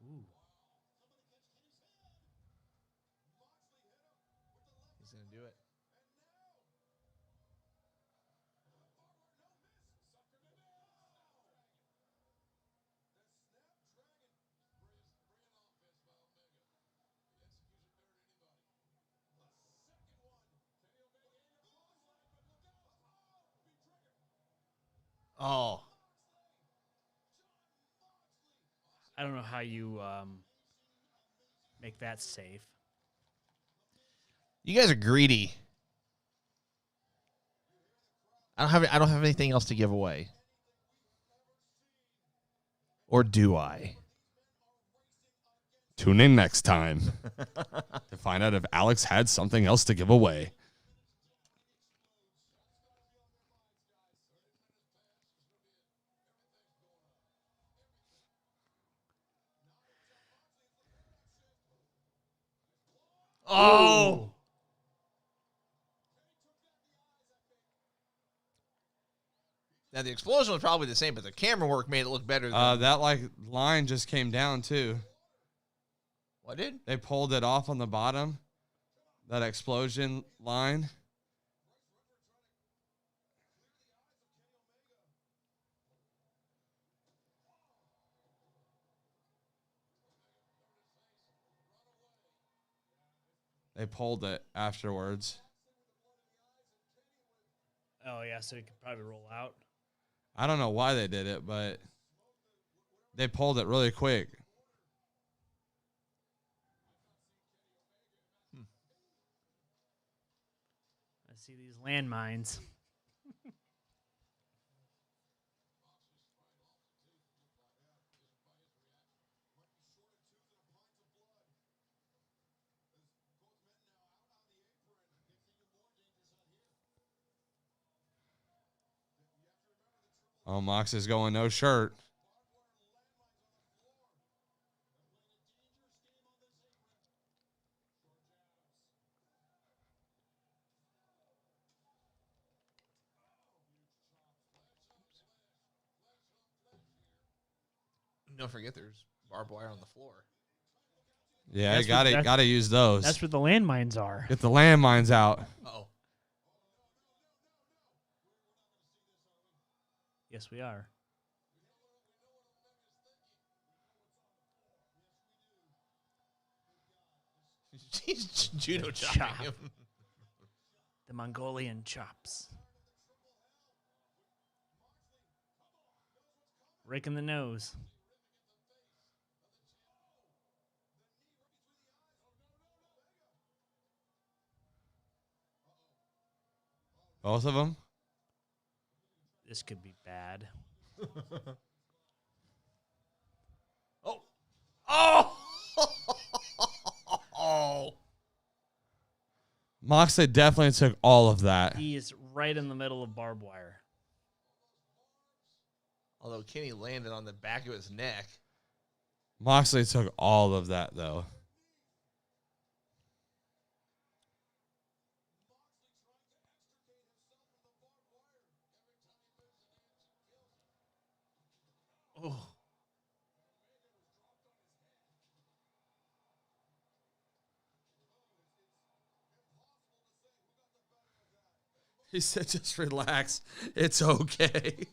Ooh. He's going to do it. Oh. I don't know how you make that safe. You guys are greedy. I don't have anything else to give away. Or do I? Tune in next time to find out if Alex had something else to give away. Oh. Now the explosion was probably the same, but the camera work made it look better. Than That line just came down too. What did? They pulled it off on the bottom. That explosion line. They pulled it afterwards. Oh yeah, so he could probably roll out. I don't know why they did it, but they pulled it really quick. I see these landmines. Oh, Mox is going no shirt. Don't forget there's barbed wire on the floor. Yeah, gotta use those. That's where the landmines are. Get the landmines out. Oh. Yes, we are. He's judo Chop. chopping him. The Mongolian chops. Rake in the nose. Both of them? This could be bad. Oh. Oh. Oh. Moxley definitely took all of that. He is right in the middle of barbed wire. Although Kenny landed on the back of his neck. Moxley took all of that, though. Oh. He said, just relax. It's okay.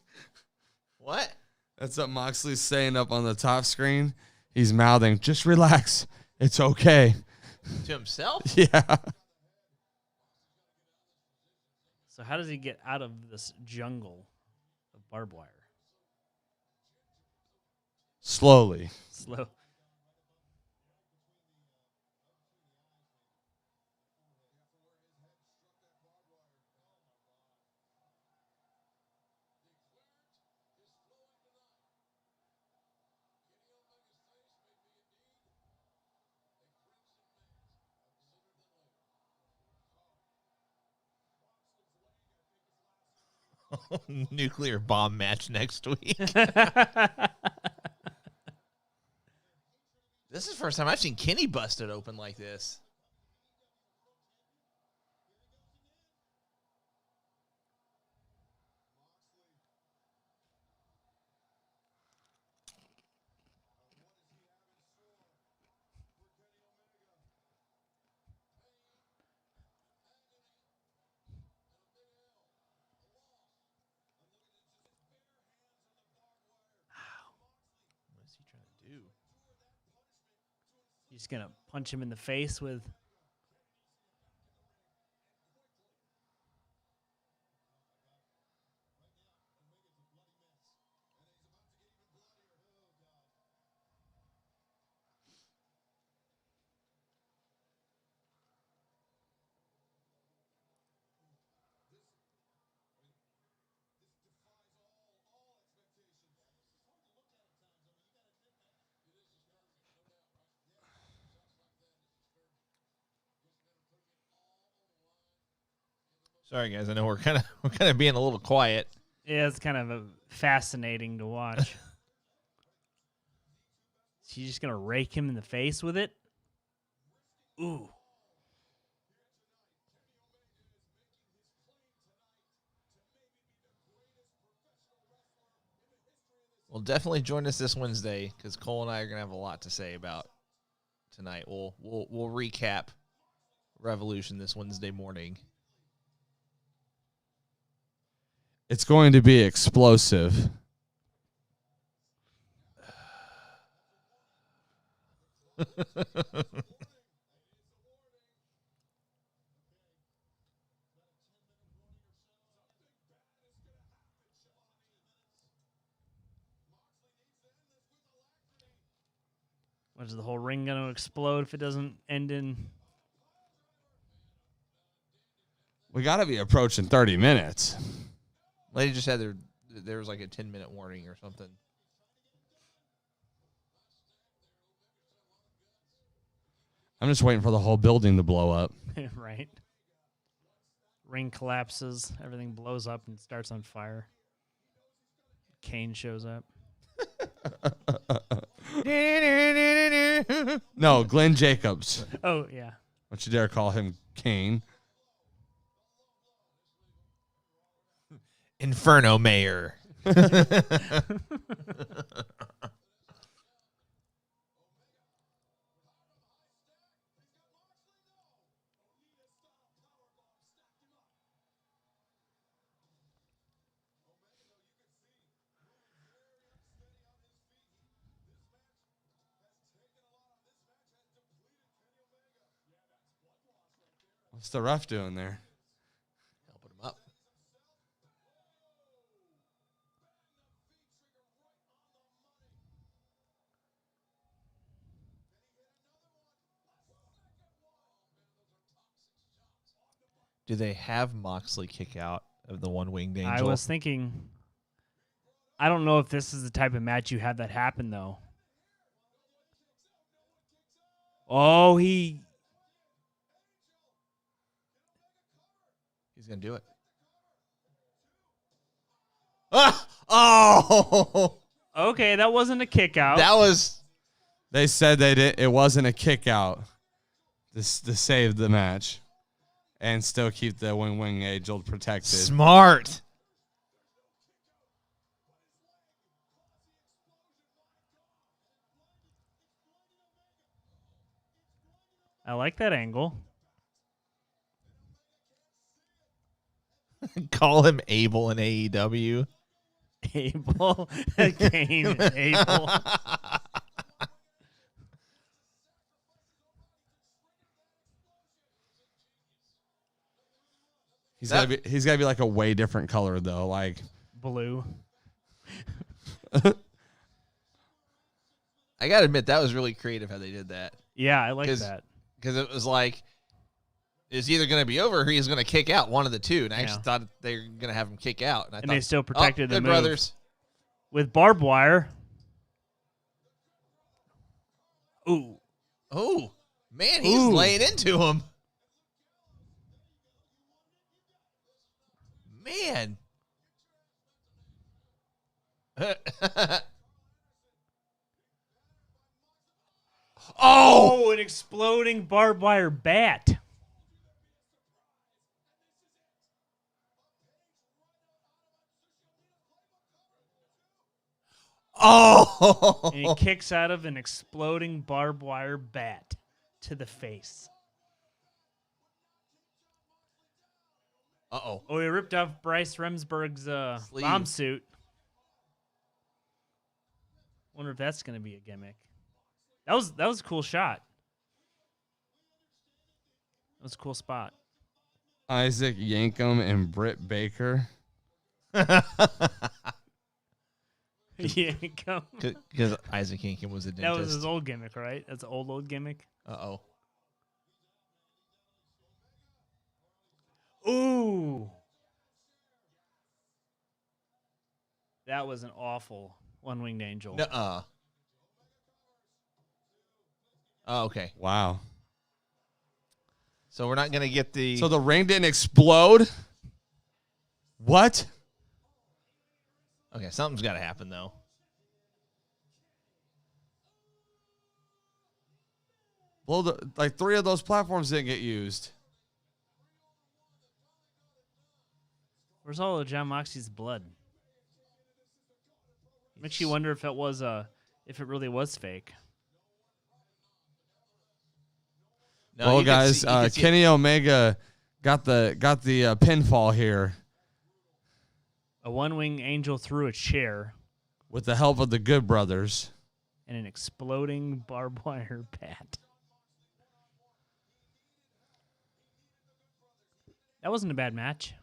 What? That's what Moxley's saying up on the top screen. He's mouthing, just relax. It's okay. To himself? Yeah. So how does he get out of this jungle of barbed wire? Slowly. Slow. Nuclear bomb match next week. This is the first time I've seen Kenny busted open like this. What is he trying to do? He's going to punch him in the face with... Sorry, guys. I know we're kind of being a little quiet. Yeah, it's kind of fascinating to watch. She's just going to rake him in the face with it? Ooh. Well, definitely join us this Wednesday because Cole and I are gonna have a lot to say about tonight. We'll recap Revolution this Wednesday morning. It's going to be explosive. What, is the whole ring going to explode if it doesn't end in... We got to be approaching 30 minutes. Lady just said there was like a 10-minute warning or something. I'm just waiting for the whole building to blow up. Right. Ring collapses, everything blows up and starts on fire. Kane shows up. No, Glenn Jacobs. Oh, yeah. Don't you dare call him Kane. Inferno Mayor. What's the ref doing there? Helping him up. Do they have Moxley kick out of the one-winged angel? I was thinking, I don't know if this is the type of match you have that happen, though. Oh, He's going to do it. Ah! Oh! Okay, that wasn't a kick out. That was... They said it wasn't a kick out to save the match and still keep the wing angel protected. Smart. I like that angle. Call him Abel in AEW. Abel. Kane. Abel. He's gotta be like a way different color though, like Blue. I gotta admit, that was really creative how they did that. Yeah, I like that. Because it was like, it's either going to be over or he's going to kick out, one of the two. And I actually thought they were going to have him kick out. And they still protected the good move. brothers. With barbed wire. Ooh. Oh, man, he's laying into him. Man. Oh, an exploding barbed wire bat. Oh. And he kicks out of an exploding barbed wire bat to the face. Uh-oh. Oh, he ripped off Bryce Remsburg's bomb suit. Wonder if that's going to be a gimmick. That was a cool shot. That was a cool spot. Isaac Yankum and Britt Baker. Yankum. Because Isaac Yankum was a dentist. That was his old gimmick, right? That's an old gimmick. Uh-oh. Ooh. That was an awful one-winged angel. Nuh-uh. Oh, okay. Wow. So we're not going to get the... So the ring didn't explode? What? Okay, something's got to happen, though. Well, like 3 of those platforms didn't get used. Where's all of John Moxley's blood? Makes you wonder if it was if it really was fake. No, well, guys, Kenny Omega got the pinfall here A one-winged angel threw a chair with the help of the Good Brothers and an exploding barbed wire bat. That wasn't a bad match.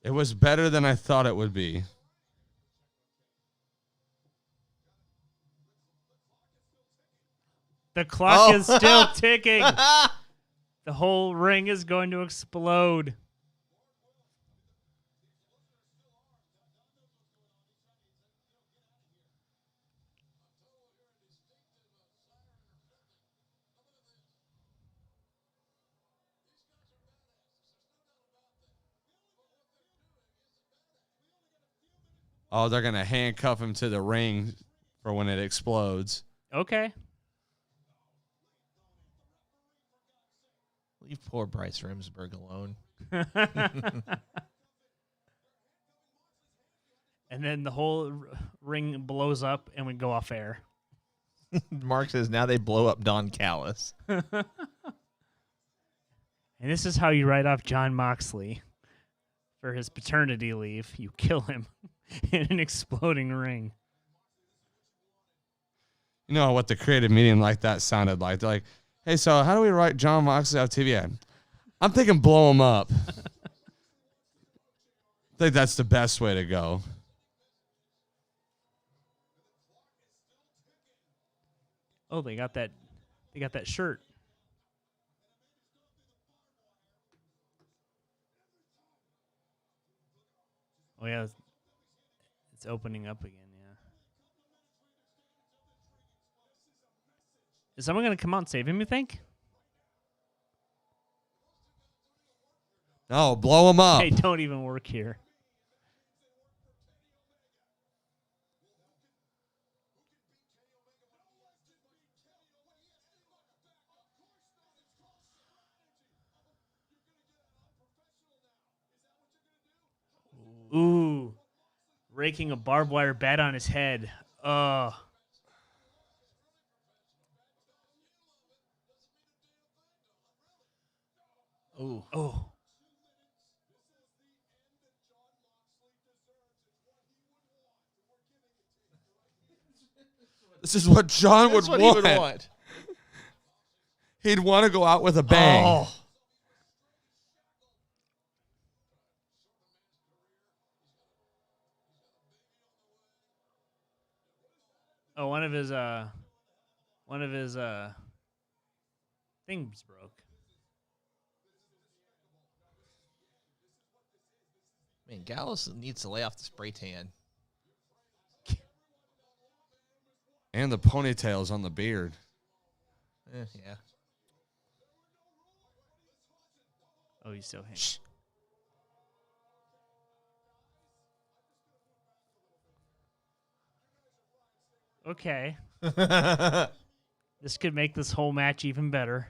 It was better than I thought it would be. The clock is still ticking. The whole ring is going to explode. Oh, they're going to handcuff him to the ring for when it explodes. Okay. Leave poor Bryce Remsburg alone. And then the whole ring blows up and we go off air. Mark says now they blow up Don Callis. And this is how you write off John Moxley for his paternity leave. You kill him in an exploding ring. You know what the creative meeting like that sounded like? They're like, hey, so how do we write John Moxley off TV? I'm thinking blow him up. I think that's the best way to go. Oh, they got that shirt. Oh yeah, it's opening up again. Yeah. Is someone gonna come out and save him? You think? No, blow him up. They don't even work here. Ooh, raking a barbed wire bat on his head. Oh. Ooh. Oh. This is what John would That's what want. he would want. He'd want to go out with a bang. Oh. Oh, one of his things broke. Man, Gallows needs to lay off the spray tan. And the ponytails on the beard. Yeah. Oh, he's still hanging. Okay. This could make this whole match even better.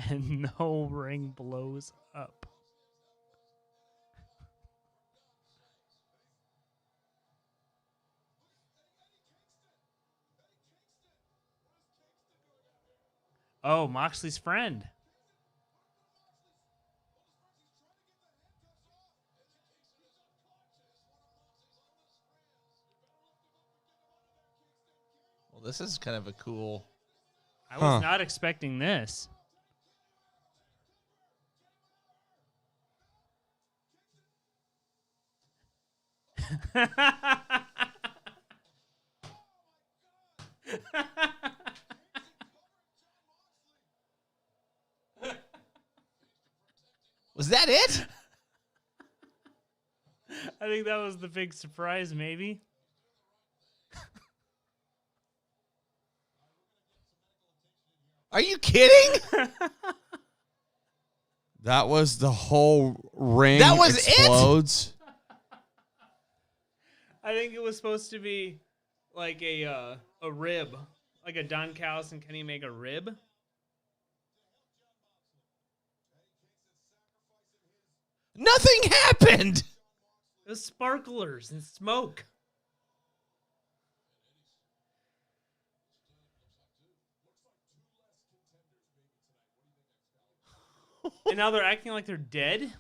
And no ring blows up. Oh, Moxley's friend. Well, this is kind of a cool. I was not expecting this. Was that it? I think that was the big surprise, maybe. Are you kidding? That was the whole ring. That was explodes. I think it was supposed to be like a rib, like a Don Callis and Kenny Omega rib. Nothing happened. It was sparklers and smoke. And now they're acting like they're dead?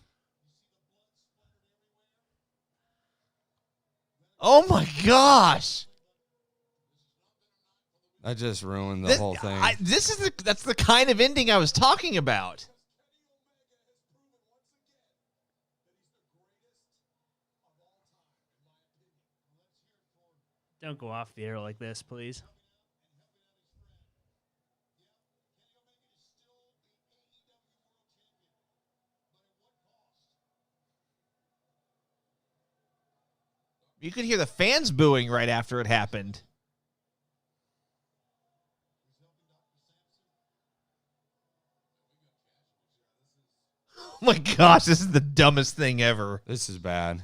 Oh my gosh. That just ruined the whole thing. That's the kind of ending I was talking about. Don't go off the air like this, please. You could hear the fans booing right after it happened. Oh my gosh, this is the dumbest thing ever. This is bad.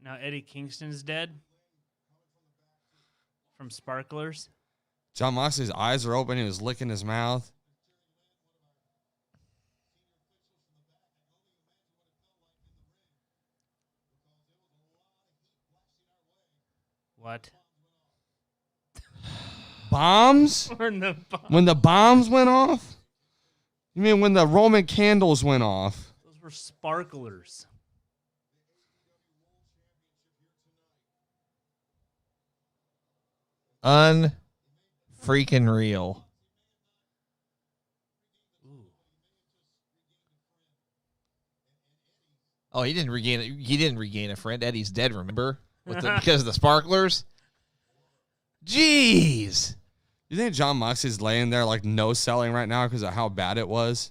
Now Eddie Kingston's dead from Sparklers. John Moxley's eyes are open. He was licking his mouth. What? Bombs? When the When the bombs went off? You mean when the Roman candles went off? Those were sparklers. Unfreaking real. Oh, he didn't regain a friend. Eddie's dead, remember? Because of the sparklers? Jeez. You think John Moxley's laying there like no selling right now because of how bad it was?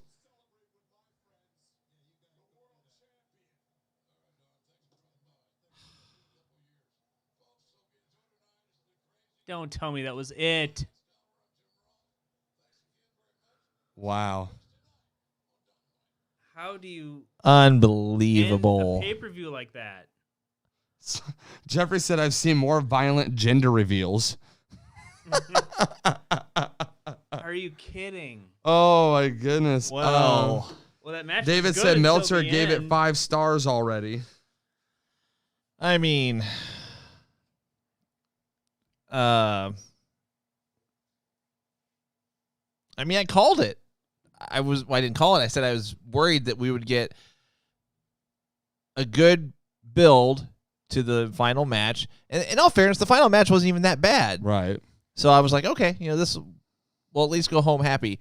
Don't tell me that was it. Wow. How do you Unbelievable. end a pay-per-view like that? Jeffrey said, I've seen more violent gender reveals. Are you kidding? Oh, my goodness. Well, That match. David was good said until Meltzer the gave it end. 5 stars already. I mean, I called it. I didn't call it. I said I was worried that we would get a good build to the final match. And in all fairness, the final match wasn't even that bad. Right. So I was like, okay, this will at least go home happy.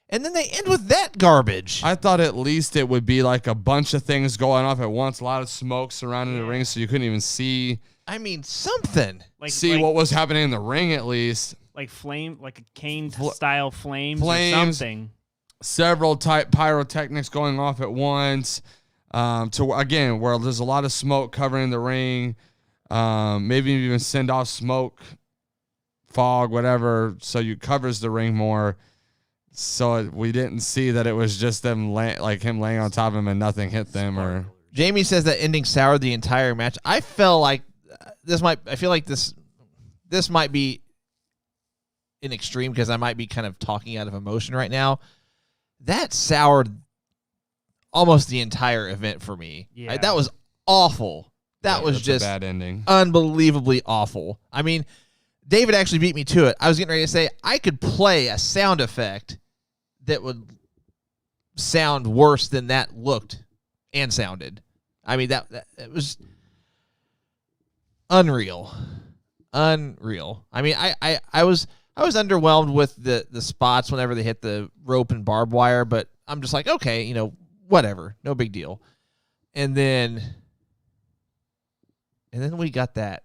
And then they end with that garbage. I thought at least it would be like a bunch of things going off at once, a lot of smoke surrounding the ring so you couldn't even see Something. what was happening in the ring at least. Like a Kane-style flames or Flames. something. Several type pyrotechnics going off at once. To again, where there's a lot of smoke covering the ring. Maybe even send off smoke, fog, whatever, so you covers the ring more. So we didn't see that it was just them him laying on top of him and nothing hit them. Or Jamie says that ending soured the entire match. I feel like this might be an extreme because I might be kind of talking out of emotion right now. That soured almost the entire event for me. Yeah. That was awful. That was that's just a bad ending. Unbelievably awful. I mean, David actually beat me to it. I was getting ready to say I could play a sound effect that would sound worse than that looked and sounded. I mean, that it was unreal. Unreal. I mean, I was underwhelmed with the spots whenever they hit the rope and barbed wire, but I'm just like, okay, whatever, no big deal. And then we got that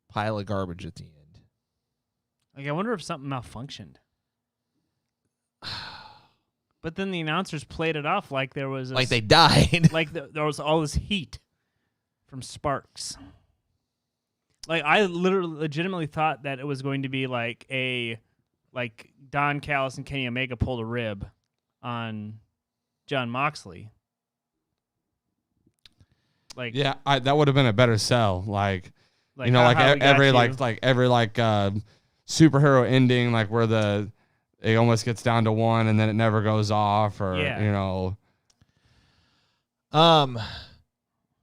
pile of garbage at the end. I wonder if something malfunctioned. But then the announcers played it off like there was Like they died. like there was all this heat from sparks. Like I legitimately thought that it was going to be like Don Callis and Kenny Omega pulled a rib on John Moxley. Like Yeah, that would have been a better sell. Like how every we got you. Superhero ending, like where it almost gets down to 1 and then it never goes off, or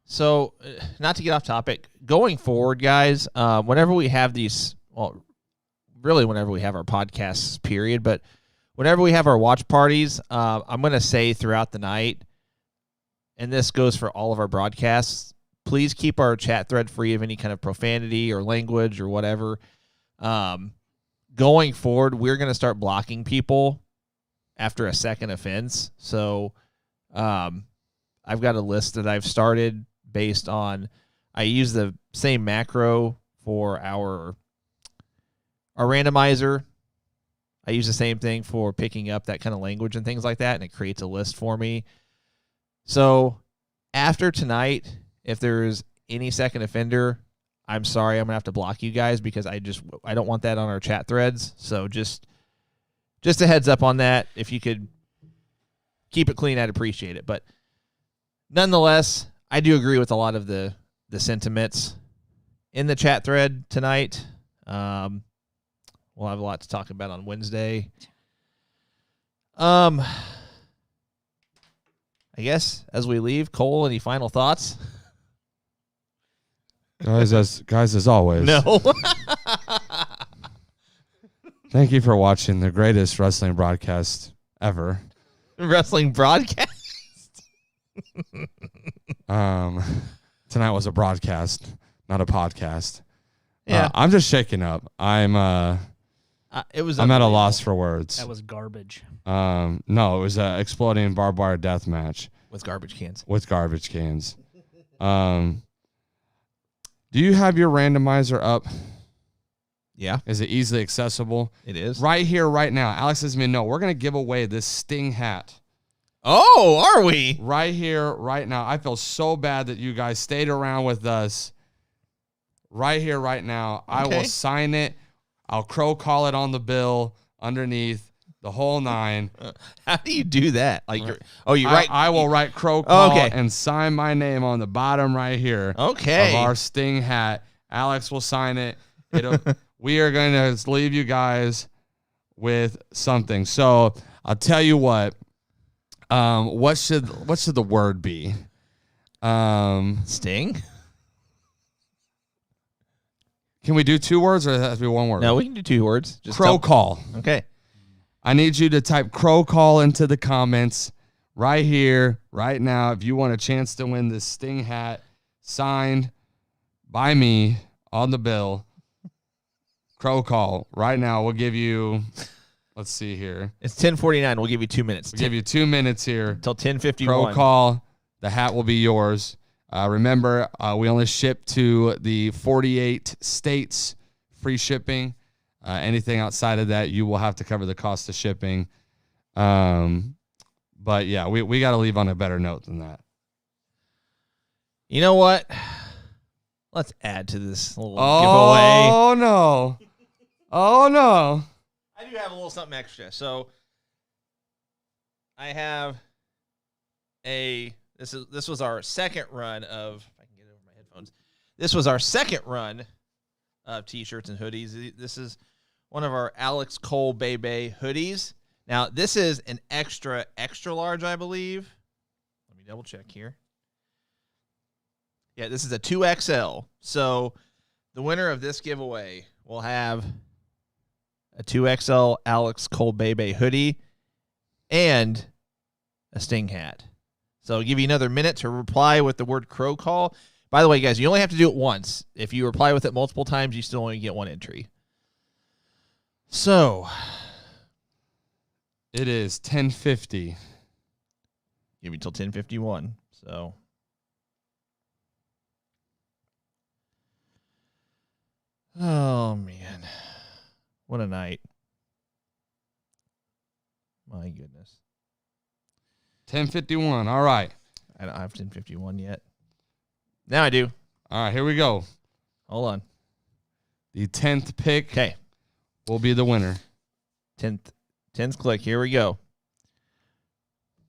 So, not to get off topic, going forward, guys, whenever we have these, really whenever we have our podcasts, period, but whenever we have our watch parties, I'm going to say throughout the night, and this goes for all of our broadcasts, please keep our chat thread free of any kind of profanity or language or whatever. Going forward, we're going to start blocking people after a second offense. So, I've got a list that I've started based on, I use the same macro for our randomizer. I use the same thing for picking up that kind of language and things like that, and it creates a list for me. So after tonight, if there's any second offender, I'm sorry, I'm gonna have to block you guys because I don't want that on our chat threads. So just a heads up on that. If you could keep it clean, I'd appreciate it. But nonetheless, I do agree with a lot of the sentiments in the chat thread tonight. We'll have a lot to talk about on Wednesday. I guess as we leave, Cole, any final thoughts? Guys, as always. No. Thank you for watching the greatest wrestling broadcast ever. Wrestling broadcast. Tonight was a broadcast, not a podcast. Yeah. I'm just shaking up. I'm at a loss for words. That was garbage. No, it was an exploding barbed wire death match with garbage cans. Do you have your randomizer up? Yeah. Is it easily accessible? It is. Right here, right now. Alex says to me, no, we're going to give away this Sting hat. Oh, are we? Right here, right now. I feel so bad that you guys stayed around with us. Right here, right now. Okay. I will sign it. I'll crow call it on the bill underneath the whole 9. How do you do that? Like, you write. I will write crow call and sign my name on the bottom right here. Okay. Of our Sting hat. Alex will sign it. We are going to leave you guys with something. So I'll tell you what. What should the word be? Sting. Can we do 2 words or does it have to be 1 word? No, we can do 2 words. Just crow call. Okay. I need you to type crow call into the comments right here, right now. If you want a chance to win this Sting hat signed by me on the bill, crow call right now. We'll give you, let's see here. It's 10:49. We'll give you 2 minutes. We'll give you 2 minutes here. Until 10:51. Crow call. The hat will be yours. Remember, we only ship to the 48 states, free shipping. Anything outside of that, you will have to cover the cost of shipping. But yeah, we got to leave on a better note than that. You know what? Let's add to this little giveaway. Oh no! Oh no! I do have a little something extra. So I have this was our second run of, if I can get over my headphones. This was our second run of t-shirts and hoodies. This is one of our Alex Cole Bebe hoodies. Now, this is an extra large, I believe. Let me double check here. Yeah, this is a 2XL. So the winner of this giveaway will have a 2XL Alex Cole Bebe hoodie and a Sting hat. So I'll give you another minute to reply with the word crow call. By the way, guys, you only have to do it once. If you reply with it multiple times, you still only get 1 entry. So it is 10:50. Give me till 10:51. So oh man, what a night! My goodness. 10:51. All right. I don't have 10:51 yet. Now I do. All right, here we go. Hold on. The 10th pick Okay. will be the winner. 10th click. Here we go.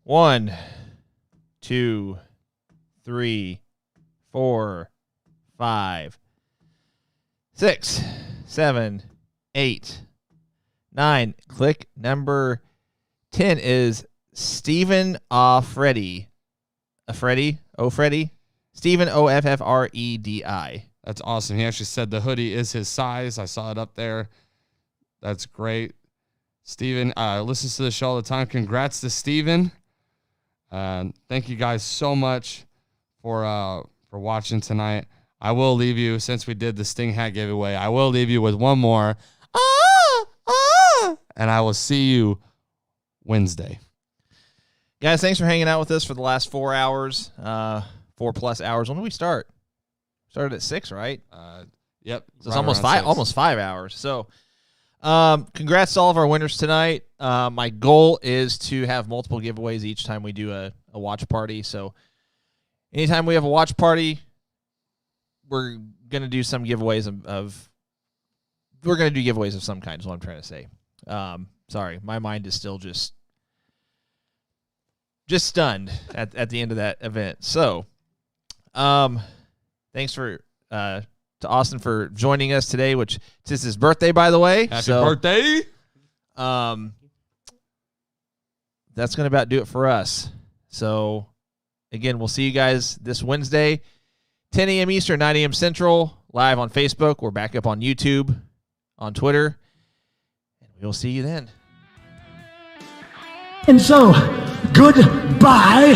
1, 2, 3, 4, 5, 6, 7, 8, 9. Click number 10 is Stephen O'Freddy. O'Freddy? Stephen Offredi. That's awesome. He actually said the hoodie is his size. I saw it up there. That's great. Steven listens to the show all the time. Congrats to Steven. Thank you guys so much for watching tonight. I will leave you, since we did the Sting hat giveaway, I will leave you with one more. And I will see you Wednesday. Guys, thanks for hanging out with us for the last 4 hours, 4+ hours. When did we start? Started at 6, right? Yep. So it's almost 5 hours. So congrats to all of our winners tonight. My goal is to have multiple giveaways each time we do a watch party. So anytime we have a watch party, we're going to do some giveaways we're going to do giveaways of some kind is what I'm trying to say. Sorry, my mind is still just stunned at the end of that event. So, thanks to Austin for joining us today, which it's his birthday, by the way. Happy birthday. That's going to about do it for us. So, again, we'll see you guys this Wednesday, 10 a.m. Eastern, 9 a.m. Central, live on Facebook. We're back up on YouTube, on Twitter, and we'll see you then. And so, goodbye.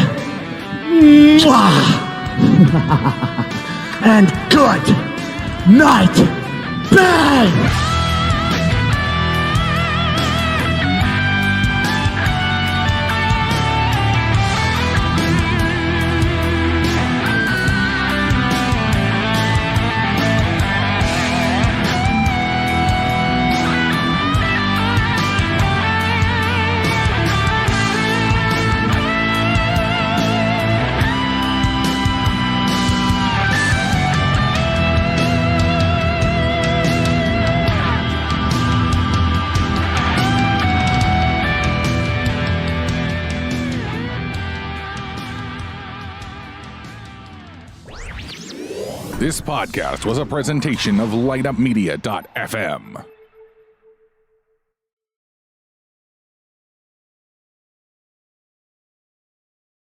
Mwah. And good night. Bang! This podcast was a presentation of LightUpMedia.fm.